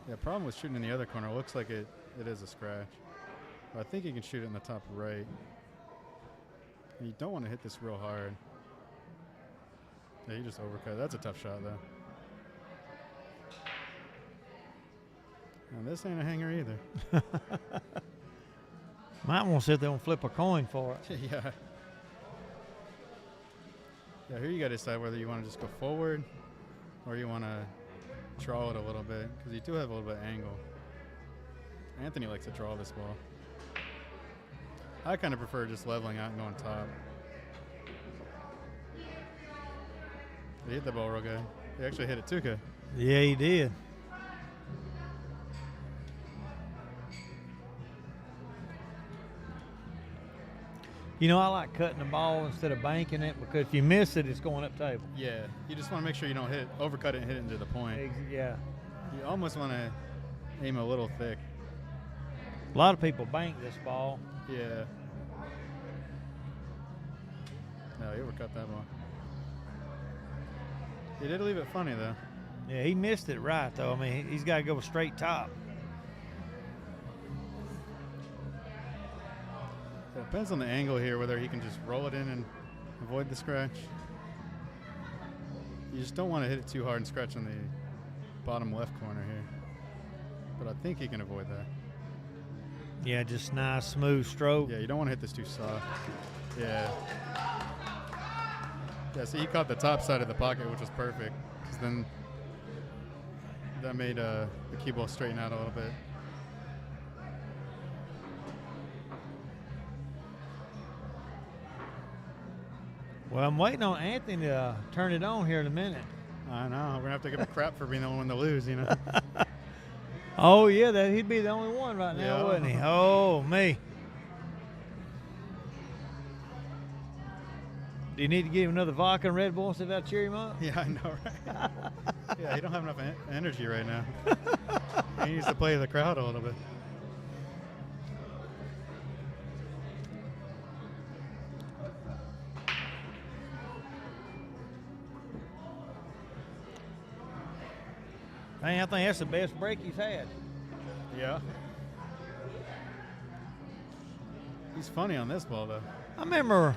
Yeah, problem with shooting in the other corner, it looks like it is a scratch. But I think you can shoot it in the top right. And you don't want to hit this real hard. Yeah, you just overcut. That's a tough shot, though. And this ain't a hanger either. Might want to sit there and flip a coin for it. Yeah. Yeah, here you got to decide whether you want to just go forward or you want to draw it a little bit, because you do have a little bit of angle. Anthony likes to draw this ball. I kind of prefer just leveling out and going top. He hit the ball real good. He actually hit it too good. Yeah, he did. I like cutting the ball instead of banking it, because if you miss it, it's going up table. Yeah, you just want to make sure you don't overcut it and hit it into the point. Yeah. You almost want to aim a little thick. A lot of people bank this ball. Yeah. No, he overcut that ball. He did leave it funny, though. Yeah, he missed it right, though. I mean, he's got to go straight top. It depends on the angle here, whether he can just roll it in and avoid the scratch. You just don't want to hit it too hard and scratch on the bottom left corner here. But I think he can avoid that. Yeah, just nice, smooth stroke. Yeah, you don't want to hit this too soft. Yeah. Yeah, so he caught the top side of the pocket, which was perfect. Because then that made the cue ball straighten out a little bit. Well, I'm waiting on Anthony to turn it on here in a minute. I know. We're going to have to give him crap for being the one to lose, Oh, yeah, he'd be the only one right now, Yeah. wouldn't he? Oh, me. Do you need to give him another vodka and Red Bull and see if that'll cheer him up? Yeah, I know, right? Yeah, he don't have enough energy right now. He needs to play the crowd a little bit. Hey, I think that's the best break he's had. Yeah. He's funny on this ball, though. I remember,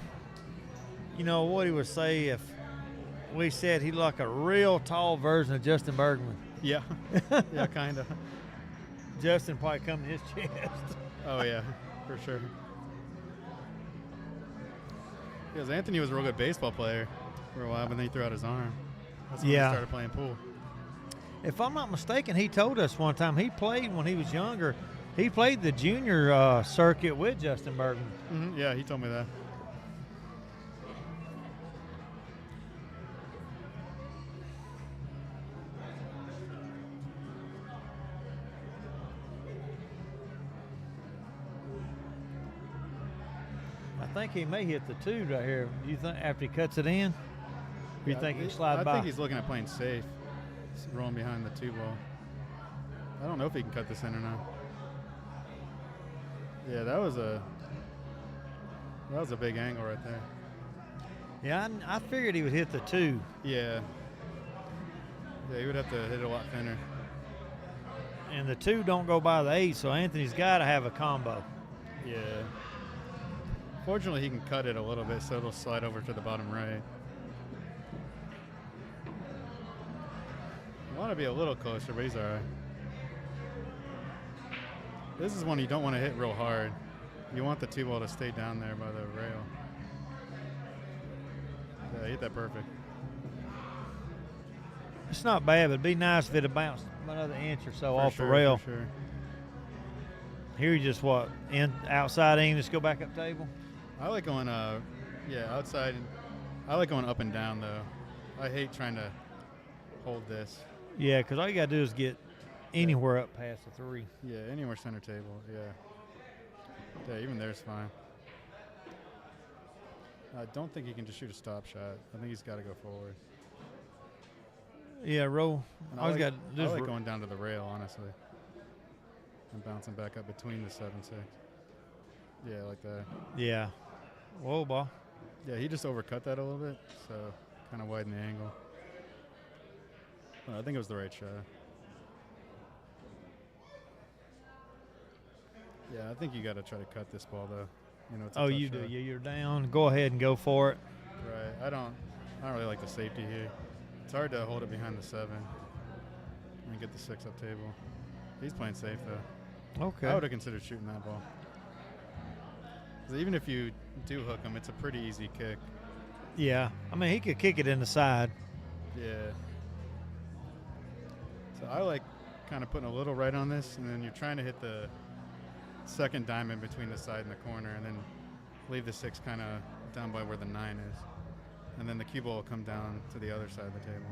what he would say if we said he like a real tall version of Justin Bergman. Yeah. Yeah, kind of. Justin probably come to his chest. Oh, yeah, for sure. Because Anthony was a real good baseball player for a while, but then he threw out his arm. That's when he started playing pool. If I'm not mistaken, he told us one time he played when he was younger. He played the junior circuit with Justin Bergman. Mm-hmm. Yeah, he told me that. I think he may hit the 2 right here. Do you think after he cuts it in? Or you think he can slide by? I think he's looking at playing safe. He's rolling behind the 2 ball. I don't know if he can cut this in or not. Yeah, that was a big angle right there. Yeah, I figured he would hit the 2. Yeah. Yeah, he would have to hit it a lot thinner. And the 2 don't go by the 8, so Anthony's got to have a combo. Yeah. Fortunately, he can cut it a little bit, so it'll slide over to the bottom right. I want to be a little closer, but he's all right. This is one you don't want to hit real hard. You want the tee ball to stay down there by the rail. Yeah, hit that perfect. It's not bad, but it'd be nice if it had bounced another inch or so off sure, the rail. For sure. Here you just what? Outside in, just go back up table? I like going, outside. I like going up and down, though. I hate trying to hold this. Yeah, because all you got to do is get anywhere up past the 3. Yeah, anywhere center table, yeah. Yeah, even there's fine. I don't think he can just shoot a stop shot. I think he's got to go forward. Yeah, roll. I got like going down to the rail, honestly. And bouncing back up between the 7-6. Yeah, like that. Yeah. Whoa, ball. Yeah, he just overcut that a little bit, so kind of widened the angle. Well, I think it was the right shot. Yeah, I think you got to try to cut this ball, though. You know, it's a tough you shot. do. Yeah, you're down. Go ahead and go for it. Right. I don't really like the safety here. It's hard to hold it behind the 7 and get the 6 up table. He's playing safe, though. Okay. I would have considered shooting that ball. 'Cause even if you do hook him, it's a pretty easy kick. Yeah. I mean, he could kick it in the side. Yeah. So I like kind of putting a little right on this, and then you're trying to hit the second diamond between the side and the corner, and then leave the 6 kind of down by where the 9 is. And then the cue ball will come down to the other side of the table.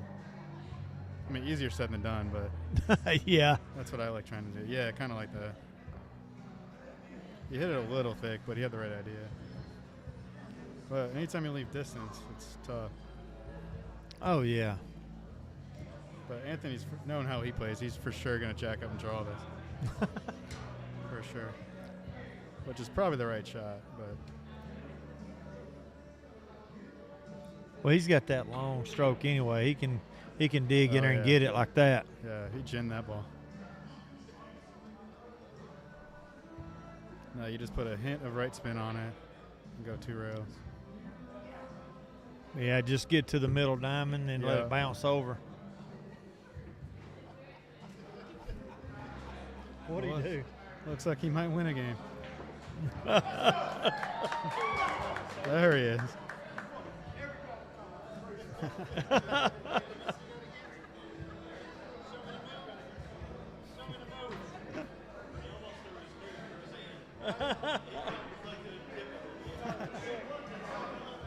I mean, easier said than done, but Yeah. that's what I like trying to do. Yeah, kind of like that. He hit it a little thick, but he had the right idea. But anytime you leave distance, it's tough. Oh, yeah. But Anthony's, knowing how he plays, he's for sure going to jack up and draw this. For sure. Which is probably the right shot, but... Well, he's got that long stroke anyway. He can dig in there and get it like that. Yeah, he ginned that ball. No, you just put a hint of right spin on it and go 2 rails. Yeah, just get to the middle diamond and let it bounce over. What do you do? Looks like he might win a game. There he is.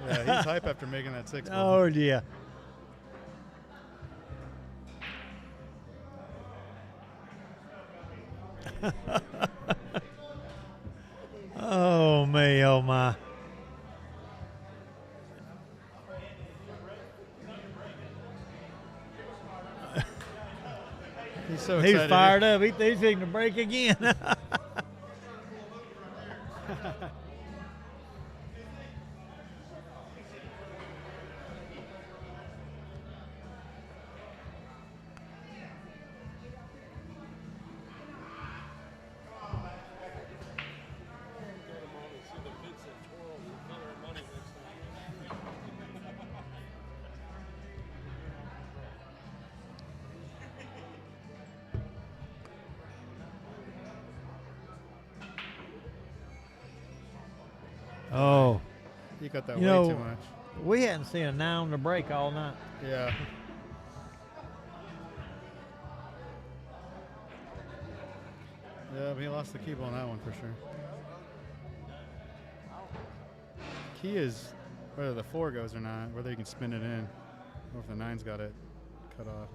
Yeah, he's hype after making that 6 ball. Oh, yeah. Oh, me, oh, my. He's so excited. He's fired up. He's fixing to break again. Oh, He got that You way know- too much. we hadn't seen a 9 on the break all night. Yeah. Yeah, but he lost the key ball on that one for sure. Key is whether the 4 goes or not, whether you can spin it in, or if the 9's got it cut off.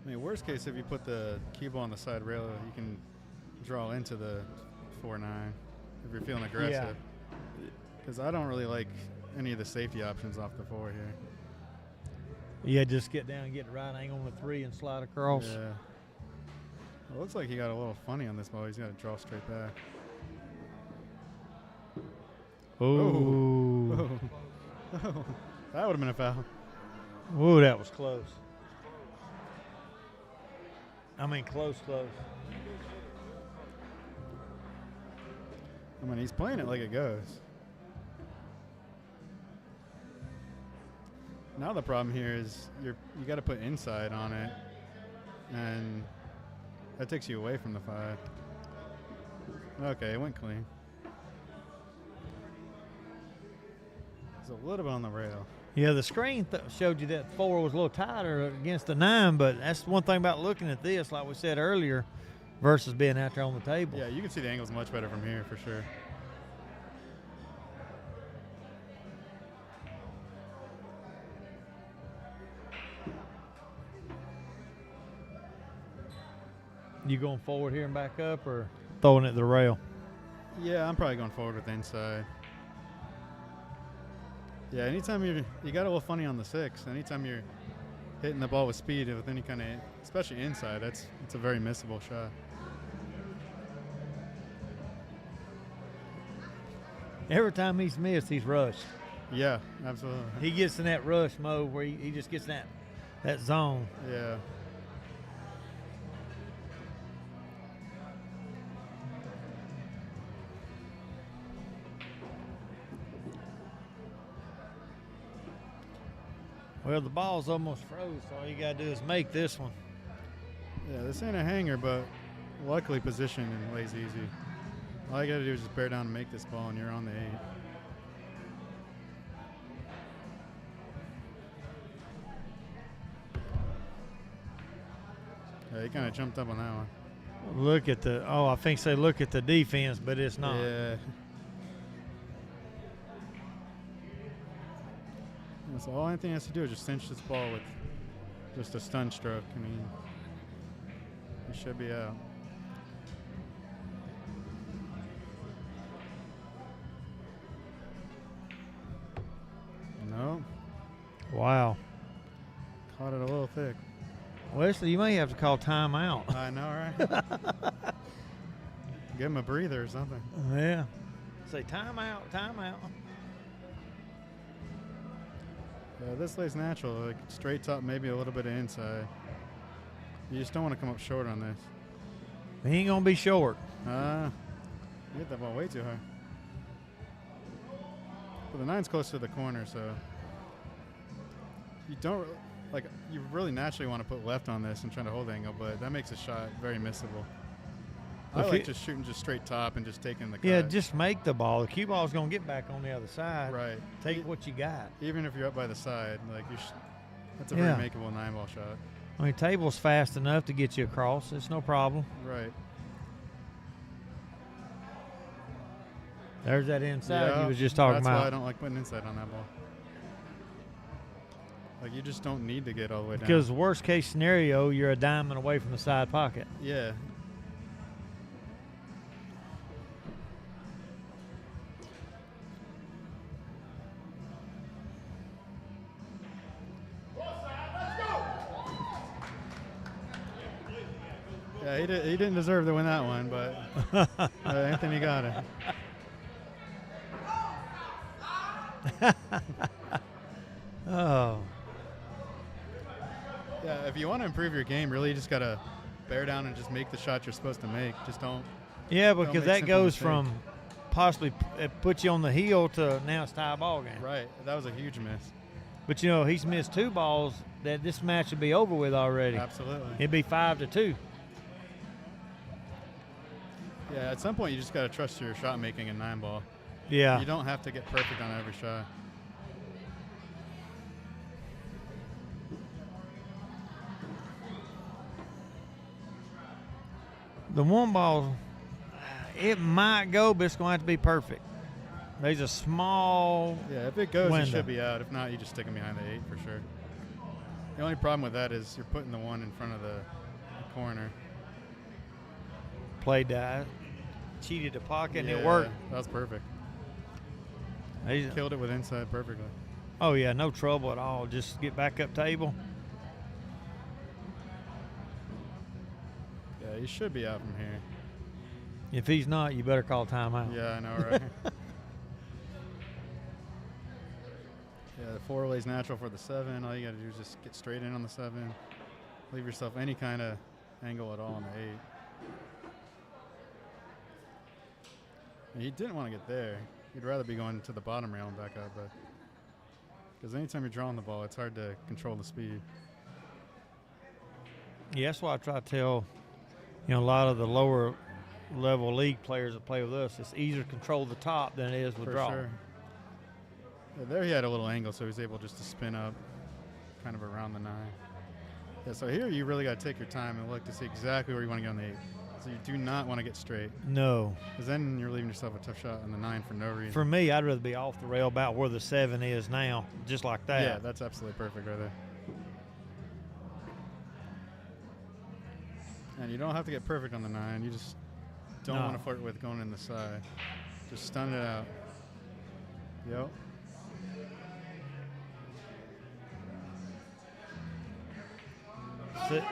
I mean, worst case, if you put the cue ball on the side rail, you can draw into the 4-9 if you're feeling aggressive. Because I don't really like any of the safety options off the 4 here. Yeah, just get down and get the right angle on the 3 and slide across. Yeah. It looks like he got a little funny on this ball. He's got to draw straight back. Ooh. Oh. That would have been a foul. Ooh, that was close. I mean, close. I mean, he's playing it like it goes. Now the problem here is you got to put inside on it, and that takes you away from the 5. Okay, it went clean. It's a little bit on the rail. Yeah, the screen showed you that 4 was a little tighter against the 9, but that's one thing about looking at this, like we said earlier, versus being out there on the table. Yeah, you can see the angle's much better from here for sure. You going forward here and back up, or throwing it to the rail? Yeah, I'm probably going forward with the inside. Yeah, anytime you got a little funny on the 6. Anytime you're hitting the ball with speed with any kind of, especially inside, it's a very missable shot. Every time he's missed, he's rushed. Yeah, absolutely. He gets in that rush mode where he just gets in that zone. Yeah. Well, the ball's almost froze, so all you got to do is make this one. Yeah, this ain't a hanger, but luckily positioned and lays easy. All you got to do is just bear down and make this ball, and you're on the 8. Yeah, he kind of jumped up on that one. Look at I think say look at the defense, but it's not. Yeah. So all anything he has to do is just cinch this ball with just a stun stroke, and he should be out. No. Wow. Caught it a little thick. Wesley, you may have to call timeout. I know, right? Give him a breather or something. Yeah. Say timeout, timeout. Yeah, this lays natural, like straight top, maybe a little bit of inside. You just don't want to come up short on this. He ain't gonna be short. You hit that ball way too high. But the 9's close to the corner, so you don't you really naturally want to put left on this and try to hold the angle, but that makes a shot very missable. I like just shooting just straight top and just taking the cut. Yeah, just make the ball. The cue ball's gonna get back on the other side. Right. Take what you got. Even if you're up by the side, like that's a very makeable 9-ball shot. I mean, table's fast enough to get you across. It's no problem. Right. There's that inside you was just talking about. That's why I don't like putting inside on that ball. Like, you just don't need to get all the way down. Because worst case scenario, you're a diamond away from the side pocket. Yeah. Yeah, he didn't deserve to win that one, but Anthony got it. Oh. Yeah, if you want to improve your game, really you just got to bear down and just make the shot you're supposed to make. Just don't. Yeah, don't because make that simple goes mistakes. from possibly put you on the heel to now it's tie ball game. Right. That was a huge miss. But, you know, he's missed 2 balls that this match would be over with already. Absolutely. It'd be 5-2. Yeah, at some point you just got to trust your shot making in 9-ball. Yeah. You don't have to get perfect on every shot. The 1 ball, it might go, but it's going to have to be perfect. There's a small Yeah, if it goes, window. you should be out. If not, you just stick him behind the 8 for sure. The only problem with that is you're putting the 1 in front of the corner. Played that, cheated the pocket, and Yeah, it worked. That was perfect. He's- Killed it with inside perfectly. Oh, yeah, no trouble at all. Just get back up table. Yeah, he should be out from here. If he's not, you better call timeout. Yeah, I know, right? Yeah, the 4 lays natural for the 7. All you got to do is just get straight in on the 7. Leave yourself any kind of angle at all on the 8. And he didn't want to get there. He'd rather be going to the bottom rail and back up, but Because anytime you're drawing the ball, it's hard to control the speed. Yeah, that's why I try to tell, a lot of the lower level league players that play with us, it's easier to control the top than it is with For draw. sure. Yeah, there he had a little angle, so he was able just to spin up kind of around the 9. Yeah, so here you really got to take your time and look to see exactly where you want to get on the 8. So you do not want to get straight. No. Because then you're leaving yourself a tough shot on the 9 for no reason. For me, I'd rather be off the rail about where the 7 is now, just like that. Yeah, that's absolutely perfect right there. And you don't have to get perfect on the 9. You just don't want to flirt with going in the side. Just stun it out. Yep. Sit.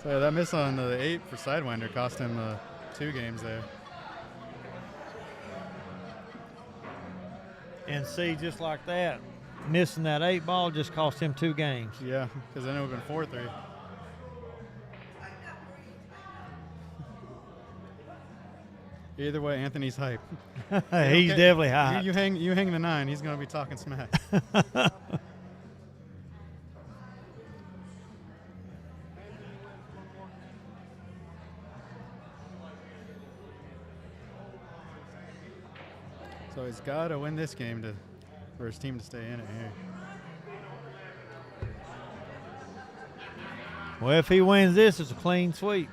So that miss on the 8 for Sidewinder cost him 2 games there. And see, just like that, missing that 8 ball just cost him 2 games. Yeah, because then it would have been 4-3. Either way, Anthony's hype. He's definitely high. You hang the 9. He's going to be talking smack. So he's got to win this game for his team to stay in it here. Well, if he wins this, it's a clean sweep.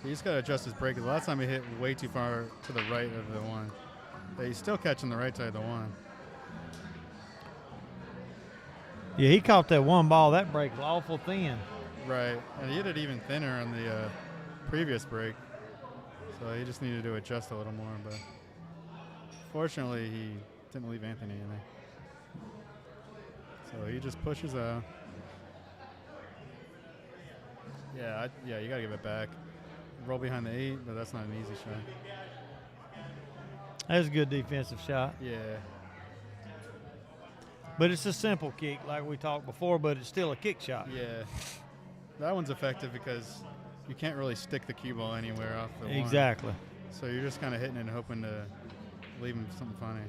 He's got to adjust his break. The last time he hit way too far to the right of the 1. But he's still catching the right side of the 1. Yeah, he caught that 1 ball. That break was awful thin. Right, and he hit it even thinner on the previous break. So he just needed to adjust a little more. But fortunately, he didn't leave Anthony in there. So he just pushes out. Yeah, you got to give it back. Roll behind the 8, but that's not an easy shot. That's a good defensive shot. Yeah. But it's a simple kick like we talked before, but it's still a kick shot. Yeah. That one's effective because you can't really stick the cue ball anywhere off the 1. Exactly. So you're just kind of hitting it and hoping to leave him something funny.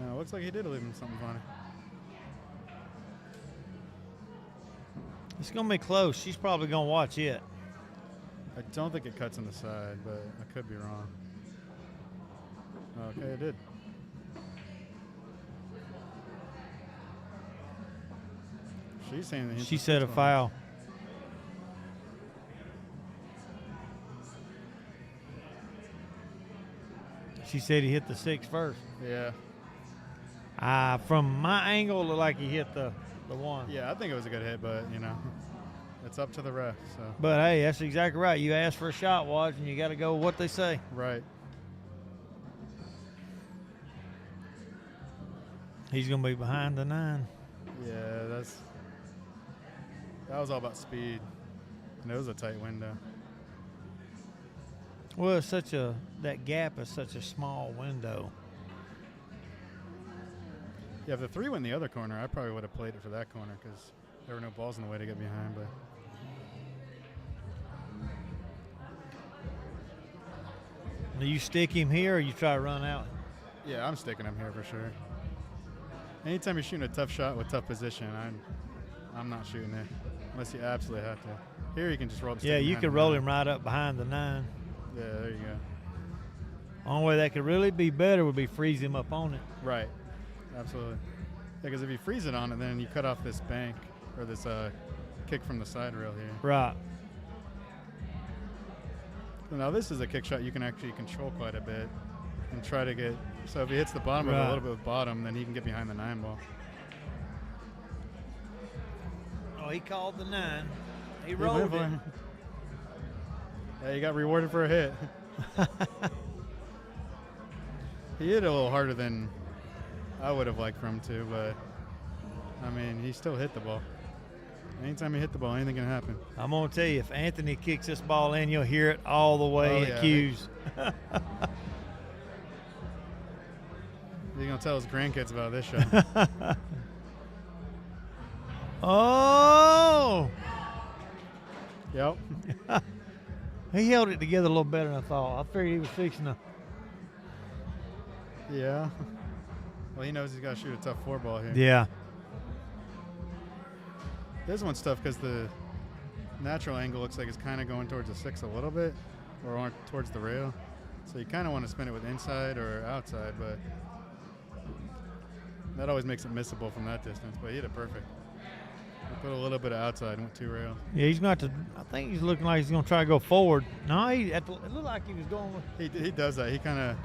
It looks like he did leave him something funny. It's going to be close. She's probably going to watch it. I don't think it cuts on the side, but I could be wrong. Okay, it did. She's saying that She said a foul. She said he hit the 6 first. Yeah. From my angle, it looked like he hit the 1. Yeah, I think it was a good hit, but, it's up to the ref. So. But, hey, that's exactly right. You asked for a shot, Waj, and you got to go with what they say. Right. He's going to be behind the 9. Yeah, that was all about speed. And it was a tight window. Well, that gap is such a small window. Yeah, if the 3 went in the other corner, I probably would have played it for that corner because there were no balls in the way to get behind. But Do you stick him here or you try to run out? yeah, I'm sticking him here for sure. Anytime you're shooting a tough shot with tough position, I'm not shooting it unless you absolutely have to. Here you can just roll. Yeah, you could roll him right up behind the 9. Yeah, there you go. Only way that could really be better would be freeze him up on it. Right. Absolutely. Because if you freeze it on it, then you cut off this bank or this kick from the side rail here. Right. Now this is a kick shot you can actually control quite a bit and try to get. So if he hits the bottom of it a little bit with bottom, then he can get behind the 9 ball. Oh, he called the 9. He rolled it. Yeah, you got rewarded for a hit. He hit a little harder than I would have liked for him to, but I mean, he still hit the ball. Anytime you hit the ball, anything can happen. I'm going to tell you, if Anthony kicks this ball in, you'll hear it all the way at Q's. He's going to tell his grandkids about this shot. Oh! Yep. He held it together a little better than I thought. I figured he was fixing to. Yeah. Well, he knows he's got to shoot a tough 4-ball here. Yeah. This one's tough because the natural angle looks like it's kind of going towards the 6 a little bit, or towards the rail. So you kind of want to spin it with inside or outside, but that always makes it missable from that distance. But he hit it perfect. He put a little bit of outside and went 2 rail. Yeah, he's going to. I think he's looking like he's going to try to go forward. No, it looked like he was going. He does that. He kind of,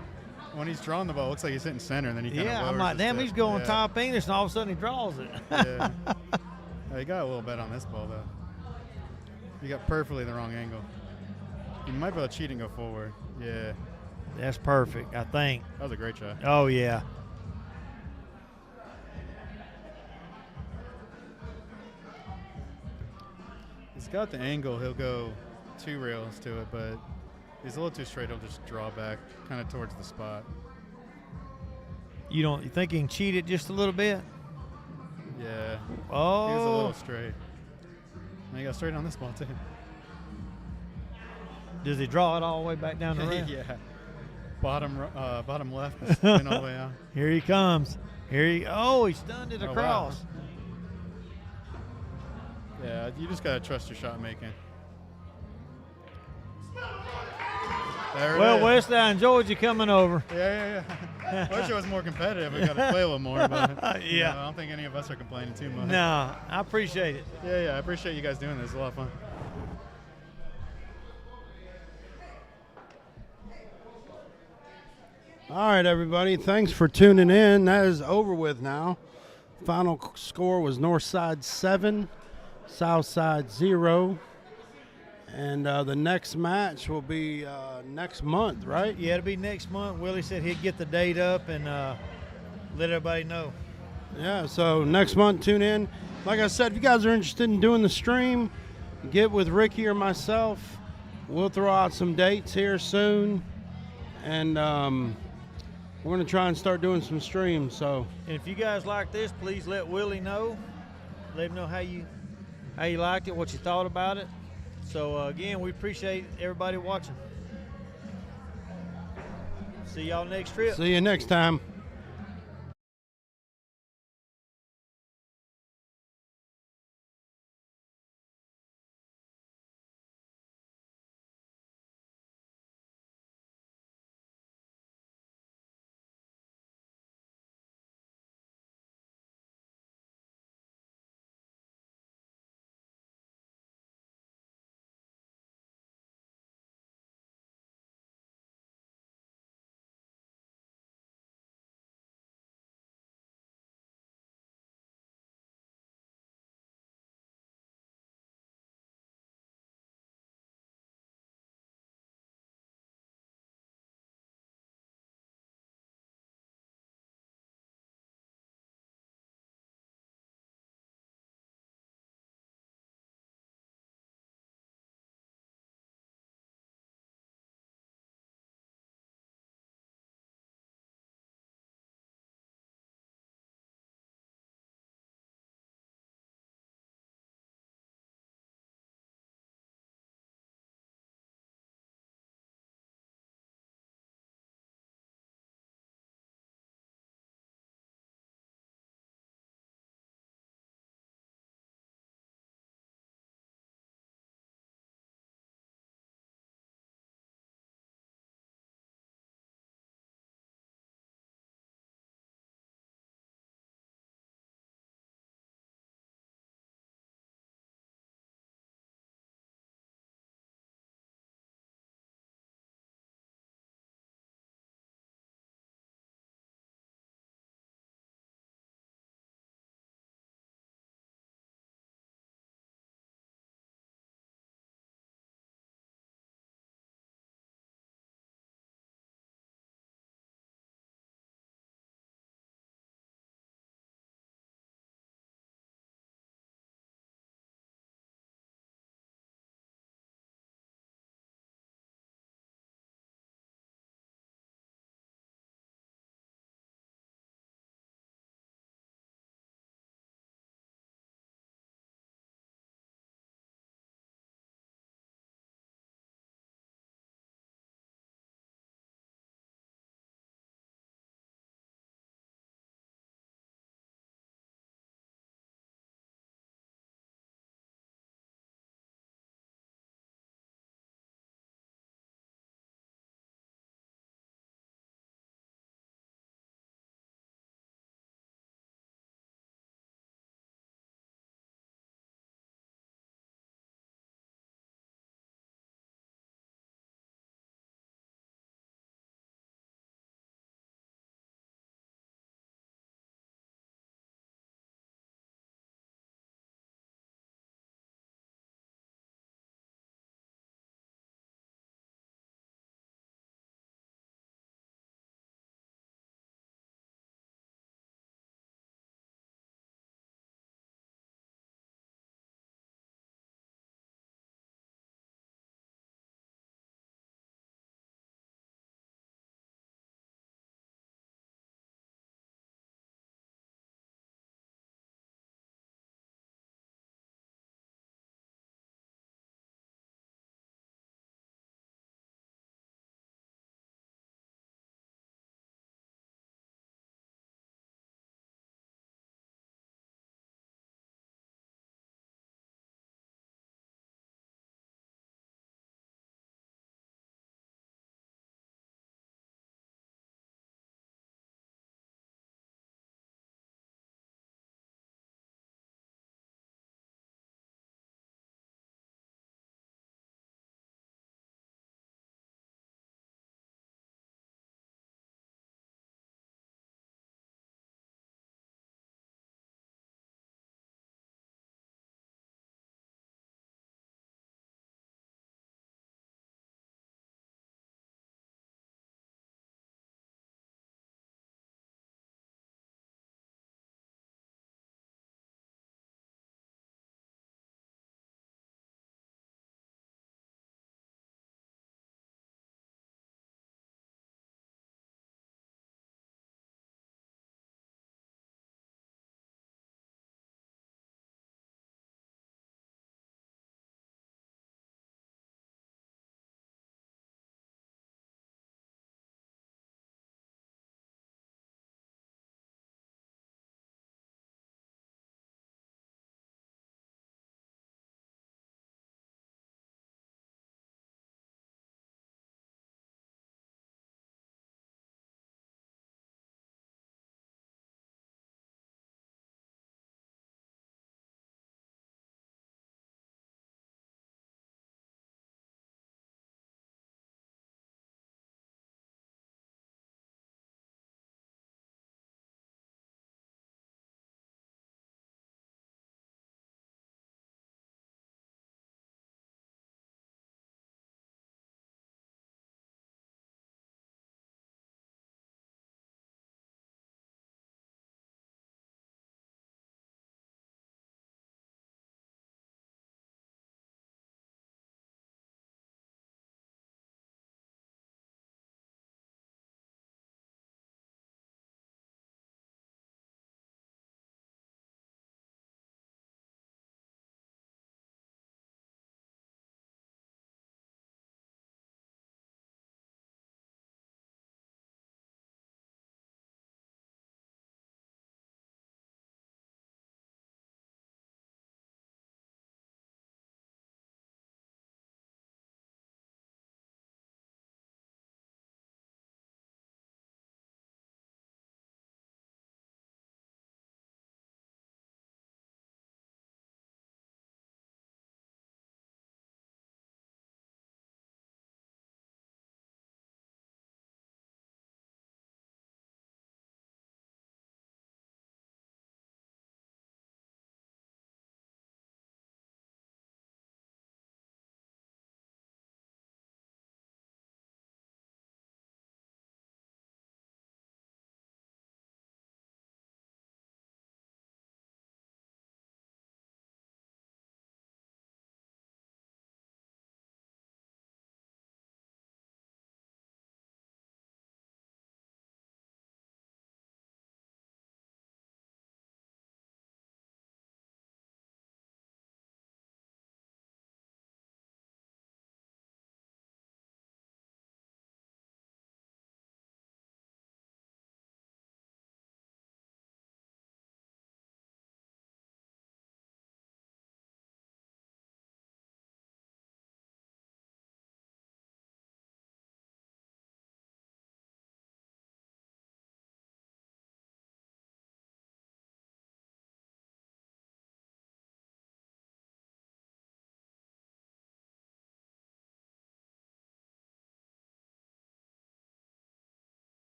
when he's drawing the ball, it looks like he's hitting center, and then he kind of Yeah, I'm like, damn, he's going top English, and all of a sudden he draws it. Yeah. He got a little bet on this ball, though. He got perfectly the wrong angle. He might be able to cheat and go forward. Yeah. That's perfect, I think. That was a great shot. Oh, yeah. He's got the angle. He'll go 2 rails to it, but he's a little too straight. He'll just draw back kind of towards the spot. You think he can cheat it just a little bit? Yeah. Oh. He was a little straight. And he got straight on this ball, too. Does he draw it all the way back down the rail? Yeah. Bottom left, and spin all the way out. Here he comes. He stunned it across. Wow. Yeah, you just got to trust your shot making. Well, Wesley, I enjoyed you coming over. Yeah. I wish it was more competitive. We got to play a little more, but yeah. I don't think any of us are complaining too much. No, I appreciate it. Yeah, I appreciate you guys doing this. It's a lot of fun. All right, everybody. Thanks for tuning in. That is over with now. Final score was Northside 7, Southside 0. And the next match will be next month, right? Yeah, it'll be next month. Willie said he'd get the date up and let everybody know. Yeah, so next month, tune in. Like I said, if you guys are interested in doing the stream, get with Ricky or myself. We'll throw out some dates here soon. And we're going to try and start doing some streams. So, and if you guys like this, please let Willie know. Let him know how you liked it, what you thought about it. So, again, we appreciate everybody watching. See y'all next trip. See you next time.